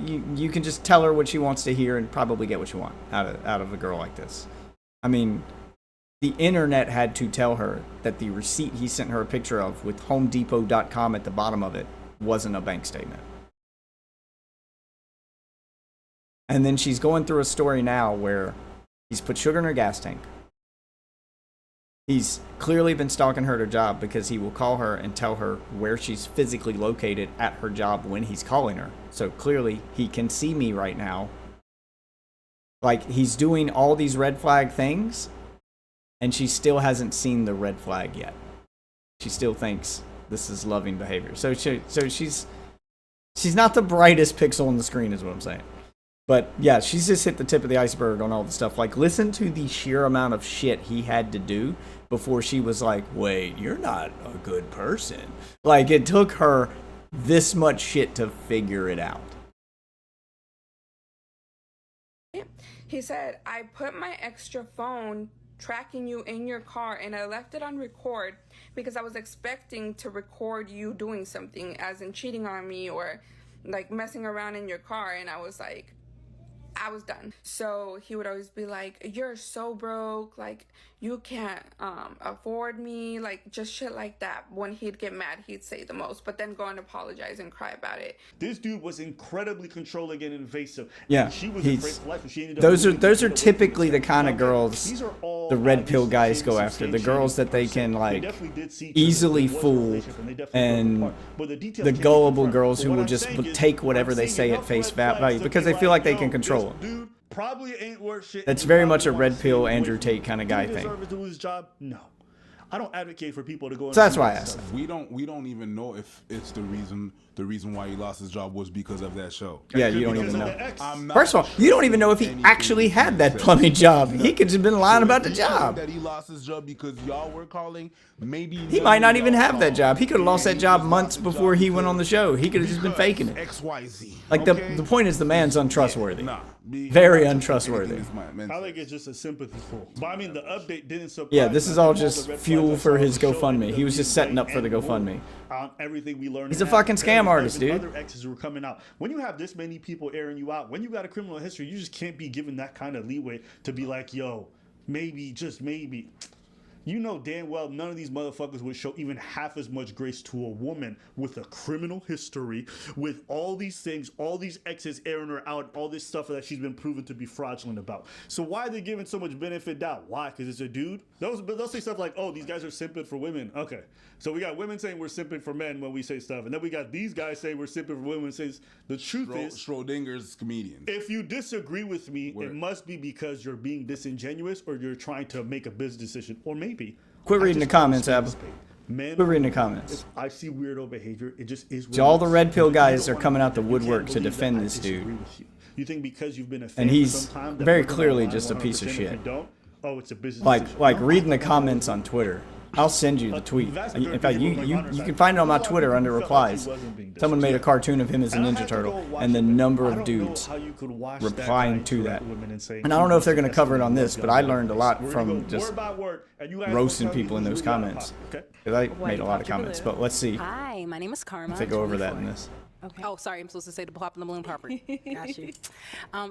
You can just tell her what she wants to hear and probably get what you want out of a girl like this. I mean, the internet had to tell her that the receipt he sent her a picture of with HomeDepot.com at the bottom of it wasn't a bank statement. And then she's going through a story now where he's put sugar in her gas tank. He's clearly been stalking her at her job because he will call her and tell her where she's physically located at her job when he's calling her. So clearly he can see me right now. Like, he's doing all these red flag things and she still hasn't seen the red flag yet. She still thinks this is loving behavior. So she's not the brightest pixel on the screen is what I'm saying. But yeah, she's just hit the tip of the iceberg on all the stuff. Like, listen to the sheer amount of shit he had to do before she was like, wait, you're not a good person. Like, it took her this much shit to figure it out. He said, I put my extra phone tracking you in your car and I left it on record because I was expecting to record you doing something, as in cheating on me or like messing around in your car. And I was like, I was done. So he would always be like, you're so broke, like you can't afford me, like just shit like that. When he'd get mad, he'd say the most, but then go and apologize and cry about it. This dude was incredibly controlling and invasive. Yeah, And she was afraid for life, and she ended up those are typically the kind of girls the red pill guys go after. The girls that they can like easily fool, and the gullible girls who will just take whatever they say at face value because they feel like they can control them. Probably ain't worth shit. That's very much a red pill Andrew Tate kind of guy thing. Deserve to lose his job? No. I don't advocate for people to go. So that's why I asked. We don't even know if it's the reason why he lost his job was because of that show. Yeah, you don't even know. First of all, you don't even know if he actually had that plumbing job. He could have been lying about the job. That he lost his job because y'all were calling. Maybe he might not even have that job. He could have lost that job months before he went on the show. He could have just been faking it. XYZ. Like the point is the man's untrustworthy. Very untrustworthy. I think it's just a sympathy pull. But I mean, the update didn't surprise. Yeah, this is all just fuel for his GoFundMe. He was just setting up for the GoFundMe. Everything we learned. He's a fucking scam artist, dude. Other exes were coming out. When you have this many people airing you out, when you got a criminal history, you just can't be given that kind of leeway to be like, yo, maybe, just maybe. You know damn well none of these motherfuckers would show even half as much grace to a woman with a criminal history, with all these things, all these exes airing her out, all this stuff that she's been proven to be fraudulent about. So why are they giving so much benefit doubt? Why? Because it's a dude? They'll say stuff like, oh, these guys are simping for women. Okay. So we got women saying we're simping for men when we say stuff. And then we got these guys saying we're simping for women. Says the truth is Schrodinger's comedian. If you disagree with me, it must be because you're being disingenuous or you're trying to make a business decision. Or maybe quit reading the comments, Ab. Quit reading the comments. I see weirdo behavior. It just is. So all the red pill guys are coming out the woodwork to defend this dude. You think because you've been a fan and he's for some time, very clearly just a piece of shit. Oh, it's a business. Like reading the comments on Twitter. I'll send you the tweet. In fact, you can find it on my Twitter under replies. Someone made a cartoon of him as a Ninja Turtle, and the number of dudes replying to that. And I don't know if they're going to cover it on this, but I learned a lot from just roasting people in those comments. Because I made a lot of comments, but let's see. Hi, my name is Karma. If they go over that in this. Okay. Oh, sorry, I'm supposed to say the plop in the balloon property. Got you.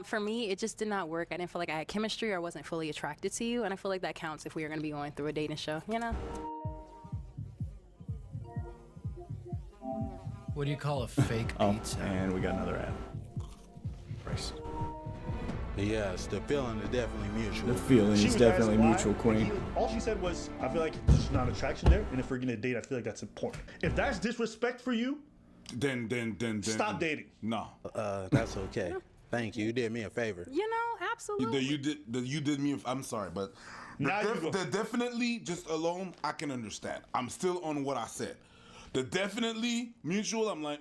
For me, it just did not work. I didn't feel like I had chemistry or wasn't fully attracted to you, and I feel like that counts if we are going to be going through a dating show, you know? What do you call a fake pizza? And we got another ad. Price. Yes, the feeling is definitely mutual. The feeling is definitely mutual, Queen. All she said was, I feel like there's not attraction there, and if we're going to date, I feel like that's important. If that's disrespect for you, then stop dating. No. That's okay. Thank you. You did me a favor. You know, absolutely. You did me. I'm sorry, but the definitely just alone, I can understand. I'm still on what I said. The definitely mutual, I'm like,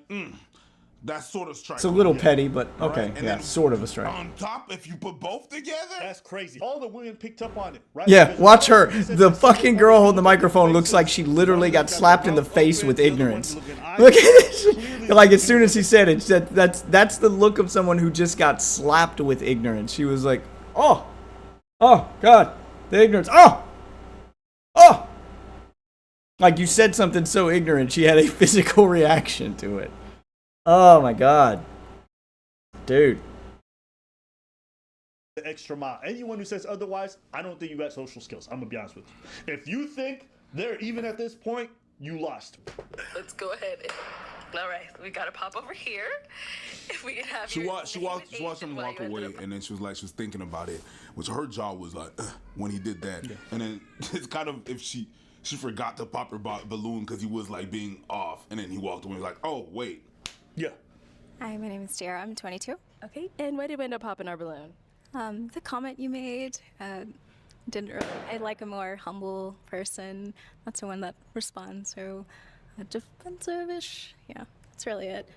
that's sort of striking. It's a little petty, but okay, right? yeah, sort of a strike. On top, if you put both together, that's crazy. All the women picked up on it, right? Yeah, watch her. The fucking girl holding the microphone looks like she literally got slapped in the face with ignorance. Look at it. Like as soon as he said it, that's the look of someone who just got slapped with ignorance. She was like, oh God, the ignorance. Oh. Like you said something so ignorant, she had a physical reaction to it. Oh my God. Dude. The extra mile. Anyone who says otherwise, I don't think you got social skills. I'm going to be honest with you. If you think they're even at this point, you lost. Let's go ahead. All right, we got to pop over here. If we can have she watched him walk away, and then she was thinking about it, which her jaw was like, when he did that. Yeah. And then it's kind of, if she forgot to pop her balloon because he was like being off, and then he walked away and was like, oh, wait. Yeah. Hi, my name is Tara. I'm 22. Okay, and why did we end up popping our balloon? The comment you made didn't really. I like a more humble person, not someone that responds so defensive-ish. Yeah, that's really it.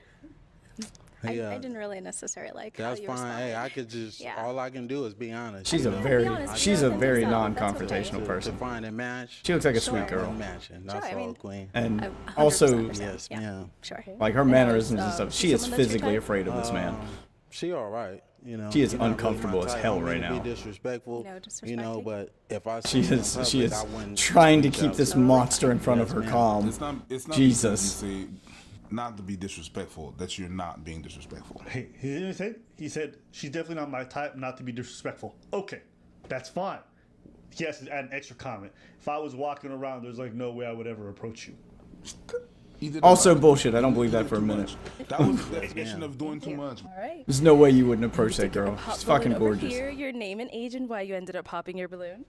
I didn't really necessarily like how you responded. That's fine. Hey, I could just all I can do is be honest. She's a very non-confrontational person. Find a match. She looks like a sweet girl. That's all, Queen. And also, yes, yeah. Sure. Like her mannerisms and stuff. She is physically afraid of this man. She all right, you know. She is uncomfortable as hell right now. Be disrespectful, you know. But if I she is trying to keep this monster in front of her calm. It's not Jesus. not to be disrespectful, that you're not being disrespectful. Hey, he didn't say. He said she's definitely not my type, not to be disrespectful. Okay, that's fine. He has to add an extra comment. If I was walking around, there's like no way I would ever approach you. Also bullshit. I don't believe that for a minute. That was the definition of doing too much. All right. There's no way you wouldn't approach that girl. Pop She's balloon fucking over gorgeous. Here, your name and age and why you ended up popping your balloon.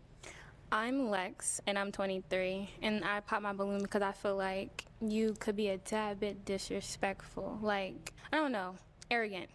I'm Lex, and I'm 23, and I pop my balloon because I feel like you could be a tad bit disrespectful. Like, I don't know, arrogant,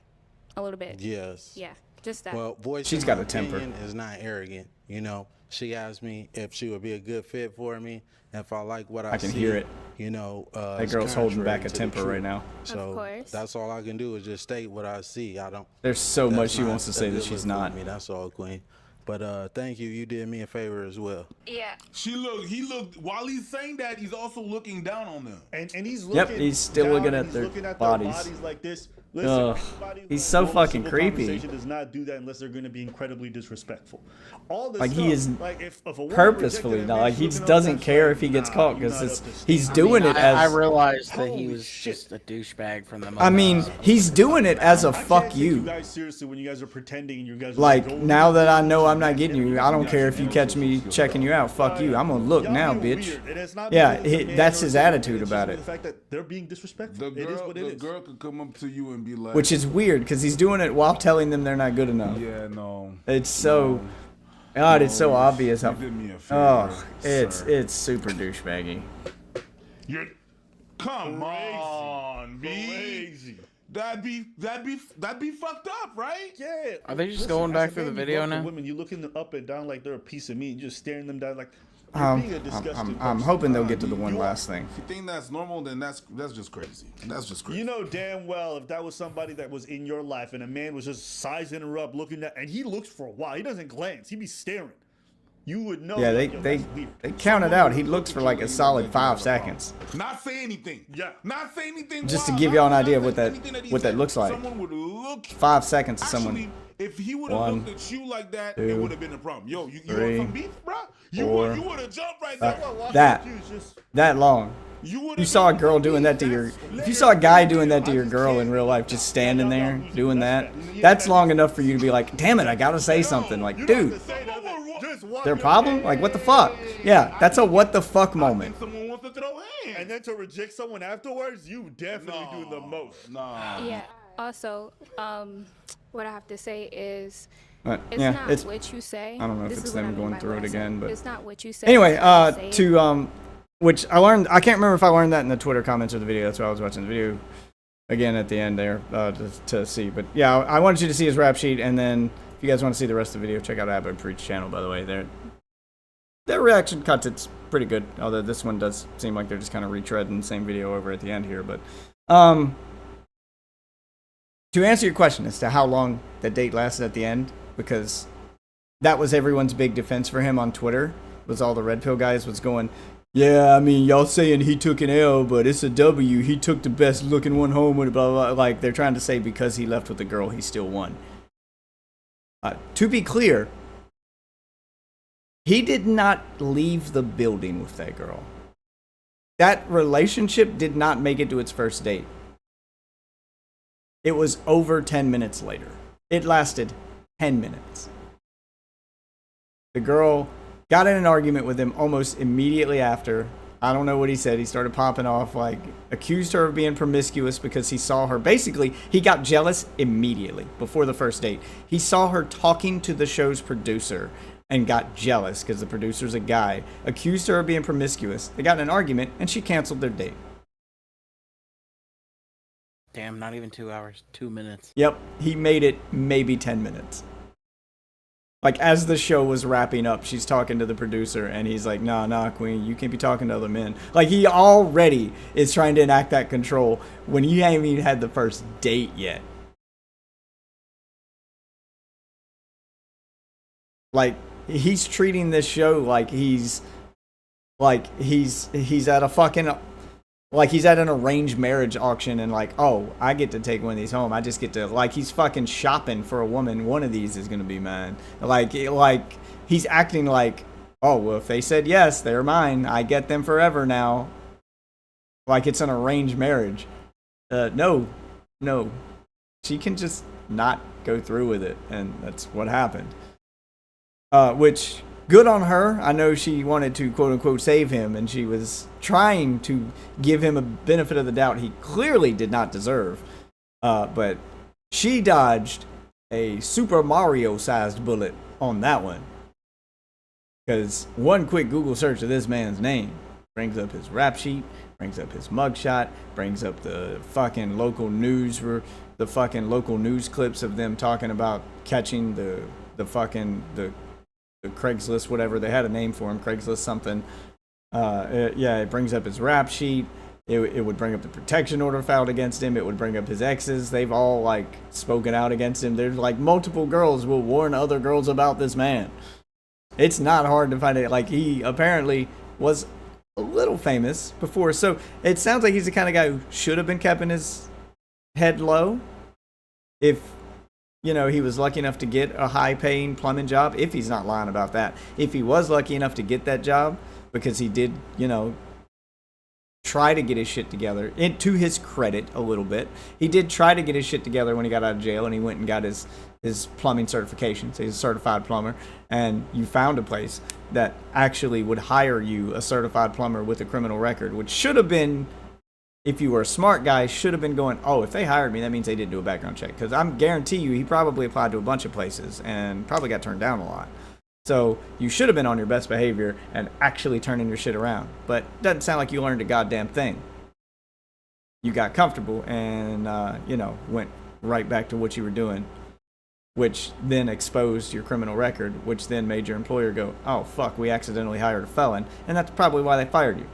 a little bit. Yes. Yeah, just that. Well, voice She's of got my a temper. opinion is not arrogant. You know, she asked me if she would be a good fit for me, if I like what I can see, hear it. You know, That girl's holding back a temper right now. So Of course. that's all I can do is just state what I see. I don't. There's so that's much she not wants to a say that good she's look for not. Me. That's all, Queen. But thank you. You did me a favor as well. Yeah. He looked, while he's saying that, he's also looking down on them. And he's Yep, looking. he's still down, looking and at he's their looking at bodies. Their bodies like this. Listen, Ugh. anybody He's who so wants a fucking civil creepy. conversation does not do that unless they're going to be incredibly disrespectful. All this Like stuff, he is like if a woman purposefully, rejected a not man, like she's he looking up, doesn't that's care like, if he gets nah, caught you're because not it's up to he's snuff. doing it I as. realized that he Holy was shit. just a douchebag from the moment. I mean, he's doing it as a I can't fuck take you you. guys seriously when you guys are pretending and you guys are Like oh, now that I know I'm not getting you, I don't care if you catch me checking you out. Fuck you. I'm gonna look y'all now, being bitch. weird, and it's not Yeah, because it's a man that's or his something, attitude it's about just it. The fact that they're being disrespectful. The It is what it is. girl could come up to you and be like, Which is weird because he's doing it while telling them they're not good enough. yeah, no. It's so, God, it's so No, obvious how. you did me a favor, Oh, sir. it's super douchebaggy. Come on, B. Crazy. That'd be fucked up, right? Yeah. Are they just Listen, going as back a through the man, you video walk to now? Women, you looking them up and down like they're a piece of meat. You just staring them down like you're being a disgusting I'm person. hoping they'll get to the one last thing. If you think that's normal, then that's just crazy. That's just crazy. You know damn well if that was somebody that was in your life and a man was just sizing her up, looking at, and he looks for a while. He doesn't glance. He be staring. You would know. Yeah, like, yo, they that's weird. counted out. He looks for like a solid 5 seconds. Not say anything. Yeah. Not say anything. Just to wild. give y'all an Not idea of say what that anything he what that said. looks like. Someone would look. 5 seconds to Actually, someone. if he would have 1, looked at you like that, 2, it would have been a problem. Yo, you 3, want some beef, bro? You 4, would have jumped right there. that long. You saw a girl doing that to your. If you saw a guy doing that to your girl in real life, just standing there doing that, that's long enough for you to be like, damn it, I gotta say something. Like, dude, their problem? Like, what the fuck? Yeah, that's a what the fuck moment. Someone wants to throw hands. And then to reject someone afterwards, you definitely do the most. Yeah. Also, what I have to say is, But, it's yeah, not it's. what you say. I don't know if This it's is what I them mean going by through what it I say. again, but It's not what you say. anyway, it's how you say it. which I learned. I can't remember if I learned that in the Twitter comments or the video. That's why I was watching the video again at the end there to see. But yeah, I wanted you to see his rap sheet, and then if you guys want to see the rest of the video, check out Abba Preach channel. By the way, their reaction content's pretty good. Although this one does seem like they're just kind of retreading the same video over at the end here. But to answer your question as to how long the date lasted at the end, because that was everyone's big defense for him on Twitter, was all the Red Pill guys was going, yeah, I mean, y'all saying he took an L, but it's a W. He took the best looking one home with blah, blah, blah. Like, they're trying to say because he left with the girl, he still won. To be clear, he did not leave the building with that girl. That relationship did not make it to its first date. It was over 10 minutes later. It lasted 10 minutes. The girl got in an argument with him almost immediately after. I don't know what he said. He started popping off, like, accused her of being promiscuous because he saw her. Basically, he got jealous immediately before the first date. He saw her talking to the show's producer and got jealous because the producer's a guy. Accused her of being promiscuous. They got in an argument and she canceled their date. Damn, not even 2 hours, 2 minutes. Yep, he made it maybe 10 minutes. Like, as the show was wrapping up, she's talking to the producer, and he's like, nah, Queen, you can't be talking to other men. Like, he already is trying to enact that control when you haven't even had the first date yet. Like, he's treating this show like he's at a fucking... Like, he's at an arranged marriage auction and like, oh, I get to take one of these home. I just get to, like, he's fucking shopping for a woman. One of these is going to be mine. Like, he's acting like, oh, well, if they said yes, they're mine. I get them forever now. Like, it's an arranged marriage. No, no. She can just not go through with it, and that's what happened. Which, good on her. I know she wanted to, quote unquote, save him, and she was trying to give him a benefit of the doubt he clearly did not deserve. But she dodged a Super Mario-sized bullet on that one. Because one quick Google search of this man's name brings up his rap sheet, brings up his mugshot, brings up the fucking local news, the fucking local news clips of them talking about catching the Craigslist, whatever they had a name for him, Craigslist something. It brings up his rap sheet. It would bring up the protection order filed against him. It would bring up his exes. They've all like spoken out against him. There's like multiple girls will warn other girls about this man. It's not hard to find it. Like, he apparently was a little famous before, so it sounds like he's the kind of guy who should have been keeping his head low if, you know, he was lucky enough to get a high-paying plumbing job, if he's not lying about that. If he was lucky enough to get that job, because he did, you know, try to get his shit together, and to his credit a little bit, he did try to get his shit together when he got out of jail, and he went and got his plumbing certification, so he's a certified plumber, and you found a place that actually would hire you, a certified plumber with a criminal record, which should have been, if you were a smart guy, should have been going, oh, if they hired me, that means they didn't do a background check, because I'm guarantee you he probably applied to a bunch of places and probably got turned down a lot. So you should have been on your best behavior and actually turning your shit around, but it doesn't sound like you learned a goddamn thing. You got comfortable and went right back to what you were doing, which then exposed your criminal record, which then made your employer go, oh, fuck, we accidentally hired a felon. And that's probably why they fired you.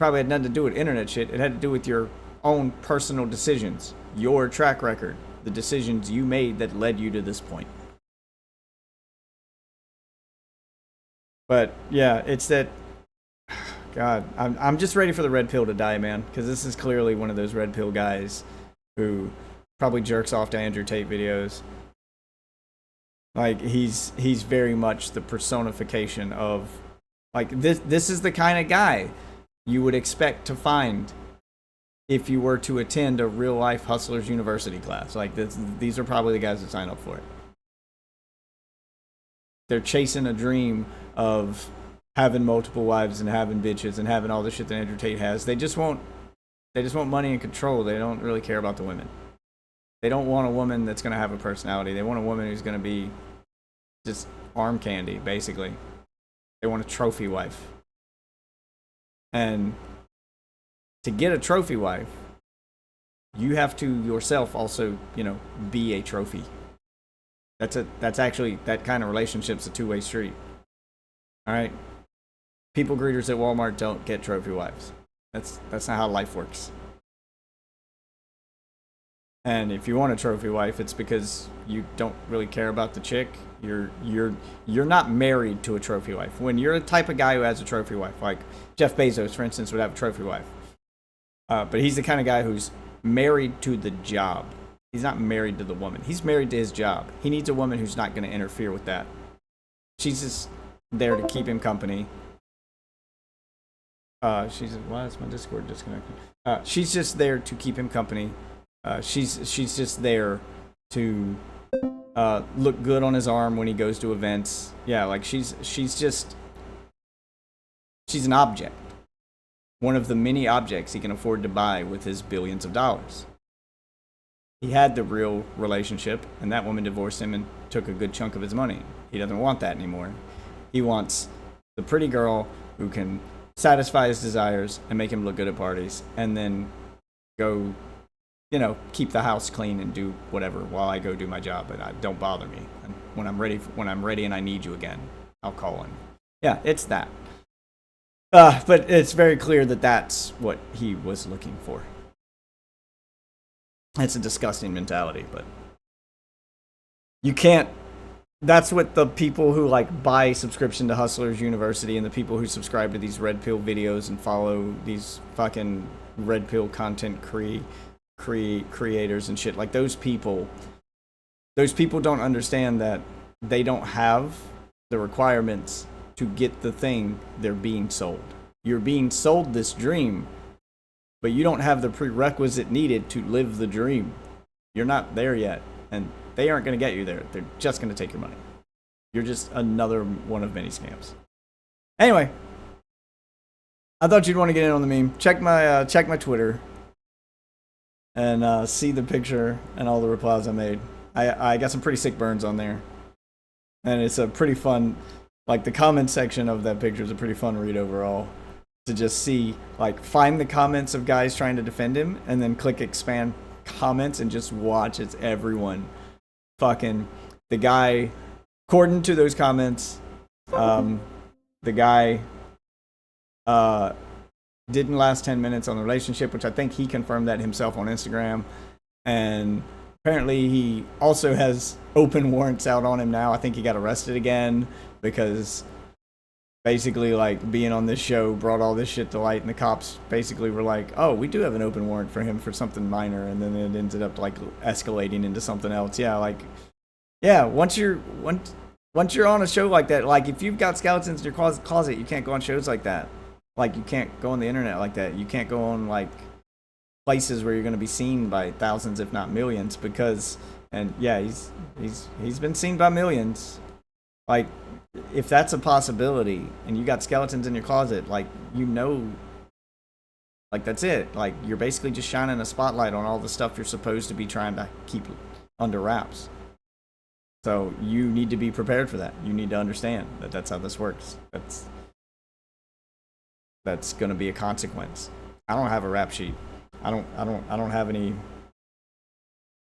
Probably had nothing to do with internet shit. It had to do with your own personal decisions, your track record, the decisions you made that led you to this point. But, yeah, it's that... God, I'm just ready for the red pill to die, man. Because this is clearly one of those red pill guys who probably jerks off to Andrew Tate videos. Like, he's very much the personification of, like, this is the kind of guy you would expect to find if you were to attend a real life Hustlers University class. Like, these are probably the guys that sign up for it. They're chasing a dream of having multiple wives and having bitches and having all the shit that Andrew Tate has. They just want money and control. They don't really care about the women. They don't want a woman that's going to have a personality. They want a woman who's going to be just arm candy, basically. They want a trophy wife. And to get a trophy wife, you have to yourself also, be a trophy. That's actually, that kind of relationship's a two-way street. All right? People greeters at Walmart don't get trophy wives. That's not how life works. And if you want a trophy wife, it's because you don't really care about the chick. You're not married to a trophy wife. When you're the type of guy who has a trophy wife, like Jeff Bezos, for instance, would have a trophy wife. But he's the kind of guy who's married to the job. He's not married to the woman. He's married to his job. He needs a woman who's not going to interfere with that. She's just there to keep him company. Why is my Discord disconnected? She's just there to keep him company. She's just there to look good on his arm when he goes to events. Yeah, like she's an object. One of the many objects he can afford to buy with his billions of dollars. He had the real relationship, and that woman divorced him and took a good chunk of his money. He doesn't want that anymore. He wants the pretty girl who can satisfy his desires and make him look good at parties, and then go, keep the house clean and do whatever while I go do my job. But don't bother me. And when I'm ready and I need you again, I'll call in. Yeah, it's that. But it's very clear that that's what he was looking for. It's a disgusting mentality, but you can't. That's what the people who buy subscription to Hustlers University and the people who subscribe to these red pill videos and follow these fucking red pill content creators and shit, like those people don't understand that they don't have the requirements to get the thing they're being sold. You're being sold this dream but you don't have the prerequisite needed to live the dream. You're not there yet, and they aren't going to get you there. They're just going to take your money. You're just another one of many scams. Anyway, I thought you'd want to get in on the meme. Check my Twitter and see the picture and all the replies I made. I got some pretty sick burns on there, and it's a pretty fun, like the comment section of that picture is a pretty fun read overall. To just see, like, find the comments of guys trying to defend him, and then click expand comments and just watch. It's everyone fucking the guy. According to those comments, the guy didn't last 10 minutes on the relationship, which I think he confirmed that himself on Instagram. And apparently he also has open warrants out on him now. I think he got arrested again because basically, like, being on this show brought all this shit to light, and the cops basically were like, oh, we do have an open warrant for him for something minor, and then it ended up, like, escalating into something else. Yeah, like, yeah, once you're on a show like that, like, if you've got skeletons in your closet, you can't go on shows like that. Like, you can't go on the internet like that. You can't go on, like, places where you're going to be seen by thousands, if not millions, because, and yeah, he's been seen by millions. Like, if that's a possibility, and you got skeletons in your closet, like, you know, like, that's it. Like, you're basically just shining a spotlight on all the stuff you're supposed to be trying to keep under wraps. So you need to be prepared for that. You need to understand that that's how this works. That's going to be a consequence. I don't have a rap sheet. I don't have any.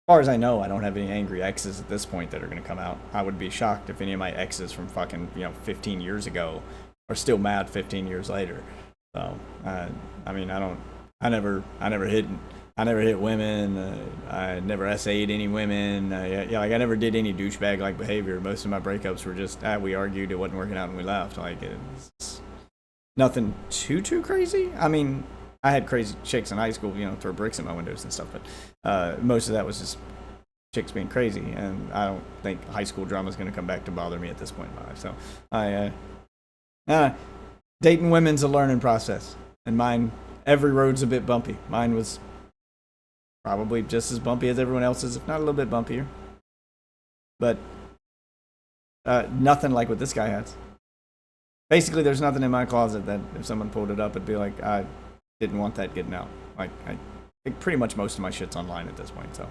As far as I know, I don't have any angry exes at this point that are going to come out. I would be shocked if any of my exes from fucking 15 years ago are still mad 15 years later. So I mean, I never hit women. I never SA'd any women. Like, I never did any douchebag like behavior. Most of my breakups were just we argued, it wasn't working out, and we left. Like, it's nothing too crazy. I mean, I had crazy chicks in high school, throw bricks in my windows and stuff, but most of that was just chicks being crazy, and I don't think high school drama is going to come back to bother me at this point in my life. So, dating women's a learning process, and mine, every road's a bit bumpy. Mine was probably just as bumpy as everyone else's, if not a little bit bumpier. But nothing like what this guy has. Basically, there's nothing in my closet that if someone pulled it up, it'd be like, I didn't want that getting out. Like, I think pretty much most of my shit's online at this point. So,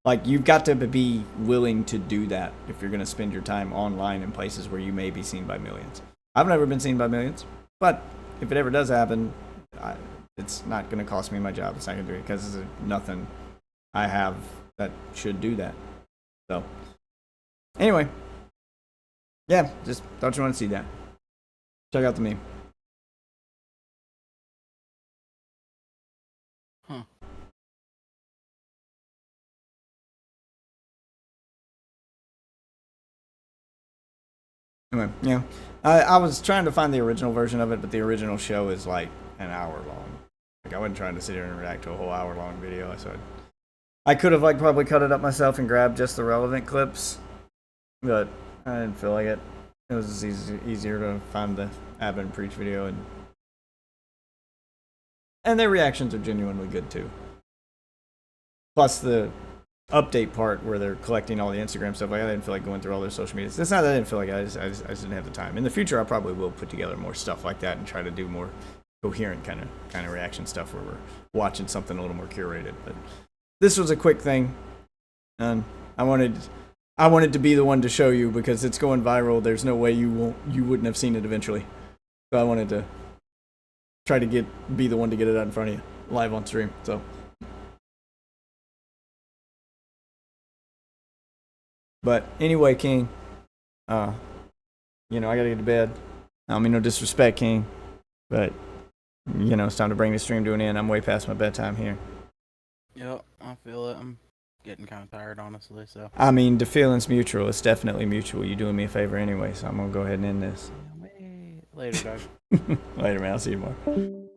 like, you've got to be willing to do that if you're going to spend your time online in places where you may be seen by millions. I've never been seen by millions, but if it ever does happen, it's not going to cost me my job. It's not going to do it because there's nothing I have that should do that. So, anyway, yeah, just thought you want to see that. Check out the meme. Anyway, yeah. I was trying to find the original version of it, but the original show is like an hour long. Like, I wasn't trying to sit here and react to a whole hour long video. So I could have probably cut it up myself and grabbed just the relevant clips, but I didn't feel like it. It was easier to find the Advent Preach video, and their reactions are genuinely good too. Plus the update part where they're collecting all the Instagram stuff. Like, I didn't feel like going through all their social medias. It's not that I didn't feel like I just didn't have the time. In the future, I probably will put together more stuff like that and try to do more coherent kind of reaction stuff where we're watching something a little more curated. But this was a quick thing, and I wanted to be the one to show you because it's going viral. There's no way you wouldn't have seen it eventually. So I wanted to try to be the one to get it out in front of you live on stream. So. But anyway, King, I gotta get to bed. I don't mean no disrespect, King, but it's time to bring the stream to an end. I'm way past my bedtime here. Yep, I feel it. I'm getting kind of tired, honestly. So. I mean, the feeling's mutual. It's definitely mutual. You're doing me a favor anyway, so I'm gonna go ahead and end this. Later, Doug. Later, man. I'll see you tomorrow.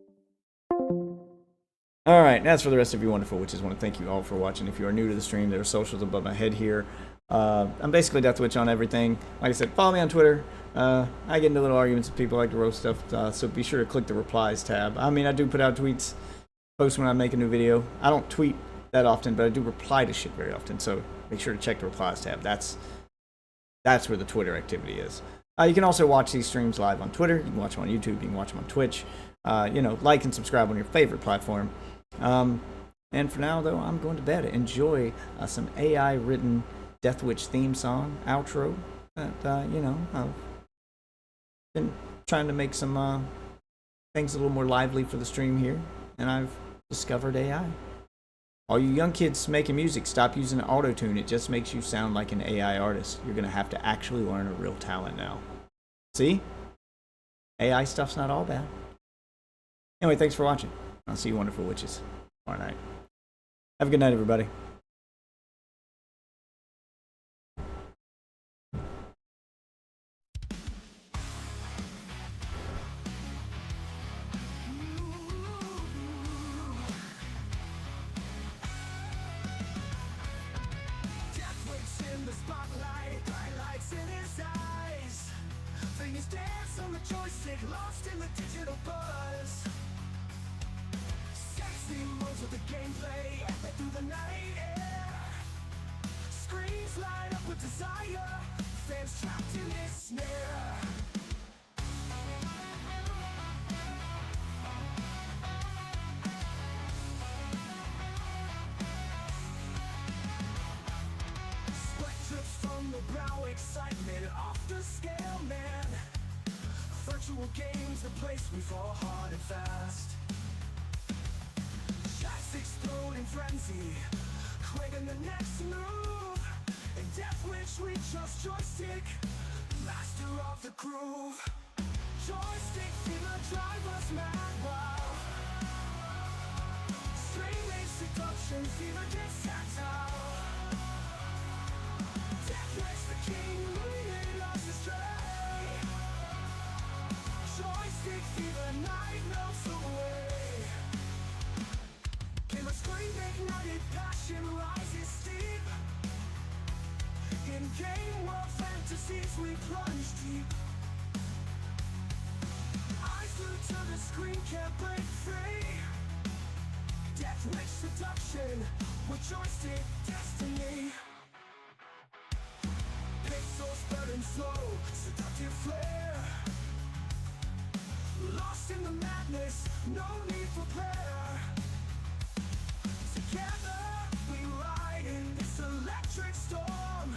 All right, that's for the rest of you wonderful witches. I want to thank you all for watching. If you are new to the stream, there are socials above my head here. I'm basically Death Witch on everything. Like I said, follow me on Twitter. I get into little arguments with people, like to roast stuff, so be sure to click the replies tab. I mean, I do put out tweets post when I make a new video. I don't tweet that often, but I do reply to shit very often. So make sure to check the replies tab. That's where the Twitter activity is. You can also watch these streams live on Twitter. You can watch them on YouTube. You can watch them on Twitch. Like and subscribe on your favorite platform. And for now, though, I'm going to bed. Enjoy some AI-written Death Witch theme song outro. That I've been trying to make some things a little more lively for the stream here, and I've discovered AI. All you young kids making music, stop using auto-tune. It just makes you sound like an AI artist. You're gonna have to actually learn a real talent now. See? AI stuff's not all bad. Anyway, thanks for watching. I'll see you wonderful witches tomorrow night. Have a good night, everybody. Joystick lost in the digital buzz. Sexy moves with the gameplay through the night air. Screens light up with desire. Fans trapped in this snare. Sweat drips from the brow, excitement off the scale, man. Virtual games, the place we fall hard and fast. Shots explode in frenzy, quick in the next move. In Death Witch we trust joystick, master of the groove. Joystick fever drive us mad, wow. Streaming seduction, fever gets tactile. Death Witch the king, we lost astray. Joystick fever, night melts away. Gamer scream, ignited passion rises steep. In game world fantasies we plunge deep. Eyes glued to the screen, can't break free. Death Witch seduction, with joystick destiny. Pixels burning slow, seductive flare. Lost in the madness, no need for prayer. Together we ride in this electric storm.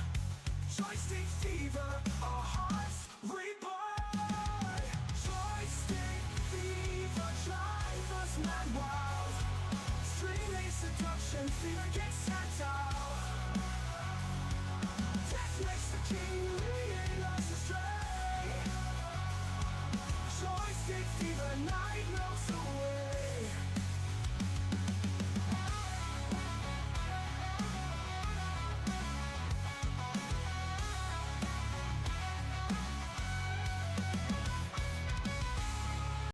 Joystick fever, our hearts reborn. Joystick fever, drive us mad wild. Streaming seduction, fever gets tactile. Death makes the king, leading us astray. Joystick fever, night melts away.